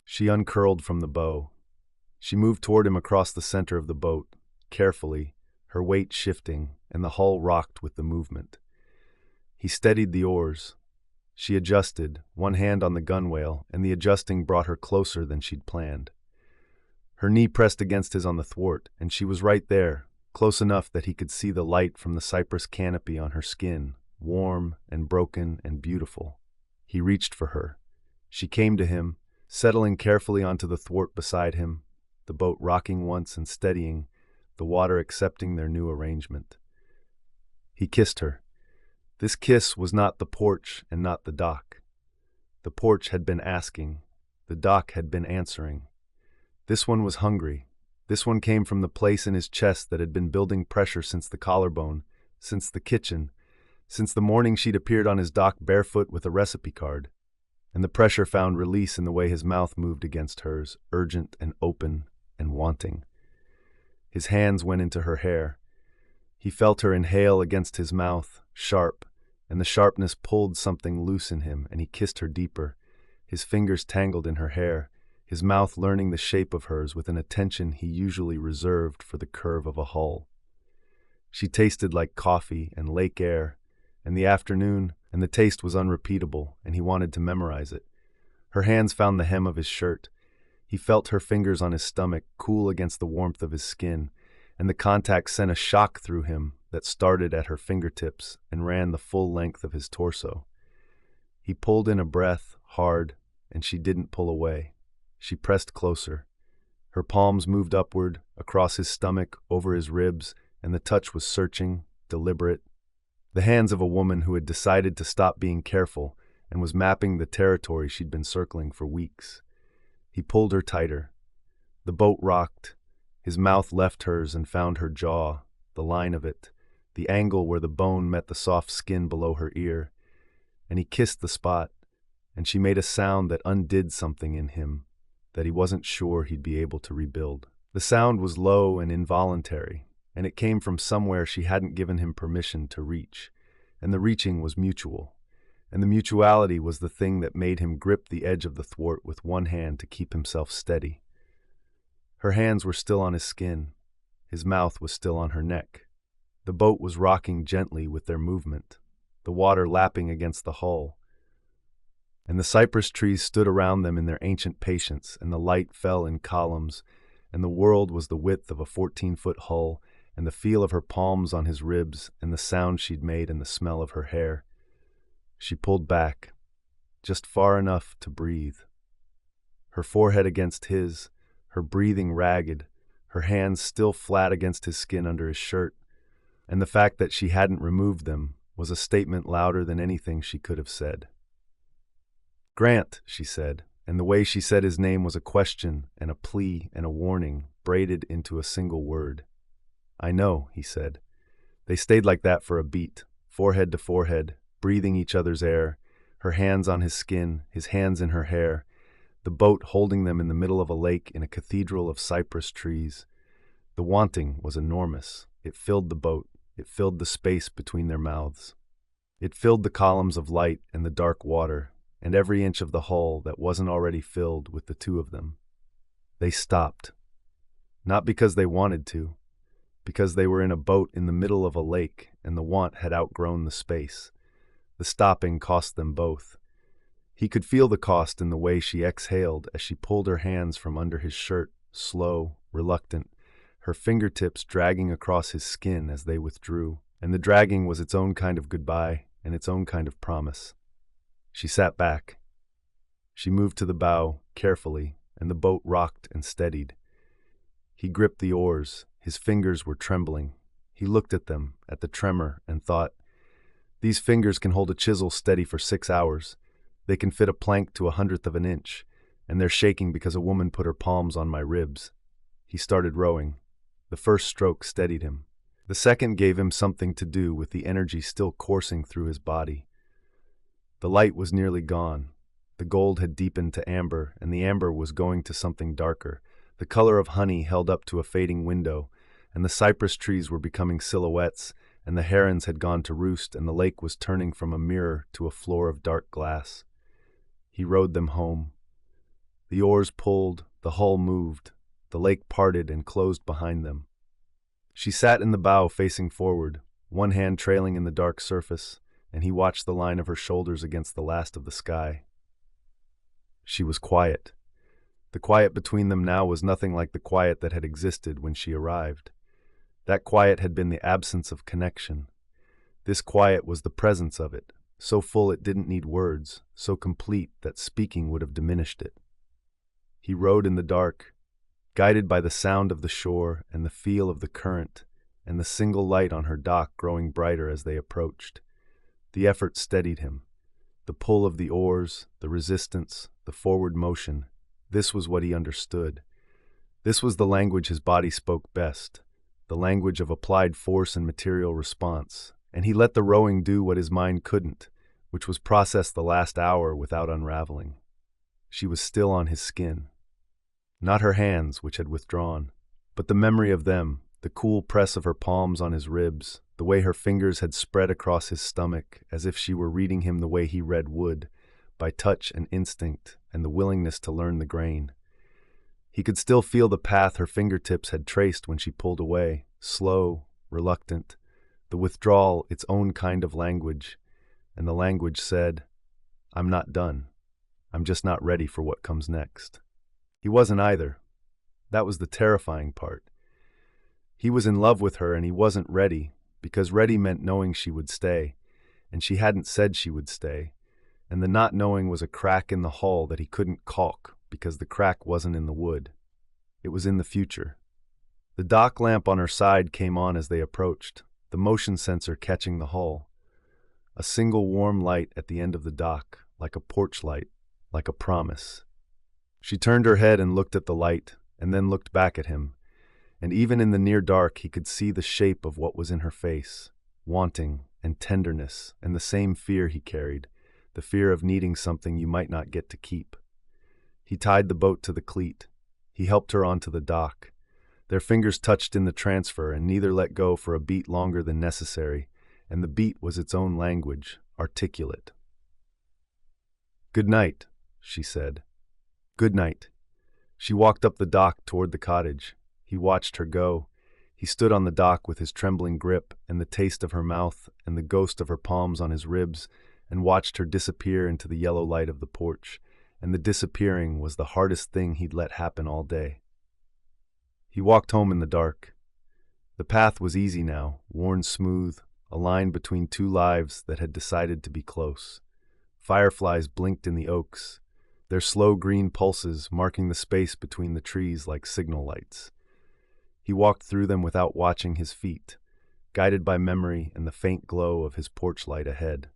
She uncurled from the bow. She moved toward him across the center of the boat, carefully, her weight shifting, and the hull rocked with the movement. He steadied the oars. She adjusted, one hand on the gunwale, and the adjusting brought her closer than she'd planned. Her knee pressed against his on the thwart, and she was right there, close enough that he could see the light from the cypress canopy on her skin, warm and broken and beautiful. He reached for her. She came to him, settling carefully onto the thwart beside him, the boat rocking once and steadying, the water accepting their new arrangement. He kissed her. This kiss was not the porch and not the dock. The porch had been asking. The dock had been answering. This one was hungry. This one came from the place in his chest that had been building pressure since the collarbone, since the kitchen, since the morning she'd appeared on his dock barefoot with a recipe card. And the pressure found release in the way his mouth moved against hers, urgent and open and wanting. His hands went into her hair. He felt her inhale against his mouth, sharp, and the sharpness pulled something loose in him, and he kissed her deeper. His fingers tangled in her hair. his mouth learning the shape of hers with an attention he usually reserved for the curve of a hull. She tasted like coffee and lake air, and the afternoon, and the taste was unrepeatable, and he wanted to memorize it. Her hands found the hem of his shirt. He felt her fingers on his stomach, cool against the warmth of his skin, and the contact sent a shock through him that started at her fingertips and ran the full length of his torso. He pulled in a breath, hard, and she didn't pull away. She pressed closer. Her palms moved upward, across his stomach, over his ribs, and the touch was searching, deliberate. The hands of a woman who had decided to stop being careful and was mapping the territory she'd been circling for weeks. He pulled her tighter. The boat rocked. His mouth left hers and found her jaw, the line of it, the angle where the bone met the soft skin below her ear. And he kissed the spot, and she made a sound that undid something in him that he wasn't sure he'd be able to rebuild. The sound was low and involuntary, and it came from somewhere she hadn't given him permission to reach, and the reaching was mutual. And the mutuality was the thing that made him grip the edge of the thwart with one hand to keep himself steady. Her hands were still on his skin. His mouth was still on her neck. The boat was rocking gently with their movement, the water lapping against the hull. And the cypress trees stood around them in their ancient patience, and the light fell in columns, and the world was the width of a 14-foot hull, and the feel of her palms on his ribs, and the sound she'd made, and the smell of her hair. She pulled back, just far enough to breathe. Her forehead against his, her breathing ragged, her hands still flat against his skin under his shirt, and the fact that she hadn't removed them was a statement louder than anything she could have said. "Grant," she said, and the way she said his name was a question and a plea and a warning braided into a single word. "I know," he said. They stayed like that for a beat, forehead to forehead, breathing each other's air, her hands on his skin, his hands in her hair, the boat holding them in the middle of a lake in a cathedral of cypress trees. The wanting was enormous. It filled the boat. It filled the space between their mouths. It filled the columns of light and the dark water, and every inch of the hull that wasn't already filled with the two of them. They stopped. Not because they wanted to, because they were in a boat in the middle of a lake and the want had outgrown the space. The stopping cost them both. He could feel the cost in the way she exhaled as she pulled her hands from under his shirt, slow, reluctant, her fingertips dragging across his skin as they withdrew, and the dragging was its own kind of goodbye and its own kind of promise. She sat back. She moved to the bow, carefully, and the boat rocked and steadied. He gripped the oars. His fingers were trembling. He looked at them, at the tremor, and thought, "These fingers can hold a chisel steady for 6 hours. They can fit a plank to 1/100th of an inch, and they're shaking because a woman put her palms on my ribs." He started rowing. The first stroke steadied him. The second gave him something to do with the energy still coursing through his body. The light was nearly gone. The gold had deepened to amber, and the amber was going to something darker. The color of honey held up to a fading window, and the cypress trees were becoming silhouettes, and the herons had gone to roost, and the lake was turning from a mirror to a floor of dark glass. He rowed them home. The oars pulled, the hull moved, the lake parted and closed behind them. She sat in the bow facing forward, one hand trailing in the dark surface, and he watched the line of her shoulders against the last of the sky. She was quiet. The quiet between them now was nothing like the quiet that had existed when she arrived. That quiet had been the absence of connection. This quiet was the presence of it, so full it didn't need words, so complete that speaking would have diminished it. He rowed in the dark, guided by the sound of the shore and the feel of the current, and the single light on her dock growing brighter as they approached. The effort steadied him. The pull of the oars, the resistance, the forward motion, this was what he understood. This was the language his body spoke best, the language of applied force and material response, and he let the rowing do what his mind couldn't, which was process the last hour without unraveling. She was still on his skin. Not her hands, which had withdrawn, but the memory of them, the cool press of her palms on his ribs, the way her fingers had spread across his stomach, as if she were reading him the way he read wood, by touch and instinct and the willingness to learn the grain. He could still feel the path her fingertips had traced when she pulled away, slow, reluctant, the withdrawal its own kind of language, and the language said, "I'm not done. I'm just not ready for what comes next." He wasn't either. That was the terrifying part. He was in love with her and he wasn't ready, because ready meant knowing she would stay, and she hadn't said she would stay, and the not knowing was a crack in the hull that he couldn't caulk because the crack wasn't in the wood. It was in the future. The dock lamp on her side came on as they approached, the motion sensor catching the hull. A single warm light at the end of the dock, like a porch light, like a promise. She turned her head and looked at the light, and then looked back at him, and even in the near dark he could see the shape of what was in her face, wanting and tenderness and the same fear he carried, the fear of needing something you might not get to keep. He tied the boat to the cleat. He helped her onto the dock. Their fingers touched in the transfer, and neither let go for a beat longer than necessary, and the beat was its own language, articulate. "Good night," she said. "Good night." She walked up the dock toward the cottage. He watched her go. He stood on the dock with his trembling grip and the taste of her mouth and the ghost of her palms on his ribs, and watched her disappear into the yellow light of the porch, and the disappearing was the hardest thing he'd let happen all day. He walked home in the dark. The path was easy now, worn smooth, a line between two lives that had decided to be close. Fireflies blinked in the oaks, their slow green pulses marking the space between the trees like signal lights. He walked through them without watching his feet, guided by memory and the faint glow of his porch light ahead.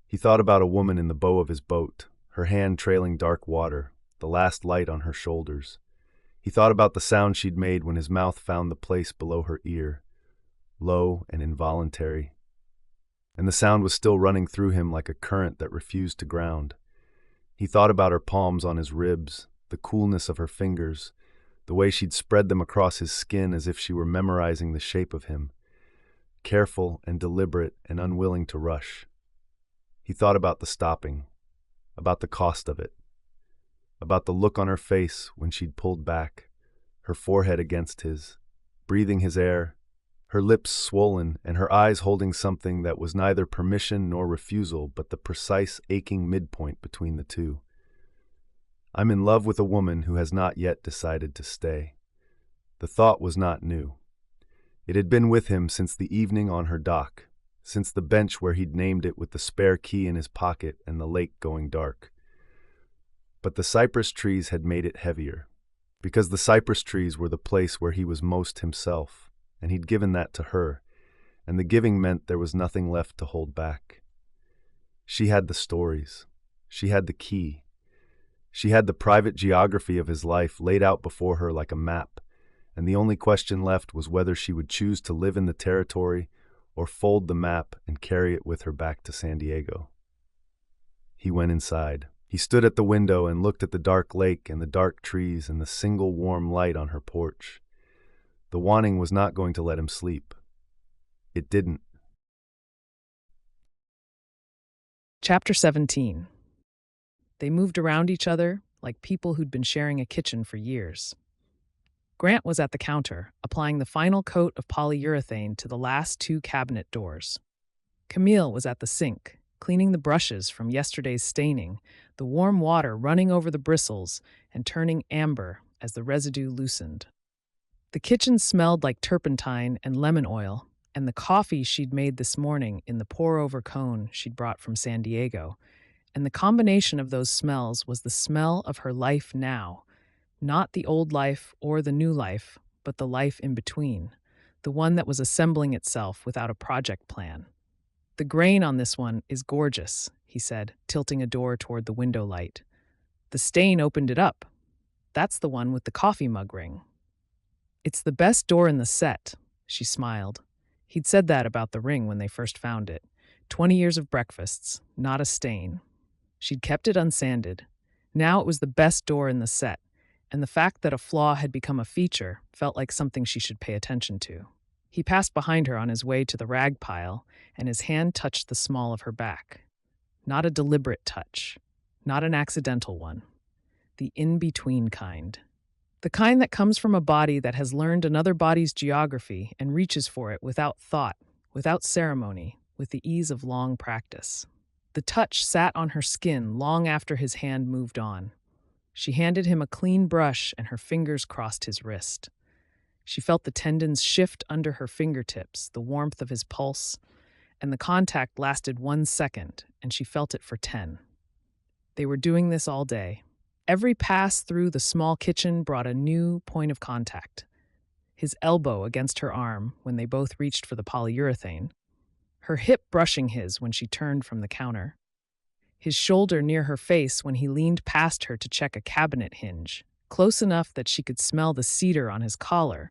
He thought about a woman in the bow of his boat, her hand trailing dark water, the last light on her shoulders. He thought about the sound she'd made when his mouth found the place below her ear, low and involuntary. And the sound was still running through him like a current that refused to ground. He thought about her palms on his ribs, the coolness of her fingers, the way she'd spread them across his skin as if she were memorizing the shape of him, careful and deliberate and unwilling to rush. He thought about the stopping, about the cost of it, about the look on her face when she'd pulled back, her forehead against his, breathing his air, her lips swollen and her eyes holding something that was neither permission nor refusal but the precise aching midpoint between the two. I'm in love with a woman who has not yet decided to stay. The thought was not new. It had been with him since the evening on her dock, since the bench where he'd named it with the spare key in his pocket and the lake going dark. But the cypress trees had made it heavier, because the cypress trees were the place where he was most himself, and he'd given that to her, and the giving meant there was nothing left to hold back. She had the stories. She had the key. She had the private geography of his life laid out before her like a map, and the only question left was whether she would choose to live in the territory or fold the map and carry it with her back to San Diego. He went inside. He stood at the window and looked at the dark lake and the dark trees and the single warm light on her porch. The wanting was not going to let him sleep. It didn't. Chapter 17. They moved around each other like people who'd been sharing a kitchen for years. Grant was at the counter, applying the final coat of polyurethane to the last two cabinet doors. Camille was at the sink, cleaning the brushes from yesterday's staining, the warm water running over the bristles and turning amber as the residue loosened. The kitchen smelled like turpentine and lemon oil, and the coffee she'd made this morning in the pour-over cone she'd brought from San Diego. And the combination of those smells was the smell of her life now, not the old life or the new life, but the life in between, the one that was assembling itself without a project plan. "The grain on this one is gorgeous," he said, tilting a door toward the window light. "The stain opened it up. That's the one with the coffee mug ring." "It's the best door in the set," she smiled. He'd said that about the ring when they first found it. 20 years of breakfasts, not a stain. She'd kept it unsanded. Now it was the best door in the set, and the fact that a flaw had become a feature felt like something she should pay attention to. He passed behind her on his way to the rag pile, and his hand touched the small of her back. Not a deliberate touch, not an accidental one. The in-between kind. The kind that comes from a body that has learned another body's geography and reaches for it without thought, without ceremony, with the ease of long practice. The touch sat on her skin long after his hand moved on. She handed him a clean brush and her fingers crossed his wrist. She felt the tendons shift under her fingertips, the warmth of his pulse, and the contact lasted 1 second, and she felt it for 10. They were doing this all day. Every pass through the small kitchen brought a new point of contact. His elbow against her arm when they both reached for the polyurethane, her hip brushing his when she turned from the counter, his shoulder near her face when he leaned past her to check a cabinet hinge, close enough that she could smell the cedar on his collar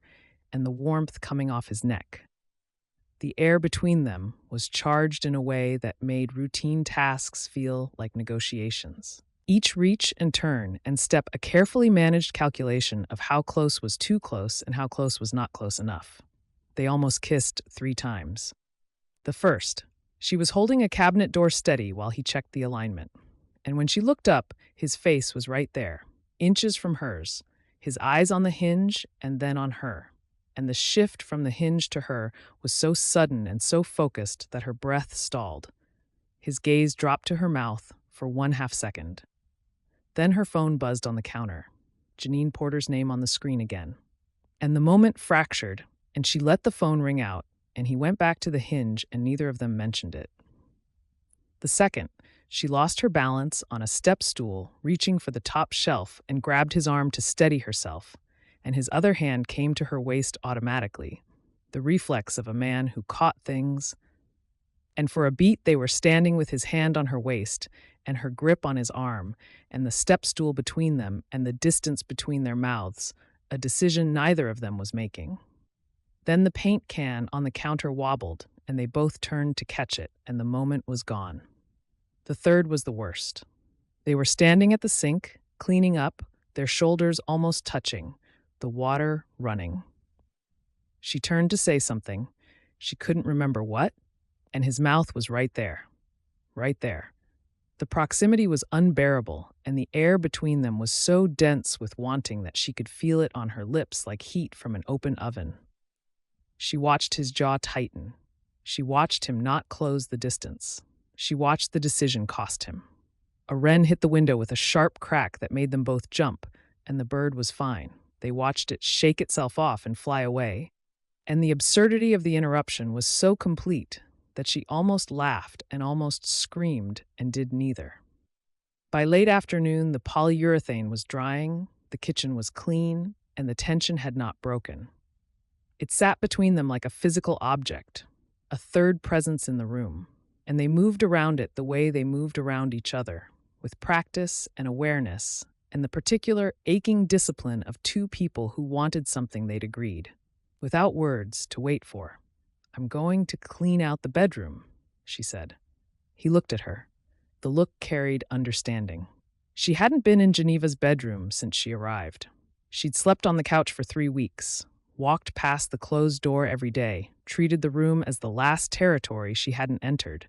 and the warmth coming off his neck. The air between them was charged in a way that made routine tasks feel like negotiations. Each reach and turn and step a carefully managed calculation of how close was too close and how close was not close enough. They almost kissed 3 times. The first, she was holding a cabinet door steady while he checked the alignment. And when she looked up, his face was right there, inches from hers, his eyes on the hinge and then on her. And the shift from the hinge to her was so sudden and so focused that her breath stalled. His gaze dropped to her mouth for 1/2 second. Then her phone buzzed on the counter, Janine Porter's name on the screen again. And the moment fractured, and she let the phone ring out, and he went back to the hinge, and neither of them mentioned it. The second, she lost her balance on a step stool, reaching for the top shelf, and grabbed his arm to steady herself, and his other hand came to her waist automatically, the reflex of a man who caught things. And for a beat they were standing with his hand on her waist, and her grip on his arm, and the step stool between them, and the distance between their mouths, a decision neither of them was making. Then the paint can on the counter wobbled, and they both turned to catch it, and the moment was gone. The third was the worst. They were standing at the sink, cleaning up, their shoulders almost touching, the water running. She turned to say something. She couldn't remember what, and his mouth was right there. Right there. The proximity was unbearable, and the air between them was so dense with wanting that she could feel it on her lips like heat from an open oven. She watched his jaw tighten. She watched him not close the distance. She watched the decision cost him. A wren hit the window with a sharp crack that made them both jump, and the bird was fine. They watched it shake itself off and fly away, and the absurdity of the interruption was so complete that she almost laughed and almost screamed and did neither. By late afternoon, the polyurethane was drying, the kitchen was clean, and the tension had not broken. It sat between them like a physical object, a third presence in the room, and they moved around it the way they moved around each other, with practice and awareness, and the particular aching discipline of 2 people who wanted something they'd agreed, without words, to wait for. "I'm going to clean out the bedroom," she said. He looked at her. The look carried understanding. She hadn't been in Geneva's bedroom since she arrived. She'd slept on the couch for 3 weeks, walked past the closed door every day, treated the room as the last territory she hadn't entered.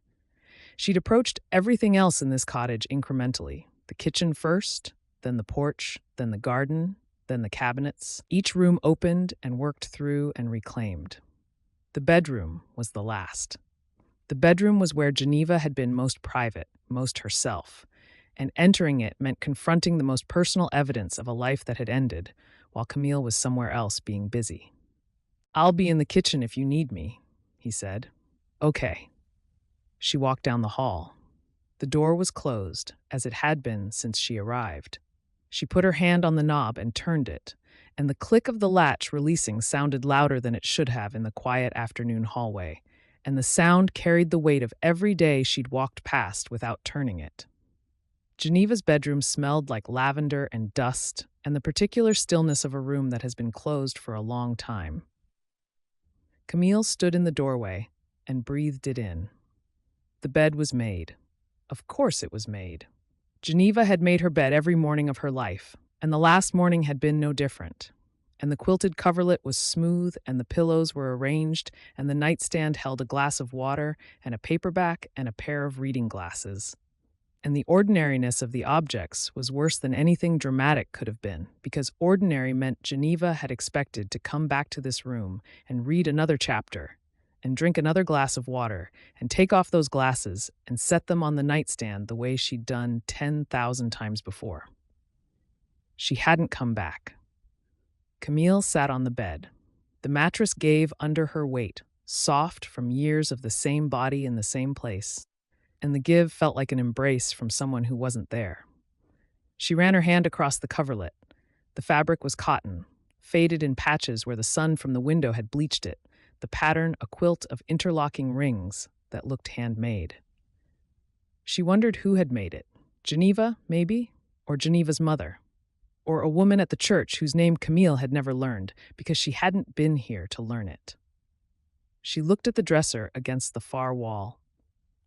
She'd approached everything else in this cottage incrementally. The kitchen first, then the porch, then the garden, then the cabinets. Each room opened and worked through and reclaimed. The bedroom was the last. The bedroom was where Geneva had been most private, most herself, and entering it meant confronting the most personal evidence of a life that had ended, while Camille was somewhere else being busy. "I'll be in the kitchen if you need me," he said. "Okay." She walked down the hall. The door was closed, as it had been since she arrived. She put her hand on the knob and turned it, and the click of the latch releasing sounded louder than it should have in the quiet afternoon hallway, and the sound carried the weight of every day she'd walked past without turning it. Geneva's bedroom smelled like lavender and dust and the particular stillness of a room that has been closed for a long time. Camille stood in the doorway and breathed it in. The bed was made. Of course it was made. Geneva had made her bed every morning of her life, and the last morning had been no different. And the quilted coverlet was smooth, and the pillows were arranged, and the nightstand held a glass of water and a paperback and a pair of reading glasses. And the ordinariness of the objects was worse than anything dramatic could have been, because ordinary meant Geneva had expected to come back to this room and read another chapter, and drink another glass of water, and take off those glasses and set them on the nightstand the way she'd done 10,000 times before. She hadn't come back. Camille sat on the bed. The mattress gave under her weight, soft from years of the same body in the same place, and the give felt like an embrace from someone who wasn't there. She ran her hand across the coverlet. The fabric was cotton, faded in patches where the sun from the window had bleached it, the pattern a quilt of interlocking rings that looked handmade. She wondered who had made it. Geneva, maybe? Or Geneva's mother? Or a woman at the church whose name Camille had never learned because she hadn't been here to learn it. She looked at the dresser against the far wall,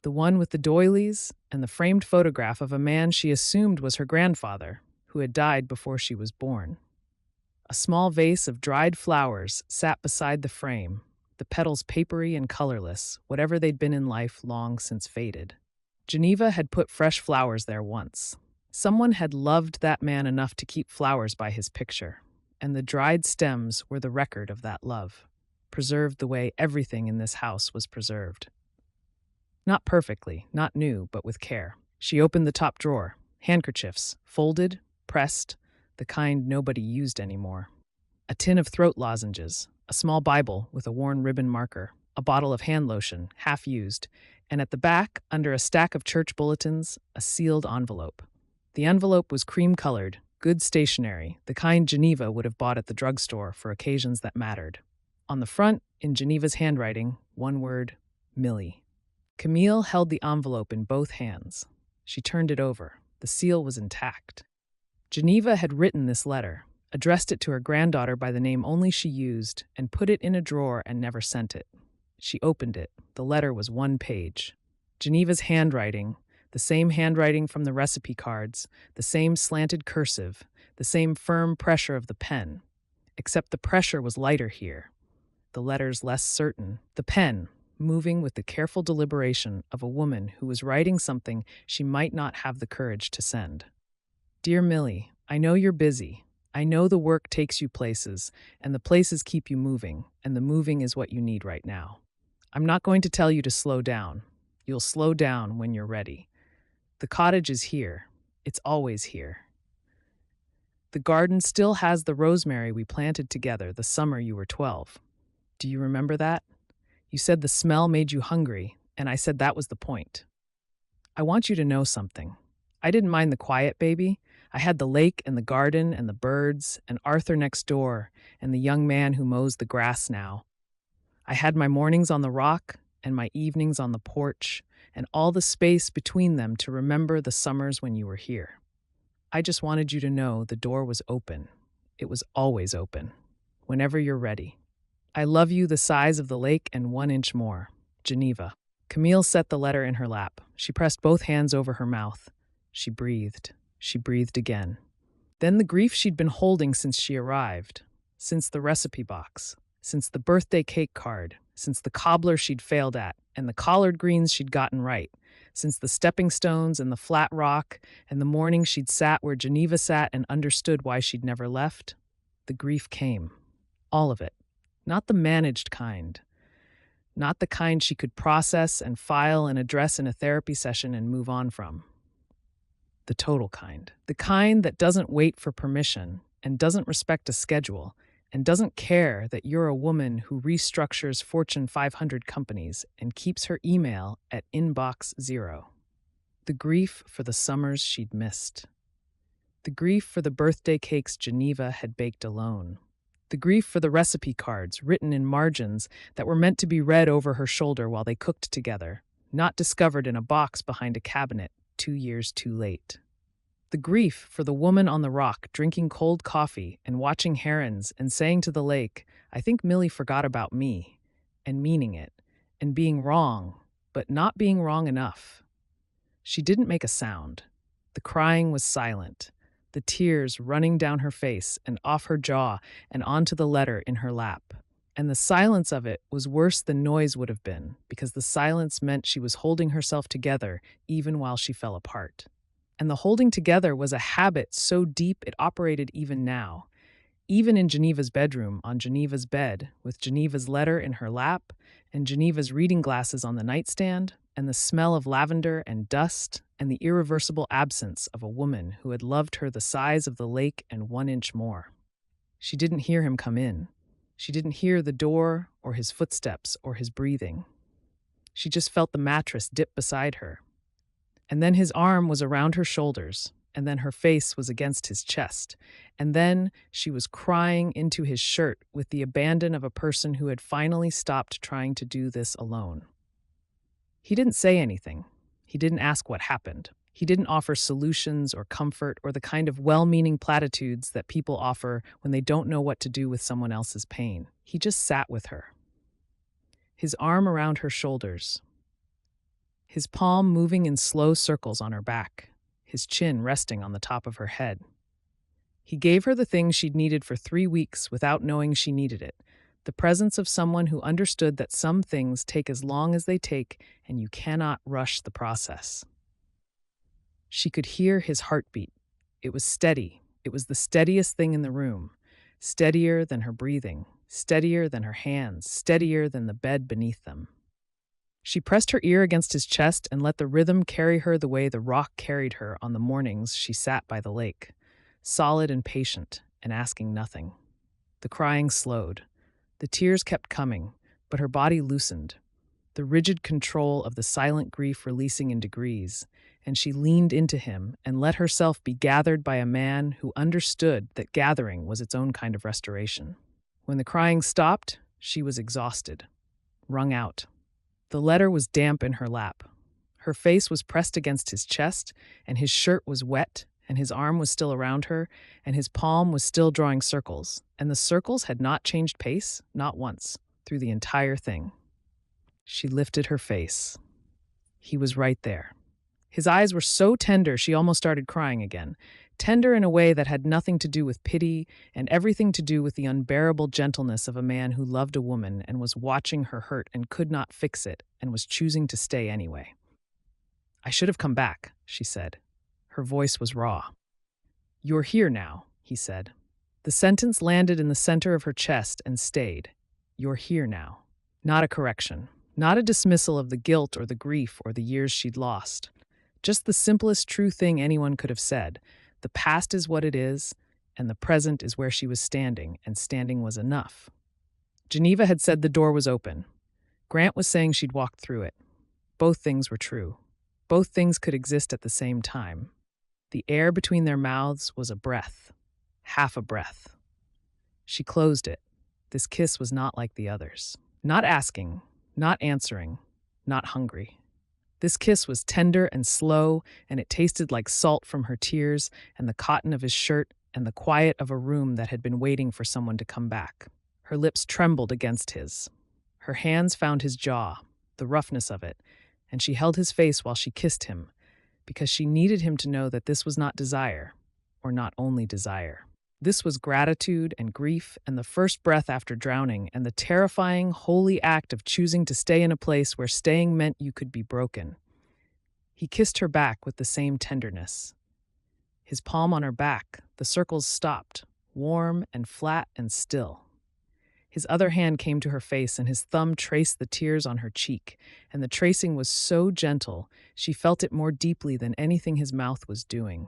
the one with the doilies and the framed photograph of a man she assumed was her grandfather, who had died before she was born. A small vase of dried flowers sat beside the frame, the petals papery and colorless, whatever they'd been in life long since faded. Geneva had put fresh flowers there once. Someone had loved that man enough to keep flowers by his picture, and the dried stems were the record of that love, preserved the way everything in this house was preserved. Not perfectly, not new, but with care. She opened the top drawer. Handkerchiefs, folded, pressed, the kind nobody used anymore. A tin of throat lozenges, a small Bible with a worn ribbon marker, a bottle of hand lotion, half used, and at the back, under a stack of church bulletins, a sealed envelope. The envelope was cream-colored, good stationery, the kind Geneva would have bought at the drugstore for occasions that mattered. On the front, in Geneva's handwriting, one word, Millie. Camille held the envelope in both hands. She turned it over. The seal was intact. Geneva had written this letter, addressed it to her granddaughter by the name only she used, and put it in a drawer and never sent it. She opened it. The letter was one page. Geneva's handwriting, the same handwriting from the recipe cards, the same slanted cursive, the same firm pressure of the pen, except the pressure was lighter here, the letters less certain, the pen moving with the careful deliberation of a woman who was writing something she might not have the courage to send. Dear Millie, I know you're busy. I know the work takes you places, and the places keep you moving, and the moving is what you need right now. I'm not going to tell you to slow down. You'll slow down when you're ready. The cottage is here. It's always here. The garden still has the rosemary we planted together the summer you were 12. Do you remember that? You said the smell made you hungry, and I said that was the point. I want you to know something. I didn't mind the quiet, baby. I had the lake and the garden and the birds and Arthur next door and the young man who mows the grass now. I had my mornings on the rock and my evenings on the porch and all the space between them to remember the summers when you were here. I just wanted you to know the door was open. It was always open. Whenever you're ready. I love you the size of the lake and 1 inch more. Geneva. Camille set the letter in her lap. She pressed both hands over her mouth. She breathed. She breathed again. Then the grief she'd been holding since she arrived, since the recipe box, since the birthday cake card, since the cobbler she'd failed at, and the collard greens she'd gotten right, since the stepping stones and the flat rock, and the morning she'd sat where Geneva sat and understood why she'd never left. The grief came. All of it. Not the managed kind. Not the kind she could process and file and address in a therapy session and move on from. The total kind. The kind that doesn't wait for permission and doesn't respect a schedule and doesn't care that you're a woman who restructures Fortune 500 companies and keeps her email at inbox 0. The grief for the summers she'd missed. The grief for the birthday cakes Geneva had baked alone. The grief for the recipe cards written in margins that were meant to be read over her shoulder while they cooked together, not discovered in a box behind a cabinet 2 years too late. The grief for the woman on the rock drinking cold coffee and watching herons and saying to the lake, I think Millie forgot about me, and meaning it, and being wrong, but not being wrong enough. She didn't make a sound. The crying was silent, the tears running down her face and off her jaw and onto the letter in her lap. And the silence of it was worse than noise would have been, because the silence meant she was holding herself together even while she fell apart. And the holding together was a habit so deep it operated even now. Even in Geneva's bedroom, on Geneva's bed, with Geneva's letter in her lap, and Geneva's reading glasses on the nightstand, and the smell of lavender and dust, and the irreversible absence of a woman who had loved her the size of the lake and 1 inch more. She didn't hear him come in. She didn't hear the door, or his footsteps, or his breathing. She just felt the mattress dip beside her. And then his arm was around her shoulders, and then her face was against his chest, and then she was crying into his shirt with the abandon of a person who had finally stopped trying to do this alone. He didn't say anything. He didn't ask what happened. He didn't offer solutions or comfort or the kind of well-meaning platitudes that people offer when they don't know what to do with someone else's pain. He just sat with her. His arm around her shoulders, his palm moving in slow circles on her back, his chin resting on the top of her head. He gave her the thing she'd needed for 3 weeks without knowing she needed it, the presence of someone who understood that some things take as long as they take and you cannot rush the process. She could hear his heartbeat. It was steady. It was the steadiest thing in the room, steadier than her breathing, steadier than her hands, steadier than the bed beneath them. She pressed her ear against his chest and let the rhythm carry her the way the rock carried her on the mornings she sat by the lake, solid and patient and asking nothing. The crying slowed. The tears kept coming, but her body loosened, the rigid control of the silent grief releasing in degrees, and she leaned into him and let herself be gathered by a man who understood that gathering was its own kind of restoration. When the crying stopped, she was exhausted, wrung out. The letter was damp in her lap. Her face was pressed against his chest, and his shirt was wet, and his arm was still around her, and his palm was still drawing circles, and the circles had not changed pace, not once, through the entire thing. She lifted her face. He was right there. His eyes were so tender she almost started crying again, tender in a way that had nothing to do with pity and everything to do with the unbearable gentleness of a man who loved a woman and was watching her hurt and could not fix it and was choosing to stay anyway. "I should have come back," she said. Her voice was raw. "You're here now," he said. The sentence landed in the center of her chest and stayed. "You're here now." Not a correction, not a dismissal of the guilt or the grief or the years she'd lost. Just the simplest true thing anyone could have said. The past is what it is, and the present is where she was standing, and standing was enough. Geneva had said the door was open. Grant was saying she'd walked through it. Both things were true. Both things could exist at the same time. The air between their mouths was a breath, half a breath. She closed it. This kiss was not like the others. Not asking, not answering, not hungry. This kiss was tender and slow, and it tasted like salt from her tears and the cotton of his shirt and the quiet of a room that had been waiting for someone to come back. Her lips trembled against his. Her hands found his jaw, the roughness of it, and she held his face while she kissed him, because she needed him to know that this was not desire, or not only desire. This was gratitude and grief and the first breath after drowning and the terrifying, holy act of choosing to stay in a place where staying meant you could be broken. He kissed her back with the same tenderness. His palm on her back, the circles stopped, warm and flat and still. His other hand came to her face and his thumb traced the tears on her cheek, and the tracing was so gentle she felt it more deeply than anything his mouth was doing.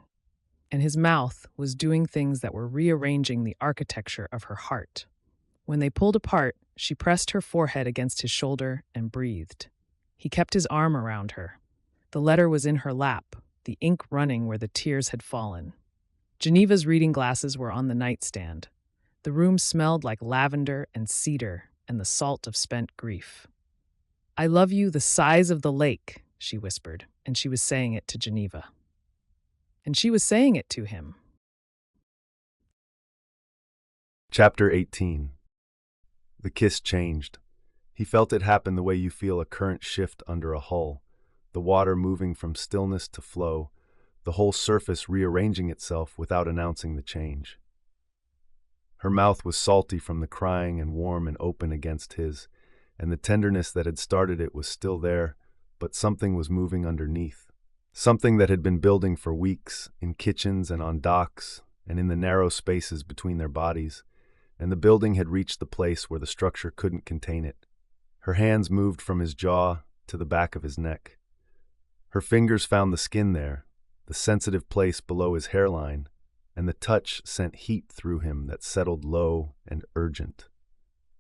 And his mouth was doing things that were rearranging the architecture of her heart. When they pulled apart, she pressed her forehead against his shoulder and breathed. He kept his arm around her. The letter was in her lap, the ink running where the tears had fallen. Geneva's reading glasses were on the nightstand. The room smelled like lavender and cedar and the salt of spent grief. "I love you the size of the lake," she whispered, and she was saying it to Geneva. And she was saying it to him. Chapter 18. The kiss changed. He felt it happen the way you feel a current shift under a hull, the water moving from stillness to flow, the whole surface rearranging itself without announcing the change. Her mouth was salty from the crying and warm and open against his, and the tenderness that had started it was still there, but something was moving underneath. Something that had been building for weeks, in kitchens and on docks, and in the narrow spaces between their bodies, and the building had reached the place where the structure couldn't contain it. Her hands moved from his jaw to the back of his neck. Her fingers found the skin there, the sensitive place below his hairline, and the touch sent heat through him that settled low and urgent.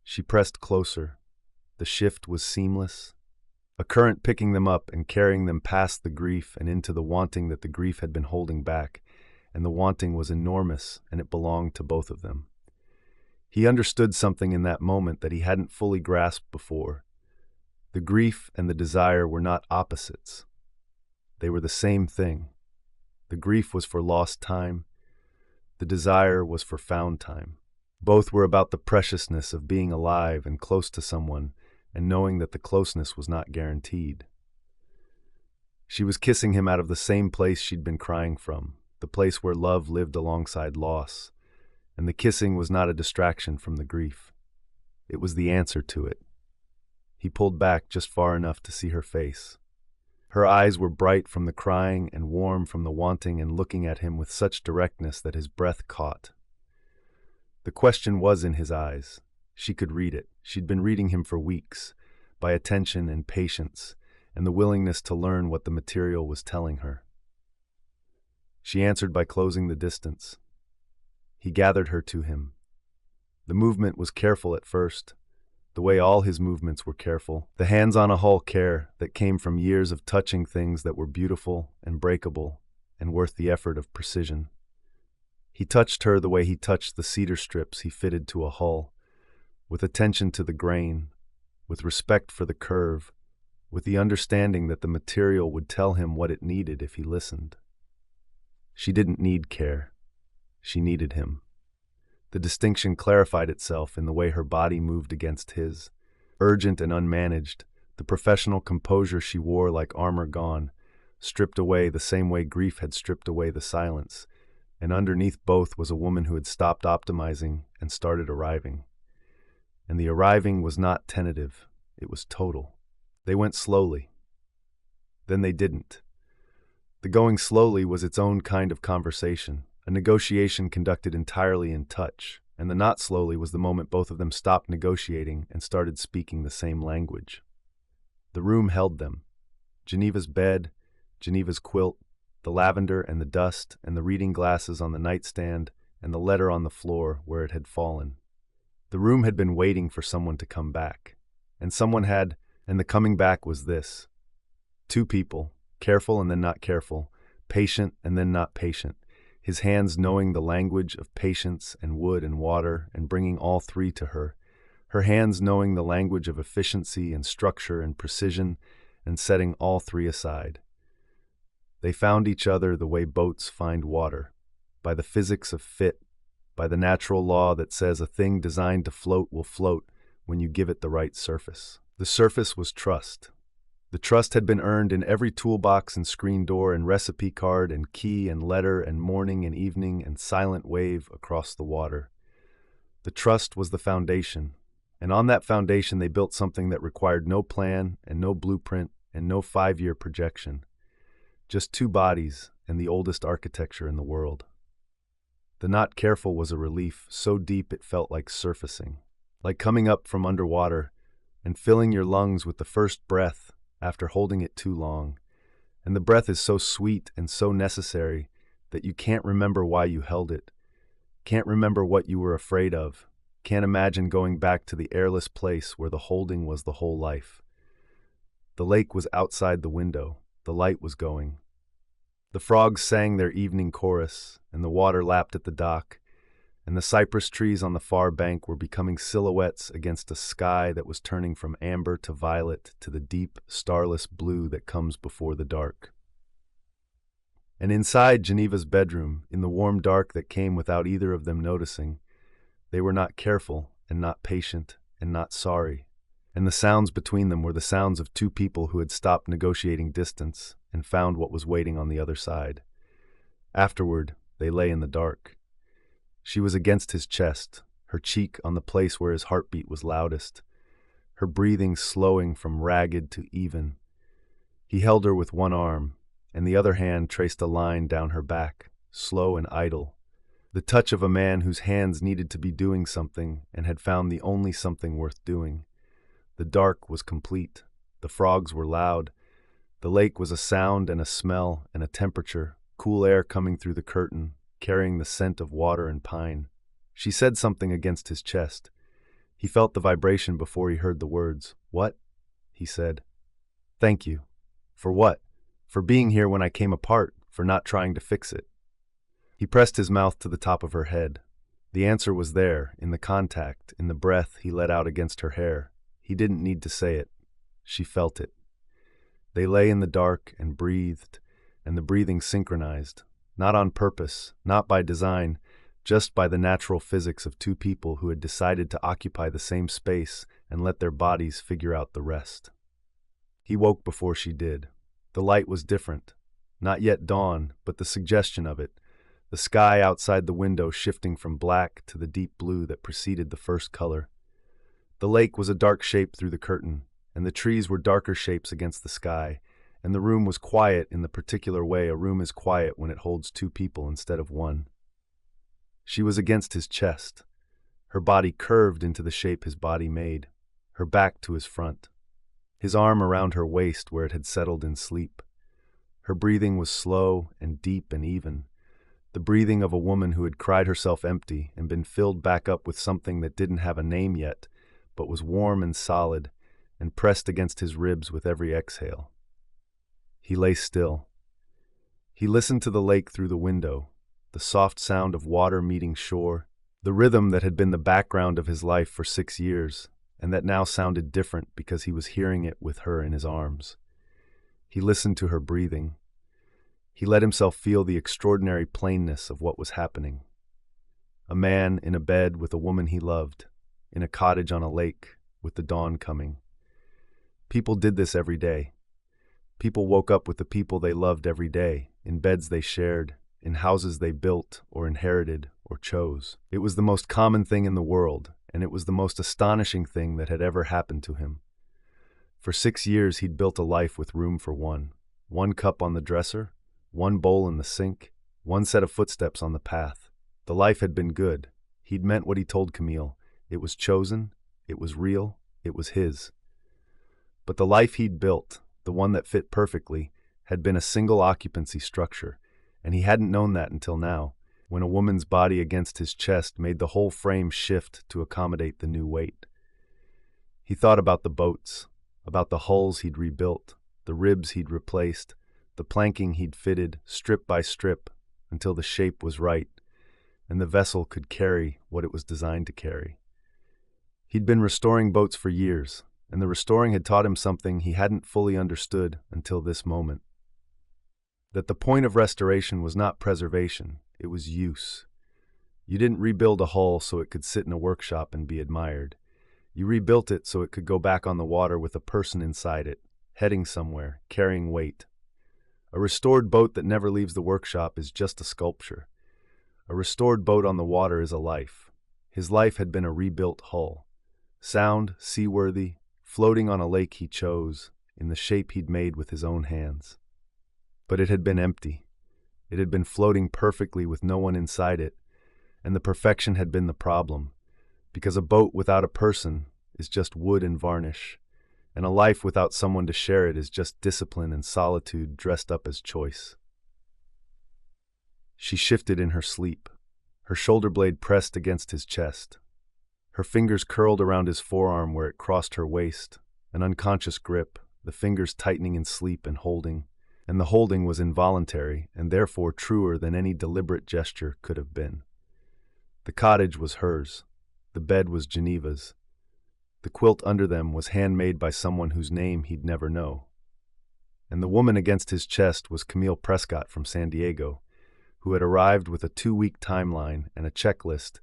She pressed closer. The shift was seamless, a current picking them up and carrying them past the grief and into the wanting that the grief had been holding back, and the wanting was enormous, and it belonged to both of them. He understood something in that moment that he hadn't fully grasped before. The grief and the desire were not opposites. They were the same thing. The grief was for lost time. The desire was for found time. Both were about the preciousness of being alive and close to someone, and knowing that the closeness was not guaranteed. She was kissing him out of the same place she'd been crying from, the place where love lived alongside loss, and the kissing was not a distraction from the grief. It was the answer to it. He pulled back just far enough to see her face. Her eyes were bright from the crying and warm from the wanting and looking at him with such directness that his breath caught. The question was in his eyes. She could read it. She'd been reading him for weeks, by attention and patience, and the willingness to learn what the material was telling her. She answered by closing the distance. He gathered her to him. The movement was careful at first, the way all his movements were careful, the hands-on-a-hull care that came from years of touching things that were beautiful and breakable and worth the effort of precision. He touched her the way he touched the cedar strips he fitted to a hull, with attention to the grain, with respect for the curve, with the understanding that the material would tell him what it needed if he listened. She didn't need care. She needed him. The distinction clarified itself in the way her body moved against his, urgent and unmanaged, the professional composure she wore like armor gone, stripped away the same way grief had stripped away the silence, and underneath both was a woman who had stopped optimizing and started arriving. And the arriving was not tentative, it was total. They went slowly. Then they didn't. The going slowly was its own kind of conversation, a negotiation conducted entirely in touch, and the not slowly was the moment both of them stopped negotiating and started speaking the same language. The room held them. Geneva's bed, Geneva's quilt, the lavender and the dust and the reading glasses on the nightstand and the letter on the floor where it had fallen. The room had been waiting for someone to come back, and the coming back was this. Two people, careful and then not careful, patient and then not patient, his hands knowing the language of patience and wood and water and bringing all three to her, her hands knowing the language of efficiency and structure and precision and setting all three aside. They found each other the way boats find water, by the physics of fit, by the natural law that says a thing designed to float will float when you give it the right surface. The surface was trust. The trust had been earned in every toolbox and screen door and recipe card and key and letter and morning and evening and silent wave across the water. The trust was the foundation, and on that foundation they built something that required no plan and no blueprint and no 5-year projection. Just two bodies and the oldest architecture in the world. The not careful was a relief so deep it felt like surfacing, like coming up from underwater and filling your lungs with the first breath after holding it too long. And the breath is so sweet and so necessary that you can't remember why you held it, can't remember what you were afraid of, can't imagine going back to the airless place where the holding was the whole life. The lake was outside the window, the light was going. The frogs sang their evening chorus, and the water lapped at the dock, and the cypress trees on the far bank were becoming silhouettes against a sky that was turning from amber to violet to the deep, starless blue that comes before the dark. And inside Geneva's bedroom, in the warm dark that came without either of them noticing, they were not careful and not patient and not sorry, and the sounds between them were the sounds of two people who had stopped negotiating distance and found what was waiting on the other side. Afterward, they lay in the dark. She was against his chest, her cheek on the place where his heartbeat was loudest, her breathing slowing from ragged to even. He held her with one arm, and the other hand traced a line down her back, slow and idle. The touch of a man whose hands needed to be doing something and had found the only something worth doing. The dark was complete. The frogs were loud. The lake was a sound and a smell and a temperature, cool air coming through the curtain, carrying the scent of water and pine. She said something against his chest. He felt the vibration before he heard the words. "What?" he said. "Thank you." "For what?" "For being here when I came apart, for not trying to fix it." He pressed his mouth to the top of her head. The answer was there, in the contact, in the breath he let out against her hair. He didn't need to say it. She felt it. They lay in the dark and breathed, and the breathing synchronized, not on purpose, not by design, just by the natural physics of two people who had decided to occupy the same space and let their bodies figure out the rest. He woke before she did. The light was different. Not yet dawn, but the suggestion of it. The sky outside the window shifting from black to the deep blue that preceded the first color. The lake was a dark shape through the curtain, and the trees were darker shapes against the sky, and the room was quiet in the particular way a room is quiet when it holds two people instead of one. She was against his chest. Her body curved into the shape his body made, her back to his front, his arm around her waist where it had settled in sleep. Her breathing was slow and deep and even, the breathing of a woman who had cried herself empty and been filled back up with something that didn't have a name yet, but was warm and solid and pressed against his ribs with every exhale. He lay still. He listened to the lake through the window, the soft sound of water meeting shore, the rhythm that had been the background of his life for 6 years, and that now sounded different because he was hearing it with her in his arms. He listened to her breathing. He let himself feel the extraordinary plainness of what was happening. A man in a bed with a woman he loved, in a cottage on a lake, with the dawn coming. People did this every day. People woke up with the people they loved every day, in beds they shared, in houses they built or inherited or chose. It was the most common thing in the world, and it was the most astonishing thing that had ever happened to him. For 6 years he'd built a life with room for one cup on the dresser, one bowl in the sink, one set of footsteps on the path. The life had been good. He'd meant what he told Camille. It was chosen, it was real, it was his. But the life he'd built, the one that fit perfectly, had been a single occupancy structure, and he hadn't known that until now, when a woman's body against his chest made the whole frame shift to accommodate the new weight. He thought about the boats, about the hulls he'd rebuilt, the ribs he'd replaced, the planking he'd fitted, strip by strip, until the shape was right, and the vessel could carry what it was designed to carry. He'd been restoring boats for years, and the restoring had taught him something he hadn't fully understood until this moment. That the point of restoration was not preservation, it was use. You didn't rebuild a hull so it could sit in a workshop and be admired. You rebuilt it so it could go back on the water with a person inside it, heading somewhere, carrying weight. A restored boat that never leaves the workshop is just a sculpture. A restored boat on the water is a life. His life had been a rebuilt hull. Sound, seaworthy, floating on a lake he chose, in the shape he'd made with his own hands. But it had been empty. It had been floating perfectly with no one inside it, and the perfection had been the problem, because a boat without a person is just wood and varnish, and a life without someone to share it is just discipline and solitude dressed up as choice. She shifted in her sleep, her shoulder blade pressed against his chest. Her fingers curled around his forearm where it crossed her waist, an unconscious grip, the fingers tightening in sleep and the holding was involuntary and therefore truer than any deliberate gesture could have been. The cottage was hers. The bed was Geneva's. The quilt under them was handmade by someone whose name he'd never know. And the woman against his chest was Camille Prescott from San Diego, who had arrived with a 2-week timeline and a checklist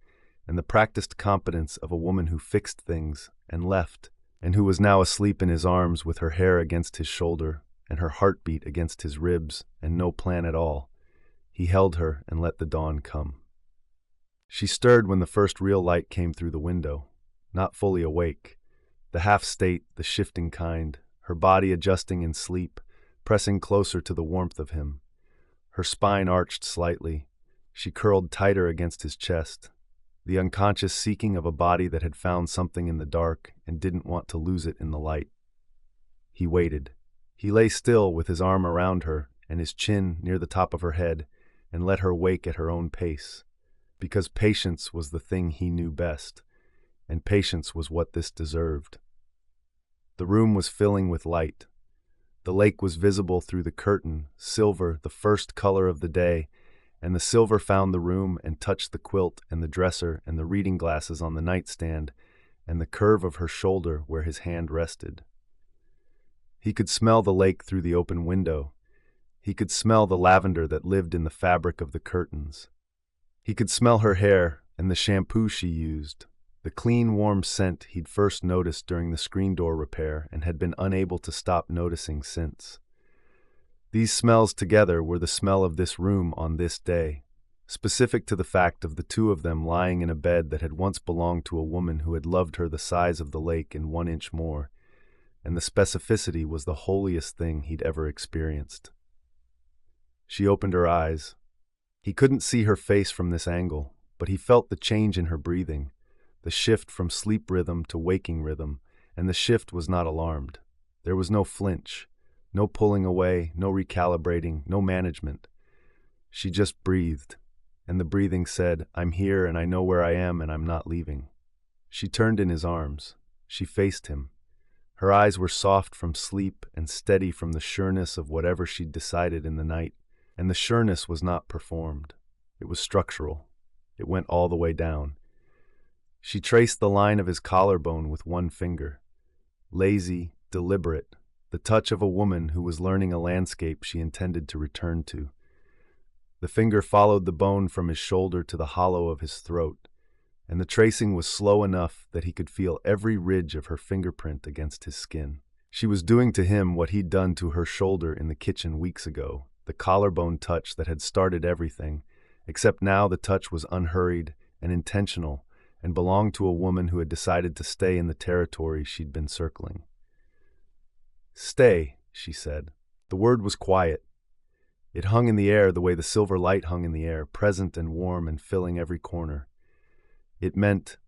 and the practiced competence of a woman who fixed things and left, and who was now asleep in his arms with her hair against his shoulder and her heartbeat against his ribs and no plan at all. He held her and let the dawn come. She stirred when the first real light came through the window, not fully awake, the half-state, the shifting kind, her body adjusting in sleep, pressing closer to the warmth of him. Her spine arched slightly. She curled tighter against his chest, the unconscious seeking of a body that had found something in the dark and didn't want to lose it in the light. He waited. He lay still with his arm around her and his chin near the top of her head and let her wake at her own pace, because patience was the thing he knew best, and patience was what this deserved. The room was filling with light. The lake was visible through the curtain, silver, the first color of the day, and the silver found the room and touched the quilt and the dresser and the reading glasses on the nightstand and the curve of her shoulder where his hand rested. He could smell the lake through the open window. He could smell the lavender that lived in the fabric of the curtains. He could smell her hair and the shampoo she used, the clean, warm scent he'd first noticed during the screen door repair and had been unable to stop noticing since. These smells together were the smell of this room on this day, specific to the fact of the two of them lying in a bed that had once belonged to a woman who had loved her the size of the lake and 1 inch more, and the specificity was the holiest thing he'd ever experienced. She opened her eyes. He couldn't see her face from this angle, but he felt the change in her breathing, the shift from sleep rhythm to waking rhythm, and the shift was not alarmed. There was no flinch, no pulling away, no recalibrating, no management. She just breathed, and the breathing said, "I'm here and I know where I am and I'm not leaving." She turned in his arms. She faced him. Her eyes were soft from sleep and steady from the sureness of whatever she'd decided in the night, and the sureness was not performed. It was structural. It went all the way down. She traced the line of his collarbone with one finger. Lazy, deliberate, the touch of a woman who was learning a landscape she intended to return to. The finger followed the bone from his shoulder to the hollow of his throat, and the tracing was slow enough that he could feel every ridge of her fingerprint against his skin. She was doing to him what he'd done to her shoulder in the kitchen weeks ago, the collarbone touch that had started everything, except now the touch was unhurried and intentional and belonged to a woman who had decided to stay in the territory she'd been circling. "Stay," she said. The word was quiet. It hung in the air the way the silver light hung in the air, present and warm and filling every corner. It meant,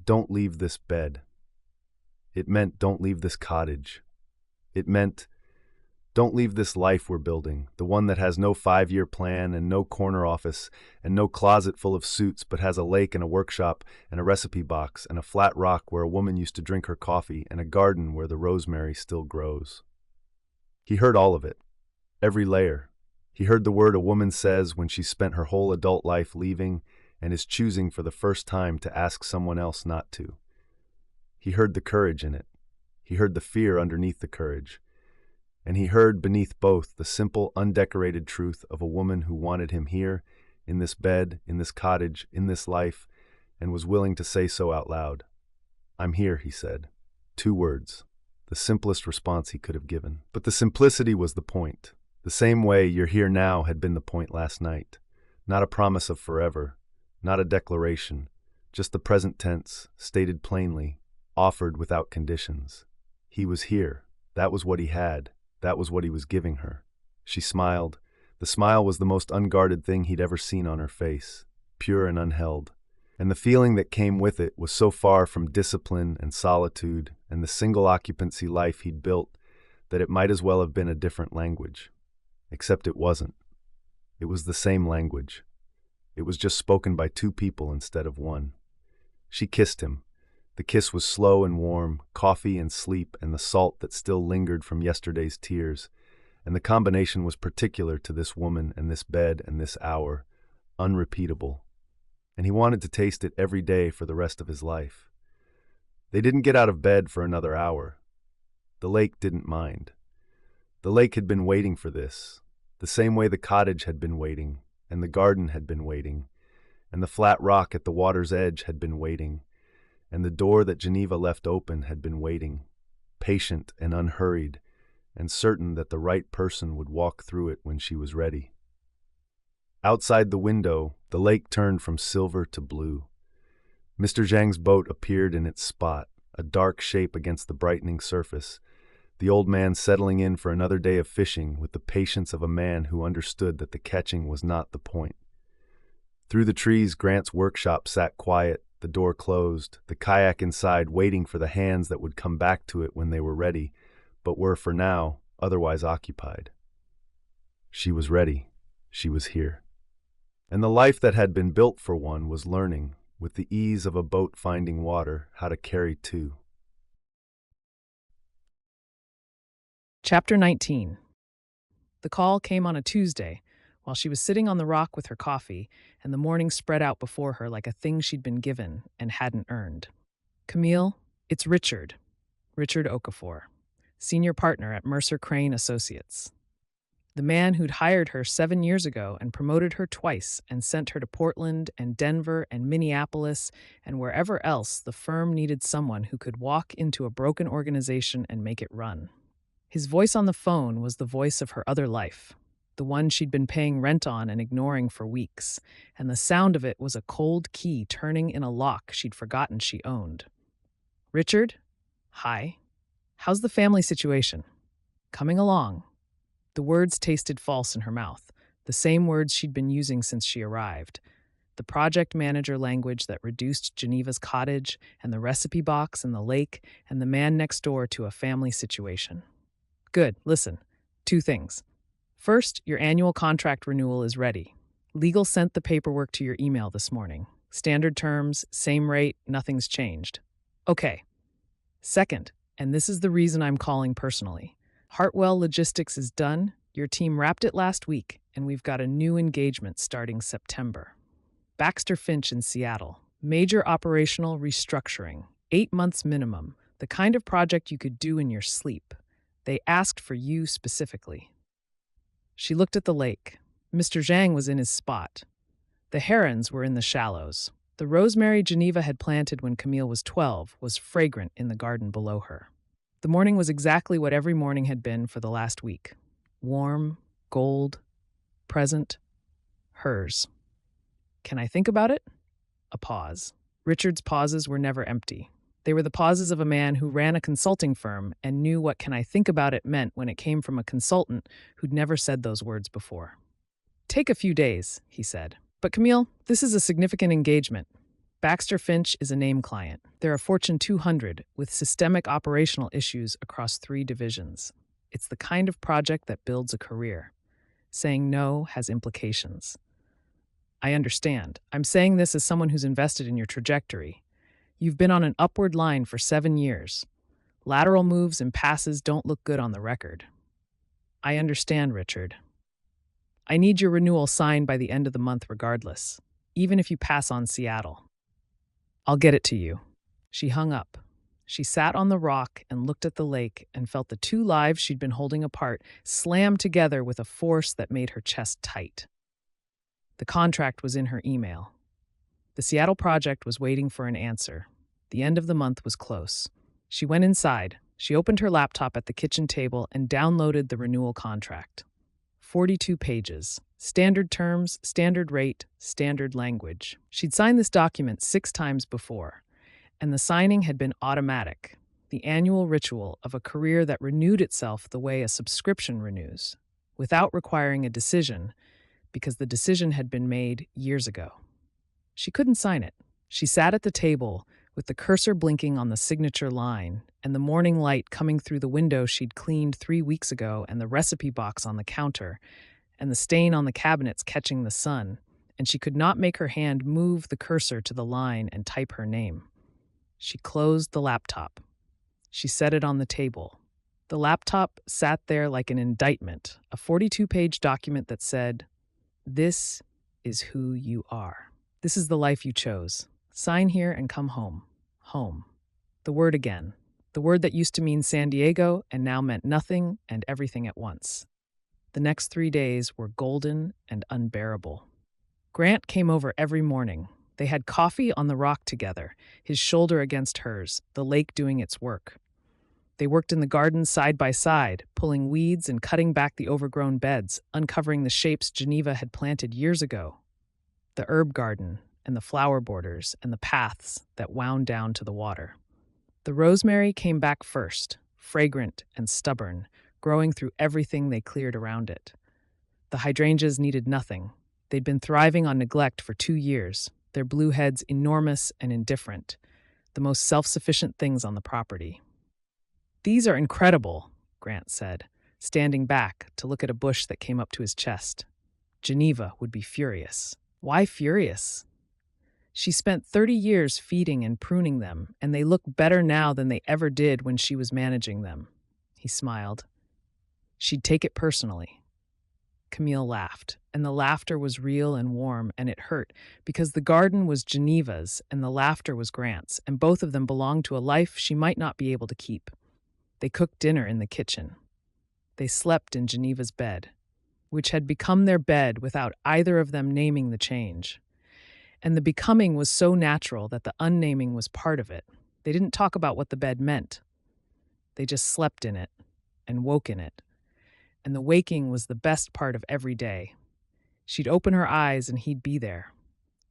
don't leave this bed. It meant, don't leave this cottage. It meant, don't leave this life we're building, the one that has no 5-year plan and no corner office and no closet full of suits, but has a lake and a workshop and a recipe box and a flat rock where a woman used to drink her coffee and a garden where the rosemary still grows. He heard all of it, every layer. He heard the word a woman says when she spent her whole adult life leaving and is choosing for the first time to ask someone else not to. He heard the courage in it. He heard the fear underneath the courage. And he heard beneath both the simple, undecorated truth of a woman who wanted him here, in this bed, in this cottage, in this life, and was willing to say so out loud. "I'm here," he said. 2 words, the simplest response he could have given. But the simplicity was the point. The same way "you're here now" had been the point last night. Not a promise of forever, not a declaration, just the present tense, stated plainly, offered without conditions. He was here. That was what he had. That was what he was giving her. She smiled. The smile was the most unguarded thing he'd ever seen on her face, pure and unheld. And the feeling that came with it was so far from discipline and solitude and the single occupancy life he'd built that it might as well have been a different language. Except it wasn't. It was the same language. It was just spoken by 2 people instead of 1. She kissed him. The kiss was slow and warm, coffee and sleep and the salt that still lingered from yesterday's tears, and the combination was particular to this woman and this bed and this hour, unrepeatable. And he wanted to taste it every day for the rest of his life. They didn't get out of bed for another hour. The lake didn't mind. The lake had been waiting for this, the same way the cottage had been waiting, and the garden had been waiting, and the flat rock at the water's edge had been waiting, and the door that Geneva left open had been waiting, patient and unhurried, and certain that the right person would walk through it when she was ready. Outside the window, The lake turned from silver to blue. Mr. Zhang's boat appeared in its spot, a dark shape against the brightening surface, the old man settling in for another day of fishing with the patience of a man who understood that the catching was not the point. Through the trees, Grant's workshop sat quiet, the door closed, the kayak inside waiting for the hands that would come back to it when they were ready, but were for now otherwise occupied. She was ready. She was here. And the life that had been built for one was learning, with the ease of a boat finding water, how to carry two. Chapter 19. The call came on a Tuesday, while she was sitting on the rock with her coffee, and the morning spread out before her like a thing she'd been given and hadn't earned. Camille, it's Richard Okafor, senior partner at Mercer Crane Associates. The man who'd hired her 7 years ago and promoted her twice and sent her to Portland and Denver and Minneapolis and wherever else the firm needed someone who could walk into a broken organization and make it run. His voice on the phone was the voice of her other life, the one she'd been paying rent on and ignoring for weeks, and the sound of it was a cold key turning in a lock she'd forgotten she owned. Richard? Hi. How's the family situation? Coming along. The words tasted false in her mouth, the same words she'd been using since she arrived. The project manager language that reduced Geneva's cottage and the recipe box and the lake and the man next door to a family situation. Good, listen. 2 things. First, your annual contract renewal is ready. Legal sent the paperwork to your email this morning. Standard terms, same rate, nothing's changed. Okay. Second, and this is the reason I'm calling personally. Hartwell Logistics is done. Your team wrapped it last week, and we've got a new engagement starting September. Baxter Finch in Seattle. Major operational restructuring. 8 months minimum. The kind of project you could do in your sleep. They asked for you specifically. She looked at the lake. Mr. Zhang was in his spot. The herons were in the shallows. The rosemary Geneva had planted when Camille was 12 was fragrant in the garden below her. The morning was exactly what every morning had been for the last week. Warm, gold, present, hers. Can I think about it? A pause. Richard's pauses were never empty. They were the pauses of a man who ran a consulting firm and knew what "can I think about it" meant when it came from a consultant who'd never said those words before. Take a few days, he said. But Camille, this is a significant engagement. Baxter Finch is a name client. They're a Fortune 200 with systemic operational issues across 3 divisions. It's the kind of project that builds a career. Saying no has implications. I understand. I'm saying this as someone who's invested in your trajectory. You've been on an upward line for 7 years. Lateral moves and passes don't look good on the record. I understand, Richard. I need your renewal signed by the end of the month regardless, even if you pass on Seattle. I'll get it to you. She hung up. She sat on the rock and looked at the lake and felt the 2 lives she'd been holding apart slam together with a force that made her chest tight. The contract was in her email. The Seattle project was waiting for an answer. The end of the month was close. She went inside. She opened her laptop at the kitchen table and downloaded the renewal contract. 42 pages. Standard terms, standard rate, standard language. She'd signed this document 6 times before, and the signing had been automatic, the annual ritual of a career that renewed itself the way a subscription renews, without requiring a decision, because the decision had been made years ago. She couldn't sign it. She sat at the table with the cursor blinking on the signature line and the morning light coming through the window she'd cleaned 3 weeks ago and the recipe box on the counter and the stain on the cabinets catching the sun, and she could not make her hand move the cursor to the line and type her name. She closed the laptop. She set it on the table. The laptop sat there like an indictment, a 42-page document that said, "This is who you are. This is the life you chose. Sign here and come home. Home." The word again. The word that used to mean San Diego and now meant nothing and everything at once. The next 3 days were golden and unbearable. Grant came over every morning. They had coffee on the rock together, his shoulder against hers, the lake doing its work. They worked in the garden side by side, pulling weeds and cutting back the overgrown beds, uncovering the shapes Geneva had planted years ago. the herb garden and the flower borders and the paths that wound down to the water. The rosemary came back first, fragrant and stubborn, growing through everything they cleared around it. The hydrangeas needed nothing. They'd been thriving on neglect for 2 years, their blue heads enormous and indifferent, the most self-sufficient things on the property. "These are incredible," Grant said, standing back to look at a bush that came up to his chest. Geneva would be furious. Why furious? She spent 30 years feeding and pruning them, and they look better now than they ever did when she was managing them. He smiled. She'd take it personally. Camille laughed, and the laughter was real and warm, and it hurt, because the garden was Geneva's and the laughter was Grant's, and both of them belonged to a life she might not be able to keep. They cooked dinner in the kitchen. They slept in Geneva's bed, which had become their bed without either of them naming the change. And the becoming was so natural that the unnaming was part of it. They didn't talk about what the bed meant. They just slept in it and woke in it. And the waking was the best part of every day. She'd open her eyes and he'd be there,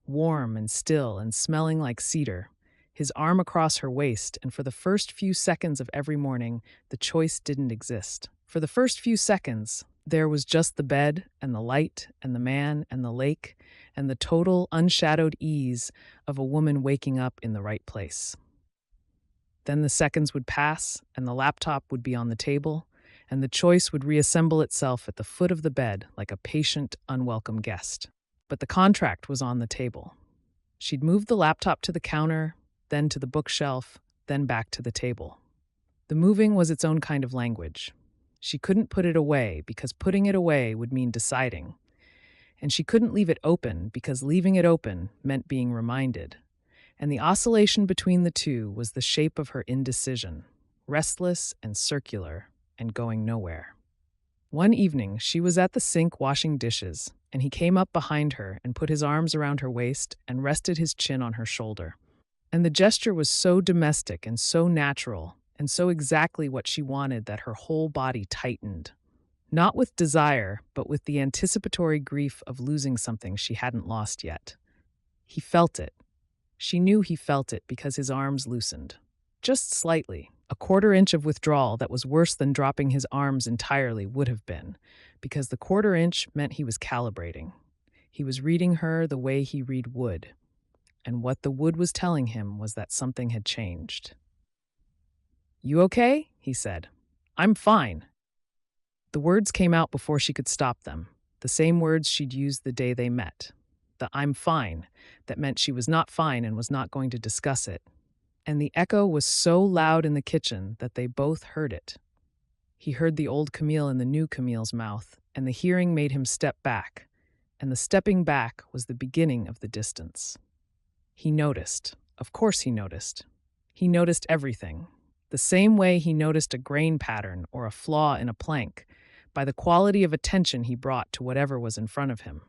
warm and still and smelling like cedar, his arm across her waist, and for the first few seconds of every morning, the choice didn't exist. For the first few seconds, there was just the bed and the light and the man and the lake and the total unshadowed ease of a woman waking up in the right place. Then the seconds would pass and the laptop would be on the table, and the choice would reassemble itself at the foot of the bed like a patient, unwelcome guest. But the contract was on the table. She'd moved the laptop to the counter, then to the bookshelf, then back to the table. The moving was its own kind of language. She couldn't put it away because putting it away would mean deciding. And she couldn't leave it open because leaving it open meant being reminded. And the oscillation between the two was the shape of her indecision, restless and circular, and going nowhere. One evening, she was at the sink washing dishes, and he came up behind her and put his arms around her waist and rested his chin on her shoulder. And the gesture was so domestic and so natural and so exactly what she wanted that her whole body tightened. Not with desire, but with the anticipatory grief of losing something she hadn't lost yet. He felt it. She knew he felt it because his arms loosened. Just slightly. A quarter-inch of withdrawal that was worse than dropping his arms entirely would have been, because the quarter-inch meant he was calibrating. He was reading her the way he read wood. And what the wood was telling him was that something had changed. "You okay?" he said. "I'm fine." The words came out before she could stop them, the same words she'd used the day they met. The "I'm fine" that meant she was not fine and was not going to discuss it. And the echo was so loud in the kitchen that they both heard it. He heard the old Camille in the new Camille's mouth, and the hearing made him step back, and the stepping back was the beginning of the distance. He noticed. Of course he noticed. He noticed everything. The same way he noticed a grain pattern or a flaw in a plank, by the quality of attention he brought to whatever was in front of him.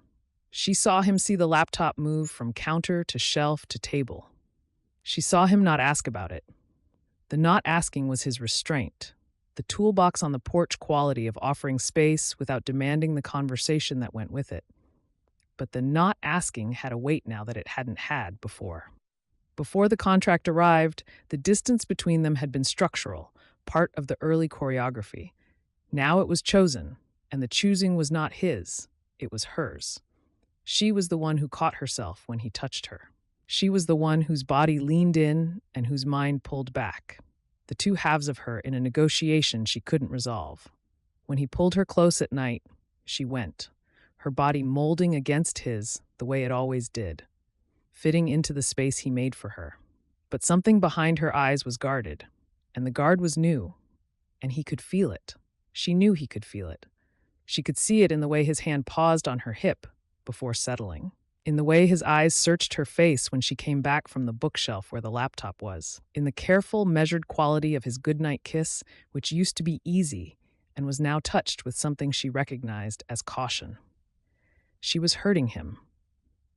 She saw him see the laptop move from counter to shelf to table. She saw him not ask about it. The not asking was his restraint, the toolbox on the porch quality of offering space without demanding the conversation that went with it. But the not asking had a weight now that it hadn't had before. Before the contract arrived, the distance between them had been structural, part of the early choreography. Now it was chosen, and the choosing was not his, it was hers. She was the one who caught herself when he touched her. She was the one whose body leaned in and whose mind pulled back, the two halves of her in a negotiation she couldn't resolve. When he pulled her close at night, she went, her body molding against his the way it always did, fitting into the space he made for her. But something behind her eyes was guarded, and the guard was new, and he could feel it. She knew he could feel it. She could see it in the way his hand paused on her hip before settling, in the way his eyes searched her face when she came back from the bookshelf where the laptop was, in the careful, measured quality of his goodnight kiss, which used to be easy and was now touched with something she recognized as caution. She was hurting him,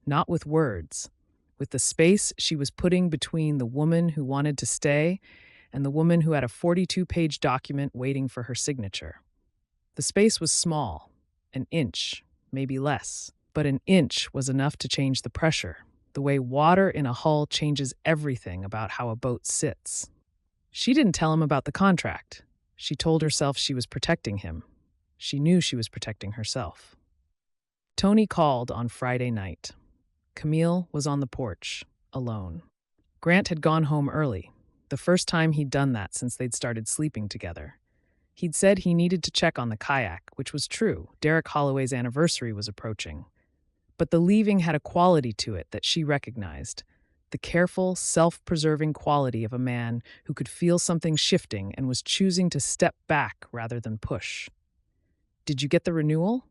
not with words, with the space she was putting between the woman who wanted to stay and the woman who had a 42-page document waiting for her signature. The space was small, an inch, maybe less. but an inch was enough to change the pressure, the way water in a hull changes everything about how a boat sits. She didn't tell him about the contract. She told herself she was protecting him. She knew she was protecting herself. Tony called on Friday night. Camille was on the porch, alone. Grant had gone home early, the first time he'd done that since they'd started sleeping together. He'd said he needed to check on the kayak, which was true. Derek Holloway's anniversary was approaching. But the leaving had a quality to it that she recognized, the careful, self-preserving quality of a man who could feel something shifting and was choosing to step back rather than push. "Did you get the renewal?"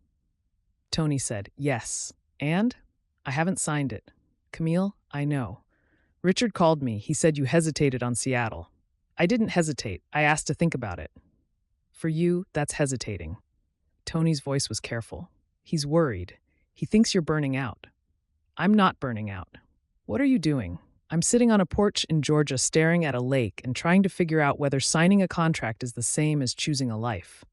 Tony said, "Yes. And? I haven't signed it." "Camille, I know. Richard called me. He said you hesitated on Seattle." "I didn't hesitate. I asked to think about it." "For you, that's hesitating." Tony's voice was careful. "He's worried. He thinks you're burning out." "I'm not burning out." "What are you doing?" "I'm sitting on a porch in Georgia staring at a lake and trying to figure out whether signing a contract is the same as choosing a life."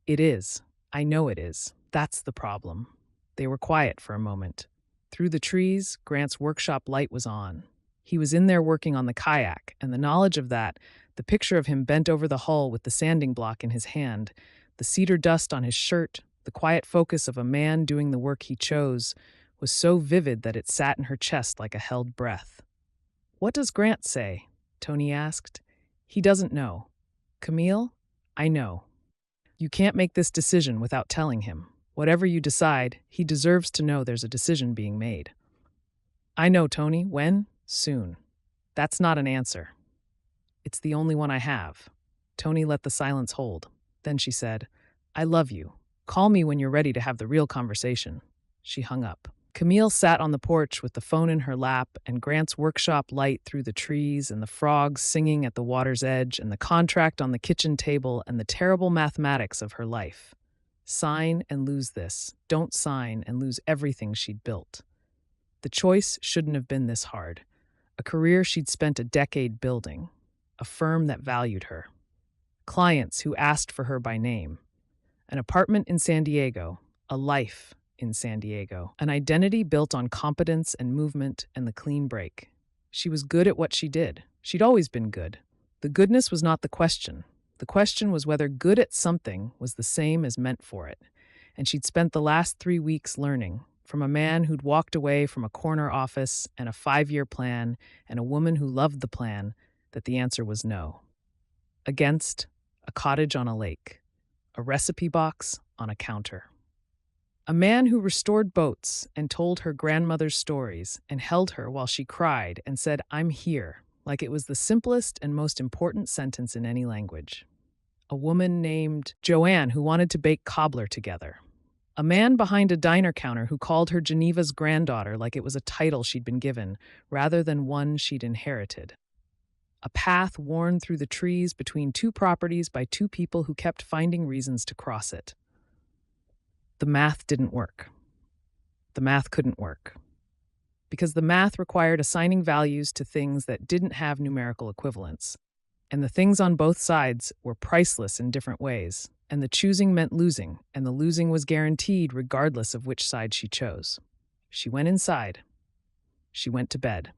"It is. I know it is. That's the problem." They were quiet for a moment. Through the trees, Grant's workshop light was on. He was in there working on the kayak, and the knowledge of that, the picture of him bent over the hull with the sanding block in his hand, the cedar dust on his shirt, the quiet focus of a man doing the work he chose, was so vivid that it sat in her chest like a held breath. "What does Grant say?" Tony asked. "He doesn't know." "Camille, I know. You can't make this decision without telling him. Whatever you decide, he deserves to know there's a decision being made." "I know, Tony. When? Soon." "That's not an answer." "It's the only one I have." Tony let the silence hold. Then she said, "I love you. Call me when you're ready to have the real conversation." She hung up. Camille sat on the porch with the phone in her lap and Grant's workshop light through the trees and the frogs singing at the water's edge and the contract on the kitchen table and the terrible mathematics of her life. Sign and lose this. Don't sign and lose everything she'd built. The choice shouldn't have been this hard. A career she'd spent a decade building. A firm that valued her. Clients who asked for her by name. An apartment in San Diego. A life in San Diego. An identity built on competence and movement and the clean break. She was good at what she did. She'd always been good. The goodness was not the question. The question was whether good at something was the same as meant for it. And she'd spent the last 3 weeks learning, from a man who'd walked away from a corner office and a 5-year plan and a woman who loved the plan, that the answer was no. Against a cottage on a lake. A recipe box on a counter. A man who restored boats and told her grandmother's stories and held her while she cried and said, "I'm here," like it was the simplest and most important sentence in any language. A woman named Joanne who wanted to bake cobbler together. A man behind a diner counter who called her Geneva's granddaughter like it was a title she'd been given, rather than one she'd inherited. A path worn through the trees between 2 properties by 2 people who kept finding reasons to cross it. The math didn't work. The math couldn't work. Because the math required assigning values to things that didn't have numerical equivalents. And the things on both sides were priceless in different ways. And the choosing meant losing, and the losing was guaranteed regardless of which side she chose. She went inside. She went to bed.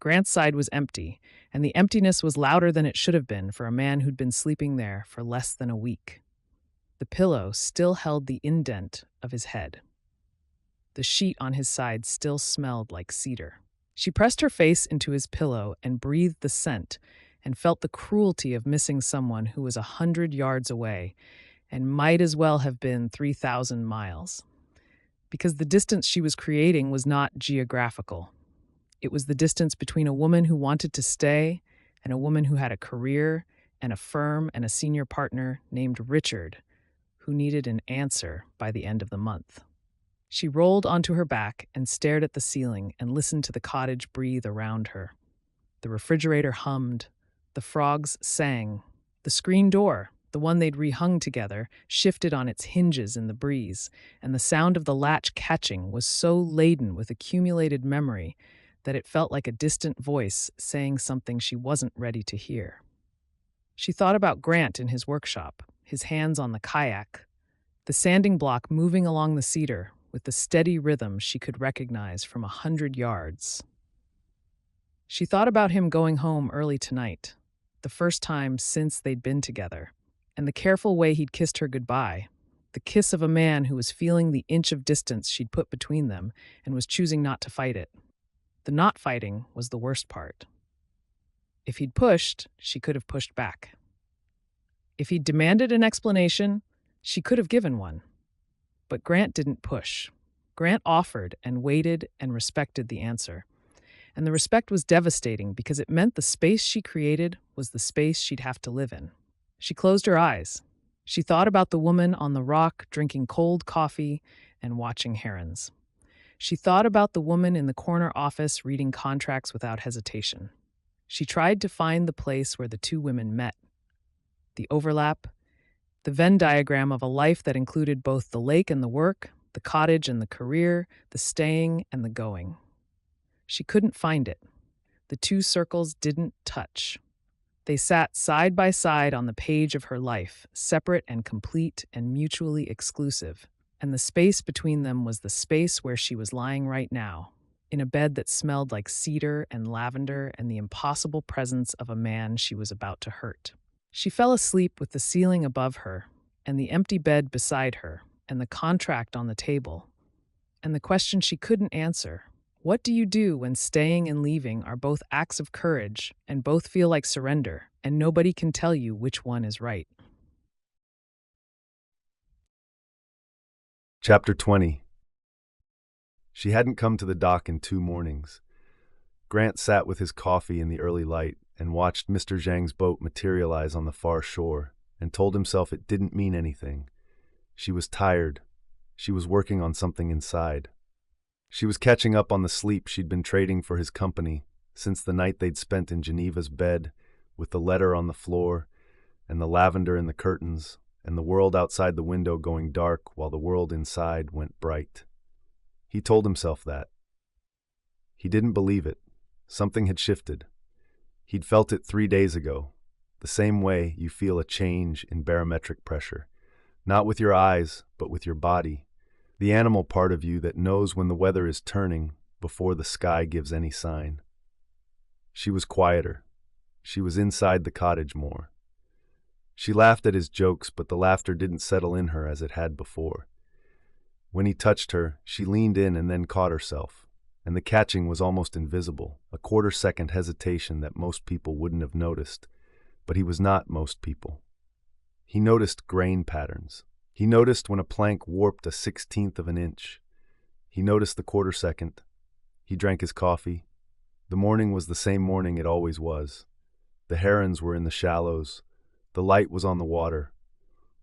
Grant's side was empty, and the emptiness was louder than it should have been for a man who'd been sleeping there for less than a week. The pillow still held the indent of his head. The sheet on his side still smelled like cedar. She pressed her face into his pillow and breathed the scent and felt the cruelty of missing someone who was 100 yards away and might as well have been 3,000 miles. Because the distance she was creating was not geographical. It was the distance between a woman who wanted to stay and a woman who had a career and a firm and a senior partner named Richard, who needed an answer by the end of the month. She rolled onto her back and stared at the ceiling and listened to the cottage breathe around her. The refrigerator hummed. The frogs sang. The screen door, the one they'd rehung together, shifted on its hinges in the breeze, and the sound of the latch catching was so laden with accumulated memory that it felt like a distant voice saying something she wasn't ready to hear. She thought about Grant in his workshop, his hands on the kayak, the sanding block moving along the cedar, with the steady rhythm she could recognize from 100 yards. She thought about him going home early tonight, the first time since they'd been together, and the careful way he'd kissed her goodbye, the kiss of a man who was feeling the inch of distance she'd put between them and was choosing not to fight it. The not fighting was the worst part. If he'd pushed, she could have pushed back. If he'd demanded an explanation, she could have given one. But Grant didn't push. Grant offered and waited and respected the answer. And the respect was devastating because it meant the space she created was the space she'd have to live in. She closed her eyes. She thought about the woman on the rock drinking cold coffee and watching herons. She thought about the woman in the corner office reading contracts without hesitation. She tried to find the place where the two women met. The overlap, the Venn diagram of a life that included both the lake and the work, the cottage and the career, the staying and the going. She couldn't find it. The two circles didn't touch. They sat side by side on the page of her life, separate and complete and mutually exclusive. And the space between them was the space where she was lying right now, in a bed that smelled like cedar and lavender and the impossible presence of a man she was about to hurt. She fell asleep with the ceiling above her, and the empty bed beside her, and the contract on the table, and the question she couldn't answer. What do you do when staying and leaving are both acts of courage and both feel like surrender, and nobody can tell you which one is right? Chapter 20. She hadn't come to the dock in 2 mornings. Grant sat with his coffee in the early light and watched Mr. Zhang's boat materialize on the far shore and told himself it didn't mean anything. She was tired. She was working on something inside. She was catching up on the sleep she'd been trading for his company since the night they'd spent in Geneva's bed with the letter on the floor and the lavender in the curtains and the world outside the window going dark while the world inside went bright. He told himself that. He didn't believe it. Something had shifted. He'd felt it 3 days ago, the same way you feel a change in barometric pressure, not with your eyes, but with your body, the animal part of you that knows when the weather is turning before the sky gives any sign. She was quieter. She was inside the cottage more. She laughed at his jokes, but the laughter didn't settle in her as it had before. When he touched her, she leaned in and then caught herself, and the catching was almost invisible, a quarter-second hesitation that most people wouldn't have noticed. But he was not most people. He noticed grain patterns. He noticed when a plank warped a 16th of an inch. He noticed the quarter-second. He drank his coffee. The morning was the same morning it always was. The herons were in the shallows. The light was on the water.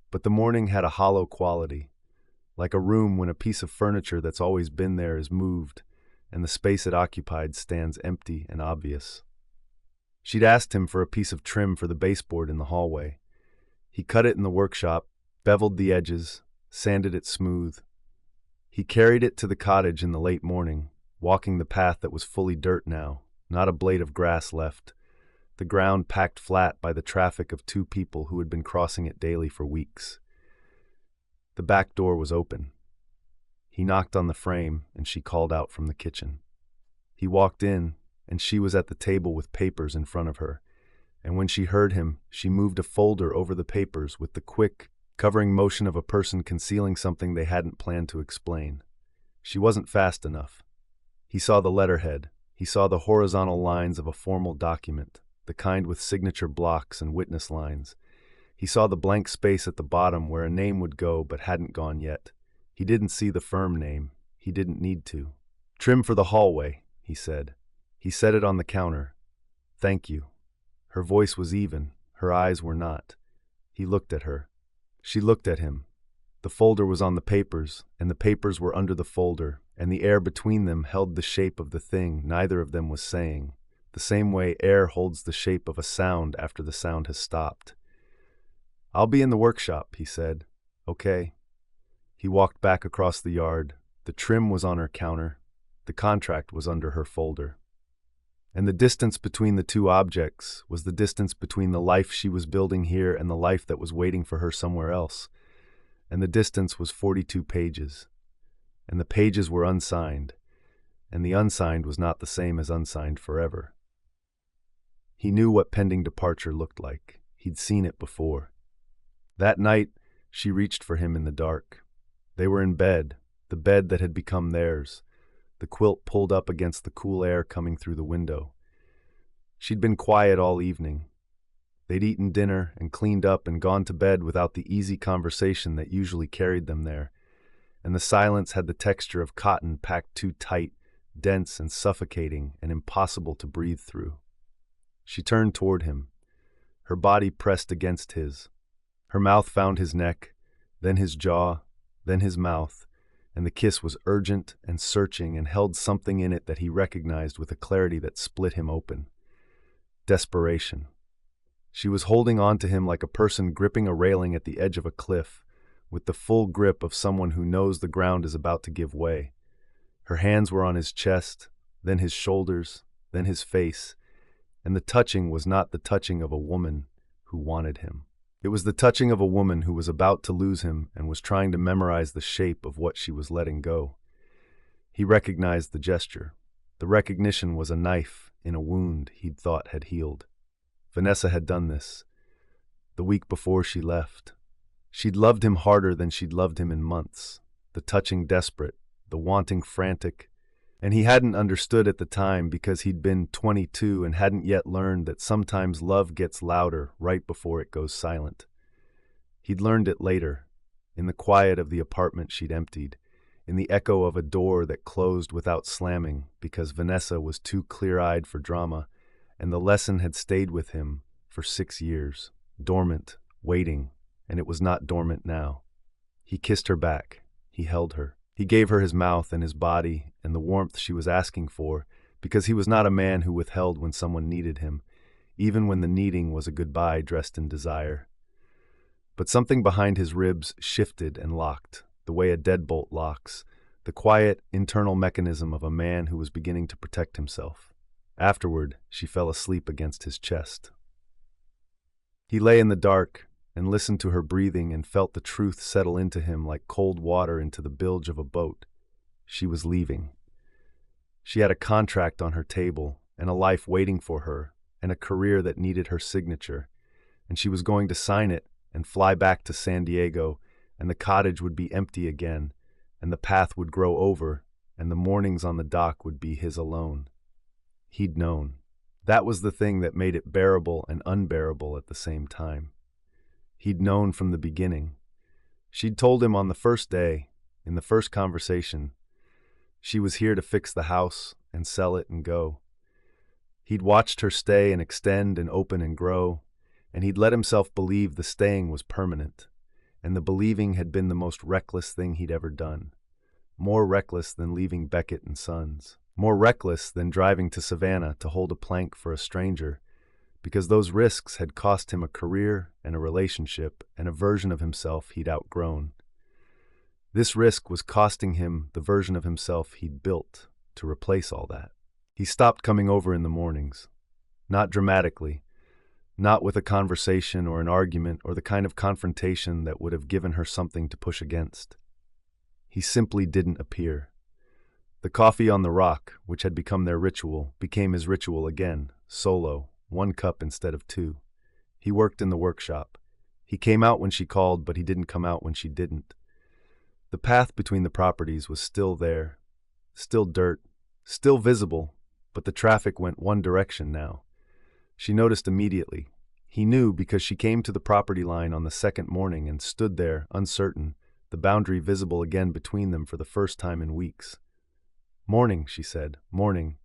But the morning had a hollow quality, like a room when a piece of furniture that's always been there is moved, and the space it occupied stands empty and obvious. She'd asked him for a piece of trim for the baseboard in the hallway. He cut it in the workshop, beveled the edges, sanded it smooth. He carried it to the cottage in the late morning, walking the path that was fully dirt now, not a blade of grass left, the ground packed flat by the traffic of 2 people who had been crossing it daily for weeks. The back door was open. He knocked on the frame, and she called out from the kitchen. He walked in, and she was at the table with papers in front of her, and when she heard him, she moved a folder over the papers with the quick, covering motion of a person concealing something they hadn't planned to explain. She wasn't fast enough. He saw the letterhead. He saw the horizontal lines of a formal document, the kind with signature blocks and witness lines. He saw the blank space at the bottom where a name would go but hadn't gone yet. He didn't see the firm name. He didn't need to. "Trim for the hallway," he said. He set it on the counter. "Thank you." Her voice was even. Her eyes were not. He looked at her. She looked at him. The folder was on the papers, and the papers were under the folder, and the air between them held the shape of the thing neither of them was saying, the same way air holds the shape of a sound after the sound has stopped. "I'll be in the workshop," he said. "Okay." He walked back across the yard. The trim was on her counter. The contract was under her folder. And the distance between the 2 objects was the distance between the life she was building here and the life that was waiting for her somewhere else. And the distance was 42 pages. and the pages were unsigned, and the unsigned was not the same as unsigned forever. He knew what pending departure looked like. He'd seen it before. That night, she reached for him in the dark. They were in bed, the bed that had become theirs, the quilt pulled up against the cool air coming through the window. She'd been quiet all evening. They'd eaten dinner and cleaned up and gone to bed without the easy conversation that usually carried them there, and the silence had the texture of cotton packed too tight, dense and suffocating and impossible to breathe through. She turned toward him, her body pressed against his. Her mouth found his neck, then his jaw, then his mouth, and the kiss was urgent and searching and held something in it that he recognized with a clarity that split him open. Desperation. She was holding on to him like a person gripping a railing at the edge of a cliff, with the full grip of someone who knows the ground is about to give way. Her hands were on his chest, then his shoulders, then his face, and the touching was not the touching of a woman who wanted him. It was the touching of a woman who was about to lose him and was trying to memorize the shape of what she was letting go. He recognized the gesture. The recognition was a knife in a wound he'd thought had healed. Vanessa had done this, the week before she left. She'd loved him harder than she'd loved him in months, the touching desperate, the wanting frantic, and he hadn't understood at the time because he'd been 22 and hadn't yet learned that sometimes love gets louder right before it goes silent. He'd learned it later, in the quiet of the apartment she'd emptied, in the echo of a door that closed without slamming because Vanessa was too clear-eyed for drama, and the lesson had stayed with him for 6 years, dormant, waiting, and it was not dormant now. He kissed her back. He held her. He gave her his mouth and his body and the warmth she was asking for, because he was not a man who withheld when someone needed him, even when the needing was a goodbye dressed in desire. But something behind his ribs shifted and locked, the way a deadbolt locks, the quiet, internal mechanism of a man who was beginning to protect himself. Afterward, she fell asleep against his chest. He lay in the dark and listened to her breathing and felt the truth settle into him like cold water into the bilge of a boat. She was leaving. She had a contract on her table and a life waiting for her and a career that needed her signature, and she was going to sign it and fly back to San Diego, and the cottage would be empty again, and the path would grow over, and the mornings on the dock would be his alone. He'd known. That was the thing that made it bearable and unbearable at the same time. He'd known from the beginning. She'd told him on the first day, in the first conversation, she was here to fix the house and sell it and go. He'd watched her stay and extend and open and grow, and he'd let himself believe the staying was permanent, and the believing had been the most reckless thing he'd ever done. More reckless than leaving Beckett and Sons. More reckless than driving to Savannah to hold a plank for a stranger, because those risks had cost him a career and a relationship and a version of himself he'd outgrown. This risk was costing him the version of himself he'd built to replace all that. He stopped coming over in the mornings. Not dramatically, not with a conversation or an argument or the kind of confrontation that would have given her something to push against. He simply didn't appear. The coffee on the rock, which had become their ritual, became his ritual again, solo, 1 cup instead of 2. He worked in the workshop. He came out when she called, but he didn't come out when she didn't. The path between the properties was still there, still dirt, still visible, but the traffic went one direction now. She noticed immediately. He knew because she came to the property line on the second morning and stood there, uncertain, the boundary visible again between them for the first time in weeks. "Morning," she said, "morning."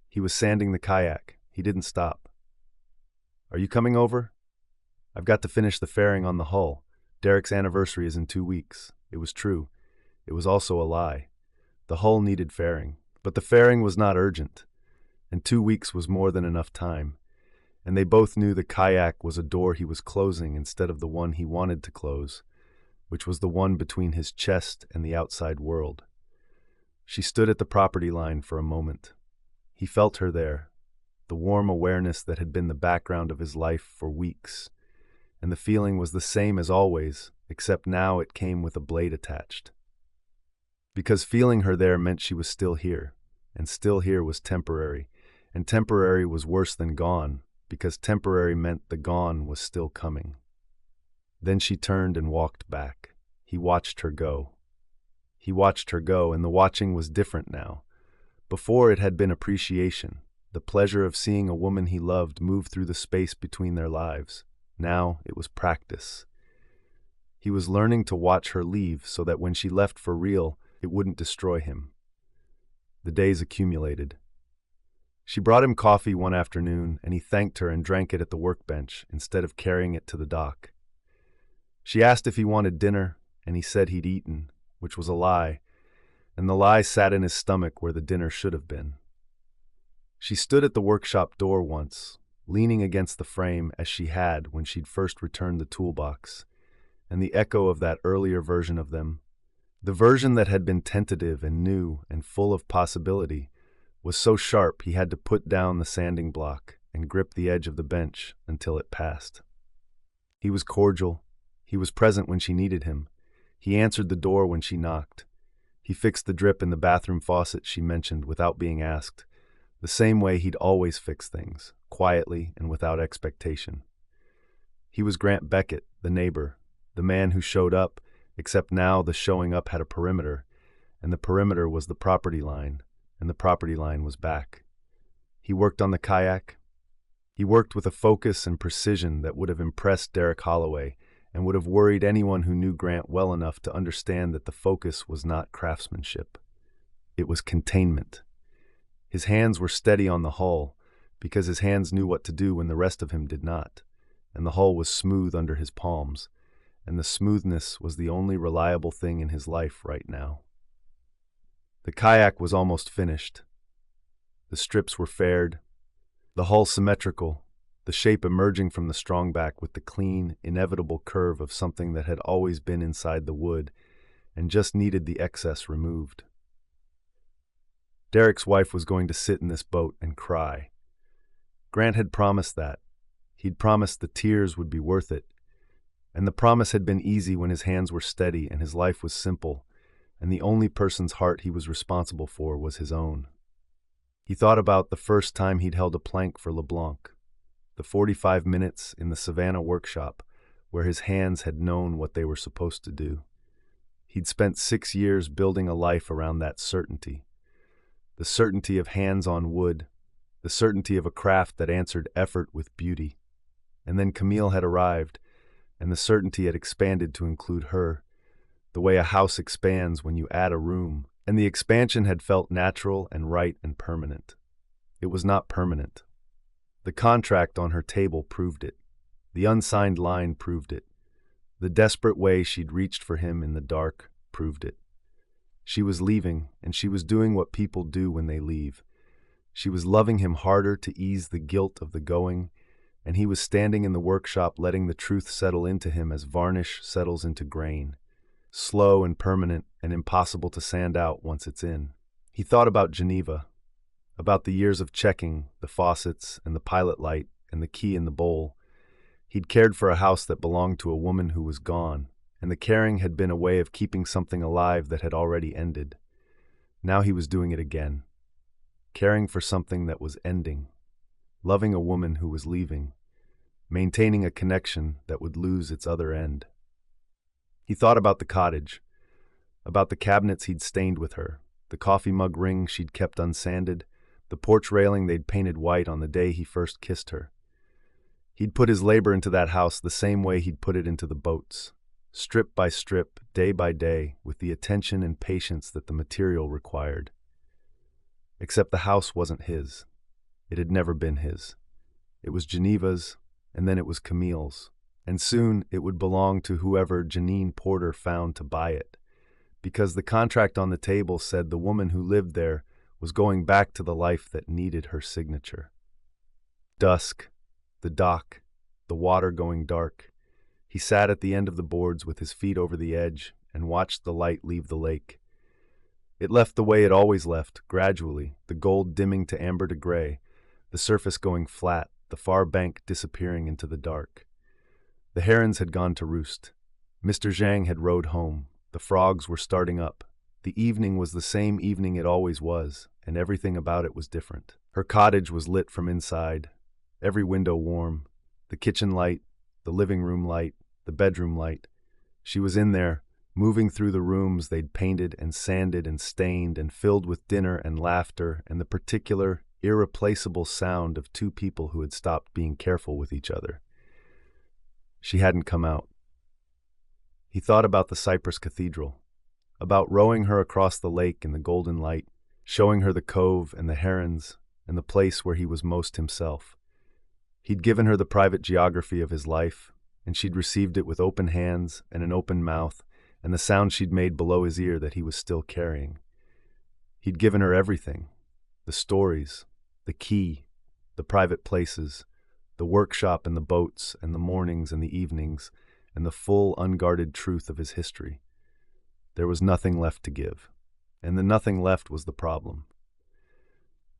He was sanding the kayak. He didn't stop. "Are you coming over?" "I've got to finish the fairing on the hull. Derek's anniversary is in 2 weeks." It was true. It was also a lie. The hull needed fairing, but the fairing was not urgent, and 2 weeks was more than enough time. And they both knew the kayak was a door he was closing instead of the one he wanted to close, which was the one between his chest and the outside world. She stood at the property line for a moment. He felt her there, the warm awareness that had been the background of his life for weeks, and the feeling was the same as always, except now it came with a blade attached. Because feeling her there meant she was still here, and still here was temporary, and temporary was worse than gone, because temporary meant the gone was still coming. Then she turned and walked back. He watched her go. He watched her go, and the watching was different now. Before it had been appreciation, the pleasure of seeing a woman he loved move through the space between their lives. Now it was practice. He was learning to watch her leave so that when she left for real, it wouldn't destroy him. The days accumulated. She brought him coffee one afternoon, and he thanked her and drank it at the workbench instead of carrying it to the dock. She asked if he wanted dinner, and he said he'd eaten, which was a lie, and the lie sat in his stomach where the dinner should have been. She stood at the workshop door once, leaning against the frame as she had when she'd first returned the toolbox, and the echo of that earlier version of them, the version that had been tentative and new and full of possibility, was so sharp he had to put down the sanding block and grip the edge of the bench until it passed. He was cordial. He was present when she needed him. He answered the door when she knocked. He fixed the drip in the bathroom faucet she mentioned without being asked, the same way he'd always fix things, quietly and without expectation. He was Grant Beckett, the neighbor, the man who showed up, except now the showing up had a perimeter, and the perimeter was the property line, and the property line was back. He worked on the kayak. He worked with a focus and precision that would have impressed Derek Holloway and would have worried anyone who knew Grant well enough to understand that the focus was not craftsmanship. It was containment. His hands were steady on the hull, because his hands knew what to do when the rest of him did not, and the hull was smooth under his palms, and the smoothness was the only reliable thing in his life right now. The kayak was almost finished. The strips were faired, the hull symmetrical, the shape emerging from the strongback with the clean, inevitable curve of something that had always been inside the wood and just needed the excess removed. Derek's wife was going to sit in this boat and cry. Grant had promised that. He'd promised the tears would be worth it. And the promise had been easy when his hands were steady and his life was simple, and the only person's heart he was responsible for was his own. He thought about the first time he'd held a plank for LeBlanc, the 45 minutes in the Savannah workshop where his hands had known what they were supposed to do. He'd spent 6 years building a life around that certainty. The certainty of hands on wood, the certainty of a craft that answered effort with beauty. And then Camille had arrived, and the certainty had expanded to include her, the way a house expands when you add a room, and the expansion had felt natural and right and permanent. It was not permanent. The contract on her table proved it. The unsigned line proved it. The desperate way she'd reached for him in the dark proved it. She was leaving, and she was doing what people do when they leave. She was loving him harder to ease the guilt of the going, and he was standing in the workshop letting the truth settle into him as varnish settles into grain, slow and permanent and impossible to sand out once it's in. He thought about Geneva, about the years of checking, the faucets and the pilot light and the key in the bowl. He'd cared for a house that belonged to a woman who was gone, and the caring had been a way of keeping something alive that had already ended. Now he was doing it again, caring for something that was ending, loving a woman who was leaving, maintaining a connection that would lose its other end. He thought about the cottage, about the cabinets he'd stained with her, the coffee mug ring she'd kept unsanded, the porch railing they'd painted white on the day he first kissed her. He'd put his labor into that house the same way he'd put it into the boats, strip by strip, day by day, with the attention and patience that the material required. Except the house wasn't his. It had never been his. It was Geneva's, and then it was Camille's, and soon it would belong to whoever Janine Porter found to buy it, because the contract on the table said the woman who lived there was going back to the life that needed her signature. Dusk, the dock, the water going dark. He sat at the end of the boards with his feet over the edge and watched the light leave the lake. It left the way it always left, gradually, the gold dimming to amber to gray, the surface going flat, the far bank disappearing into the dark. The herons had gone to roost. Mr. Zhang had rowed home. The frogs were starting up. The evening was the same evening it always was, and everything about it was different. Her cottage was lit from inside, every window warm, the kitchen light, the living room light, the bedroom light. She was in there, moving through the rooms they'd painted and sanded and stained and filled with dinner and laughter and the particular, irreplaceable sound of two people who had stopped being careful with each other. She hadn't come out. He thought about the Cypress Cathedral, about rowing her across the lake in the golden light, showing her the cove and the herons and the place where he was most himself. He'd given her the private geography of his life, and she'd received it with open hands and an open mouth and the sound she'd made below his ear that he was still carrying. He'd given her everything, the stories, the key, the private places, the workshop and the boats and the mornings and the evenings, and the full, unguarded truth of his history. There was nothing left to give, and the nothing left was the problem.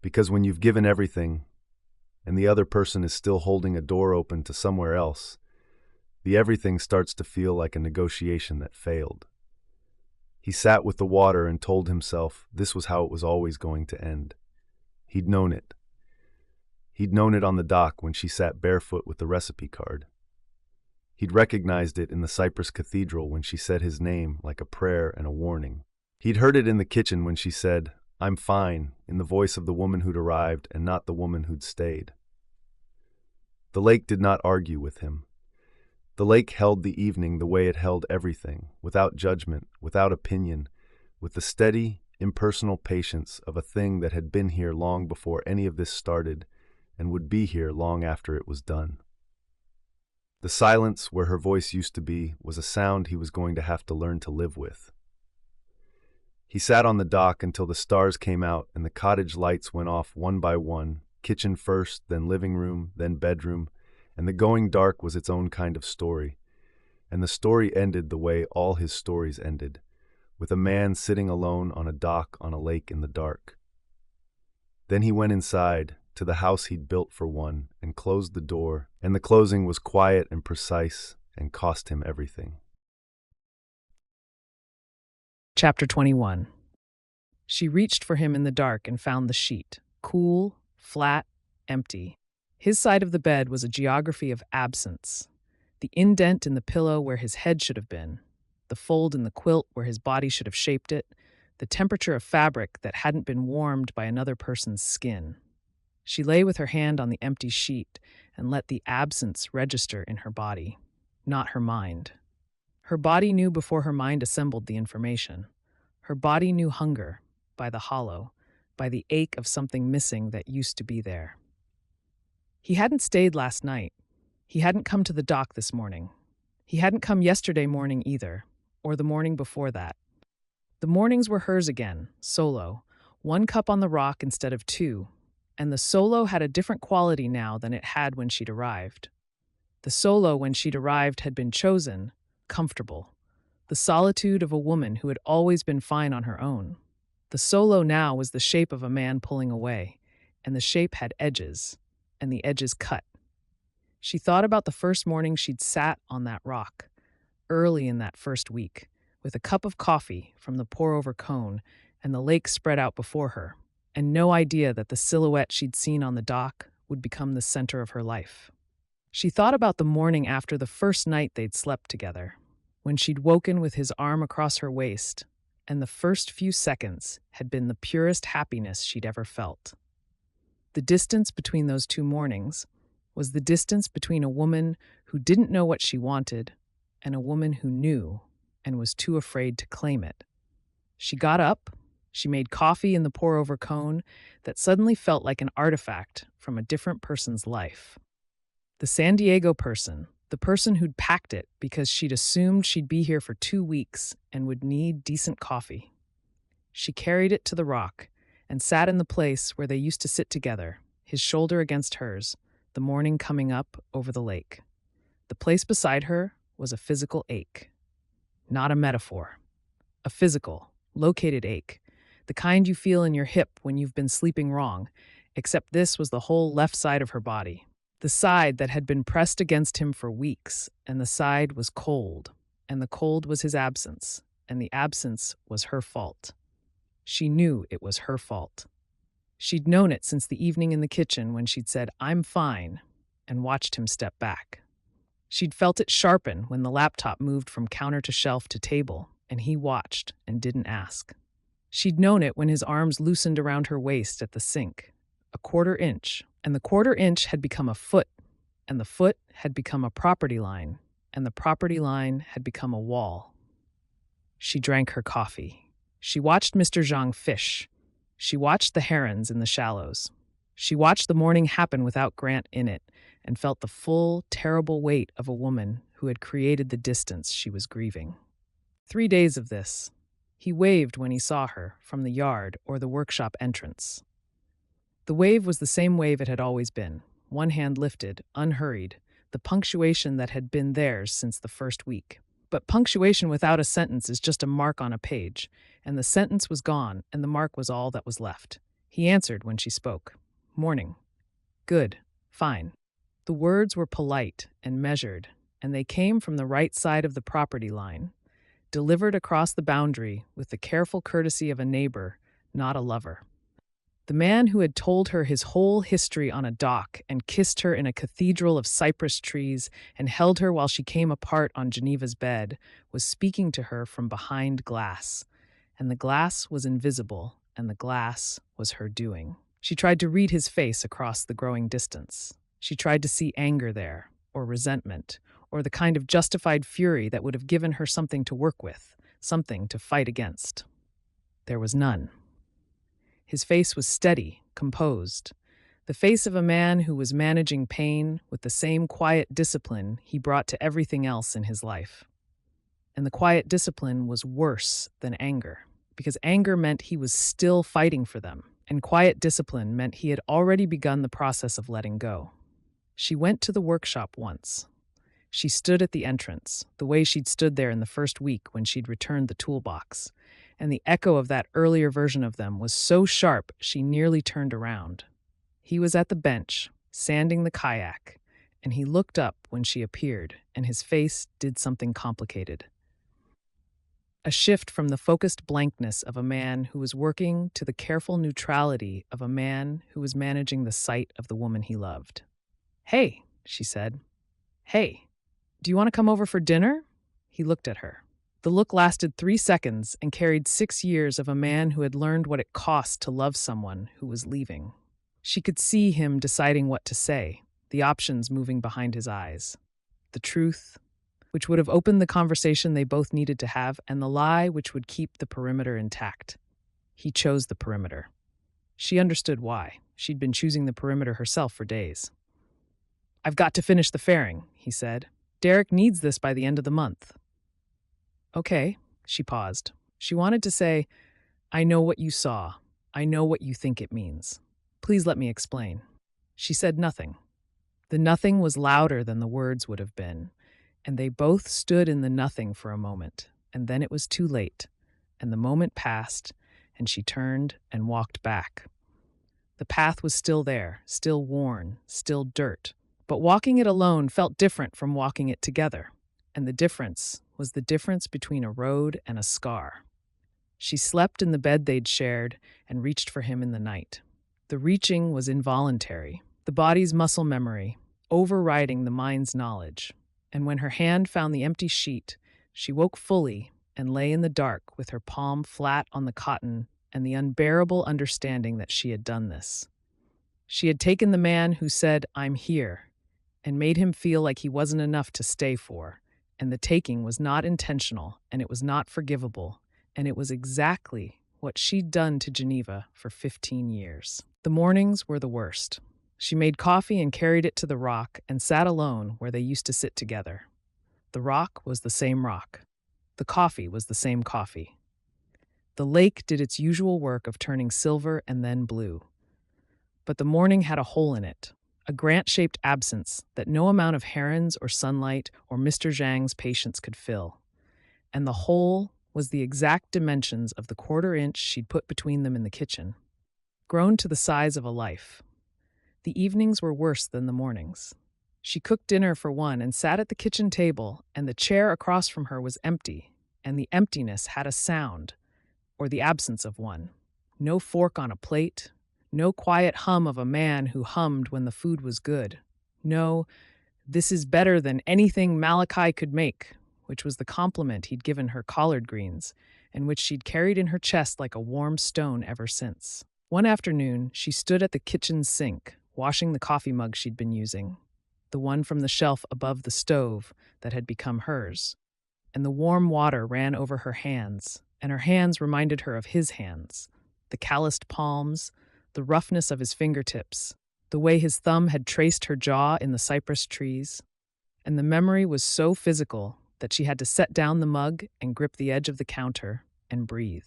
Because when you've given everything, and the other person is still holding a door open to somewhere else, the everything starts to feel like a negotiation that failed. He sat with the water and told himself this was how it was always going to end. He'd known it. He'd known it on the dock when she sat barefoot with the recipe card. He'd recognized it in the Cypress Cathedral when she said his name like a prayer and a warning. He'd heard it in the kitchen when she said, "I'm fine," in the voice of the woman who'd arrived and not the woman who'd stayed. The lake did not argue with him. The lake held the evening the way it held everything, without judgment, without opinion, with the steady, impersonal patience of a thing that had been here long before any of this started and would be here long after it was done. The silence where her voice used to be was a sound he was going to have to learn to live with. He sat on the dock until the stars came out and the cottage lights went off one by one, kitchen first, then living room, then bedroom, and the going dark was its own kind of story. And the story ended the way all his stories ended, with a man sitting alone on a dock on a lake in the dark. Then he went inside, to the house he'd built for one, and closed the door, and the closing was quiet and precise and cost him everything. Chapter 21. She reached for him in the dark and found the sheet, cool, flat, empty. His side of the bed was a geography of absence. The indent in the pillow where his head should have been, the fold in the quilt where his body should have shaped it, the temperature of fabric that hadn't been warmed by another person's skin. She lay with her hand on the empty sheet and let the absence register in her body, not her mind. Her body knew before her mind assembled the information. Her body knew hunger, by the hollow, by the ache of something missing that used to be there. He hadn't stayed last night. He hadn't come to the dock this morning. He hadn't come yesterday morning either, or the morning before that. The mornings were hers again, solo, one cup on the rock instead of two, and the solo had a different quality now than it had when she'd arrived. The solo when she'd arrived had been chosen, comfortable, the solitude of a woman who had always been fine on her own. The solo now was the shape of a man pulling away, and the shape had edges, and the edges cut. She thought about the first morning she'd sat on that rock, early in that first week, with a cup of coffee from the pour-over cone and the lake spread out before her, and no idea that the silhouette she'd seen on the dock would become the center of her life. She thought about the morning after the first night they'd slept together, when she'd woken with his arm across her waist, and the first few seconds had been the purest happiness she'd ever felt. The distance between those two mornings was the distance between a woman who didn't know what she wanted and a woman who knew and was too afraid to claim it. She got up, she made coffee in the pour-over cone that suddenly felt like an artifact from a different person's life. The San Diego person, the person who'd packed it because she'd assumed she'd be here for 2 weeks and would need decent coffee. She carried it to the rock and sat in the place where they used to sit together, his shoulder against hers, the morning coming up over the lake. The place beside her was a physical ache. Not a metaphor. A physical, located ache. The kind you feel in your hip when you've been sleeping wrong, except this was the whole left side of her body. The side that had been pressed against him for weeks, and the side was cold, and the cold was his absence, and the absence was her fault. She knew it was her fault. She'd known it since the evening in the kitchen when she'd said, "I'm fine," and watched him step back. She'd felt it sharpen when the laptop moved from counter to shelf to table, and he watched and didn't ask. She'd known it when his arms loosened around her waist at the sink, a quarter inch, and the quarter inch had become a foot, and the foot had become a property line, and the property line had become a wall. She drank her coffee. She watched Mr. Zhang fish. She watched the herons in the shallows. She watched the morning happen without Grant in it, and felt the full, terrible weight of a woman who had created the distance she was grieving. 3 days of this. He waved when he saw her, from the yard or the workshop entrance. The wave was the same wave it had always been, one hand lifted, unhurried, the punctuation that had been theirs since the first week. But punctuation without a sentence is just a mark on a page, and the sentence was gone, and the mark was all that was left. He answered when she spoke. "Morning." "Good. Fine." The words were polite and measured, and they came from the right side of the property line, delivered across the boundary with the careful courtesy of a neighbor, not a lover. The man who had told her his whole history on a dock and kissed her in a cathedral of cypress trees and held her while she came apart on Geneva's bed was speaking to her from behind glass, and the glass was invisible, and the glass was her doing. She tried to read his face across the growing distance. She tried to see anger there, or resentment, or the kind of justified fury that would have given her something to work with, something to fight against. There was none. His face was steady, composed, the face of a man who was managing pain with the same quiet discipline he brought to everything else in his life. And the quiet discipline was worse than anger, because anger meant he was still fighting for them, and quiet discipline meant he had already begun the process of letting go. She went to the workshop once. She stood at the entrance, the way she'd stood there in the first week when she'd returned the toolbox, and the echo of that earlier version of them was so sharp she nearly turned around. He was at the bench, sanding the kayak, and he looked up when she appeared, and his face did something complicated. A shift from the focused blankness of a man who was working to the careful neutrality of a man who was managing the sight of the woman he loved. "Hey," she said. "Hey, do you want to come over for dinner?" He looked at her. The look lasted 3 seconds and carried 6 years of a man who had learned what it cost to love someone who was leaving. She could see him deciding what to say, the options moving behind his eyes. The truth, which would have opened the conversation they both needed to have, and the lie, which would keep the perimeter intact. He chose the perimeter. She understood why. She'd been choosing the perimeter herself for days. "I've got to finish the fairing," he said. "Derek needs this by the end of the month." "Okay," she paused. She wanted to say, "I know what you saw. I know what you think it means. Please let me explain." She said nothing. The nothing was louder than the words would have been, and they both stood in the nothing for a moment, and then it was too late, and the moment passed, and she turned and walked back. The path was still there, still worn, still dirt, but walking it alone felt different from walking it together, and the difference was the difference between a road and a scar. She slept in the bed they'd shared and reached for him in the night. The reaching was involuntary, the body's muscle memory, overriding the mind's knowledge. And when her hand found the empty sheet, she woke fully and lay in the dark with her palm flat on the cotton and the unbearable understanding that she had done this. She had taken the man who said, "I'm here," and made him feel like he wasn't enough to stay for, and the taking was not intentional, and it was not forgivable, and it was exactly what she'd done to Geneva for 15 years. The mornings were the worst. She made coffee and carried it to the rock and sat alone where they used to sit together. The rock was the same rock. The coffee was the same coffee. The lake did its usual work of turning silver and then blue. But the morning had a hole in it, a Grant-shaped absence that no amount of herons or sunlight or Mr. Zhang's patience could fill. And the hole was the exact dimensions of the quarter inch she'd put between them in the kitchen, grown to the size of a life. The evenings were worse than the mornings. She cooked dinner for one and sat at the kitchen table, and the chair across from her was empty, and the emptiness had a sound, or the absence of one. No fork on a plate, no quiet hum of a man who hummed when the food was good. No, "This is better than anything Malachi could make," which was the compliment he'd given her collard greens, and which she'd carried in her chest like a warm stone ever since. One afternoon, she stood at the kitchen sink, washing the coffee mug she'd been using, the one from the shelf above the stove that had become hers, and the warm water ran over her hands, and her hands reminded her of his hands, the calloused palms, the roughness of his fingertips, the way his thumb had traced her jaw in the cypress trees, and the memory was so physical that she had to set down the mug and grip the edge of the counter and breathe.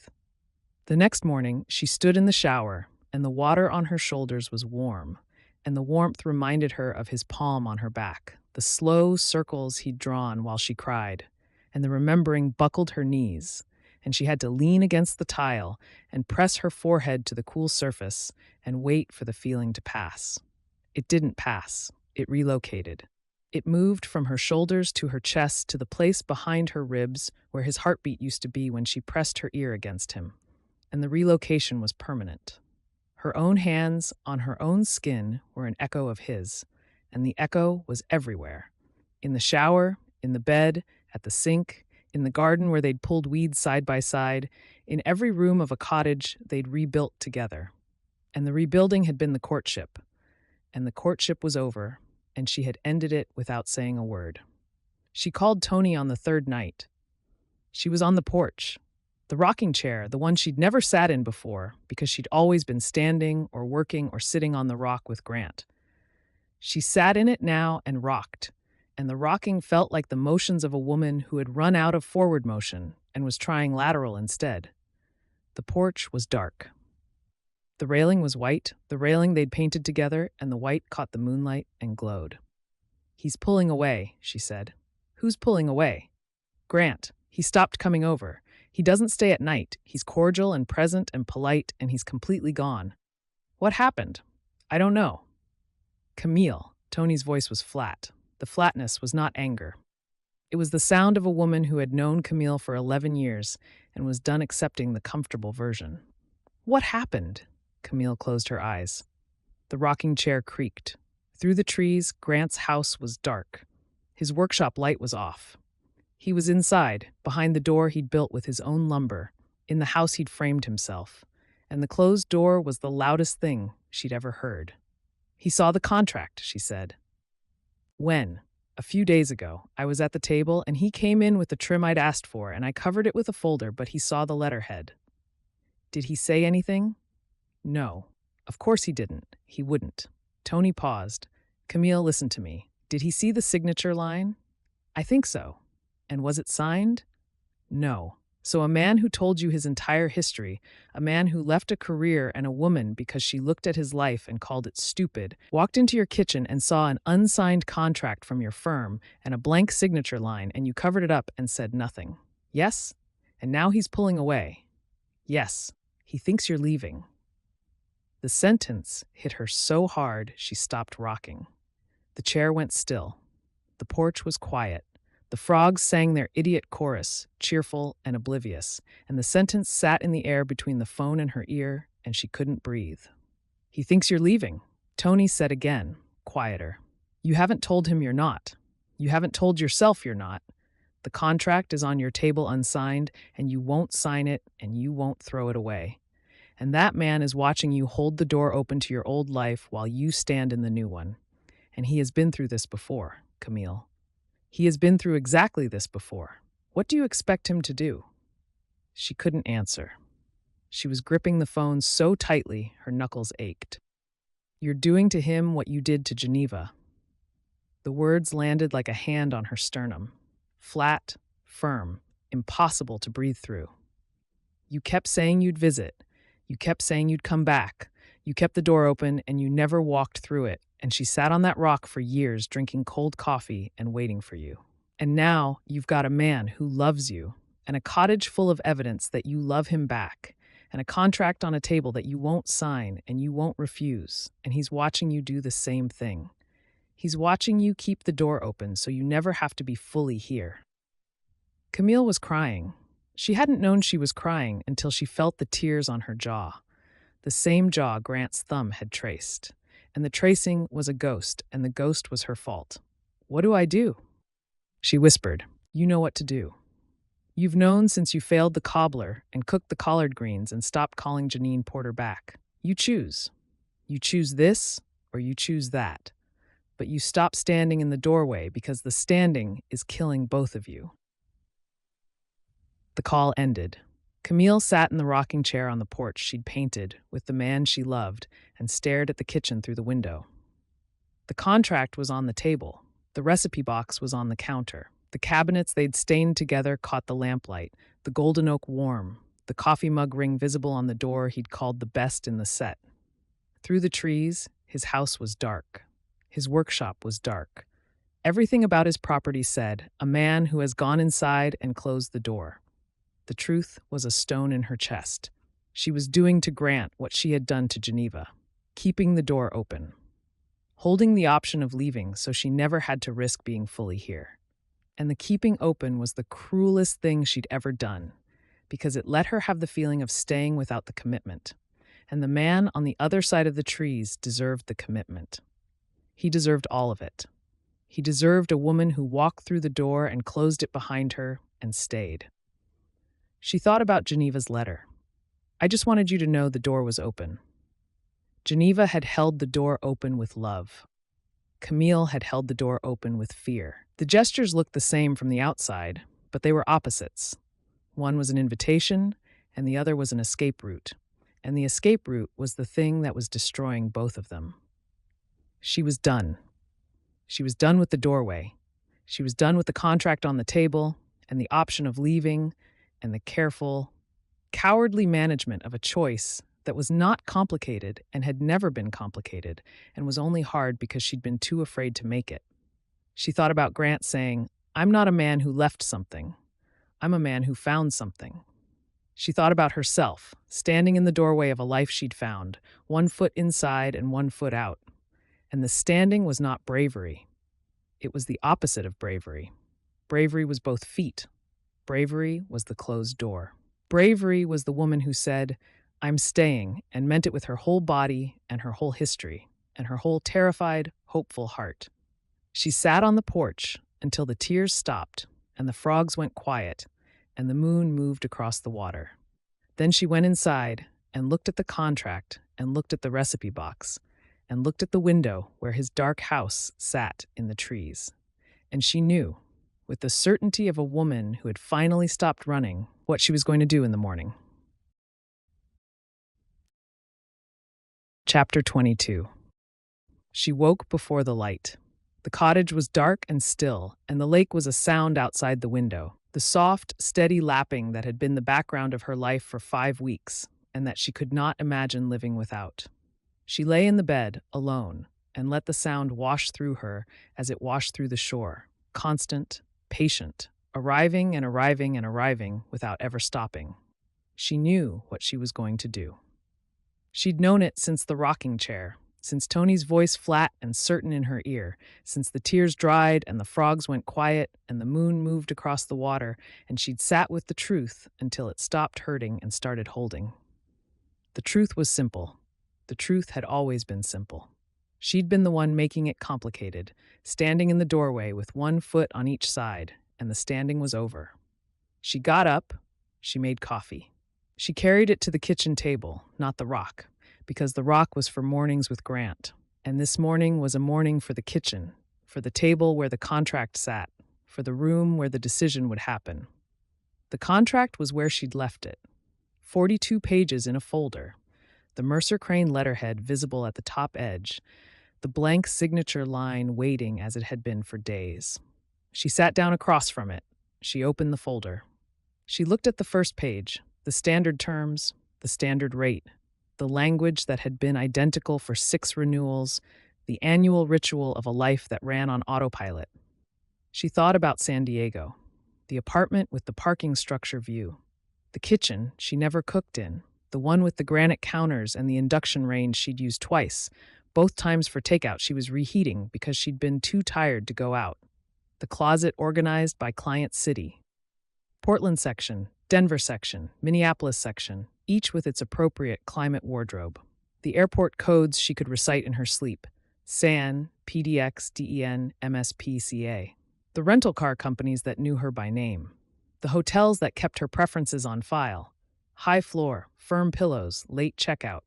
The next morning, she stood in the shower, and the water on her shoulders was warm, and the warmth reminded her of his palm on her back, the slow circles he'd drawn while she cried, and the remembering buckled her knees, and she had to lean against the tile and press her forehead to the cool surface and wait for the feeling to pass. It didn't pass. It relocated. It moved from her shoulders to her chest to the place behind her ribs where his heartbeat used to be when she pressed her ear against him. And the relocation was permanent. Her own hands on her own skin were an echo of his, and the echo was everywhere. In the shower, in the bed, at the sink, in the garden where they'd pulled weeds side by side, in every room of a cottage they'd rebuilt together. And the rebuilding had been the courtship. And the courtship was over, and she had ended it without saying a word. She called Tony on the third night. She was on the porch, the rocking chair, the one she'd never sat in before because she'd always been standing or working or sitting on the rock with Grant. She sat in it now and rocked, and the rocking felt like the motions of a woman who had run out of forward motion and was trying lateral instead. The porch was dark. The railing was white, the railing they'd painted together, and the white caught the moonlight and glowed. "He's pulling away," she said. "Who's pulling away?" "Grant. He stopped coming over. He doesn't stay at night. He's cordial and present and polite, and he's completely gone." "What happened?" "I don't know." "Camille." Tony's voice was flat. The flatness was not anger. It was the sound of a woman who had known Camille for 11 years and was done accepting the comfortable version. "What happened?" Camille closed her eyes. The rocking chair creaked. Through the trees, Grant's house was dark. His workshop light was off. He was inside, behind the door he'd built with his own lumber, in the house he'd framed himself, and the closed door was the loudest thing she'd ever heard. "He saw the contract," she said. "When?" "A few days ago. I was at the table, and he came in with the trim I'd asked for, and I covered it with a folder, but he saw the letterhead." "Did he say anything?" "No. Of course he didn't. He wouldn't." Tony paused. "Camille, listen to me. Did he see the signature line?" "I think so." "And was it signed?" "No. So a man who told you his entire history, a man who left a career and a woman because she looked at his life and called it stupid, walked into your kitchen and saw an unsigned contract from your firm and a blank signature line, and you covered it up and said nothing. Yes? And now he's pulling away." "Yes. He thinks you're leaving." The sentence hit her so hard she stopped rocking. The chair went still. The porch was quiet. The frogs sang their idiot chorus, cheerful and oblivious, and the sentence sat in the air between the phone and her ear, and she couldn't breathe. "He thinks you're leaving," Tony said again, quieter. "You haven't told him you're not. You haven't told yourself you're not. The contract is on your table unsigned, and you won't sign it, and you won't throw it away. And that man is watching you hold the door open to your old life while you stand in the new one. And he has been through this before, Camille. He has been through exactly this before. What do you expect him to do?" She couldn't answer. She was gripping the phone so tightly her knuckles ached. "You're doing to him what you did to Geneva." The words landed like a hand on her sternum. Flat, firm, impossible to breathe through. "You kept saying you'd visit. You kept saying you'd come back. You kept the door open and you never walked through it. And she sat on that rock for years drinking cold coffee and waiting for you. And now you've got a man who loves you, and a cottage full of evidence that you love him back, and a contract on a table that you won't sign and you won't refuse, and he's watching you do the same thing. He's watching you keep the door open so you never have to be fully here." Camille was crying. She hadn't known she was crying until she felt the tears on her jaw, the same jaw Grant's thumb had traced. And the tracing was a ghost, and the ghost was her fault. "What do I do?" She whispered. "You know what to do. You've known since you failed the cobbler and cooked the collard greens and stopped calling Janine Porter back. You choose. You choose this or you choose that. But you stop standing in the doorway because the standing is killing both of you." The call ended. Camille sat in the rocking chair on the porch she'd painted with the man she loved and stared at the kitchen through the window. The contract was on the table. The recipe box was on the counter. The cabinets they'd stained together caught the lamplight, the golden oak warm, the coffee mug ring visible on the door he'd called the best in the set. Through the trees, his house was dark. His workshop was dark. Everything about his property said, a man who has gone inside and closed the door. The truth was a stone in her chest. She was doing to Grant what she had done to Geneva, keeping the door open, holding the option of leaving so she never had to risk being fully here. And the keeping open was the cruelest thing she'd ever done, because it let her have the feeling of staying without the commitment. And the man on the other side of the trees deserved the commitment. He deserved all of it. He deserved a woman who walked through the door and closed it behind her and stayed. She thought about Geneva's letter. "I just wanted you to know the door was open." Geneva had held the door open with love. Camille had held the door open with fear. The gestures looked the same from the outside, but they were opposites. One was an invitation, and the other was an escape route. And the escape route was the thing that was destroying both of them. She was done. She was done with the doorway. She was done with the contract on the table, and the option of leaving, and the careful, cowardly management of a choice that was not complicated and had never been complicated and was only hard because she'd been too afraid to make it. She thought about Grant saying, "I'm not a man who left something. I'm a man who found something." She thought about herself, standing in the doorway of a life she'd found, 1 foot inside and 1 foot out. And the standing was not bravery. It was the opposite of bravery. Bravery was both feet. Bravery was the closed door. Bravery was the woman who said, "I'm staying," and meant it with her whole body and her whole history and her whole terrified, hopeful heart. She sat on the porch until the tears stopped and the frogs went quiet and the moon moved across the water. Then she went inside and looked at the contract and looked at the recipe box and looked at the window where his dark house sat in the trees. And she knew, with the certainty of a woman who had finally stopped running, what she was going to do in the morning. Chapter 22. She woke before the light. The cottage was dark and still, and the lake was a sound outside the window, the soft, steady lapping that had been the background of her life for 5 weeks, and that she could not imagine living without. She lay in the bed, alone, and let the sound wash through her as it washed through the shore, constant, patient, arriving and arriving and arriving without ever stopping. She knew what she was going to do. She'd known it since the rocking chair, since Tony's voice flat and certain in her ear, since the tears dried and the frogs went quiet and the moon moved across the water, and she'd sat with the truth until it stopped hurting and started holding. The truth was simple. The truth had always been simple. She'd been the one making it complicated, standing in the doorway with 1 foot on each side, and the standing was over. She got up. She made coffee. She carried it to the kitchen table, not the rock, because the rock was for mornings with Grant, and this morning was a morning for the kitchen, for the table where the contract sat, for the room where the decision would happen. The contract was where she'd left it, 42 pages in a folder, the Mercer Crane letterhead visible at the top edge, the blank signature line waiting as it had been for days. She sat down across from it. She opened the folder. She looked at the first page, the standard terms, the standard rate, the language that had been identical for 6 renewals, the annual ritual of a life that ran on autopilot. She thought about San Diego, the apartment with the parking structure view, the kitchen she never cooked in, the one with the granite counters and the induction range she'd used twice, both times for takeout she was reheating because she'd been too tired to go out, the closet organized by client city. Portland section, Denver section, Minneapolis section, each with its appropriate climate wardrobe. The airport codes she could recite in her sleep: SAN, PDX, DEN, MSPCA. The rental car companies that knew her by name. The hotels that kept her preferences on file: high floor, firm pillows, late checkout.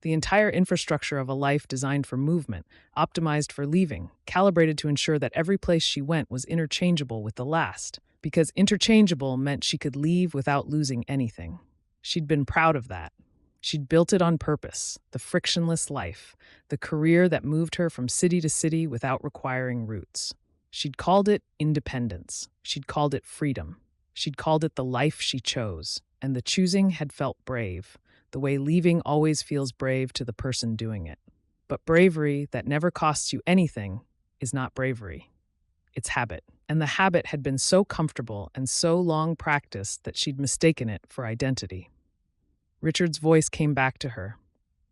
The entire infrastructure of a life designed for movement, optimized for leaving, calibrated to ensure that every place she went was interchangeable with the last, because interchangeable meant she could leave without losing anything. She'd been proud of that. She'd built it on purpose, the frictionless life, the career that moved her from city to city without requiring roots. She'd called it independence. She'd called it freedom. She'd called it the life she chose, and the choosing had felt brave, the way leaving always feels brave to the person doing it. But bravery that never costs you anything is not bravery. It's habit. And the habit had been so comfortable and so long practiced that she'd mistaken it for identity. Richard's voice came back to her.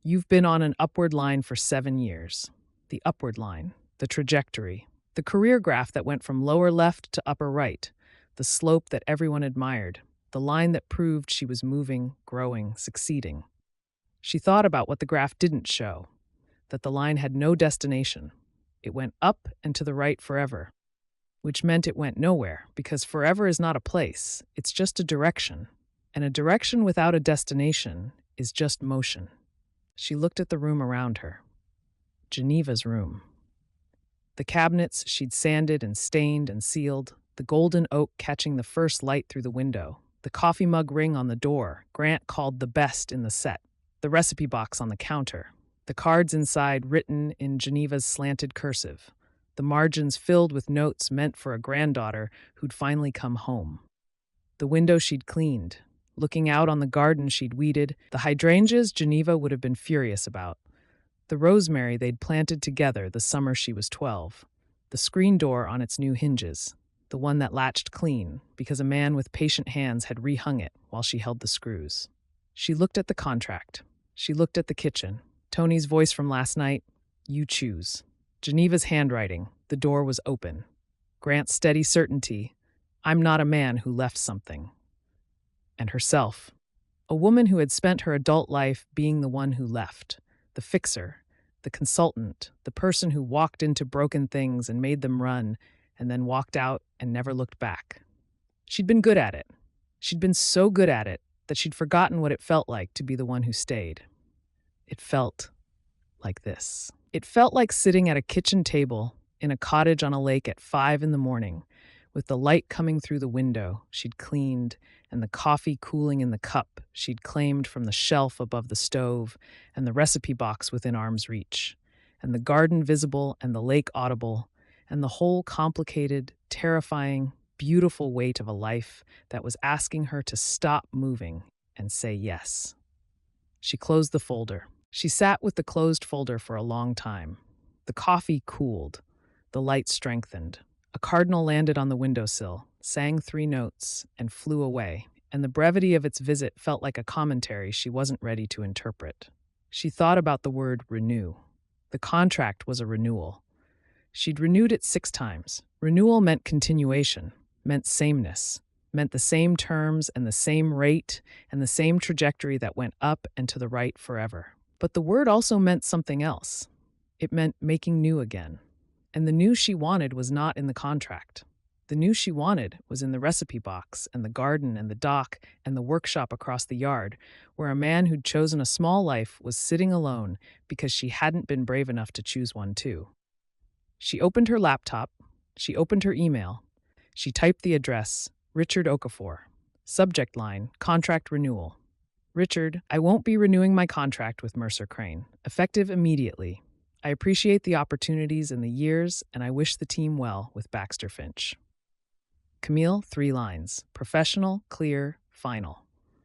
You've been on an upward line for 7 years. The upward line, the trajectory, the career graph that went from lower left to upper right, the slope that everyone admired, the line that proved she was moving, growing, succeeding. She thought about what the graph didn't show, that the line had no destination. It went up and to the right forever, which meant it went nowhere, because forever is not a place, it's just a direction. And a direction without a destination is just motion. She looked at the room around her. Geneva's room. The cabinets she'd sanded and stained and sealed, the golden oak catching the first light through the window, the coffee mug ring on the door Grant called the best in the set, the recipe box on the counter, the cards inside written in Geneva's slanted cursive, the margins filled with notes meant for a granddaughter who'd finally come home. The window she'd cleaned, looking out on the garden she'd weeded, the hydrangeas Geneva would have been furious about, the rosemary they'd planted together the summer she was 12, the screen door on its new hinges, the one that latched clean because a man with patient hands had rehung it while she held the screws. She looked at the contract. She looked at the kitchen. Tony's voice from last night, you choose. Geneva's handwriting, the door was open. Grant's steady certainty, I'm not a man who left something. And herself, a woman who had spent her adult life being the one who left, the fixer, the consultant, the person who walked into broken things and made them run, and then walked out and never looked back. She'd been good at it. She'd been so good at it that she'd forgotten what it felt like to be the one who stayed. It felt like this. It felt like sitting at a kitchen table in a cottage on a lake at 5 a.m, with the light coming through the window she'd cleaned and the coffee cooling in the cup she'd claimed from the shelf above the stove and the recipe box within arm's reach, and the garden visible and the lake audible, and the whole complicated, terrifying, beautiful weight of a life that was asking her to stop moving and say yes. She closed the folder. She sat with the closed folder for a long time. The coffee cooled. The light strengthened. A cardinal landed on the windowsill, sang 3 notes, and flew away, and the brevity of its visit felt like a commentary she wasn't ready to interpret. She thought about the word renew. The contract was a renewal. She'd renewed it 6 times. Renewal meant continuation, meant sameness, meant the same terms and the same rate and the same trajectory that went up and to the right forever. But the word also meant something else. It meant making new again. And the new she wanted was not in the contract. The new she wanted was in the recipe box and the garden and the dock and the workshop across the yard, where a man who'd chosen a small life was sitting alone because she hadn't been brave enough to choose one too. She opened her laptop. She opened her email. She typed the address, Richard Okafor. Subject line, contract renewal. Richard, I won't be renewing my contract with Mercer Crane, effective immediately. I appreciate the opportunities and the years, and I wish the team well with Baxter Finch. Camille, 3 lines. Professional, clear, final.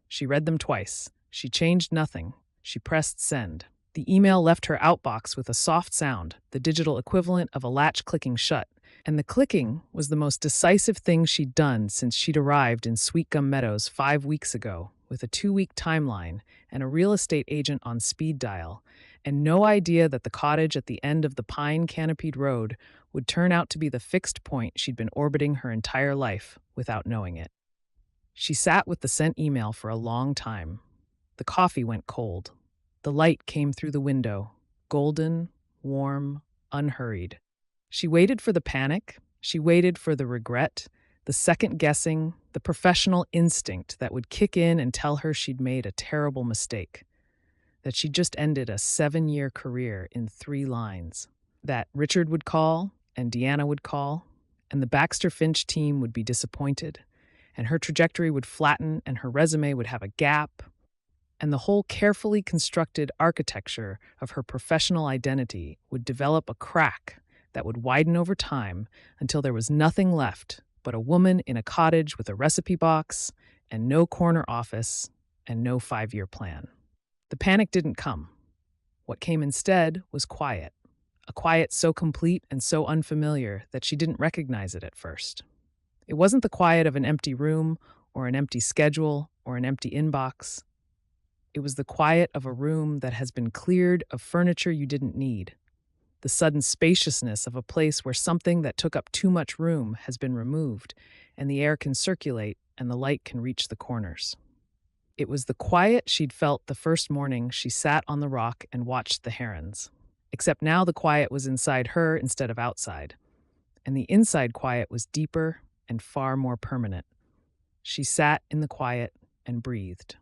She read them twice. She changed nothing. She pressed send. The email left her outbox with a soft sound, the digital equivalent of a latch clicking shut, and the clicking was the most decisive thing she'd done since she'd arrived in Sweetgum Meadows 5 weeks ago, with a 2-week timeline and a real estate agent on speed dial, and no idea that the cottage at the end of the pine-canopied road would turn out to be the fixed point she'd been orbiting her entire life without knowing it. She sat with the sent email for a long time. The coffee went cold. The light came through the window, golden, warm, unhurried. She waited for the panic. She waited for the regret, the second guessing, the professional instinct that would kick in and tell her she'd made a terrible mistake, that she'd just ended a 7-year career in 3 lines, that Richard would call and Deanna would call, and the Baxter Finch team would be disappointed, and her trajectory would flatten and her resume would have a gap, and the whole carefully constructed architecture of her professional identity would develop a crack that would widen over time until there was nothing left but a woman in a cottage with a recipe box and no corner office and no 5-year plan. The panic didn't come. What came instead was quiet, a quiet so complete and so unfamiliar that she didn't recognize it at first. It wasn't the quiet of an empty room or an empty schedule or an empty inbox. It was the quiet of a room that has been cleared of furniture you didn't need, the sudden spaciousness of a place where something that took up too much room has been removed, and the air can circulate and the light can reach the corners. It was the quiet she'd felt the first morning she sat on the rock and watched the herons, except now the quiet was inside her instead of outside, and the inside quiet was deeper and far more permanent. She sat in the quiet and breathed.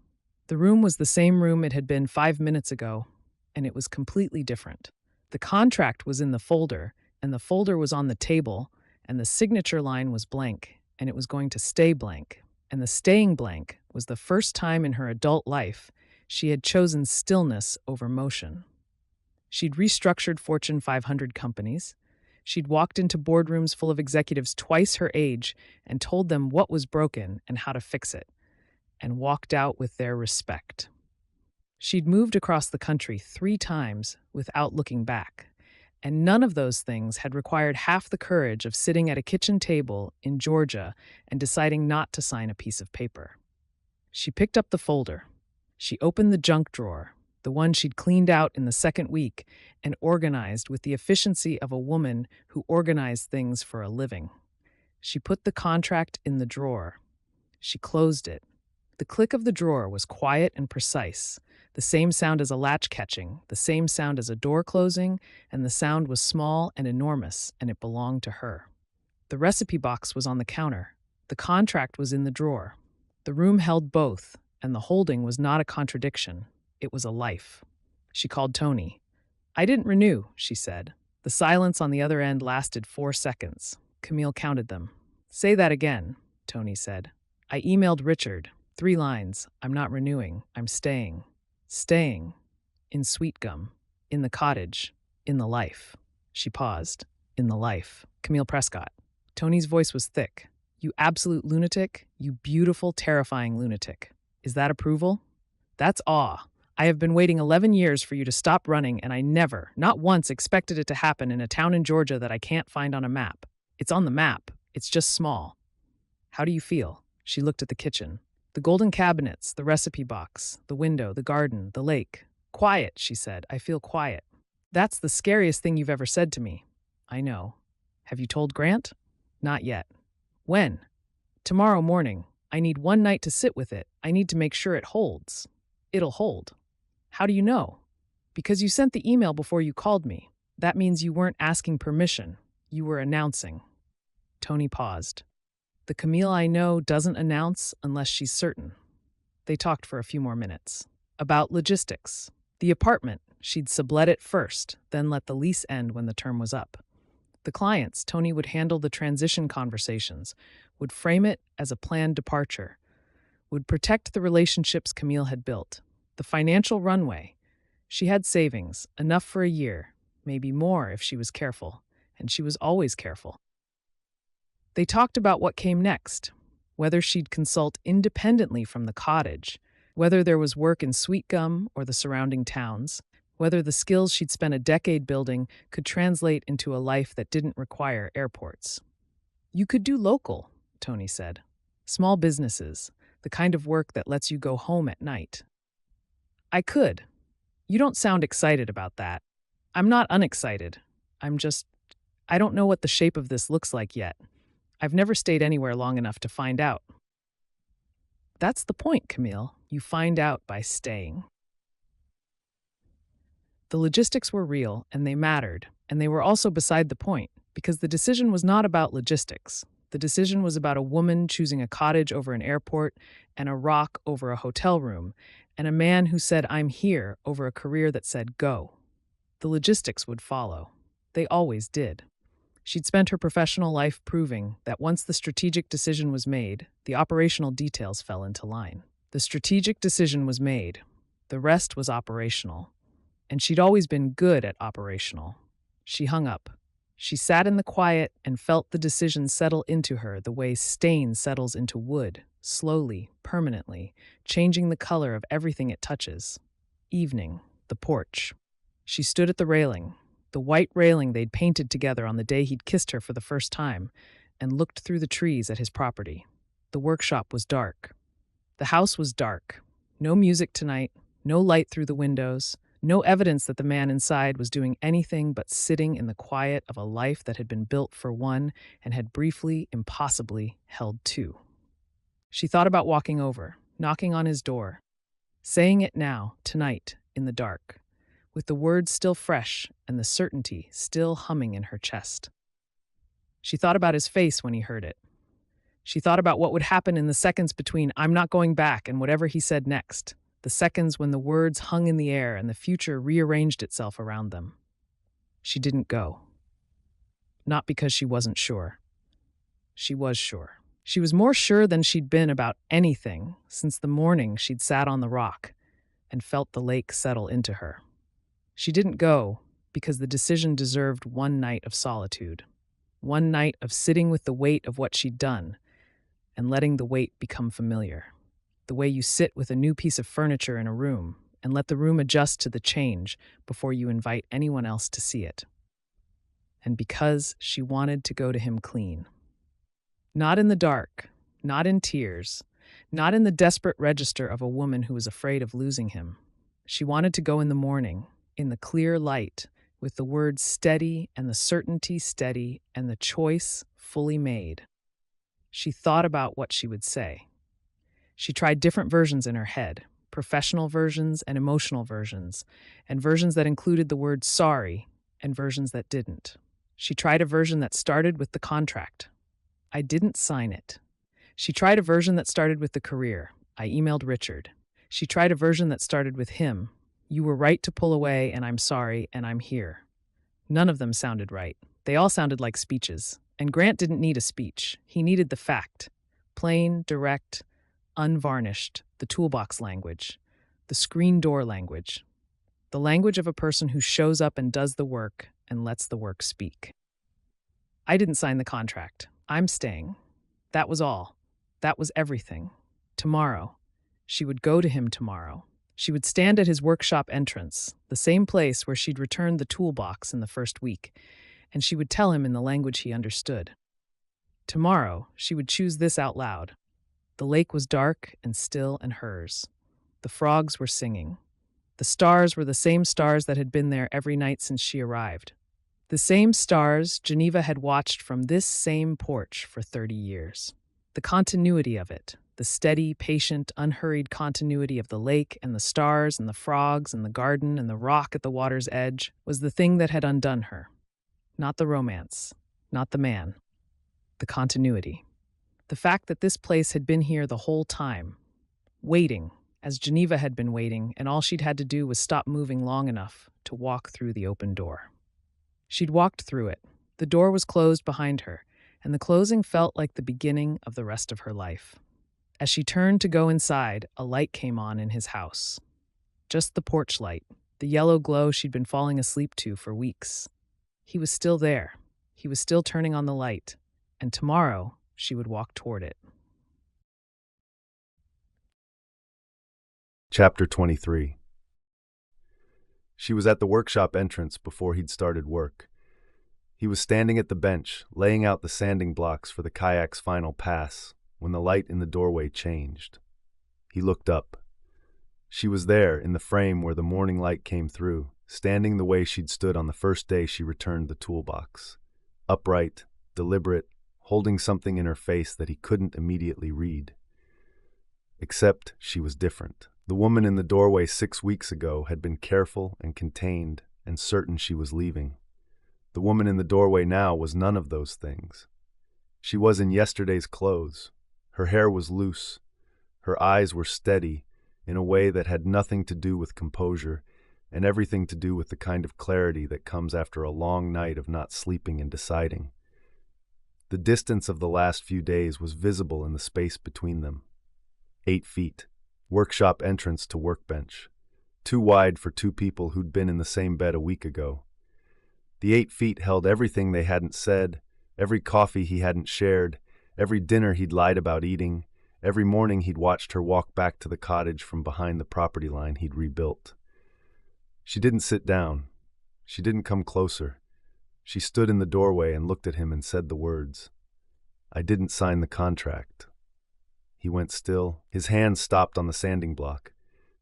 The room was the same room it had been 5 minutes ago, and it was completely different. The contract was in the folder, and the folder was on the table, and the signature line was blank, and it was going to stay blank. And the staying blank was the first time in her adult life she had chosen stillness over motion. She'd restructured Fortune 500 companies. She'd walked into boardrooms full of executives twice her age and told them what was broken and how to fix it, and walked out with their respect. She'd moved across the country 3 times without looking back, and none of those things had required half the courage of sitting at a kitchen table in Georgia and deciding not to sign a piece of paper. She picked up the folder. She opened the junk drawer, the one she'd cleaned out in the second week, and organized with the efficiency of a woman who organized things for a living. She put the contract in the drawer. She closed it. The click of the drawer was quiet and precise, the same sound as a latch catching, the same sound as a door closing, and the sound was small and enormous, and it belonged to her. The recipe box was on the counter. The contract was in the drawer. The room held both, and the holding was not a contradiction. It was a life. She called Tony. "I didn't renew," she said. The silence on the other end lasted 4 seconds. Camille counted them. "Say that again," Tony said. "I emailed Richard. 3 lines. I'm not renewing. I'm staying. Staying. In Sweetgum. In the cottage. In the life." She paused. "In the life." Camille Prescott. Tony's voice was thick. "You absolute lunatic. You beautiful, terrifying lunatic. Is that approval? That's awe. I have been waiting 11 years for you to stop running, and I never, not once, expected it to happen in a town in Georgia that I can't find on a map. It's on the map. It's just small. How do you feel?" She looked at the kitchen. The golden cabinets, the recipe box, the window, the garden, the lake. "Quiet," she said. "I feel quiet." "That's the scariest thing you've ever said to me." "I know. Have you told Grant?" "Not yet." "When?" "Tomorrow morning. I need 1 night to sit with it. I need to make sure it holds." "It'll hold." "How do you know?" "Because you sent the email before you called me. That means you weren't asking permission. You were announcing." Tony paused. "The Camille I know doesn't announce unless she's certain." They talked for a few more minutes. About logistics. The apartment, she'd sublet it first, then let the lease end when the term was up. The clients, Tony would handle the transition conversations, would frame it as a planned departure, would protect the relationships Camille had built. The financial runway. She had savings, enough for a year, maybe more if she was careful, and she was always careful. They talked about what came next, whether she'd consult independently from the cottage, whether there was work in Sweetgum or the surrounding towns, whether the skills she'd spent a decade building could translate into a life that didn't require airports. "You could do local," Tony said. "Small businesses, the kind of work that lets you go home at night." "I could. You don't sound excited about that." "I'm not unexcited. I don't know what the shape of this looks like yet. I've never stayed anywhere long enough to find out." That's the point, Camille. You find out by staying. The logistics were real, and they mattered, and they were also beside the point, because the decision was not about logistics. The decision was about a woman choosing a cottage over an airport, and a rock over a hotel room, and a man who said, "I'm here," over a career that said, "Go." The logistics would follow. They always did. She'd spent her professional life proving that once the strategic decision was made, the operational details fell into line. The strategic decision was made. The rest was operational. And she'd always been good at operational. She hung up. She sat in the quiet and felt the decision settle into her the way stain settles into wood, slowly, permanently, changing the color of everything it touches. Evening, the porch. She stood at the railing, the white railing they'd painted together on the day he'd kissed her for the first time, and looked through the trees at his property. The workshop was dark. The house was dark. No music tonight, no light through the windows, no evidence that the man inside was doing anything but sitting in the quiet of a life that had been built for one and had briefly, impossibly held two. She thought about walking over, knocking on his door, saying it now, tonight, in the dark, with the words still fresh and the certainty still humming in her chest. She thought about his face when he heard it. She thought about what would happen in the seconds between "I'm not going back" and whatever he said next, the seconds when the words hung in the air and the future rearranged itself around them. She didn't go. Not because she wasn't sure. She was sure. She was more sure than she'd been about anything since the morning she'd sat on the rock and felt the lake settle into her. She didn't go because the decision deserved one night of solitude, one night of sitting with the weight of what she'd done and letting the weight become familiar. The way you sit with a new piece of furniture in a room and let the room adjust to the change before you invite anyone else to see it. And because she wanted to go to him clean. Not in the dark, not in tears, not in the desperate register of a woman who was afraid of losing him. She wanted to go in the morning, in the clear light, with the words steady and the certainty steady and the choice fully made. She thought about what she would say. She tried different versions in her head, professional versions and emotional versions, and versions that included the word sorry and versions that didn't. She tried a version that started with the contract. I didn't sign it. She tried a version that started with the career. I emailed Richard. She tried a version that started with him. You were right to pull away, and I'm sorry, and I'm here. None of them sounded right. They all sounded like speeches. And Grant didn't need a speech. He needed the fact. Plain, direct, unvarnished, the toolbox language, the screen door language, the language of a person who shows up and does the work and lets the work speak. I didn't sign the contract. I'm staying. That was all. That was everything. Tomorrow. She would go to him tomorrow. She would stand at his workshop entrance, the same place where she'd returned the toolbox in the first week, and she would tell him in the language he understood. Tomorrow, she would choose this out loud. The lake was dark and still and hers. The frogs were singing. The stars were the same stars that had been there every night since she arrived. The same stars Geneva had watched from this same porch for 30 years. The continuity of it, the steady, patient, unhurried continuity of the lake and the stars and the frogs and the garden and the rock at the water's edge, was the thing that had undone her. Not the romance, not the man. The continuity. The fact that this place had been here the whole time, waiting, as Geneva had been waiting, and all she'd had to do was stop moving long enough to walk through the open door. She'd walked through it. The door was closed behind her, and the closing felt like the beginning of the rest of her life. As she turned to go inside, a light came on in his house. Just the porch light, the yellow glow she'd been falling asleep to for weeks. He was still there. He was still turning on the light, and tomorrow she would walk toward it. Chapter 23. She was at the workshop entrance before he'd started work. He was standing at the bench, laying out the sanding blocks for the kayak's final pass, when the light in the doorway changed. He looked up. She was there, in the frame where the morning light came through, standing the way she'd stood on the first day she returned the toolbox. Upright, deliberate, holding something in her face that he couldn't immediately read. Except she was different. The woman in the doorway 6 weeks ago had been careful and contained and certain she was leaving. The woman in the doorway now was none of those things. She was in yesterday's clothes. Her hair was loose. Her eyes were steady in a way that had nothing to do with composure and everything to do with the kind of clarity that comes after a long night of not sleeping and deciding. The distance of the last few days was visible in the space between them. 8 feet. Workshop entrance to workbench. Too wide for 2 people who'd been in the same bed a week ago. The 8 feet held everything they hadn't said, every coffee he hadn't shared, every dinner he'd lied about eating, every morning he'd watched her walk back to the cottage from behind the property line he'd rebuilt. She didn't sit down. She didn't come closer. She stood in the doorway and looked at him and said the words, "I didn't sign the contract." He went still. His hands stopped on the sanding block.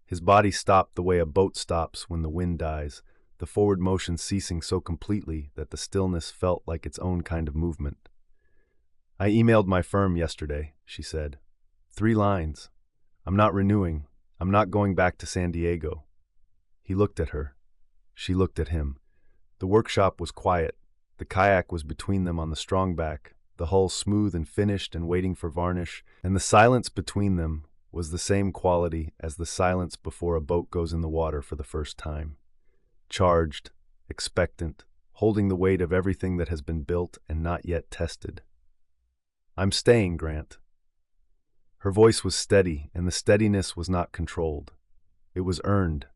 His body stopped the way a boat stops when the wind dies, the forward motion ceasing so completely that the stillness felt like its own kind of movement. "I emailed my firm yesterday," she said. 3 lines. "I'm not renewing. I'm not going back to San Diego." He looked at her. She looked at him. The workshop was quiet. The kayak was between them on the strongback, the hull smooth and finished and waiting for varnish, and the silence between them was the same quality as the silence before a boat goes in the water for the first time. Charged, expectant, holding the weight of everything that has been built and not yet tested. "I'm staying, Grant." Her voice was steady, and the steadiness was not controlled. It was earned.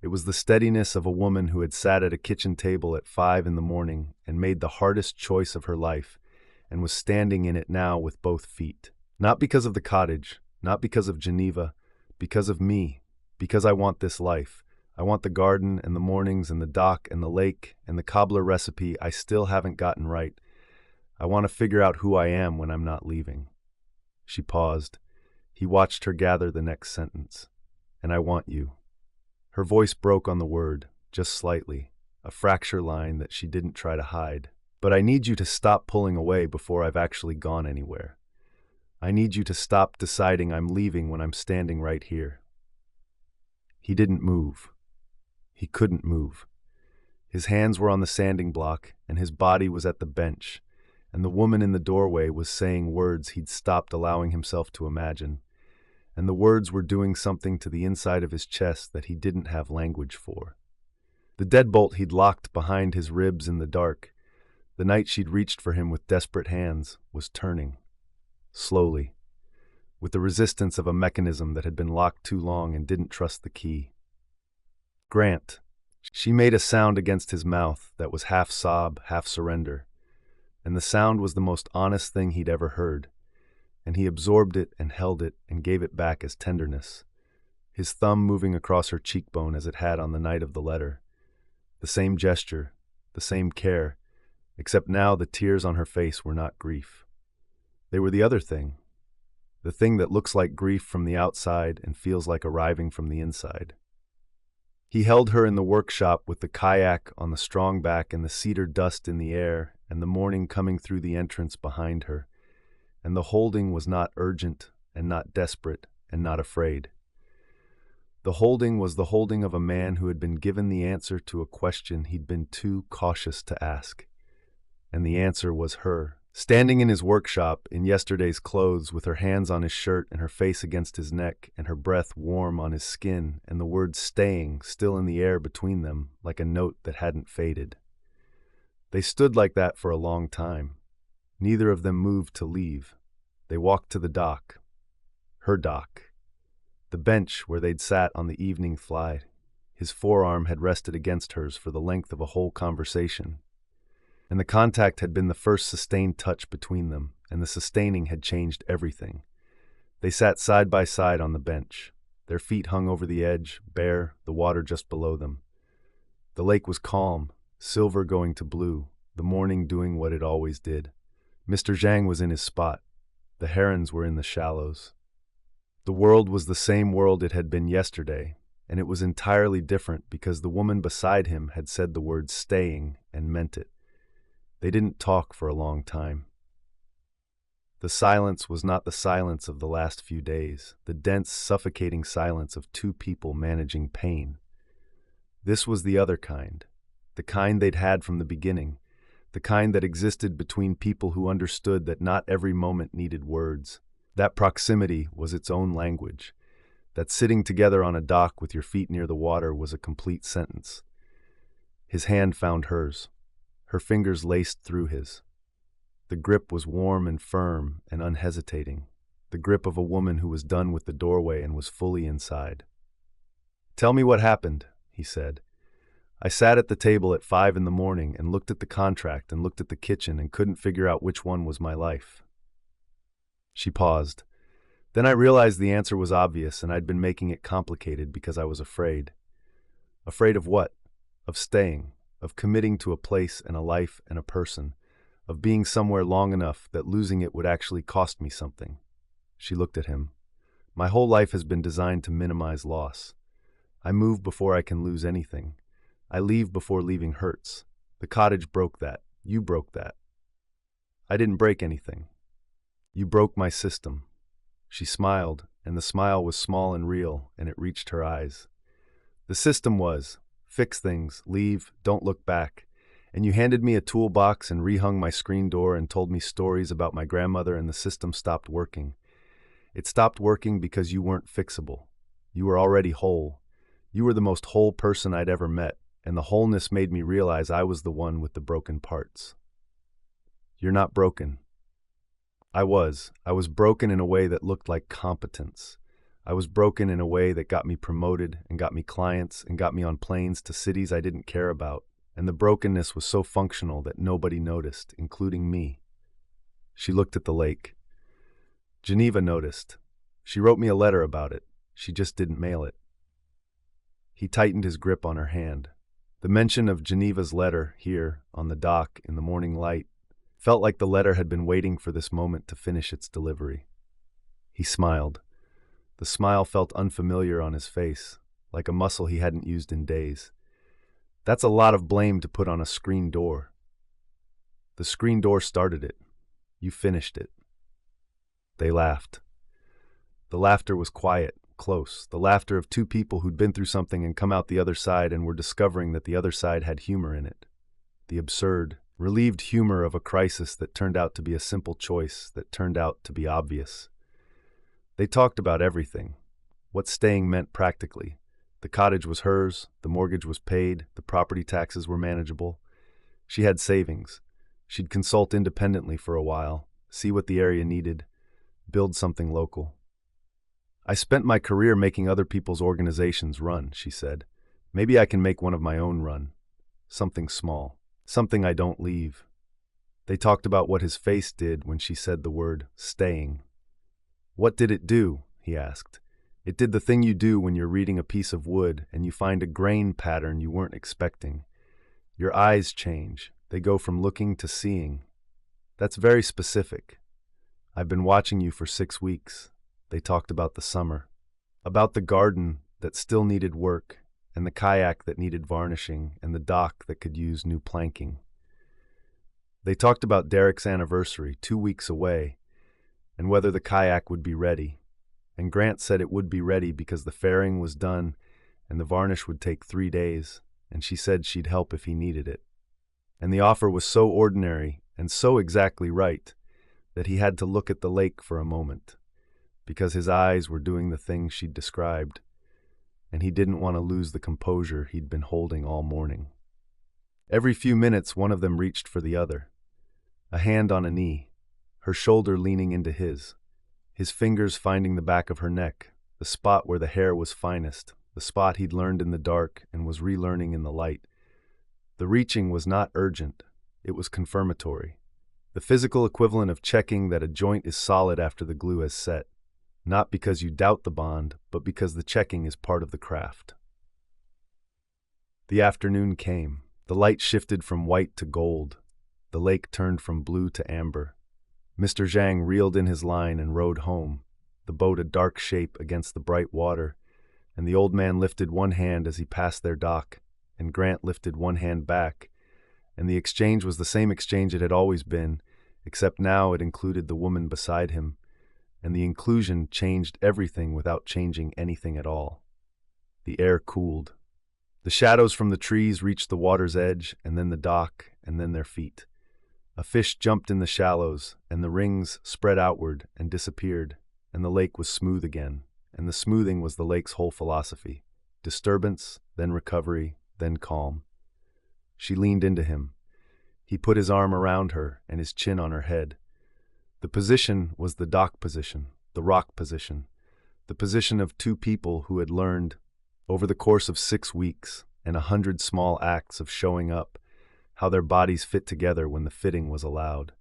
It was the steadiness of a woman who had sat at a kitchen table at 5 in the morning and made the hardest choice of her life, and was standing in it now with both feet. Not because of the cottage, not because of Geneva, because of me, because I want this life. I want the garden and the mornings and the dock and the lake and the cobbler recipe I still haven't gotten right. I want to figure out who I am when I'm not leaving. She paused. He watched her gather the next sentence. "And I want you." Her voice broke on the word, just slightly, a fracture line that she didn't try to hide. "But I need you to stop pulling away before I've actually gone anywhere. I need you to stop deciding I'm leaving when I'm standing right here." He didn't move. He couldn't move. His hands were on the sanding block, and his body was at the bench, and the woman in the doorway was saying words he'd stopped allowing himself to imagine, and the words were doing something to the inside of his chest that he didn't have language for. The deadbolt he'd locked behind his ribs in the dark, the night she'd reached for him with desperate hands, was turning. Slowly, with the resistance of a mechanism that had been locked too long and didn't trust the key. "Grant." She made a sound against his mouth that was half sob, half surrender, and the sound was the most honest thing he'd ever heard, and he absorbed it and held it and gave it back as tenderness, his thumb moving across her cheekbone as it had on the night of the letter. The same gesture, the same care, except now the tears on her face were not grief. They were the other thing, the thing that looks like grief from the outside and feels like arriving from the inside. He held her in the workshop with the kayak on the strong back and the cedar dust in the air and the morning coming through the entrance behind her, and the holding was not urgent and not desperate and not afraid. The holding was the holding of a man who had been given the answer to a question he'd been too cautious to ask, and the answer was her. Standing in his workshop, in yesterday's clothes, with her hands on his shirt and her face against his neck and her breath warm on his skin and the word "staying" still in the air between them like a note that hadn't faded. They stood like that for a long time. Neither of them moved to leave. They walked to the dock. Her dock. The bench where they'd sat on the evening fly. His forearm had rested against hers for the length of a whole conversation. And the contact had been the first sustained touch between them, and the sustaining had changed everything. They sat side by side on the bench. Their feet hung over the edge, bare, the water just below them. The lake was calm, silver going to blue, the morning doing what it always did. Mr. Zhang was in his spot. The herons were in the shallows. The world was the same world it had been yesterday, and it was entirely different because the woman beside him had said the word "staying" and meant it. They didn't talk for a long time. The silence was not the silence of the last few days, the dense, suffocating silence of two people managing pain. This was the other kind, the kind they'd had from the beginning, the kind that existed between people who understood that not every moment needed words. That proximity was its own language, that sitting together on a dock with your feet near the water was a complete sentence. His hand found hers, her fingers laced through his. The grip was warm and firm and unhesitating, the grip of a woman who was done with the doorway and was fully inside. "Tell me what happened," he said. "I sat at the table at 5 in the morning and looked at the contract and looked at the kitchen and couldn't figure out which one was my life." She paused. Then I realized the answer was obvious and I'd been making it complicated because I was afraid. Afraid of what? Of staying, of committing to a place and a life and a person, of being somewhere long enough that losing it would actually cost me something. She looked at him. "My whole life has been designed to minimize loss. I move before I can lose anything. I leave before leaving hurts. The cottage broke that. You broke that. I didn't break anything. You broke my system." She smiled, and the smile was small and real, and it reached her eyes. "The system was, fix things, leave, don't look back. And you handed me a toolbox and rehung my screen door and told me stories about my grandmother, and the system stopped working. It stopped working because you weren't fixable. You were already whole. You were the most whole person I'd ever met, and the wholeness made me realize I was the one with the broken parts." "You're not broken." I was broken in a way that looked like competence. I was broken in a way that got me promoted and got me clients and got me on planes to cities I didn't care about. And the brokenness was so functional that nobody noticed, including me. She looked at the lake. "Geneva noticed. She wrote me a letter about it. She just didn't mail it." He tightened his grip on her hand. The mention of Geneva's letter here, on the dock, in the morning light, felt like the letter had been waiting for this moment to finish its delivery. He smiled. The smile felt unfamiliar on his face, like a muscle he hadn't used in days. "That's a lot of blame to put on a screen door." "The screen door started it. You finished it." They laughed. The laughter was quiet, close, the laughter of two people who'd been through something and come out the other side and were discovering that the other side had humor in it. The absurd, relieved humor of a crisis that turned out to be a simple choice, that turned out to be obvious. They talked about everything. What staying meant practically. The cottage was hers, the mortgage was paid, the property taxes were manageable. She had savings. She'd consult independently for a while, see what the area needed, build something local. "I spent my career making other people's organizations run," she said. "Maybe I can make one of my own run. Something small. Something I don't leave." They talked about what his face did when she said the word staying. "What did it do?" he asked. "It did the thing you do when you're reading a piece of wood and you find a grain pattern you weren't expecting. Your eyes change. They go from looking to seeing. That's very specific. I've been watching you for 6 weeks." They talked about the summer, about the garden that still needed work, and the kayak that needed varnishing, and the dock that could use new planking. They talked about Derek's anniversary, 2 weeks away, and whether the kayak would be ready. And Grant said it would be ready because the fairing was done and the varnish would take 3 days, and she said she'd help if he needed it. And the offer was so ordinary and so exactly right that he had to look at the lake for a moment, because his eyes were doing the thing she'd described, and he didn't want to lose the composure he'd been holding all morning. Every few minutes, one of them reached for the other. A hand on a knee, her shoulder leaning into his fingers finding the back of her neck, the spot where the hair was finest, the spot he'd learned in the dark and was relearning in the light. The reaching was not urgent, it was confirmatory. The physical equivalent of checking that a joint is solid after the glue has set, not because you doubt the bond, but because the checking is part of the craft. The afternoon came. The light shifted from white to gold. The lake turned from blue to amber. Mr. Zhang reeled in his line and rowed home, the boat a dark shape against the bright water, and the old man lifted one hand as he passed their dock, and Grant lifted one hand back, and the exchange was the same exchange it had always been, except now it included the woman beside him, and the inclusion changed everything without changing anything at all. The air cooled. The shadows from the trees reached the water's edge, and then the dock, and then their feet. A fish jumped in the shallows, and the rings spread outward and disappeared, and the lake was smooth again, and the smoothing was the lake's whole philosophy. Disturbance, then recovery, then calm. She leaned into him. He put his arm around her and his chin on her head. The position was the dock position, the rock position, the position of two people who had learned, over the course of 6 weeks and 100 small acts of showing up, how their bodies fit together when the fitting was allowed.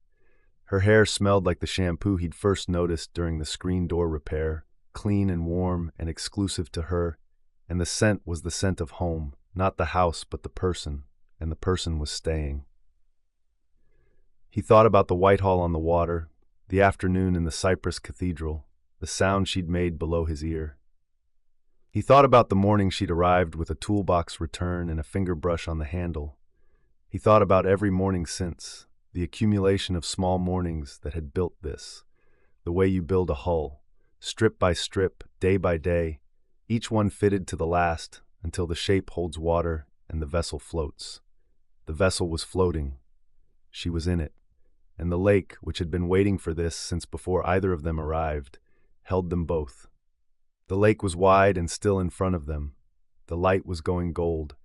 Her hair smelled like the shampoo he'd first noticed during the screen door repair, clean and warm and exclusive to her, and the scent was the scent of home, not the house but the person, and the person was staying. He thought about the Whitehall on the water, the afternoon in the Cypress Cathedral, the sound she'd made below his ear. He thought about the morning she'd arrived with a toolbox return and a finger brush on the handle. He thought about every morning since, the accumulation of small mornings that had built this, the way you build a hull, strip by strip, day by day, each one fitted to the last until the shape holds water and the vessel floats. The vessel was floating. She was in it, and the lake, which had been waiting for this since before either of them arrived, held them both. The lake was wide and still in front of them. The light was going gold.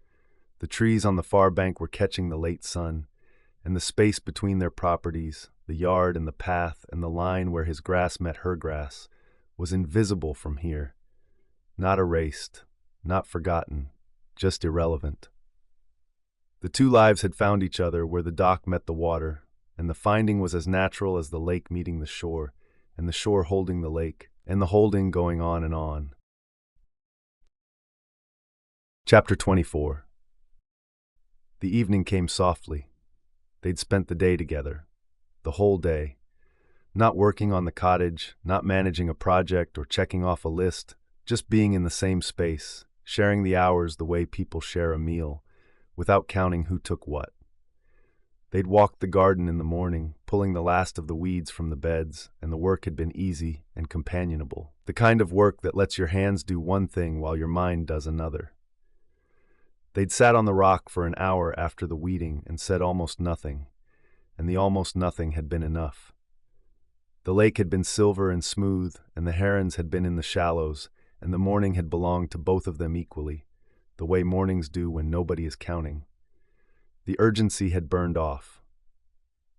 The trees on the far bank were catching the late sun, and the space between their properties, the yard and the path and the line where his grass met her grass, was invisible from here. Not erased, not forgotten, just irrelevant. The two lives had found each other where the dock met the water, and the finding was as natural as the lake meeting the shore, and the shore holding the lake, and the holding going on and on. Chapter 24. The evening came softly. They'd spent the day together, the whole day, not working on the cottage, not managing a project or checking off a list, just being in the same space, sharing the hours the way people share a meal, without counting who took what. They'd walked the garden in the morning, pulling the last of the weeds from the beds, and the work had been easy and companionable, the kind of work that lets your hands do one thing while your mind does another. They'd sat on the rock for an hour after the weeding and said almost nothing, and the almost nothing had been enough. The lake had been silver and smooth, and the herons had been in the shallows, and the morning had belonged to both of them equally, the way mornings do when nobody is counting. The urgency had burned off.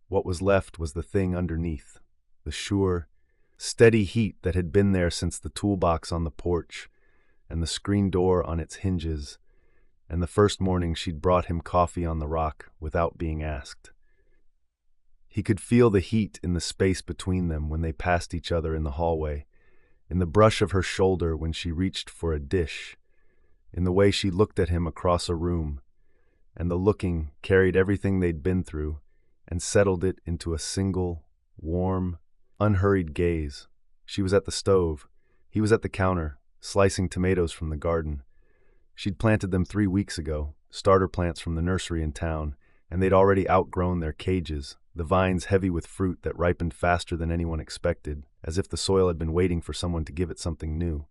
What was left was the thing underneath, the sure, steady heat that had been there since the toolbox on the porch, and the screen door on its hinges, and the first morning she'd brought him coffee on the rock without being asked. He could feel the heat in the space between them when they passed each other in the hallway, in the brush of her shoulder when she reached for a dish, in the way she looked at him across a room, and the looking carried everything they'd been through and settled it into a single, warm, unhurried gaze. She was at the stove. He was at the counter, slicing tomatoes from the garden. She'd planted them 3 weeks ago, starter plants from the nursery in town, and they'd already outgrown their cages, the vines heavy with fruit that ripened faster than anyone expected, as if the soil had been waiting for someone to give it something new.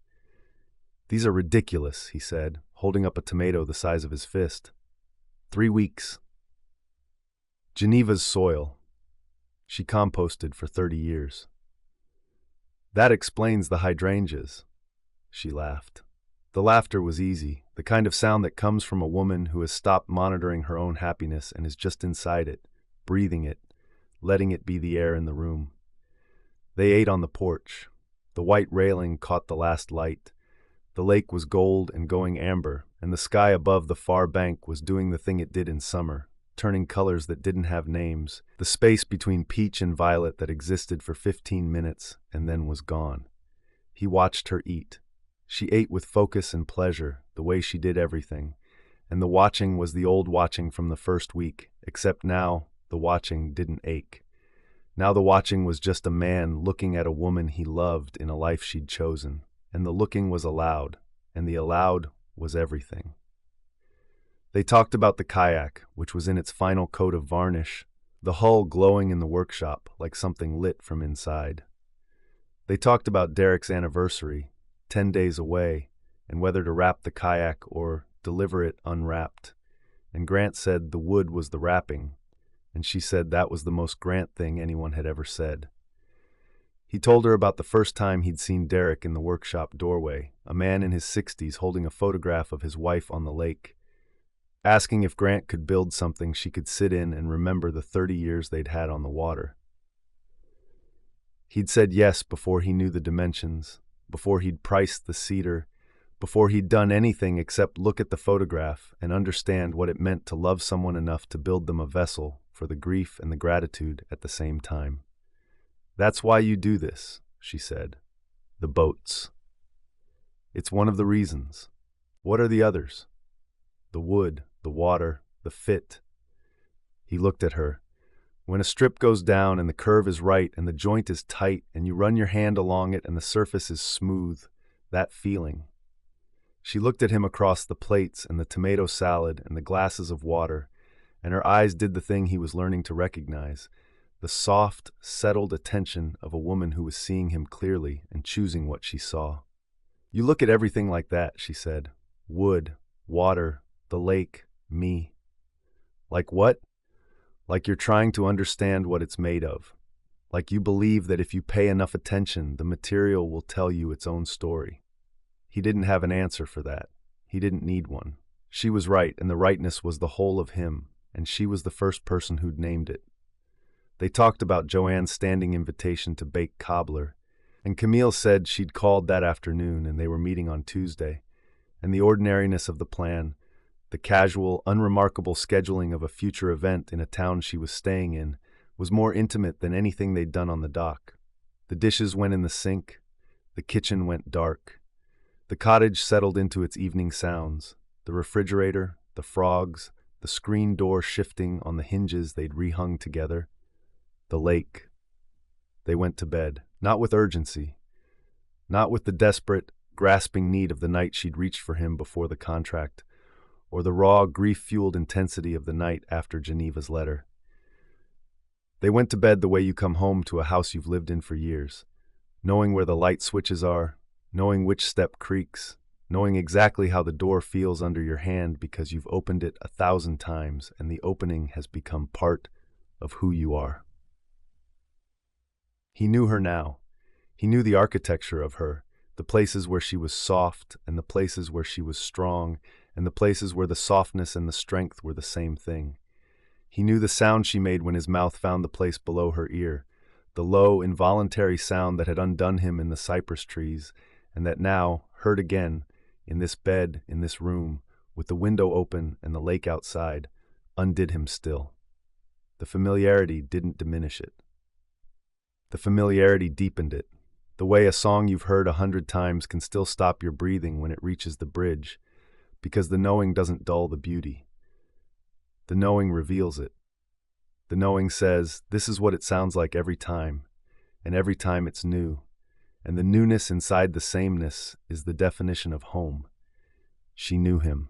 "These are ridiculous," he said, holding up a tomato the size of his fist. 3 weeks. Geneva's soil. She composted for 30 years. "That explains the hydrangeas," she laughed. The laughter was easy, the kind of sound that comes from a woman who has stopped monitoring her own happiness and is just inside it, breathing it, letting it be the air in the room. They ate on the porch. The white railing caught the last light. The lake was gold and going amber, and the sky above the far bank was doing the thing it did in summer, turning colors that didn't have names, the space between peach and violet that existed for 15 minutes and then was gone. He watched her eat. She ate with focus and pleasure, the way she did everything, and the watching was the old watching from the first week, except now the watching didn't ache. Now the watching was just a man looking at a woman he loved in a life she'd chosen, and the looking was allowed, and the allowed was everything. They talked about the kayak, which was in its final coat of varnish, the hull glowing in the workshop like something lit from inside. They talked about Derek's anniversary, 10 days away, and whether to wrap the kayak or deliver it unwrapped. And Grant said the wood was the wrapping, and she said that was the most Grant thing anyone had ever said. He told her about the first time he'd seen Derek in the workshop doorway, a man in his 60s holding a photograph of his wife on the lake, asking if Grant could build something she could sit in and remember the 30 years they'd had on the water. He'd said yes before he knew the dimensions, before he'd priced the cedar, before he'd done anything except look at the photograph and understand what it meant to love someone enough to build them a vessel for the grief and the gratitude at the same time. "That's why you do this," she said. "The boats. It's one of the reasons. What are the others? The wood, the water, the fit." He looked at her. "When a strip goes down and the curve is right and the joint is tight and you run your hand along it and the surface is smooth, that feeling." She looked at him across the plates and the tomato salad and the glasses of water, and her eyes did the thing he was learning to recognize, the soft, settled attention of a woman who was seeing him clearly and choosing what she saw. "You look at everything like that," she said. "Wood, water, the lake, me." "Like what?" "Like you're trying to understand what it's made of. Like you believe that if you pay enough attention, the material will tell you its own story." He didn't have an answer for that. He didn't need one. She was right, and the rightness was the whole of him, and she was the first person who'd named it. They talked about Joanne's standing invitation to bake cobbler, and Camille said she'd called that afternoon and they were meeting on Tuesday, and the ordinariness of the plan, the casual, unremarkable scheduling of a future event in a town she was staying in, was more intimate than anything they'd done on the dock. The dishes went in the sink. The kitchen went dark. The cottage settled into its evening sounds. The refrigerator, the frogs, the screen door shifting on the hinges they'd rehung together. The lake. They went to bed, not with urgency, not with the desperate, grasping need of the night she'd reached for him before the contract, or the raw, grief-fueled intensity of the night after Geneva's letter. They went to bed the way you come home to a house you've lived in for years, knowing where the light switches are, knowing which step creaks, knowing exactly how the door feels under your hand because you've opened it 1,000 times and the opening has become part of who you are. He knew her now. He knew the architecture of her, the places where she was soft and the places where she was strong and the places where the softness and the strength were the same thing. He knew the sound she made when his mouth found the place below her ear, the low, involuntary sound that had undone him in the cypress trees, and that now, heard again, in this bed, in this room, with the window open and the lake outside, undid him still. The familiarity didn't diminish it. The familiarity deepened it, the way a song you've heard 100 times can still stop your breathing when it reaches the bridge, because the knowing doesn't dull the beauty. The knowing reveals it. The knowing says, this is what it sounds like every time, and every time it's new. And the newness inside the sameness is the definition of home. She knew him.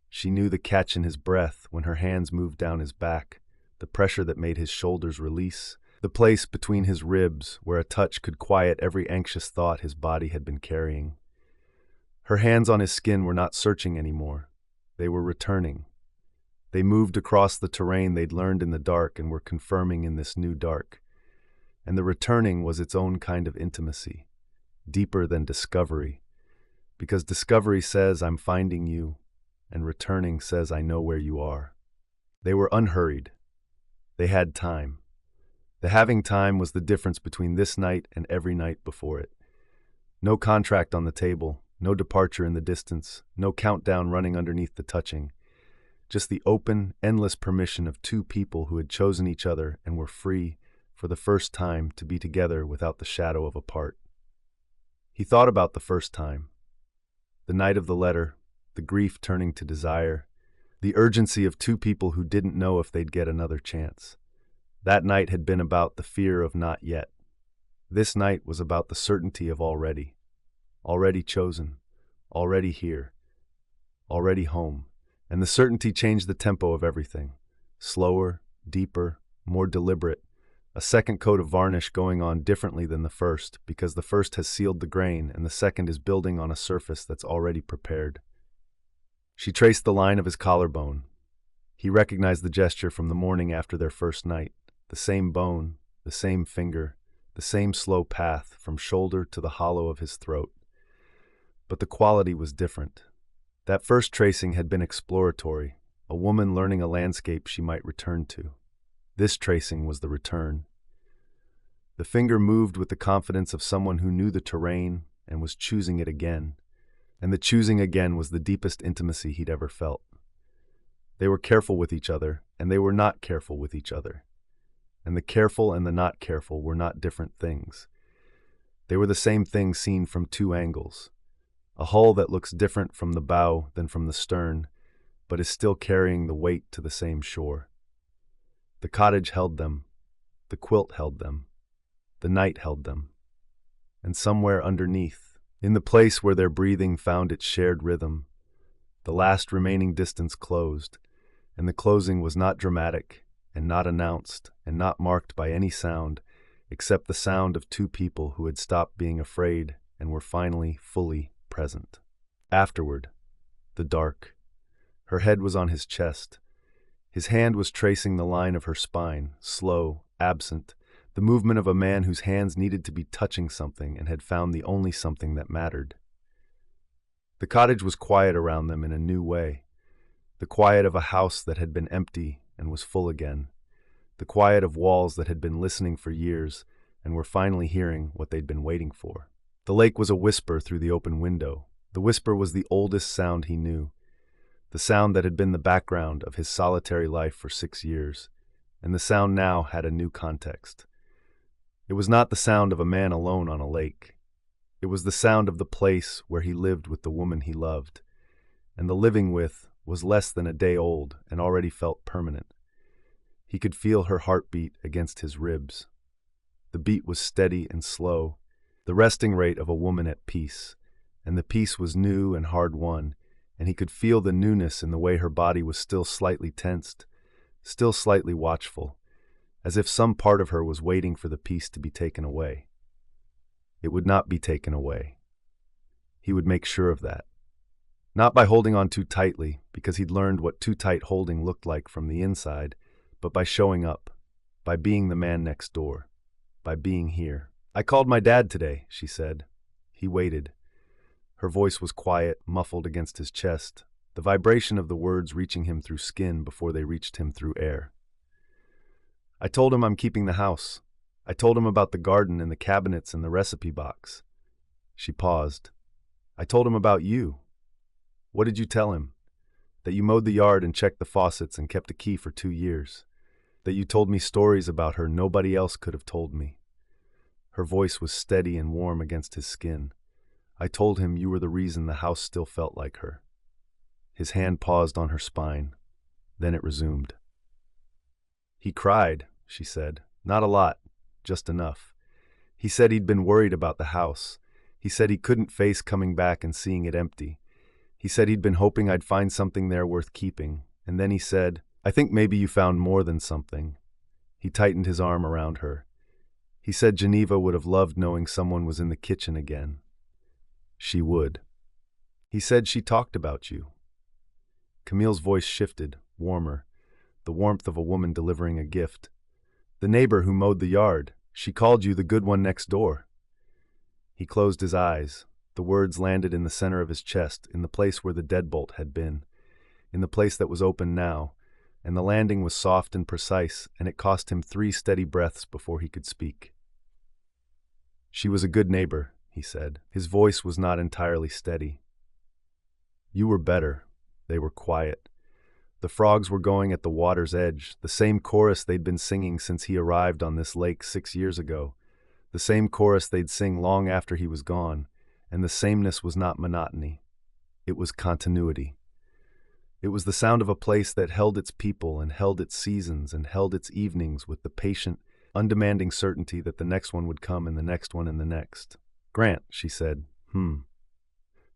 She knew the catch in his breath when her hands moved down his back, the pressure that made his shoulders release, the place between his ribs where a touch could quiet every anxious thought his body had been carrying. Her hands on his skin were not searching anymore. They were returning. They moved across the terrain they'd learned in the dark and were confirming in this new dark. And the returning was its own kind of intimacy, deeper than discovery, because discovery says I'm finding you, and returning says I know where you are. They were unhurried. They had time. The having time was the difference between this night and every night before it. No contract on the table, no departure in the distance, no countdown running underneath the touching. Just the open, endless permission of two people who had chosen each other and were free, for the first time, to be together without the shadow of a part. He thought about the first time. The night of the letter, the grief turning to desire, the urgency of two people who didn't know if they'd get another chance. That night had been about the fear of not yet. This night was about the certainty of already. Already chosen. Already here. Already home. And the certainty changed the tempo of everything. Slower, deeper, more deliberate, a second coat of varnish going on differently than the first, because the first has sealed the grain and the second is building on a surface that's already prepared. She traced the line of his collarbone. He recognized the gesture from the morning after their first night, the same bone, the same finger, the same slow path from shoulder to the hollow of his throat. But the quality was different. That first tracing had been exploratory, a woman learning a landscape she might return to. This tracing was the return. The finger moved with the confidence of someone who knew the terrain and was choosing it again, and the choosing again was the deepest intimacy he'd ever felt. They were careful with each other, and they were not careful with each other. And the careful and the not careful were not different things. They were the same thing seen from two angles. A hull that looks different from the bow than from the stern, but is still carrying the weight to the same shore. The cottage held them. The quilt held them. The night held them. And somewhere underneath, in the place where their breathing found its shared rhythm, the last remaining distance closed, and the closing was not dramatic, and not announced, and not marked by any sound, except the sound of two people who had stopped being afraid and were finally fully present. Afterward, the dark. Her head was on his chest. His hand was tracing the line of her spine, slow, absent, the movement of a man whose hands needed to be touching something and had found the only something that mattered. The cottage was quiet around them in a new way, the quiet of a house that had been empty and was full again, the quiet of walls that had been listening for years and were finally hearing what they'd been waiting for. The lake was a whisper through the open window. The whisper was the oldest sound he knew, the sound that had been the background of his solitary life for 6 years, and the sound now had a new context. It was not the sound of a man alone on a lake. It was the sound of the place where he lived with the woman he loved, and the living with was less than a day old and already felt permanent. He could feel her heartbeat against his ribs. The beat was steady and slow, the resting rate of a woman at peace, and the peace was new and hard-won, and he could feel the newness in the way her body was still slightly tensed, still slightly watchful, as if some part of her was waiting for the peace to be taken away. It would not be taken away. He would make sure of that. Not by holding on too tightly, because he'd learned what too tight holding looked like from the inside, but by showing up, by being the man next door, by being here. "I called my dad today," she said. He waited. Her voice was quiet, muffled against his chest, the vibration of the words reaching him through skin before they reached him through air. "I told him I'm keeping the house. I told him about the garden and the cabinets and the recipe box." She paused. "I told him about you." "What did you tell him?" "That you mowed the yard and checked the faucets and kept a key for 2 years. That you told me stories about her nobody else could have told me." Her voice was steady and warm against his skin. "I told him you were the reason the house still felt like her." His hand paused on her spine. Then it resumed. "He cried," she said. "Not a lot, just enough. He said he'd been worried about the house. He said he couldn't face coming back and seeing it empty. He said he'd been hoping I'd find something there worth keeping. And then he said, 'I think maybe you found more than something.'" He tightened his arm around her. "He said Geneva would have loved knowing someone was in the kitchen again." She would. "He said she talked about you." Camille's voice shifted, warmer, the warmth of a woman delivering a gift. "The neighbor who mowed the yard. She called you the good one next door." He closed his eyes. The words landed in the center of his chest, in the place where the deadbolt had been, in the place that was open now, and the landing was soft and precise, and it cost him 3 steady breaths before he could speak. "She was a good neighbor," he said. His voice was not entirely steady. "You were better." They were quiet. The frogs were going at the water's edge, the same chorus they'd been singing since he arrived on this lake 6 years ago, the same chorus they'd sing long after he was gone, and the sameness was not monotony. It was continuity. It was the sound of a place that held its people and held its seasons and held its evenings with the patient, undemanding certainty that the next one would come and the next one and the next. "Grant," she said,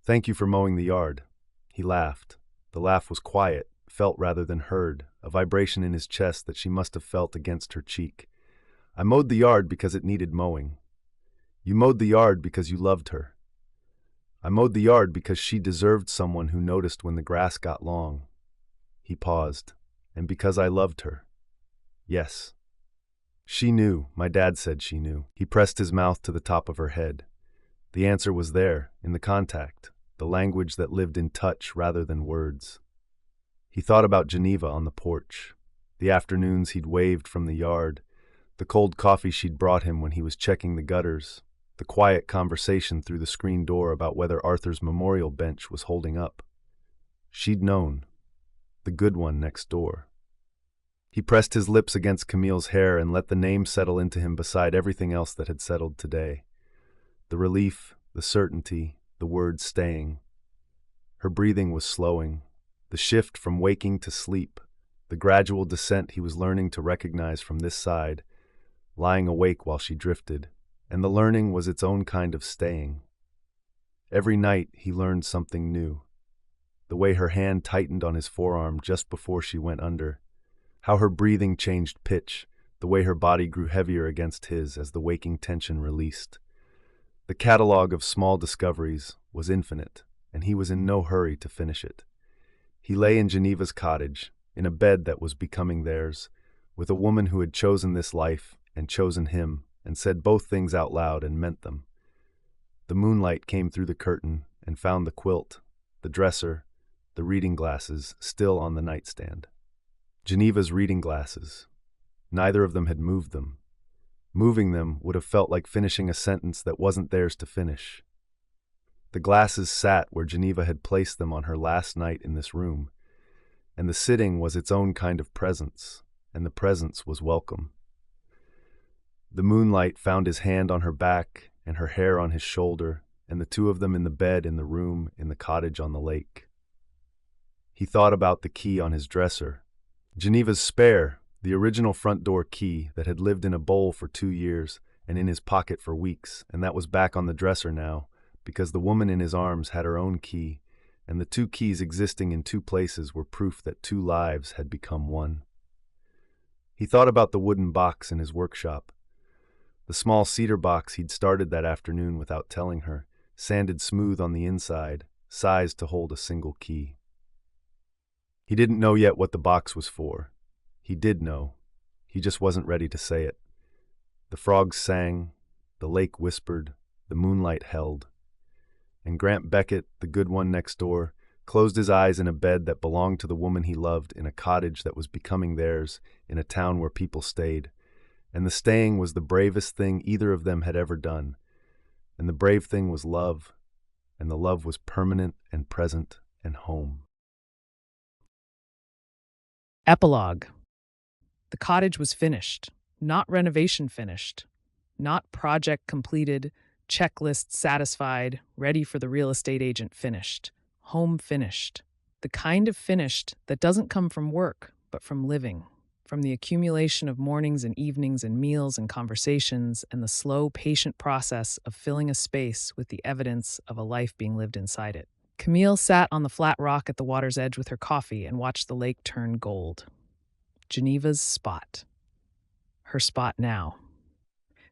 "Thank you for mowing the yard." He laughed. The laugh was quiet, felt rather than heard, a vibration in his chest that she must have felt against her cheek. I mowed the yard because it needed mowing. You mowed the yard because you loved her. I mowed the yard because she deserved someone who noticed when the grass got long. He paused. And because I loved her. Yes. She knew. My dad said she knew. He pressed his mouth to the top of her head. The answer was there, in the contact, the language that lived in touch rather than words. He thought about Geneva on the porch, the afternoons he'd waved from the yard, the cold coffee she'd brought him when he was checking the gutters, the quiet conversation through the screen door about whether Arthur's memorial bench was holding up. She'd known. The good one next door. He pressed his lips against Camille's hair and let the name settle into him beside everything else that had settled today. The relief, the certainty, the words staying. Her breathing was slowing, the shift from waking to sleep, the gradual descent he was learning to recognize from this side, lying awake while she drifted, and the learning was its own kind of staying. Every night he learned something new. The way her hand tightened on his forearm just before she went under, how her breathing changed pitch, the way her body grew heavier against his as the waking tension released. The catalog of small discoveries was infinite, and he was in no hurry to finish it. He lay in Geneva's cottage, in a bed that was becoming theirs, with a woman who had chosen this life and chosen him, and said both things out loud and meant them. The moonlight came through the curtain and found the quilt, the dresser, the reading glasses still on the nightstand. Geneva's reading glasses. Neither of them had moved them. Moving them would have felt like finishing a sentence that wasn't theirs to finish. The glasses sat where Geneva had placed them on her last night in this room, and the sitting was its own kind of presence, and the presence was welcome. The moonlight found his hand on her back and her hair on his shoulder, and the two of them in the bed in the room in the cottage on the lake. He thought about the key on his dresser. Geneva's spare, the original front door key that had lived in a bowl for 2 years and in his pocket for weeks, and that was back on the dresser now, because the woman in his arms had her own key, and the two keys existing in two places were proof that two lives had become one. He thought about the wooden box in his workshop, the small cedar box he'd started that afternoon without telling her, sanded smooth on the inside, sized to hold a single key. He didn't know yet what the box was for. He did know. He just wasn't ready to say it. The frogs sang, the lake whispered, the moonlight held. And Grant Beckett, the good one next door, closed his eyes in a bed that belonged to the woman he loved in a cottage that was becoming theirs in a town where people stayed. And the staying was the bravest thing either of them had ever done. And the brave thing was love, and the love was permanent and present and home. Epilogue. The cottage was finished, not renovation finished, not project completed, checklist satisfied, ready for the real estate agent finished, home finished. The kind of finished that doesn't come from work, but from living, from the accumulation of mornings and evenings and meals and conversations and the slow, patient process of filling a space with the evidence of a life being lived inside it. Camille sat on the flat rock at the water's edge with her coffee and watched the lake turn gold. Geneva's spot. Her spot now.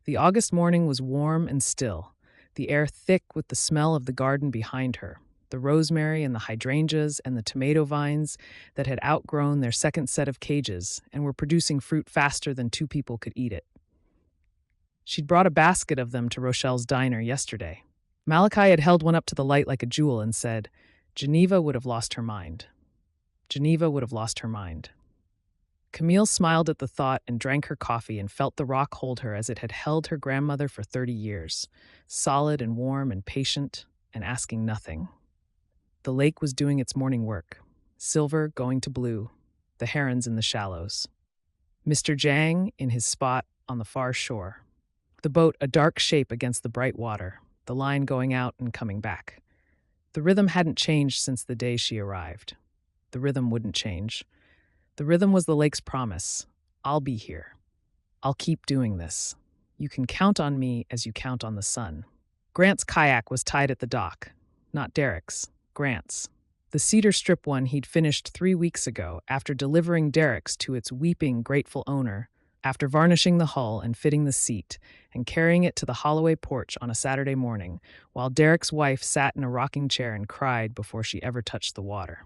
The August morning was warm and still, the air thick with the smell of the garden behind her, the rosemary and the hydrangeas and the tomato vines that had outgrown their second set of cages and were producing fruit faster than 2 people could eat it. She'd brought a basket of them to Rochelle's diner yesterday. Malachi had held one up to the light like a jewel and said, "Geneva would have lost her mind. Geneva would have lost her mind." Camille smiled at the thought and drank her coffee and felt the rock hold her as it had held her grandmother for 30 years, solid and warm and patient and asking nothing. The lake was doing its morning work, silver going to blue, the herons in the shallows. Mr. Jang in his spot on the far shore. The boat a dark shape against the bright water, the line going out and coming back. The rhythm hadn't changed since the day she arrived. The rhythm wouldn't change. The rhythm was the lake's promise. I'll be here. I'll keep doing this. You can count on me as you count on the sun. Grant's kayak was tied at the dock. Not Derek's, Grant's. The cedar strip one he'd finished 3 weeks ago after delivering Derek's to its weeping, grateful owner, after varnishing the hull and fitting the seat, and carrying it to the Holloway porch on a Saturday morning, while Derek's wife sat in a rocking chair and cried before she ever touched the water.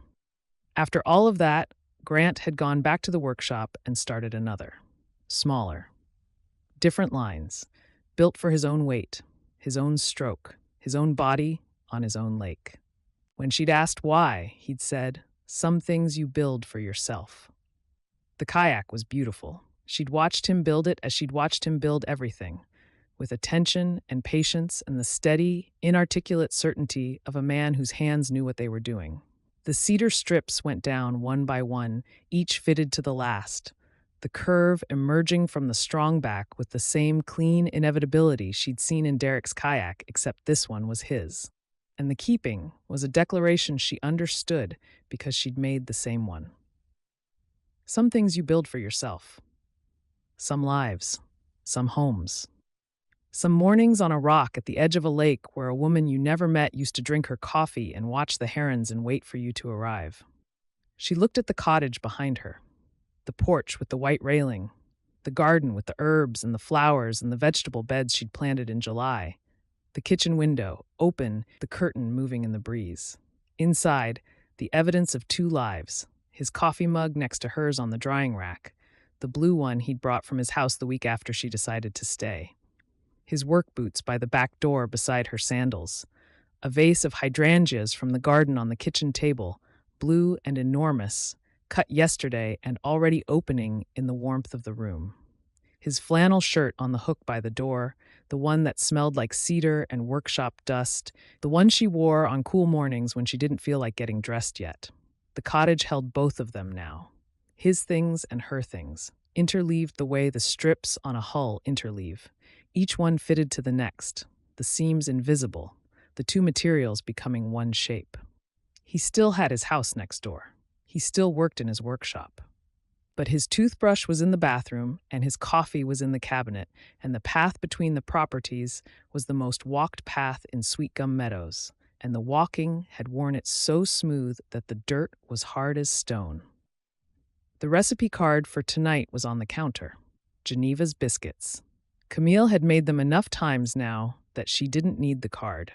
After all of that, Grant had gone back to the workshop and started another. Smaller. Different lines, built for his own weight, his own stroke, his own body on his own lake. When she'd asked why, he'd said, "Some things you build for yourself." The kayak was beautiful. She'd watched him build it as she'd watched him build everything, with attention and patience and the steady, inarticulate certainty of a man whose hands knew what they were doing. The cedar strips went down one by one, each fitted to the last, the curve emerging from the strong back with the same clean inevitability she'd seen in Derek's kayak, except this one was his. And the keeping was a declaration she understood because she'd made the same one. Some things you build for yourself. Some lives. Some homes. Some mornings on a rock at the edge of a lake where a woman you never met used to drink her coffee and watch the herons and wait for you to arrive. She looked at the cottage behind her, the porch with the white railing, the garden with the herbs and the flowers and the vegetable beds she'd planted in July, the kitchen window, open, the curtain moving in the breeze. Inside, the evidence of 2 lives, his coffee mug next to hers on the drying rack, the blue one he'd brought from his house the week after she decided to stay. His work boots by the back door beside her sandals, a vase of hydrangeas from the garden on the kitchen table, blue and enormous, cut yesterday and already opening in the warmth of the room. His flannel shirt on the hook by the door, the one that smelled like cedar and workshop dust, the one she wore on cool mornings when she didn't feel like getting dressed yet. The cottage held both of them now, his things and her things, interleaved the way the strips on a hull interleave, each one fitted to the next, the seams invisible, the 2 materials becoming one shape. He still had his house next door. He still worked in his workshop. But his toothbrush was in the bathroom, and his coffee was in the cabinet, and the path between the properties was the most walked path in Sweetgum Meadows, and the walking had worn it so smooth that the dirt was hard as stone. The recipe card for tonight was on the counter. Geneva's biscuits. Camille had made them enough times now that she didn't need the card.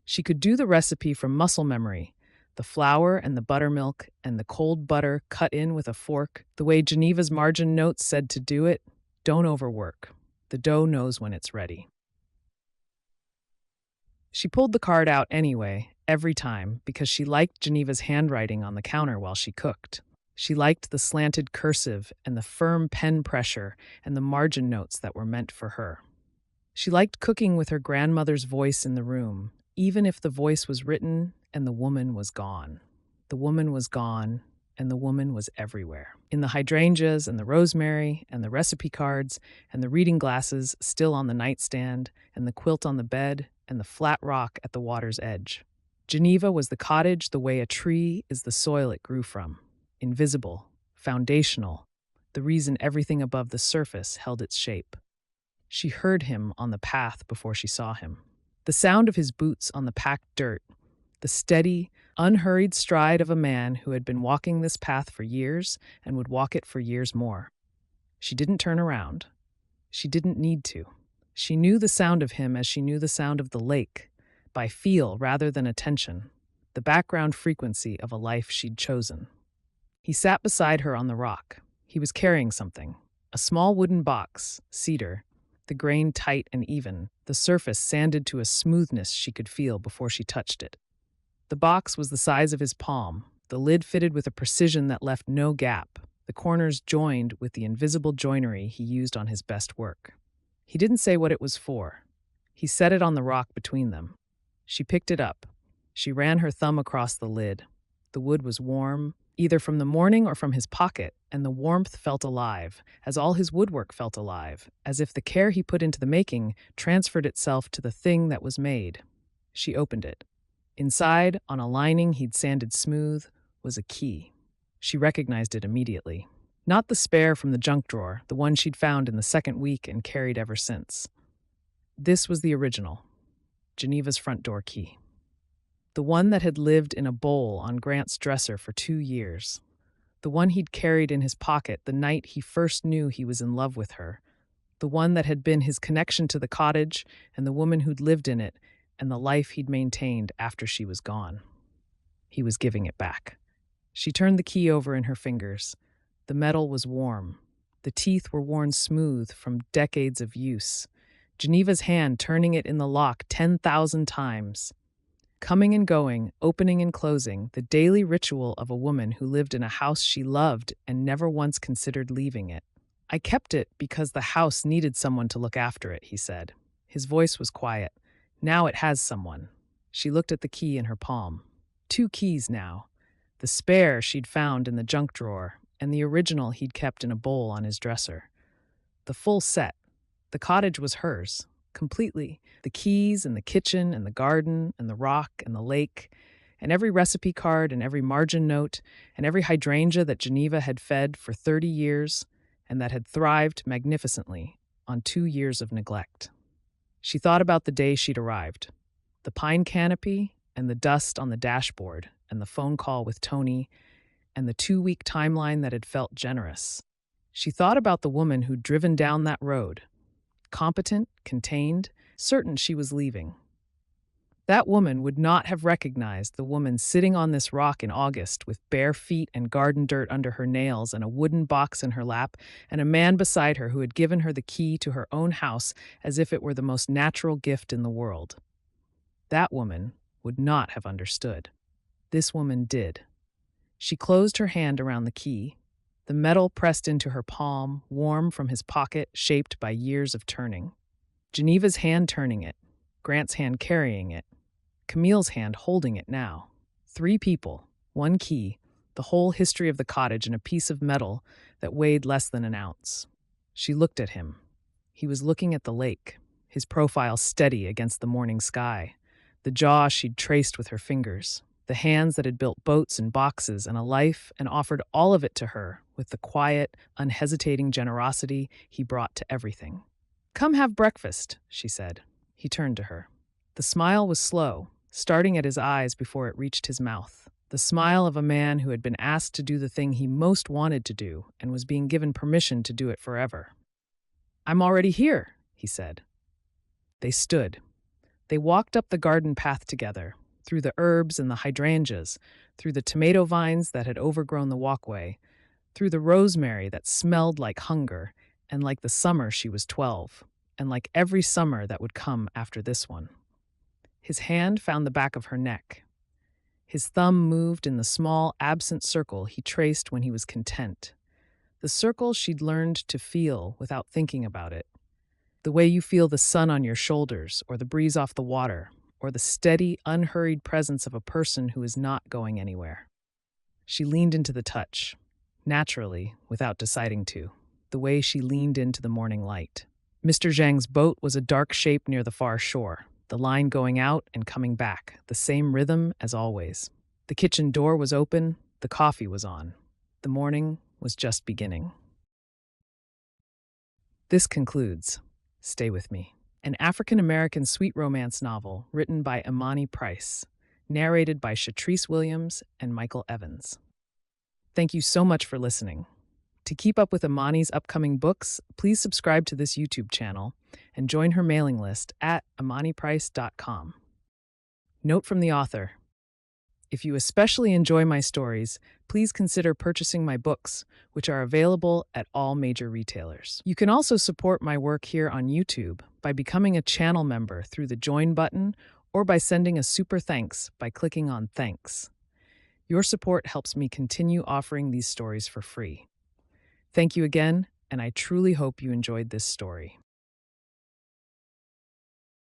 She could do the recipe from muscle memory, the flour and the buttermilk and the cold butter cut in with a fork, the way Geneva's margin notes said to do it. Don't overwork. The dough knows when it's ready. She pulled the card out anyway, every time, because she liked Geneva's handwriting on the counter while she cooked. She liked the slanted cursive and the firm pen pressure and the margin notes that were meant for her. She liked cooking with her grandmother's voice in the room, even if the voice was written and the woman was gone. The woman was gone, and the woman was everywhere. In the hydrangeas and the rosemary and the recipe cards and the reading glasses still on the nightstand and the quilt on the bed and the flat rock at the water's edge. Geneva was the cottage the way a tree is the soil it grew from. Invisible, foundational, the reason everything above the surface held its shape. She heard him on the path before she saw him. The sound of his boots on the packed dirt, the steady, unhurried stride of a man who had been walking this path for years and would walk it for years more. She didn't turn around. She didn't need to. She knew the sound of him as she knew the sound of the lake, by feel rather than attention, the background frequency of a life she'd chosen. He sat beside her on the rock. He was carrying something, a small wooden box, cedar, the grain tight and even, the surface sanded to a smoothness she could feel before she touched it. The box was the size of his palm, the lid fitted with a precision that left no gap, the corners joined with the invisible joinery he used on his best work. He didn't say what it was for. He set it on the rock between them. She picked it up. She ran her thumb across the lid. The wood was warm, either from the morning or from his pocket, and the warmth felt alive, as all his woodwork felt alive, as if the care he put into the making transferred itself to the thing that was made. She opened it. Inside, on a lining he'd sanded smooth, was a key. She recognized it immediately. Not the spare from the junk drawer, the one she'd found in the second week and carried ever since. This was the original, Geneva's front door key. the one that had lived in a bowl on Grant's dresser for 2 years, the one he'd carried in his pocket the night he first knew he was in love with her, the one that had been his connection to the cottage and the woman who'd lived in it and the life he'd maintained after she was gone. He was giving it back. She turned the key over in her fingers. The metal was warm. The teeth were worn smooth from decades of use. Geneva's hand turning it in the lock 10,000 times. Coming and going, opening and closing, the daily ritual of a woman who lived in a house she loved and never once considered leaving it. "I kept it because the house needed someone to look after it," he said. His voice was quiet. "Now it has someone." She looked at the key in her palm. 2 keys now. The spare she'd found in the junk drawer, and the original he'd kept in a bowl on his dresser. The full set. The cottage was hers, completely. The keys and the kitchen and the garden and the rock and the lake, and every recipe card and every margin note and every hydrangea that Geneva had fed for 30 years and that had thrived magnificently on 2 years of neglect. She thought about the day she'd arrived, the pine canopy and the dust on the dashboard and the phone call with Tony and the 2-week timeline that had felt generous. She thought about the woman who'd driven down that road, competent, contained, certain she was leaving. That woman would not have recognized the woman sitting on this rock in August with bare feet and garden dirt under her nails and a wooden box in her lap and a man beside her who had given her the key to her own house as if it were the most natural gift in the world. That woman would not have understood. This woman did. She closed her hand around the key, the metal pressed into her palm, warm from his pocket, shaped by years of turning. Geneva's hand turning it, Grant's hand carrying it, Camille's hand holding it now. 3 people, 1 key, the whole history of the cottage in a piece of metal that weighed less than an ounce. She looked at him. He was looking at the lake, his profile steady against the morning sky, the jaw she'd traced with her fingers, the hands that had built boats and boxes and a life and offered all of it to her with the quiet, unhesitating generosity he brought to everything. "Come have breakfast," she said. He turned to her. The smile was slow, starting at his eyes before it reached his mouth. The smile of a man who had been asked to do the thing he most wanted to do and was being given permission to do it forever. "I'm already here," he said. They stood. They walked up the garden path together, through the herbs and the hydrangeas, through the tomato vines that had overgrown the walkway, through the rosemary that smelled like hunger, and like the summer she was 12, and like every summer that would come after this one. His hand found the back of her neck. His thumb moved in the small, absent circle he traced when he was content, the circle she'd learned to feel without thinking about it, the way you feel the sun on your shoulders or the breeze off the water, or the steady, unhurried presence of a person who is not going anywhere. She leaned into the touch, naturally, without deciding to, the way she leaned into the morning light. Mr. Zhang's boat was a dark shape near the far shore, the line going out and coming back, the same rhythm as always. The kitchen door was open, the coffee was on. The morning was just beginning. This concludes Stay With Me, an African-American sweet romance novel written by Imani Price, narrated by Shatrice Williams and Michael Evans. Thank you so much for listening. To keep up with Imani's upcoming books, please subscribe to this YouTube channel and join her mailing list at imaniprice.com. Note from the author: if you especially enjoy my stories, please consider purchasing my books, which are available at all major retailers. You can also support my work here on YouTube by becoming a channel member through the Join button or by sending a super thanks by clicking on Thanks. Your support helps me continue offering these stories for free. Thank you again, and I truly hope you enjoyed this story.